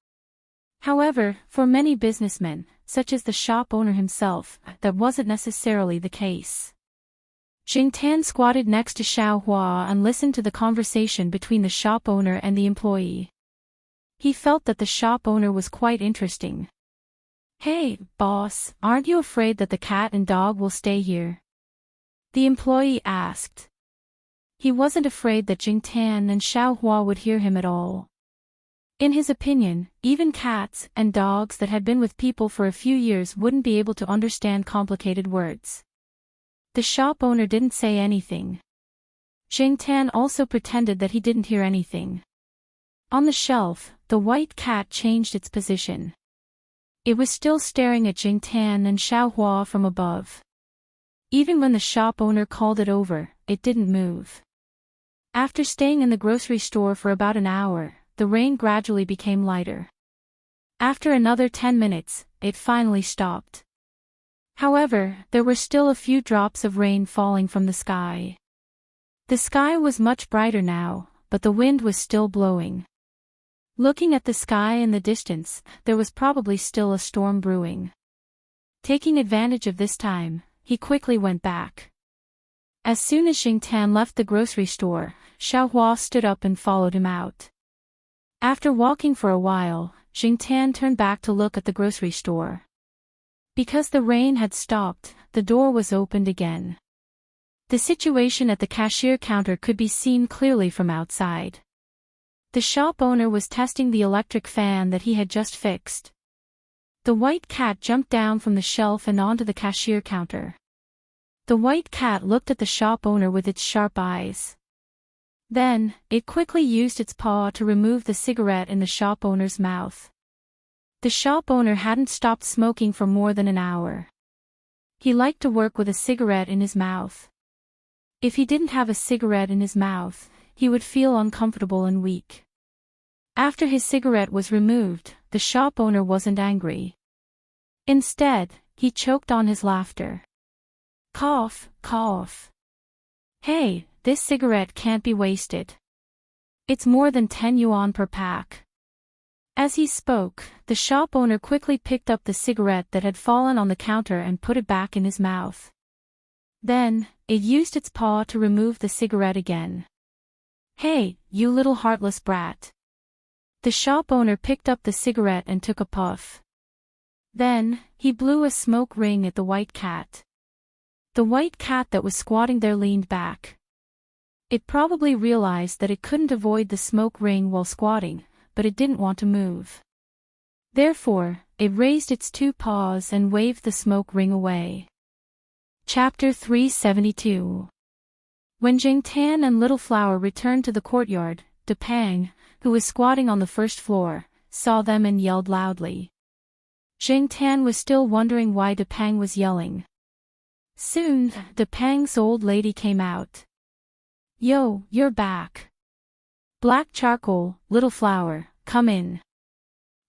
However, for many businessmen, such as the shop owner himself, that wasn't necessarily the case. Jing Tan squatted next to Xiao Hua and listened to the conversation between the shop owner and the employee. He felt that the shop owner was quite interesting. Hey, boss, aren't you afraid that the cat and dog will stay here? The employee asked. He wasn't afraid that Jing Tan and Xiao Hua would hear him at all. In his opinion, even cats and dogs that had been with people for a few years wouldn't be able to understand complicated words. The shop owner didn't say anything. Jing Tan also pretended that he didn't hear anything. On the shelf, the white cat changed its position. It was still staring at Jing Tan and Xiao Hua from above. Even when the shop owner called it over, it didn't move. After staying in the grocery store for about an hour, the rain gradually became lighter. After another 10 minutes, it finally stopped. However, there were still a few drops of rain falling from the sky. The sky was much brighter now, but the wind was still blowing. Looking at the sky in the distance, there was probably still a storm brewing. Taking advantage of this time, he quickly went back. As soon as Jing Tan left the grocery store, Xiao Hua stood up and followed him out. After walking for a while, Jing Tan turned back to look at the grocery store. Because the rain had stopped, the door was opened again. The situation at the cashier counter could be seen clearly from outside. The shop owner was testing the electric fan that he had just fixed. The white cat jumped down from the shelf and onto the cashier counter. The white cat looked at the shop owner with its sharp eyes. Then, it quickly used its paw to remove the cigarette in the shop owner's mouth. The shop owner hadn't stopped smoking for more than an hour. He liked to work with a cigarette in his mouth. If he didn't have a cigarette in his mouth, he would feel uncomfortable and weak. After his cigarette was removed, the shop owner wasn't angry. Instead, he choked on his laughter. Cough, cough. Hey, this cigarette can't be wasted. It's more than 10 yuan per pack. As he spoke, the shop owner quickly picked up the cigarette that had fallen on the counter and put it back in his mouth. Then, it used its paw to remove the cigarette again. Hey, you little heartless brat. The shop owner picked up the cigarette and took a puff. Then, he blew a smoke ring at the white cat. The white cat that was squatting there leaned back. It probably realized that it couldn't avoid the smoke ring while squatting, but it didn't want to move. Therefore, it raised its two paws and waved the smoke ring away. Chapter 372. When Jing Tan and Little Flower returned to the courtyard, De Pang, who was squatting on the first floor, saw them and yelled loudly. Jing Tan was still wondering why De Pang was yelling. Soon, De Pang's old lady came out. Yo, you're back. Black Charcoal, Little Flower, come in.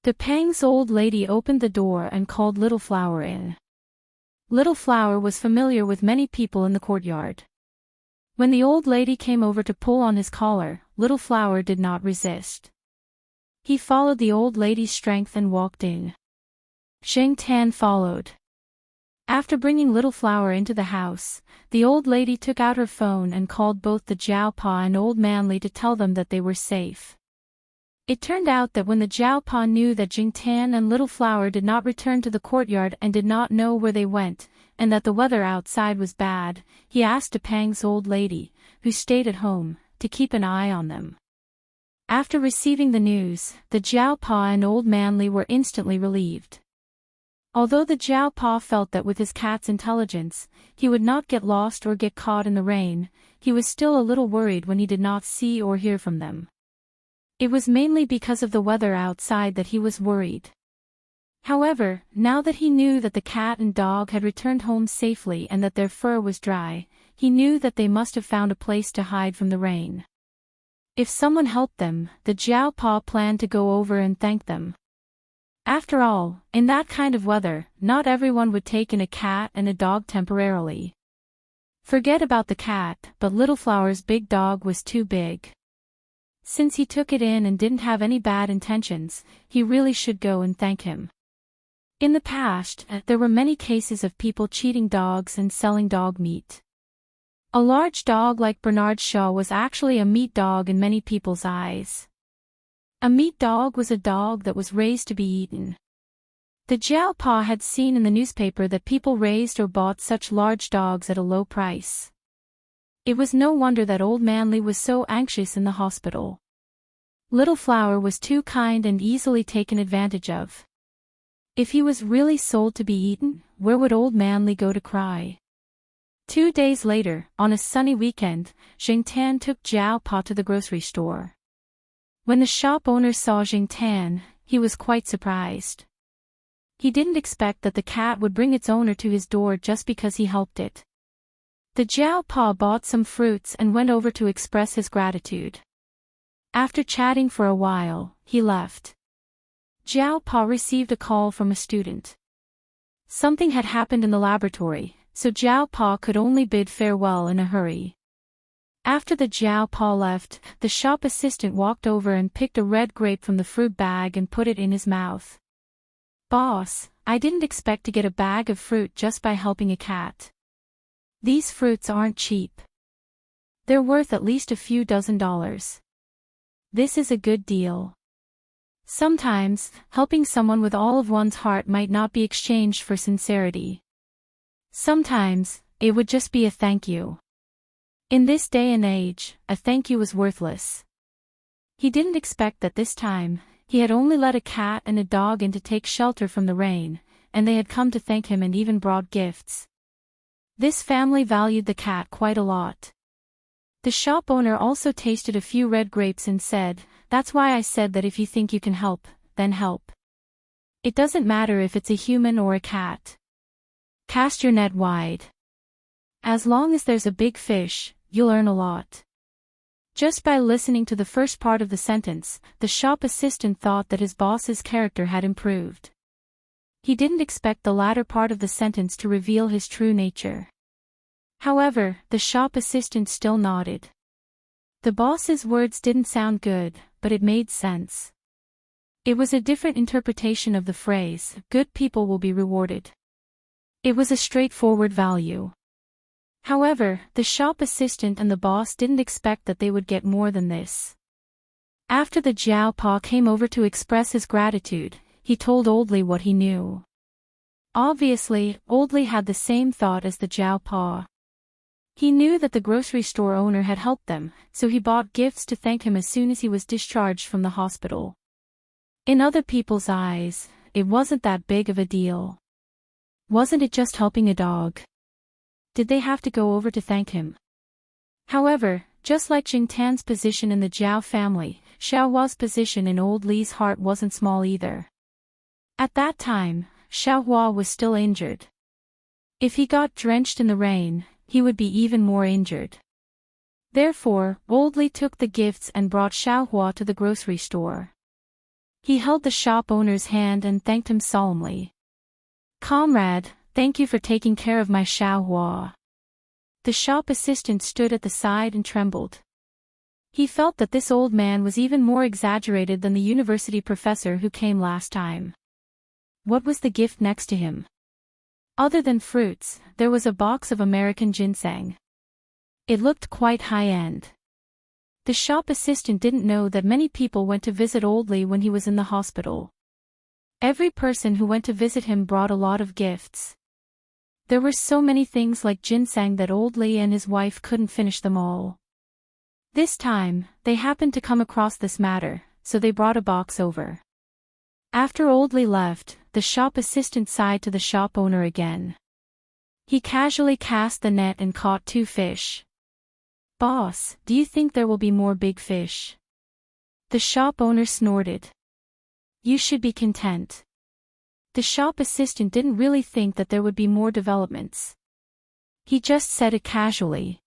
De Pang's old lady opened the door and called Little Flower in. Little Flower was familiar with many people in the courtyard. When the old lady came over to pull on his collar, Little Flower did not resist. He followed the old lady's strength and walked in. Jing Tan followed. After bringing Little Flower into the house, the old lady took out her phone and called both the Jiaopa and Old Manly to tell them that they were safe. It turned out that when the Jiaopa knew that Jing Tan and Little Flower did not return to the courtyard and did not know where they went, and that the weather outside was bad, he asked De Pang's old lady, who stayed at home, to keep an eye on them. After receiving the news, the Jiaopa and Old Manly were instantly relieved. Although the Jiaopa felt that with his cat's intelligence, he would not get lost or get caught in the rain, he was still a little worried when he did not see or hear from them. It was mainly because of the weather outside that he was worried. However, now that he knew that the cat and dog had returned home safely and that their fur was dry, he knew that they must have found a place to hide from the rain. If someone helped them, the Jiaopa planned to go over and thank them. After all, in that kind of weather, not everyone would take in a cat and a dog temporarily. Forget about the cat, but Little Flower's big dog was too big. Since he took it in and didn't have any bad intentions, he really should go and thank him. In the past, there were many cases of people cheating dogs and selling dog meat. A large dog like Bernard Shaw was actually a meat dog in many people's eyes. A meat dog was a dog that was raised to be eaten. The Jiaopa had seen in the newspaper that people raised or bought such large dogs at a low price. It was no wonder that Old Manly was so anxious in the hospital. Little Flower was too kind and easily taken advantage of. If he was really sold to be eaten, where would Old Manly go to cry? 2 days later, on a sunny weekend, Jing Tan took Jiaopa to the grocery store. When the shop owner saw Jing Tan, he was quite surprised. He didn't expect that the cat would bring its owner to his door just because he helped it. The Jiaopa bought some fruits and went over to express his gratitude. After chatting for a while, he left. Jiaopa received a call from a student. Something had happened in the laboratory, so Jiaopa could only bid farewell in a hurry. After the Jiaopa left, the shop assistant walked over and picked a red grape from the fruit bag and put it in his mouth. Boss, I didn't expect to get a bag of fruit just by helping a cat. These fruits aren't cheap. They're worth at least a few $dozen. This is a good deal. Sometimes, helping someone with all of one's heart might not be exchanged for sincerity. Sometimes, it would just be a thank you. In this day and age, a thank you was worthless. He didn't expect that this time, he had only let a cat and a dog in to take shelter from the rain, and they had come to thank him and even brought gifts. This family valued the cat quite a lot. The shop owner also tasted a few red grapes and said, "That's why I said that if you think you can help, then help. It doesn't matter if it's a human or a cat. Cast your net wide. As long as there's a big fish, you'll earn a lot." Just by listening to the first part of the sentence, the shop assistant thought that his boss's character had improved. He didn't expect the latter part of the sentence to reveal his true nature. However, the shop assistant still nodded. The boss's words didn't sound good, but it made sense. It was a different interpretation of the phrase, "good people will be rewarded." It was a straightforward value. However, the shop assistant and the boss didn't expect that they would get more than this. After the Jiao Pa came over to express his gratitude, he told Old Li what he knew. Obviously, Old Li had the same thought as the Jiao Pa. He knew that the grocery store owner had helped them, so he bought gifts to thank him as soon as he was discharged from the hospital. In other people's eyes, it wasn't that big of a deal. Wasn't it just helping a dog? Did they have to go over to thank him? However, just like Jing Tan's position in the Jiao family, Xiao Hua's position in Old Li's heart wasn't small either. At that time, Xiao Hua was still injured. If he got drenched in the rain, he would be even more injured. Therefore, Old Li took the gifts and brought Xiao Hua to the grocery store. He held the shop owner's hand and thanked him solemnly. "Comrade, thank you for taking care of my Xiao Hua." The shop assistant stood at the side and trembled. He felt that this old man was even more exaggerated than the university professor who came last time. What was the gift next to him? Other than fruits, there was a box of American ginseng. It looked quite high-end. The shop assistant didn't know that many people went to visit Old Li when he was in the hospital. Every person who went to visit him brought a lot of gifts. There were so many things like ginseng that Old Li and his wife couldn't finish them all. This time, they happened to come across this matter, so they brought a box over. After Old Li left, the shop assistant sighed to the shop owner again. He casually cast the net and caught 2 fish. "Boss, do you think there will be more big fish?" The shop owner snorted. "You should be content." The shop assistant didn't really think that there would be more developments. He just said it casually.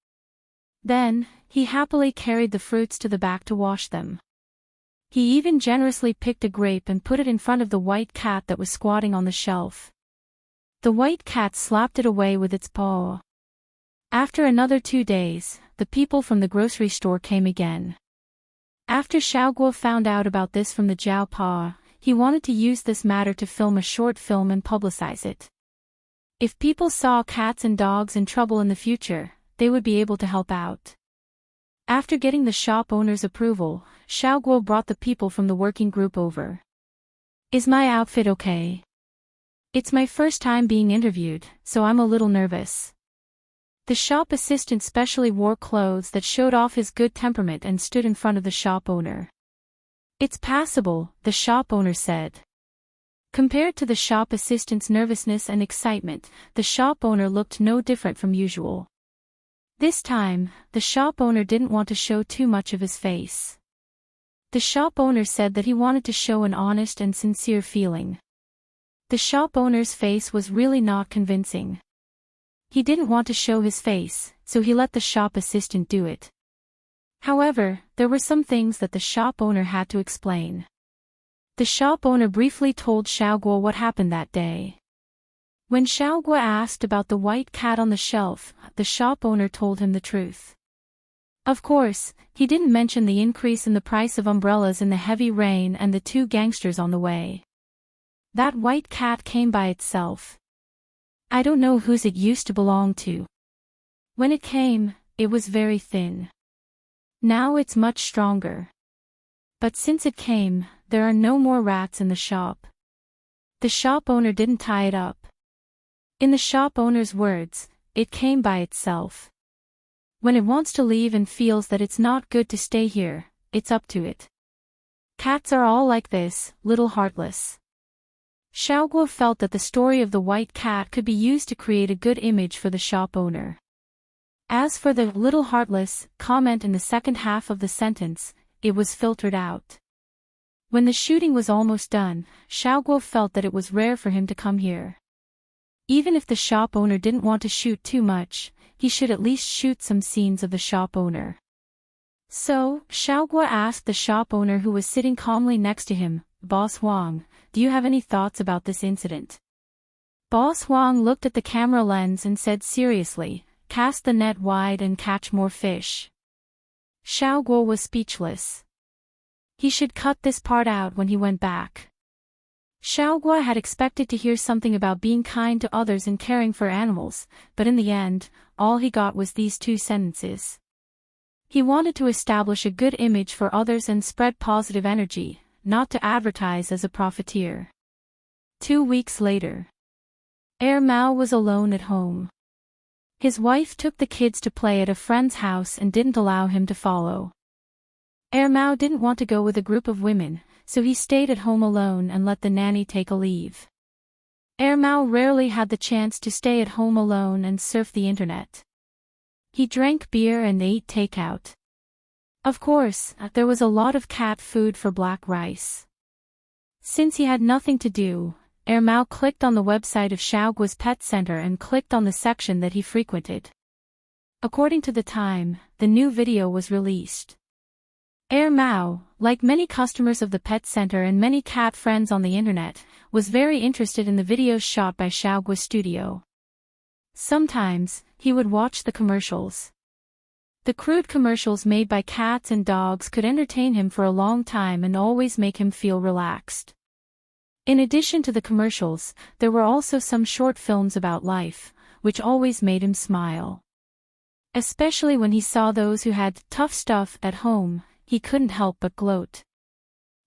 Then, he happily carried the fruits to the back to wash them. He even generously picked a grape and put it in front of the white cat that was squatting on the shelf. The white cat slapped it away with its paw. After another 2 days, the people from the grocery store came again. After Xiaoguo found out about this from the Jiao Pa, he wanted to use this matter to film a short film and publicize it. If people saw cats and dogs in trouble in the future, they would be able to help out. After getting the shop owner's approval, Xiaoguo brought the people from the working group over. "Is my outfit okay? It's my first time being interviewed, so I'm a little nervous." The shop assistant specially wore clothes that showed off his good temperament and stood in front of the shop owner. "It's passable," the shop owner said. Compared to the shop assistant's nervousness and excitement, the shop owner looked no different from usual. This time, the shop owner didn't want to show too much of his face. The shop owner said that he wanted to show an honest and sincere feeling. The shop owner's face was really not convincing. He didn't want to show his face, so he let the shop assistant do it. However, there were some things that the shop owner had to explain. The shop owner briefly told Xiaoguo what happened that day. When Xiaoguo asked about the white cat on the shelf, the shop owner told him the truth. Of course, he didn't mention the increase in the price of umbrellas in the heavy rain and the 2 gangsters on the way. That white cat came by itself. I don't know whose it used to belong to. When it came, it was very thin. Now it's much stronger. But since it came, there are no more rats in the shop. The shop owner didn't tie it up. In the shop owner's words, it came by itself. When it wants to leave and feels that it's not good to stay here, it's up to it. Cats are all like this, little heartless. Xiaoguo felt that the story of the white cat could be used to create a good image for the shop owner. As for the little heartless comment in the second half of the sentence, it was filtered out. When the shooting was almost done, Xiaoguo felt that it was rare for him to come here. Even if the shop owner didn't want to shoot too much, he should at least shoot some scenes of the shop owner. So, Xiaoguo asked the shop owner who was sitting calmly next to him, "Boss Huang, do you have any thoughts about this incident?" Boss Huang looked at the camera lens and said seriously, "Cast the net wide and catch more fish." Xiaoguo was speechless. He should cut this part out when he went back. Xiaoguo had expected to hear something about being kind to others and caring for animals, but in the end, all he got was these two sentences. He wanted to establish a good image for others and spread positive energy, not to advertise as a profiteer. 2 weeks later. Mao was alone at home. His wife took the kids to play at a friend's house and didn't allow him to follow. Mao didn't want to go with a group of women, so he stayed at home alone and let the nanny take a leave. Mao rarely had the chance to stay at home alone and surf the internet. He drank beer and ate takeout. Of course, there was a lot of cat food for black rice. Since he had nothing to do, Mao clicked on the website of Xiaoguo's pet center and clicked on the section that he frequented. According to the Time, the new video was released. Mao, like many customers of the pet center and many cat friends on the internet, was very interested in the videos shot by Xiaoguo's studio. Sometimes, he would watch the commercials. The crude commercials made by cats and dogs could entertain him for a long time and always make him feel relaxed. In addition to the commercials, there were also some short films about life, which always made him smile. Especially when he saw those who had tough stuff at home, he couldn't help but gloat.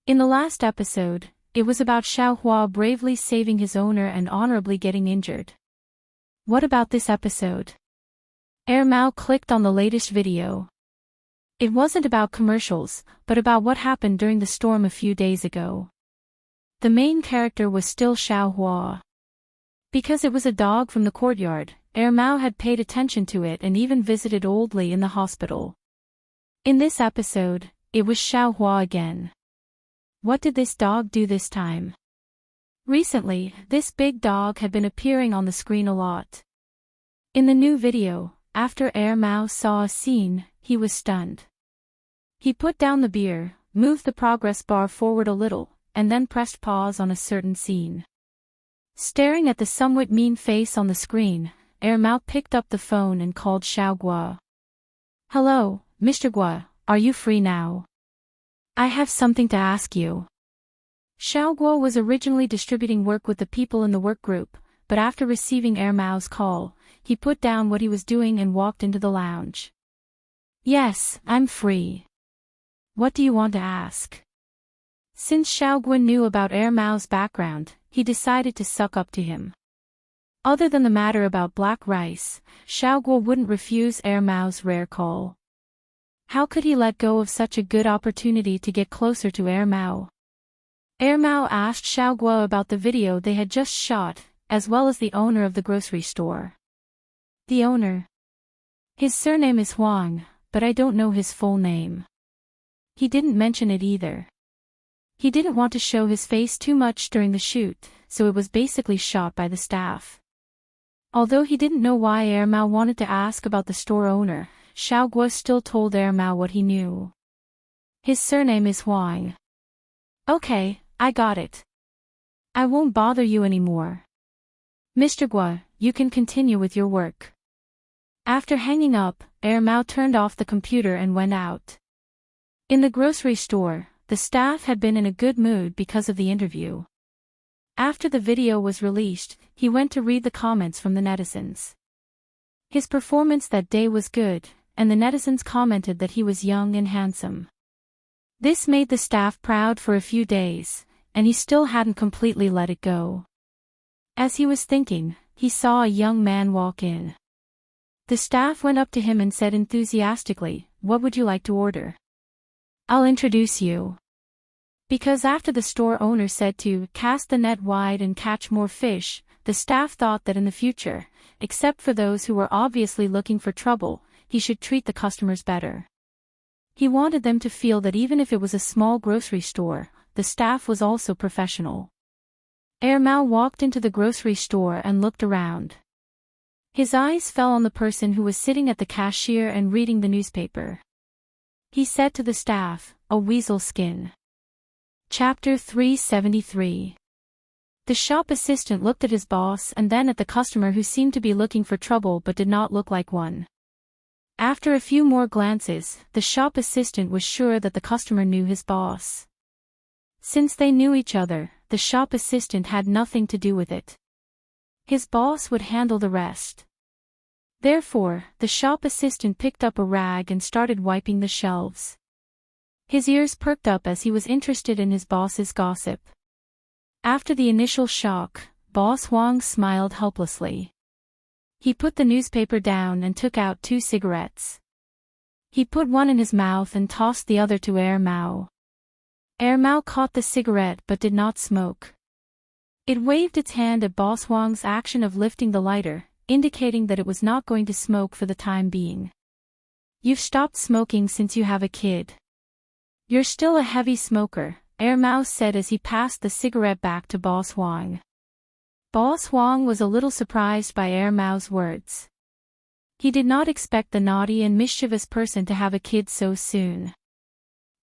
In the last episode, it was about Xiaohua bravely saving his owner and honorably getting injured. What about this episode? Mao clicked on the latest video. It wasn't about commercials, but about what happened during the storm a few days ago. The main character was still Xiaohua. Because it was a dog from the courtyard, Mao had paid attention to it and even visited Old Li in the hospital. In this episode, it was Xiaohua again. What did this dog do this time? Recently, this big dog had been appearing on the screen a lot. In the new video, after Mao saw a scene, he was stunned. He put down the beer, moved the progress bar forward a little, and then pressed pause on a certain scene. Staring at the somewhat mean face on the screen, Mao picked up the phone and called Xiaoguo. "Hello, Mr. Guo, are you free now? I have something to ask you." Xiaoguo was originally distributing work with the people in the work group, but after receiving Mao's call, he put down what he was doing and walked into the lounge. "Yes, I'm free. What do you want to ask?" Since Xiaoguo knew about Mao's background, he decided to suck up to him. Other than the matter about black rice, Xiaoguo wouldn't refuse Mao's rare call. How could he let go of such a good opportunity to get closer to Mao? Mao asked Xiaoguo about the video they had just shot, as well as the owner of the grocery store. "The owner? His surname is Huang, but I don't know his full name. He didn't mention it either. He didn't want to show his face too much during the shoot, so it was basically shot by the staff." Although he didn't know why Mao wanted to ask about the store owner, Xiaoguo still told Mao what he knew. "His surname is Huang." "Okay, I got it. I won't bother you anymore. Mr. Guo, you can continue with your work." After hanging up, Mao turned off the computer and went out. In the grocery store, the staff had been in a good mood because of the interview. After the video was released, he went to read the comments from the netizens. His performance that day was good, and the netizens commented that he was young and handsome. This made the staff proud for a few days, and he still hadn't completely let it go. As he was thinking, he saw a young man walk in. The staff went up to him and said enthusiastically, "What would you like to order?" "I'll introduce you." Because after the store owner said to cast the net wide and catch more fish, the staff thought that in the future, except for those who were obviously looking for trouble, he should treat the customers better. He wanted them to feel that even if it was a small grocery store, the staff was also professional. Mao walked into the grocery store and looked around. His eyes fell on the person who was sitting at the cashier and reading the newspaper. He said to the staff, "A weasel skin." Chapter 373. The shop assistant looked at his boss and then at the customer who seemed to be looking for trouble but did not look like one. After a few more glances, the shop assistant was sure that the customer knew his boss. Since they knew each other, the shop assistant had nothing to do with it. His boss would handle the rest. Therefore, the shop assistant picked up a rag and started wiping the shelves. His ears perked up as he was interested in his boss's gossip. After the initial shock, Boss Huang smiled helplessly. He put the newspaper down and took out 2 cigarettes. He put one in his mouth and tossed the other to Air Mao. Air Mao caught the cigarette but did not smoke. It waved its hand at Boss Huang's action of lifting the lighter, indicating that it was not going to smoke for the time being. You've stopped smoking since you have a kid. You're still a heavy smoker, Air Mao said as he passed the cigarette back to Boss Huang. Boss Huang was a little surprised by Air Mao's words. He did not expect the naughty and mischievous person to have a kid so soon.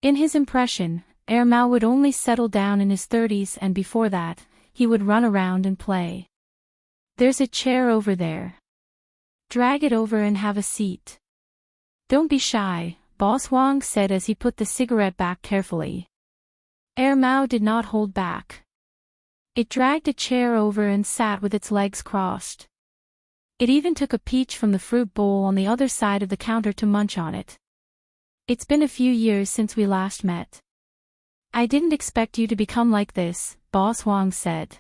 In his impression, Air Mao would only settle down in his 30s, and before that, he would run around and play. There's a chair over there. Drag it over and have a seat. Don't be shy, Boss Huang said as he put the cigarette back carefully. Air Mao did not hold back. It dragged a chair over and sat with its legs crossed. It even took a peach from the fruit bowl on the other side of the counter to munch on it. It's been a few years since we last met. I didn't expect you to become like this, Boss Huang said.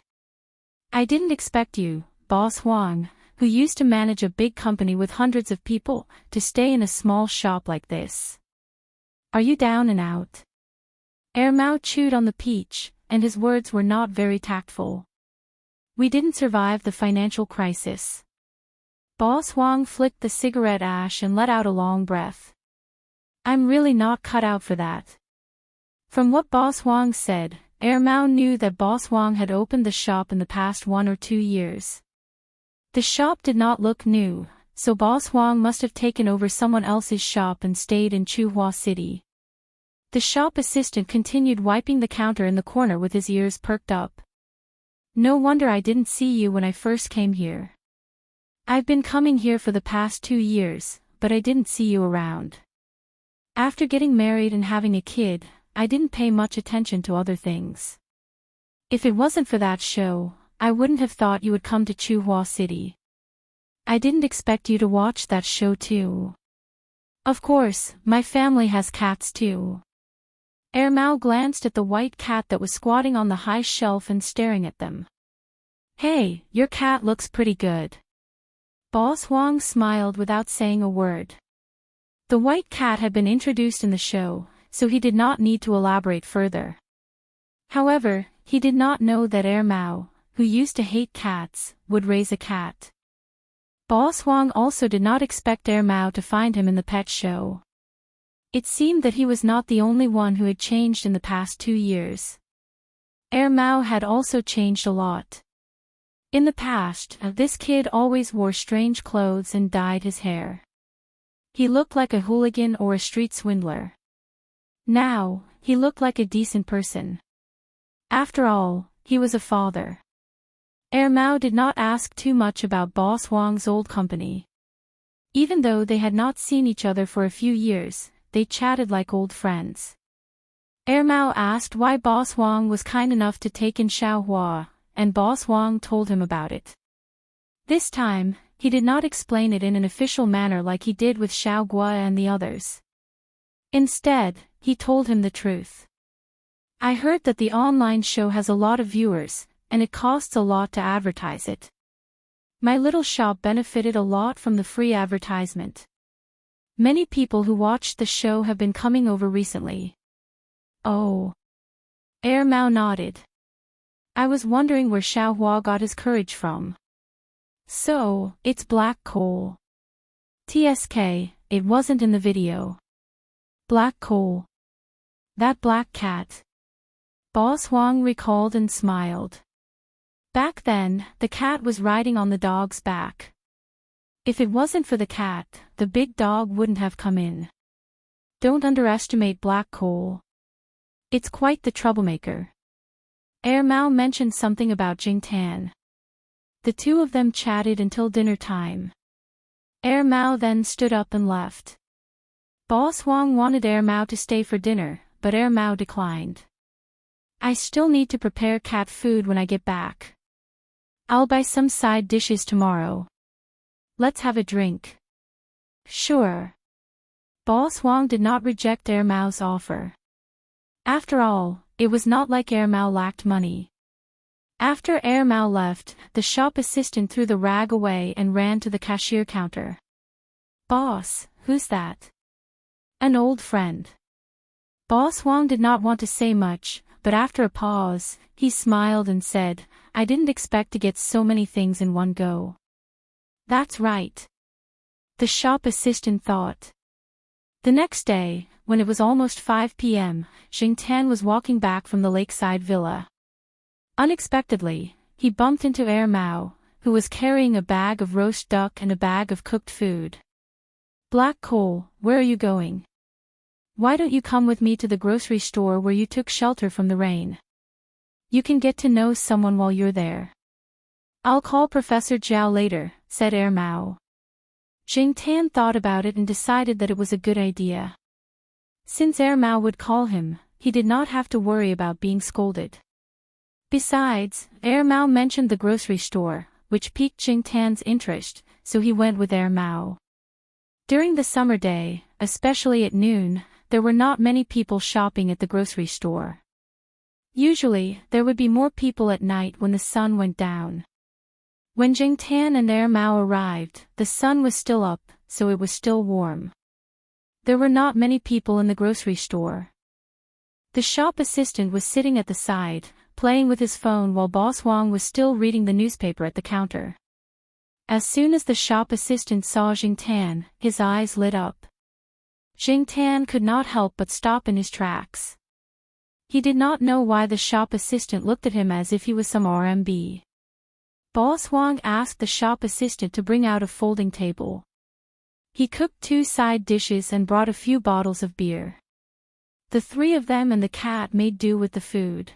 I didn't expect you, Boss Huang, who used to manage a big company with hundreds of people, to stay in a small shop like this. Are you down and out? Air Mao chewed on the peach, and his words were not very tactful. We didn't survive the financial crisis. Boss Huang flicked the cigarette ash and let out a long breath. I'm really not cut out for that. From what Boss Huang said, Air Mao knew that Boss Huang had opened the shop in the past 1 or 2 years. The shop did not look new, so Boss Huang must have taken over someone else's shop and stayed in Chuhua City. The shop assistant continued wiping the counter in the corner with his ears perked up. No wonder I didn't see you when I first came here. I've been coming here for the past 2 years, but I didn't see you around. After getting married and having a kid, I didn't pay much attention to other things. If it wasn't for that show, I wouldn't have thought you would come to Chuhua City. I didn't expect you to watch that show too. Of course, my family has cats too. Air Mao glanced at the white cat that was squatting on the high shelf and staring at them. Hey, your cat looks pretty good. Boss Huang smiled without saying a word. The white cat had been introduced in the show, so he did not need to elaborate further. However, he did not know that Air Mao, who used to hate cats, would raise a cat. Boss Huang also did not expect Air Mao to find him in the pet show. It seemed that he was not the only one who had changed in the past 2 years. Air Mao had also changed a lot. In the past, this kid always wore strange clothes and dyed his hair. He looked like a hooligan or a street swindler. Now, he looked like a decent person. After all, he was a father. Air Mao did not ask too much about Boss Huang's old company. Even though they had not seen each other for a few years, they chatted like old friends. Air Mao asked why Boss Huang was kind enough to take in Xiaohua, and Boss Huang told him about it. This time, he did not explain it in an official manner like he did with Xiaohua and the others. Instead, he told him the truth. I heard that the online show has a lot of viewers, and it costs a lot to advertise it. My little shop benefited a lot from the free advertisement. Many people who watched the show have been coming over recently. Oh. Air Mao nodded. I was wondering where Xiaohua got his courage from. So, it's black coal. TSK, it wasn't in the video. Black coal. That black cat. Boss Huang recalled and smiled. Back then, the cat was riding on the dog's back. If it wasn't for the cat, the big dog wouldn't have come in. Don't underestimate black coal. It's quite the troublemaker. Air Mao mentioned something about Jing Tan. The two of them chatted until dinner time. Air Mao then stood up and left. Boss Huang wanted Air Mao to stay for dinner, but Air Mao declined. I still need to prepare cat food when I get back. I'll buy some side dishes tomorrow. Let's have a drink. Sure. Boss Wang did not reject Air Mao's offer. After all, it was not like Air Mao lacked money. After Air Mao left, the shop assistant threw the rag away and ran to the cashier counter. Boss, who's that? An old friend. Boss Wang did not want to say much, but after a pause, he smiled and said, I didn't expect to get so many things in one go. That's right. The shop assistant thought. The next day, when it was almost 5 p.m., Jing Tan was walking back from the lakeside villa. Unexpectedly, he bumped into Air Mao, who was carrying a bag of roast duck and a bag of cooked food. Black Coal, where are you going? Why don't you come with me to the grocery store where you took shelter from the rain? You can get to know someone while you're there. I'll call Professor Zhao later, said Air Mao. Jing Tan thought about it and decided that it was a good idea. Since Air Mao would call him, he did not have to worry about being scolded. Besides, Air Mao mentioned the grocery store, which piqued Jing Tan's interest, so he went with Air Mao. During the summer day, especially at noon, there were not many people shopping at the grocery store. Usually, there would be more people at night when the sun went down. When Jing Tan and Air Mao arrived, the sun was still up, so it was still warm. There were not many people in the grocery store. The shop assistant was sitting at the side, playing with his phone while Boss Wang was still reading the newspaper at the counter. As soon as the shop assistant saw Jing Tan, his eyes lit up. Jing Tan could not help but stop in his tracks. He did not know why the shop assistant looked at him as if he was some RMB. Boss Wang asked the shop assistant to bring out a folding table. He cooked 2 side dishes and brought a few bottles of beer. The 3 of them and the cat made do with the food.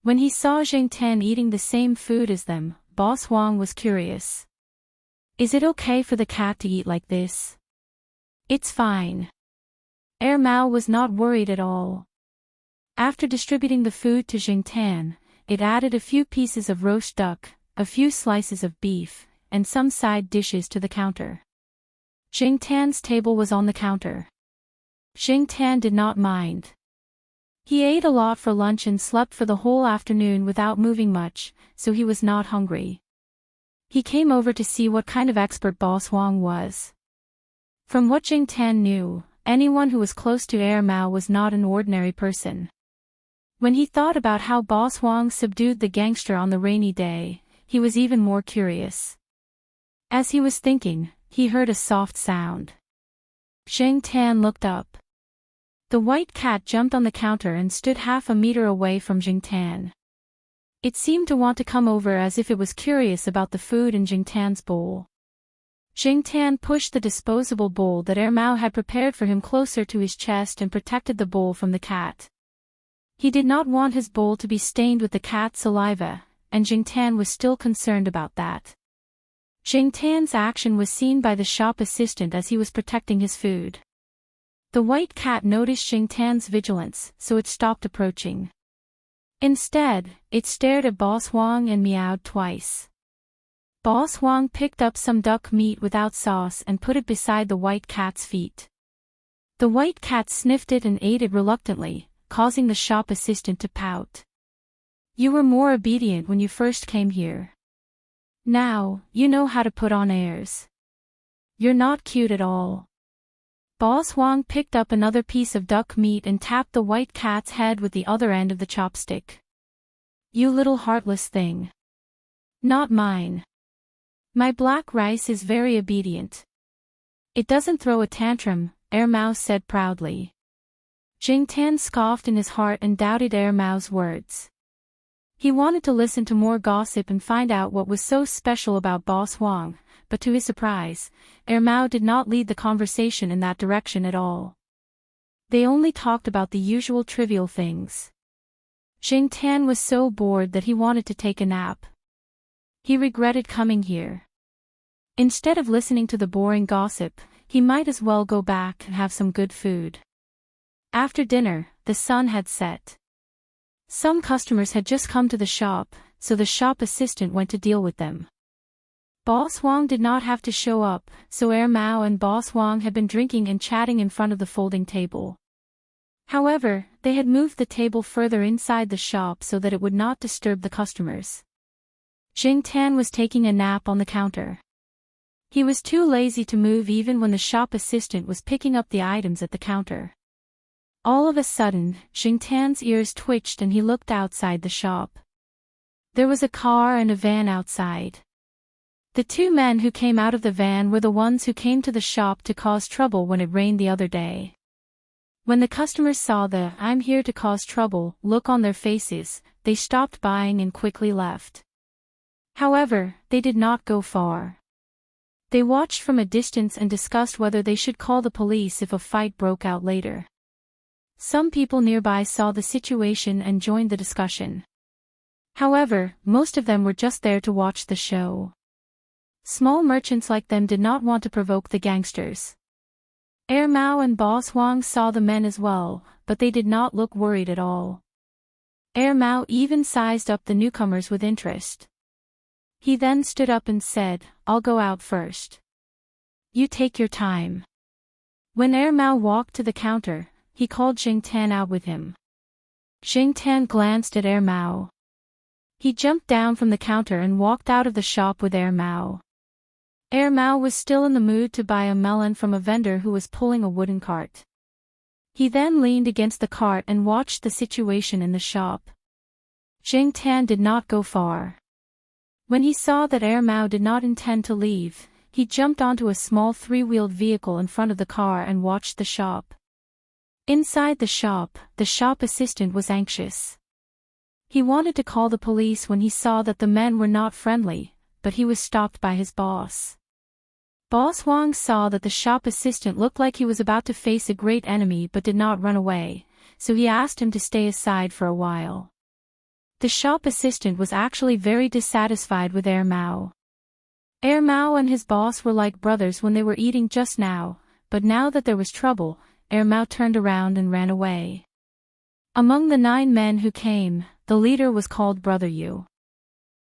When he saw Jing Tan eating the same food as them, Boss Wang was curious. Is it okay for the cat to eat like this? It's fine. Air Mao was not worried at all. After distributing the food to Jing Tan, it added a few pieces of roast duck, a few slices of beef, and some side dishes to the counter. Jing Tan's table was on the counter. Jing Tan did not mind. He ate a lot for lunch and slept for the whole afternoon without moving much, so he was not hungry. He came over to see what kind of expert Boss Wang was. From what Jing Tan knew, anyone who was close to Air Mao was not an ordinary person. When he thought about how Boss Wang subdued the gangster on the rainy day, he was even more curious. As he was thinking, he heard a soft sound. Jing Tan looked up. The white cat jumped on the counter and stood half a meter away from Jing Tan. It seemed to want to come over as if it was curious about the food in Jing Tan's bowl. Jing Tan pushed the disposable bowl that Air Mao had prepared for him closer to his chest and protected the bowl from the cat. He did not want his bowl to be stained with the cat's saliva, and Jing Tan was still concerned about that. Jing Tan's action was seen by the shop assistant as he was protecting his food. The white cat noticed Jing Tan's vigilance, so it stopped approaching. Instead, it stared at Boss Wang and meowed twice. Boss Wang picked up some duck meat without sauce and put it beside the white cat's feet. The white cat sniffed it and ate it reluctantly, causing the shop assistant to pout. You were more obedient when you first came here. Now, you know how to put on airs. You're not cute at all. Boss Wang picked up another piece of duck meat and tapped the white cat's head with the other end of the chopstick. You little heartless thing. Not mine. My black rice is very obedient. It doesn't throw a tantrum, Air Mao said proudly. Jing Tan scoffed in his heart and doubted Air Mao's words. He wanted to listen to more gossip and find out what was so special about Boss Wang, but to his surprise, Air Mao did not lead the conversation in that direction at all. They only talked about the usual trivial things. Jing Tan was so bored that he wanted to take a nap. He regretted coming here. Instead of listening to the boring gossip, he might as well go back and have some good food. After dinner, the sun had set. Some customers had just come to the shop, so the shop assistant went to deal with them. Boss Wang did not have to show up, so Mao and Boss Wang had been drinking and chatting in front of the folding table. However, they had moved the table further inside the shop so that it would not disturb the customers. Jing Tan was taking a nap on the counter. He was too lazy to move even when the shop assistant was picking up the items at the counter. All of a sudden, Jing Tan's ears twitched and he looked outside the shop. There was a car and a van outside. The two men who came out of the van were the ones who came to the shop to cause trouble when it rained the other day. When the customers saw the "I'm here to cause trouble" look on their faces, they stopped buying and quickly left. However, they did not go far. They watched from a distance and discussed whether they should call the police if a fight broke out later. Some people nearby saw the situation and joined the discussion. However, most of them were just there to watch the show. Small merchants like them did not want to provoke the gangsters. Mao and Boss Wang saw the men as well, but they did not look worried at all. Mao even sized up the newcomers with interest. He then stood up and said, "I'll go out first. You take your time." When Mao walked to the counter, he called Jing Tan out with him. Jing Tan glanced at Mao. He jumped down from the counter and walked out of the shop with Mao. Mao was still in the mood to buy a melon from a vendor who was pulling a wooden cart. He then leaned against the cart and watched the situation in the shop. Jing Tan did not go far. When he saw that Mao did not intend to leave, he jumped onto a small three-wheeled vehicle in front of the car and watched the shop. Inside the shop assistant was anxious. He wanted to call the police when he saw that the men were not friendly, but he was stopped by his boss. Boss Wang saw that the shop assistant looked like he was about to face a great enemy but did not run away, so he asked him to stay aside for a while. The shop assistant was actually very dissatisfied with Mao. Mao and his boss were like brothers when they were eating just now, but now that there was trouble, Mao turned around and ran away. Among the 9 men who came, the leader was called Brother Yu.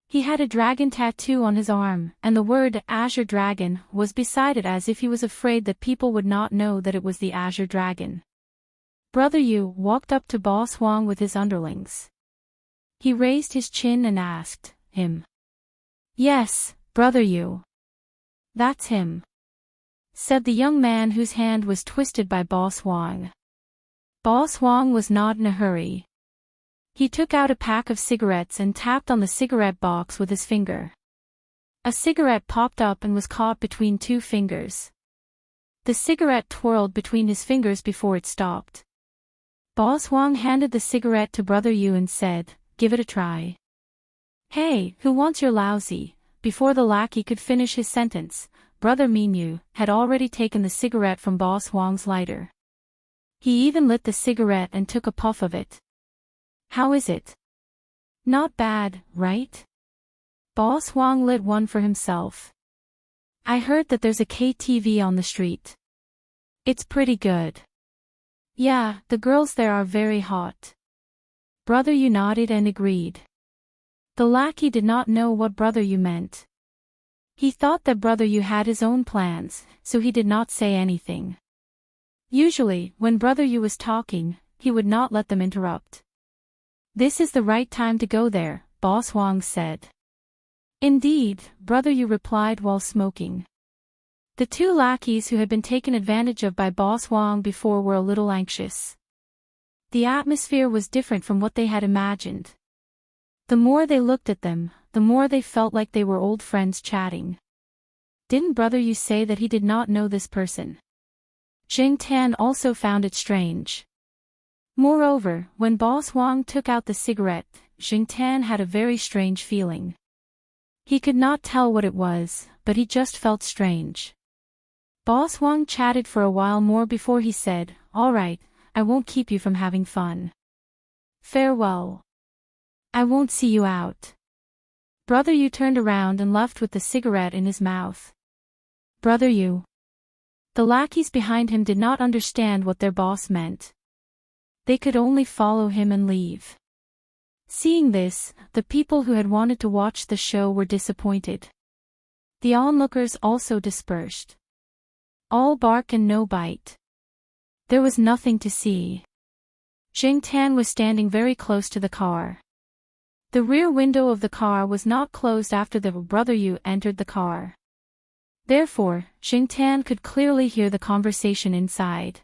He had a dragon tattoo on his arm, and the word Azure Dragon was beside it as if he was afraid that people would not know that it was the Azure Dragon. Brother Yu walked up to Boss Wang with his underlings. He raised his chin and asked him. "Yes, Brother Yu. That's him," said the young man whose hand was twisted by Boss Wang. Boss Wang was not in a hurry. He took out a pack of cigarettes and tapped on the cigarette box with his finger. A cigarette popped up and was caught between 2 fingers. The cigarette twirled between his fingers before it stopped. Boss Wang handed the cigarette to Brother Yu and said, "Give it a try." "Hey, who wants your lousy?" Before the lackey could finish his sentence, Brother Minyu had already taken the cigarette from Boss Wang's lighter. He even lit the cigarette and took a puff of it. "How is it? Not bad, right?" Boss Wang lit one for himself. "I heard that there's a KTV on the street. It's pretty good." "Yeah, the girls there are very hot." Brother Yu nodded and agreed. The lackey did not know what Brother Yu meant. He thought that Brother Yu had his own plans, so he did not say anything. Usually, when Brother Yu was talking, he would not let them interrupt. "This is the right time to go there," Boss Wang said. "Indeed," Brother Yu replied while smoking. The 2 lackeys who had been taken advantage of by Boss Wang before were a little anxious. The atmosphere was different from what they had imagined. The more they looked at them, the more they felt like they were old friends chatting. "Didn't Brother Yu say that he did not know this person?" Jing Tan also found it strange. Moreover, when Boss Wang took out the cigarette, Jing Tan had a very strange feeling. He could not tell what it was, but he just felt strange. Boss Wang chatted for a while more before he said, "All right, I won't keep you from having fun. Farewell. I won't see you out." Brother Yu turned around and left with the cigarette in his mouth. "Brother Yu." The lackeys behind him did not understand what their boss meant. They could only follow him and leave. Seeing this, the people who had wanted to watch the show were disappointed. The onlookers also dispersed. All bark and no bite. There was nothing to see. Jing Tan was standing very close to the car. The rear window of the car was not closed after the brother Yu entered the car. Therefore, Jing Tan could clearly hear the conversation inside.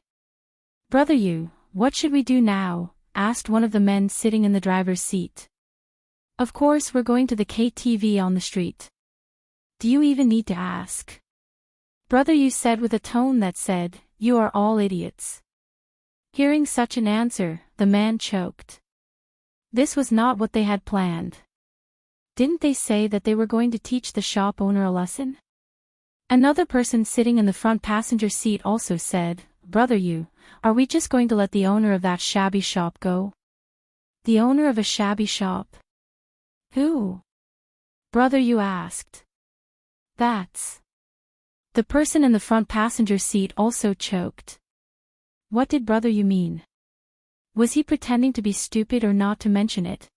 "Brother Yu, what should we do now?" asked one of the men sitting in the driver's seat. "Of course we're going to the KTV on the street. Do you even need to ask?" Brother Yu said with a tone that said, "You are all idiots." Hearing such an answer, the man choked. This was not what they had planned. Didn't they say that they were going to teach the shop owner a lesson? Another person sitting in the front passenger seat also said, "Brother Yu, are we just going to let the owner of that shabby shop go?" "The owner of a shabby shop? Who?" Brother Yu asked. "That's..." The person in the front passenger seat also choked. What did Brother Yu mean? Was he pretending to be stupid or not to mention it?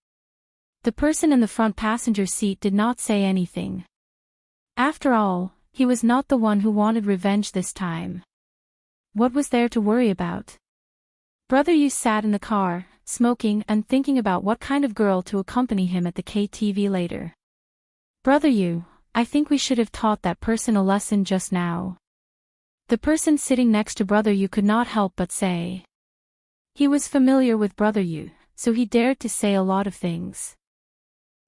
The person in the front passenger seat did not say anything. After all, he was not the one who wanted revenge this time. What was there to worry about? Brother Yu sat in the car, smoking and thinking about what kind of girl to accompany him at the KTV later. "Brother Yu, I think we should have taught that person a lesson just now." The person sitting next to Brother Yu could not help but say. He was familiar with Brother Yu, so he dared to say a lot of things.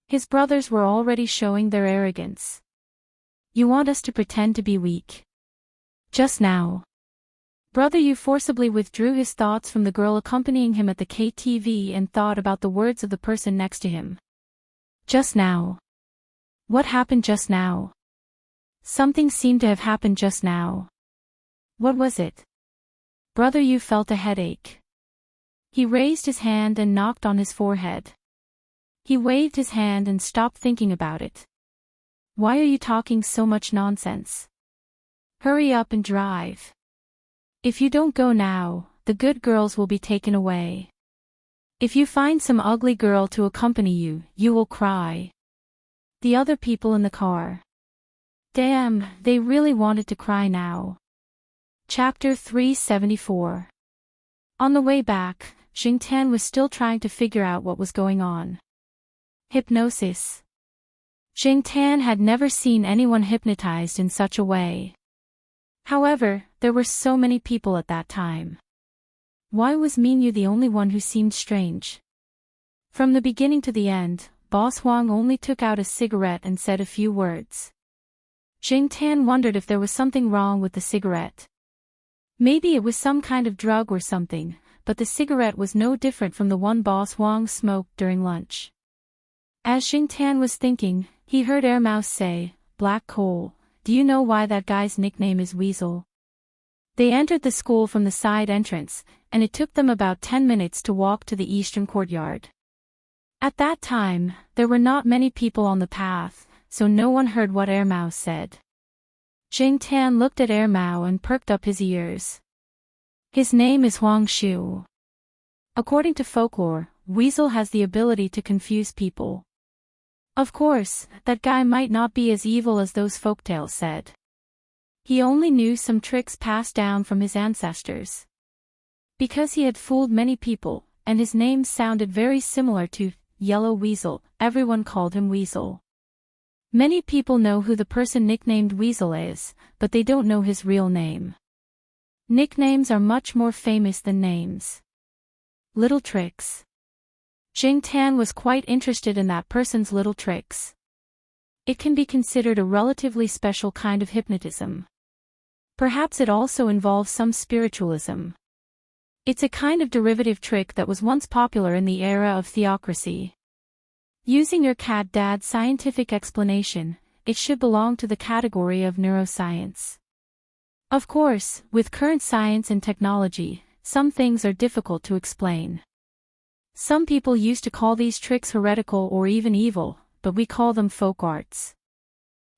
His brothers were already showing their arrogance. "You want us to pretend to be weak? Just now?" Brother Yu forcibly withdrew his thoughts from the girl accompanying him at the KTV and thought about the words of the person next to him. Just now. What happened just now? Something seemed to have happened just now. What was it? Brother Yu felt a headache. He raised his hand and knocked on his forehead. He waved his hand and stopped thinking about it. "Why are you talking so much nonsense? Hurry up and drive. If you don't go now, the good girls will be taken away. If you find some ugly girl to accompany you, you will cry." The other people in the car. Damn, they really wanted to cry now. Chapter 374. On the way back, Jing Tan was still trying to figure out what was going on. Hypnosis. Jing Tan had never seen anyone hypnotized in such a way. However, there were so many people at that time. Why was Minyu the only one who seemed strange? From the beginning to the end, Boss Huang only took out a cigarette and said a few words. Jing Tan wondered if there was something wrong with the cigarette. Maybe it was some kind of drug or something, but the cigarette was no different from the one Boss Huang smoked during lunch. As Jing Tan was thinking, he heard Air Mouse say, "Black Coal, do you know why that guy's nickname is Weasel?" They entered the school from the side entrance, and it took them about 10 minutes to walk to the eastern courtyard. At that time, there were not many people on the path, so no one heard what Air Mouse said. Jing Tan looked at Air Mao and perked up his ears. His name is Huang Shu. According to folklore, Weasel has the ability to confuse people. Of course, that guy might not be as evil as those folktales said. He only knew some tricks passed down from his ancestors. Because he had fooled many people, and his name sounded very similar to Yellow Weasel, everyone called him Weasel. Many people know who the person nicknamed Weasel is, but they don't know his real name. Nicknames are much more famous than names. Little tricks. Jing Tan was quite interested in that person's little tricks. It can be considered a relatively special kind of hypnotism. Perhaps it also involves some spiritualism. It's a kind of derivative trick that was once popular in the era of theocracy. Using your cat dad's scientific explanation, it should belong to the category of neuroscience. Of course, with current science and technology, some things are difficult to explain. Some people used to call these tricks heretical or even evil, but we call them folk arts.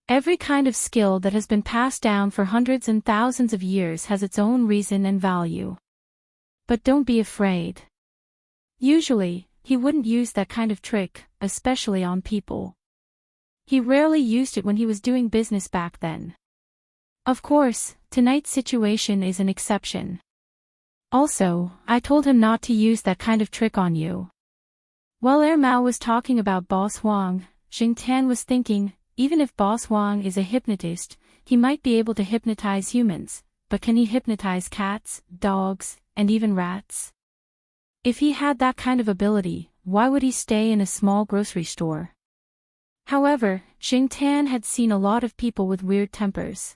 Every kind of skill that has been passed down for hundreds and thousands of years has its own reason and value. But don't be afraid. Usually, he wouldn't use that kind of trick, especially on people. He rarely used it when he was doing business back then. Of course, tonight's situation is an exception. Also, I told him not to use that kind of trick on you. While Mao was talking about Boss Huang, Jing Tan was thinking, even if Boss Huang is a hypnotist, he might be able to hypnotize humans, but can he hypnotize cats, dogs, and even rats? If he had that kind of ability, why would he stay in a small grocery store? However, Jing Tan had seen a lot of people with weird tempers.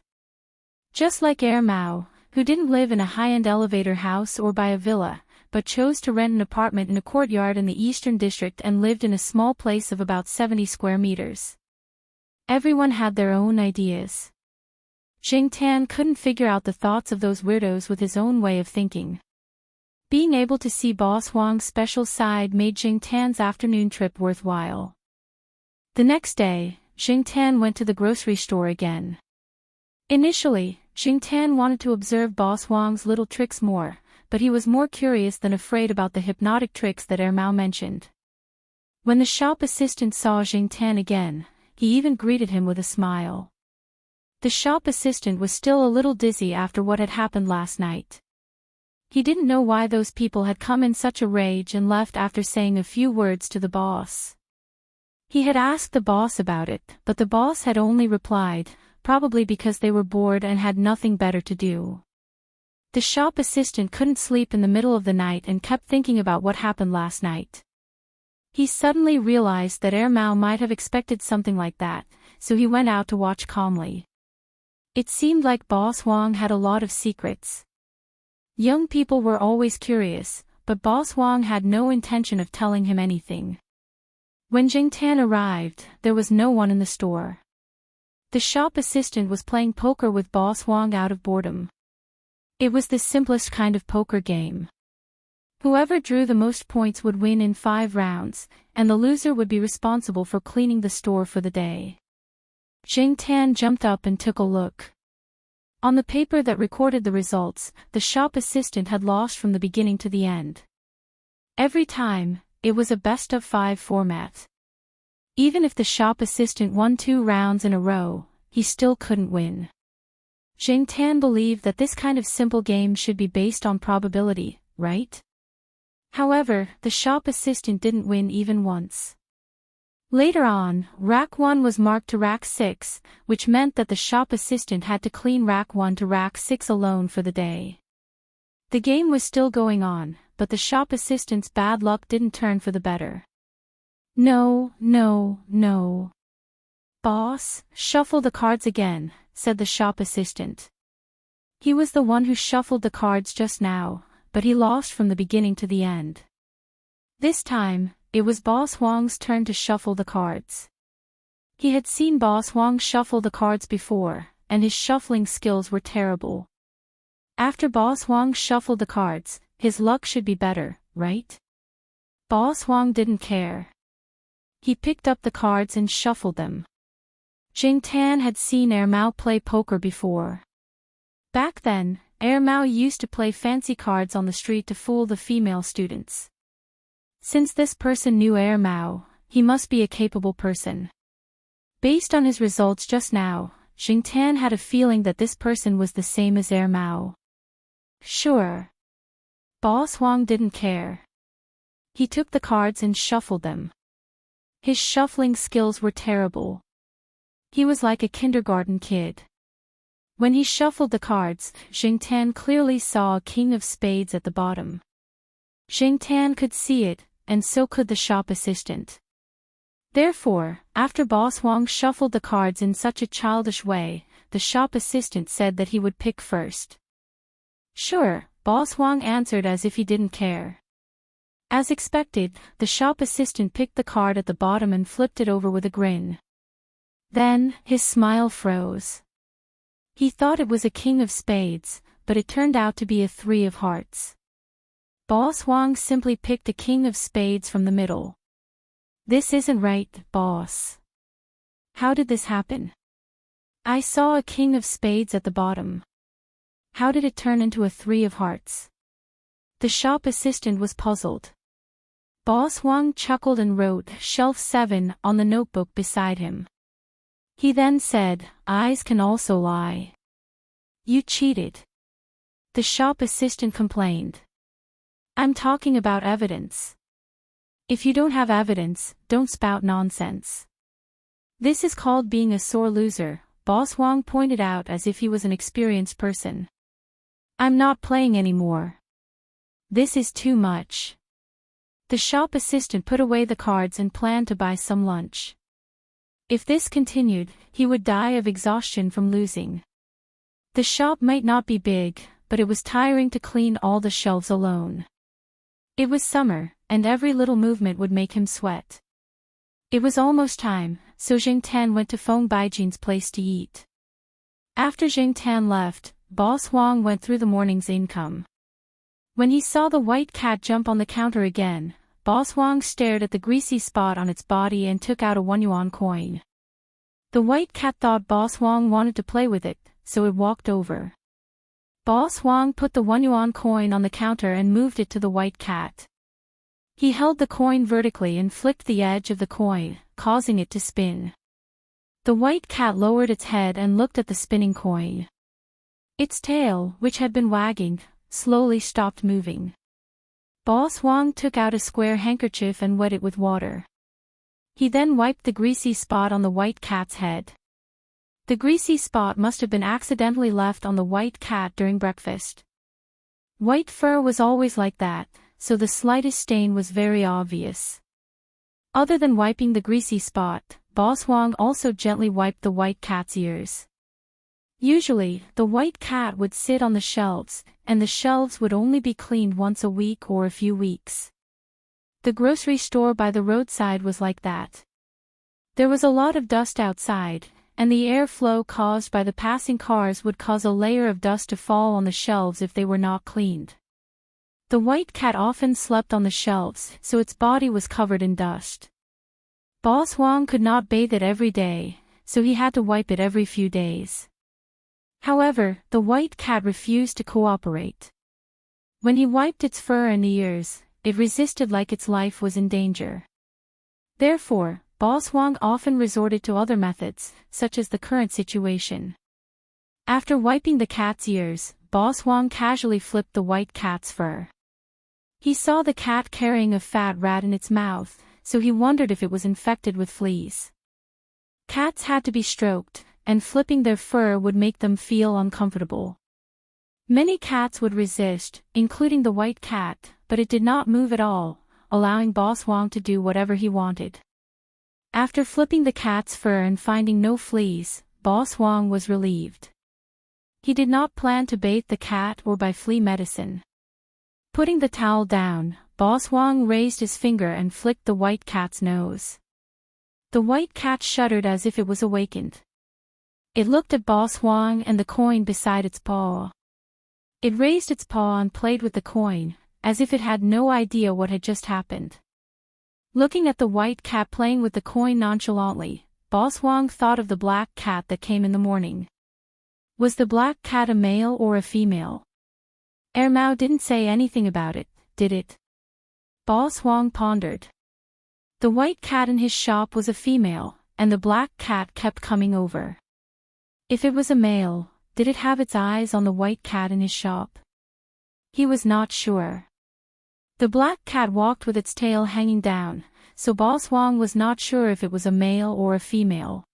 Just like Mao, who didn't live in a high-end elevator house or buy a villa, but chose to rent an apartment in a courtyard in the Eastern District and lived in a small place of about 70 square meters. Everyone had their own ideas. Jing Tan couldn't figure out the thoughts of those weirdos with his own way of thinking. Being able to see Boss Huang's special side made Jing Tan's afternoon trip worthwhile. The next day, Jing Tan went to the grocery store again. Initially, Jing Tan wanted to observe Boss Huang's little tricks more, but he was more curious than afraid about the hypnotic tricks that Mao mentioned. When the shop assistant saw Jing Tan again, he even greeted him with a smile. The shop assistant was still a little dizzy after what had happened last night. He didn't know why those people had come in such a rage and left after saying a few words to the boss. He had asked the boss about it, but the boss had only replied, probably because they were bored and had nothing better to do. The shop assistant couldn't sleep in the middle of the night and kept thinking about what happened last night. He suddenly realized that Mao might have expected something like that, so he went out to watch calmly. It seemed like Boss Huang had a lot of secrets. Young people were always curious, but Boss Huang had no intention of telling him anything. When Jing Tan arrived, there was no one in the store. The shop assistant was playing poker with Boss Huang out of boredom. It was the simplest kind of poker game. Whoever drew the most points would win in 5 rounds, and the loser would be responsible for cleaning the store for the day. Jing Tan jumped up and took a look. On the paper that recorded the results, the shop assistant had lost from the beginning to the end. Every time, it was a best-of-5 format. Even if the shop assistant won 2 rounds in a row, he still couldn't win. Jing Tan believed that this kind of simple game should be based on probability, right? However, the shop assistant didn't win even once. Later on, Rack 1 was marked to Rack 6, which meant that the shop assistant had to clean Rack 1 to Rack 6 alone for the day. The game was still going on, but the shop assistant's bad luck didn't turn for the better. No. Boss, shuffle the cards again, said the shop assistant. He was the one who shuffled the cards just now, but he lost from the beginning to the end. This time, it was Boss Huang's turn to shuffle the cards. He had seen Boss Huang shuffle the cards before, and his shuffling skills were terrible. After Boss Huang shuffled the cards, his luck should be better, right? Boss Huang didn't care. He picked up the cards and shuffled them. Jing Tan had seen Mao play poker before. Back then, Mao used to play fancy cards on the street to fool the female students. Since this person knew Mao, he must be a capable person. Based on his results just now, Jing Tan had a feeling that this person was the same as Mao. Sure. Boss Huang didn't care. He took the cards and shuffled them. His shuffling skills were terrible. He was like a kindergarten kid. When he shuffled the cards, Jing Tan clearly saw a king of spades at the bottom. Jing Tan could see it, and so could the shop assistant. Therefore, after Boss Huang shuffled the cards in such a childish way, the shop assistant said that he would pick first. Sure, Boss Huang answered as if he didn't care. As expected, the shop assistant picked the card at the bottom and flipped it over with a grin. Then, his smile froze. He thought it was a king of spades, but it turned out to be a 3 of hearts. Boss Huang simply picked a king of spades from the middle. This isn't right, boss. How did this happen? I saw a king of spades at the bottom. How did it turn into a 3 of hearts? The shop assistant was puzzled. Boss Huang chuckled and wrote "Shelf 7" on the notebook beside him. He then said, "Eyes can also lie. You cheated." The shop assistant complained. "I'm talking about evidence. If you don't have evidence, don't spout nonsense." "This is called being a sore loser," Boss Huang pointed out as if he was an experienced person. "I'm not playing anymore. This is too much." The shop assistant put away the cards and planned to buy some lunch. If this continued, he would die of exhaustion from losing. The shop might not be big, but it was tiring to clean all the shelves alone. It was summer, and every little movement would make him sweat. It was almost time, so Jing Tan went to Feng Baijin's place to eat. After Jing Tan left, Boss Huang went through the morning's income. When he saw the white cat jump on the counter again, Boss Huang stared at the greasy spot on its body and took out a 1 yuan coin. The white cat thought Boss Huang wanted to play with it, so it walked over. Boss Huang put the 1 yuan coin on the counter and moved it to the white cat. He held the coin vertically and flicked the edge of the coin, causing it to spin. The white cat lowered its head and looked at the spinning coin. Its tail, which had been wagging, slowly stopped moving. Boss Huang took out a square handkerchief and wet it with water. He then wiped the greasy spot on the white cat's head. The greasy spot must have been accidentally left on the white cat during breakfast. White fur was always like that, so the slightest stain was very obvious. Other than wiping the greasy spot, Boss Huang also gently wiped the white cat's ears. Usually, the white cat would sit on the shelves, and the shelves would only be cleaned once a week or a few weeks. The grocery store by the roadside was like that. There was a lot of dust outside, and the airflow caused by the passing cars would cause a layer of dust to fall on the shelves if they were not cleaned. The white cat often slept on the shelves, so its body was covered in dust. Boss Huang could not bathe it every day, so he had to wipe it every few days. However, the white cat refused to cooperate. When he wiped its fur and ears, it resisted like its life was in danger. Therefore, Boss Huang often resorted to other methods, such as the current situation. After wiping the cat's ears, Boss Huang casually flipped the white cat's fur. He saw the cat carrying a fat rat in its mouth, so he wondered if it was infected with fleas. Cats had to be stroked, and flipping their fur would make them feel uncomfortable. Many cats would resist, including the white cat, but it did not move at all, allowing Boss Huang to do whatever he wanted. After flipping the cat's fur and finding no fleas, Boss Huang was relieved. He did not plan to bathe the cat or buy flea medicine. Putting the towel down, Boss Huang raised his finger and flicked the white cat's nose. The white cat shuddered as if it was awakened. It looked at Boss Huang and the coin beside its paw. It raised its paw and played with the coin, as if it had no idea what had just happened. Looking at the white cat playing with the coin nonchalantly, Boss Huang thought of the black cat that came in the morning. Was the black cat a male or a female? Mao didn't say anything about it, did it? Boss Huang pondered. The white cat in his shop was a female, and the black cat kept coming over. If it was a male, did it have its eyes on the white cat in his shop? He was not sure. The black cat walked with its tail hanging down, so Boss Huang was not sure if it was a male or a female.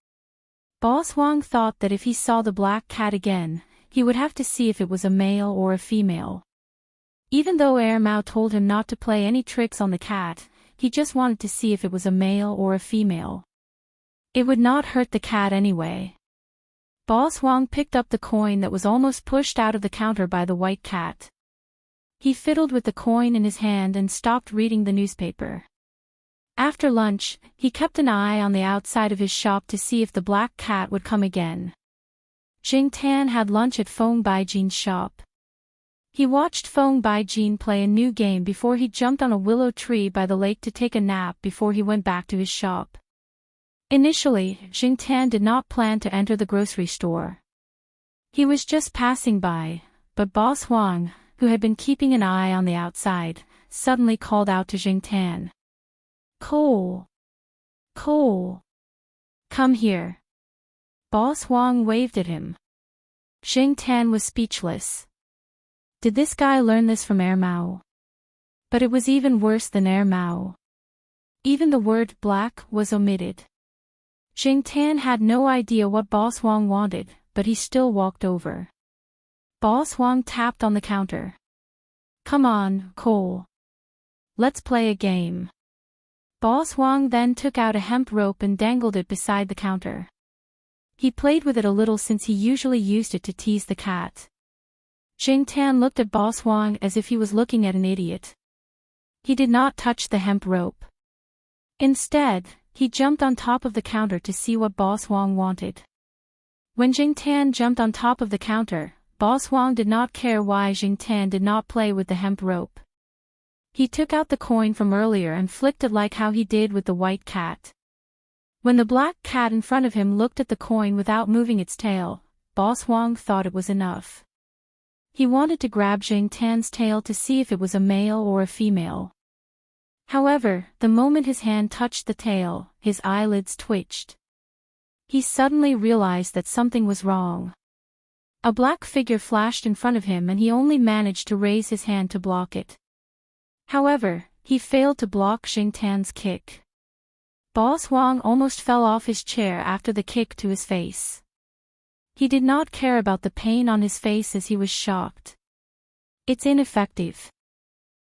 Boss Huang thought that if he saw the black cat again, he would have to see if it was a male or a female. Even though Mao told him not to play any tricks on the cat, he just wanted to see if it was a male or a female. It would not hurt the cat anyway. Boss Huang picked up the coin that was almost pushed out of the counter by the white cat. He fiddled with the coin in his hand and stopped reading the newspaper. After lunch, he kept an eye on the outside of his shop to see if the black cat would come again. Jing Tan had lunch at Feng Baijin's shop. He watched Feng Baijin play a new game before he jumped on a willow tree by the lake to take a nap before he went back to his shop. Initially, Jing Tan did not plan to enter the grocery store. He was just passing by, but Boss Huang, who had been keeping an eye on the outside, suddenly called out to Jing Tan. Cole. Cole. Come here. Boss Wang waved at him. Jing Tan was speechless. Did this guy learn this from Air Mao? But it was even worse than Air Mao. Even the word black was omitted. Jing Tan had no idea what Boss Wang wanted, but he still walked over. Boss Wang tapped on the counter. Come on, Cole. Let's play a game. Boss Wang then took out a hemp rope and dangled it beside the counter. He played with it a little since he usually used it to tease the cat. Jing Tan looked at Boss Wang as if he was looking at an idiot. He did not touch the hemp rope. Instead, he jumped on top of the counter to see what Boss Wang wanted. When Jing Tan jumped on top of the counter, Boss Wang did not care why Jing Tan did not play with the hemp rope. He took out the coin from earlier and flicked it like how he did with the white cat. When the black cat in front of him looked at the coin without moving its tail, Boss Wang thought it was enough. He wanted to grab Jing Tan's tail to see if it was a male or a female. However, the moment his hand touched the tail, his eyelids twitched. He suddenly realized that something was wrong. A black figure flashed in front of him and he only managed to raise his hand to block it. However, he failed to block Jing Tan's kick. Boss Wang almost fell off his chair after the kick to his face. He did not care about the pain on his face as he was shocked. It's ineffective.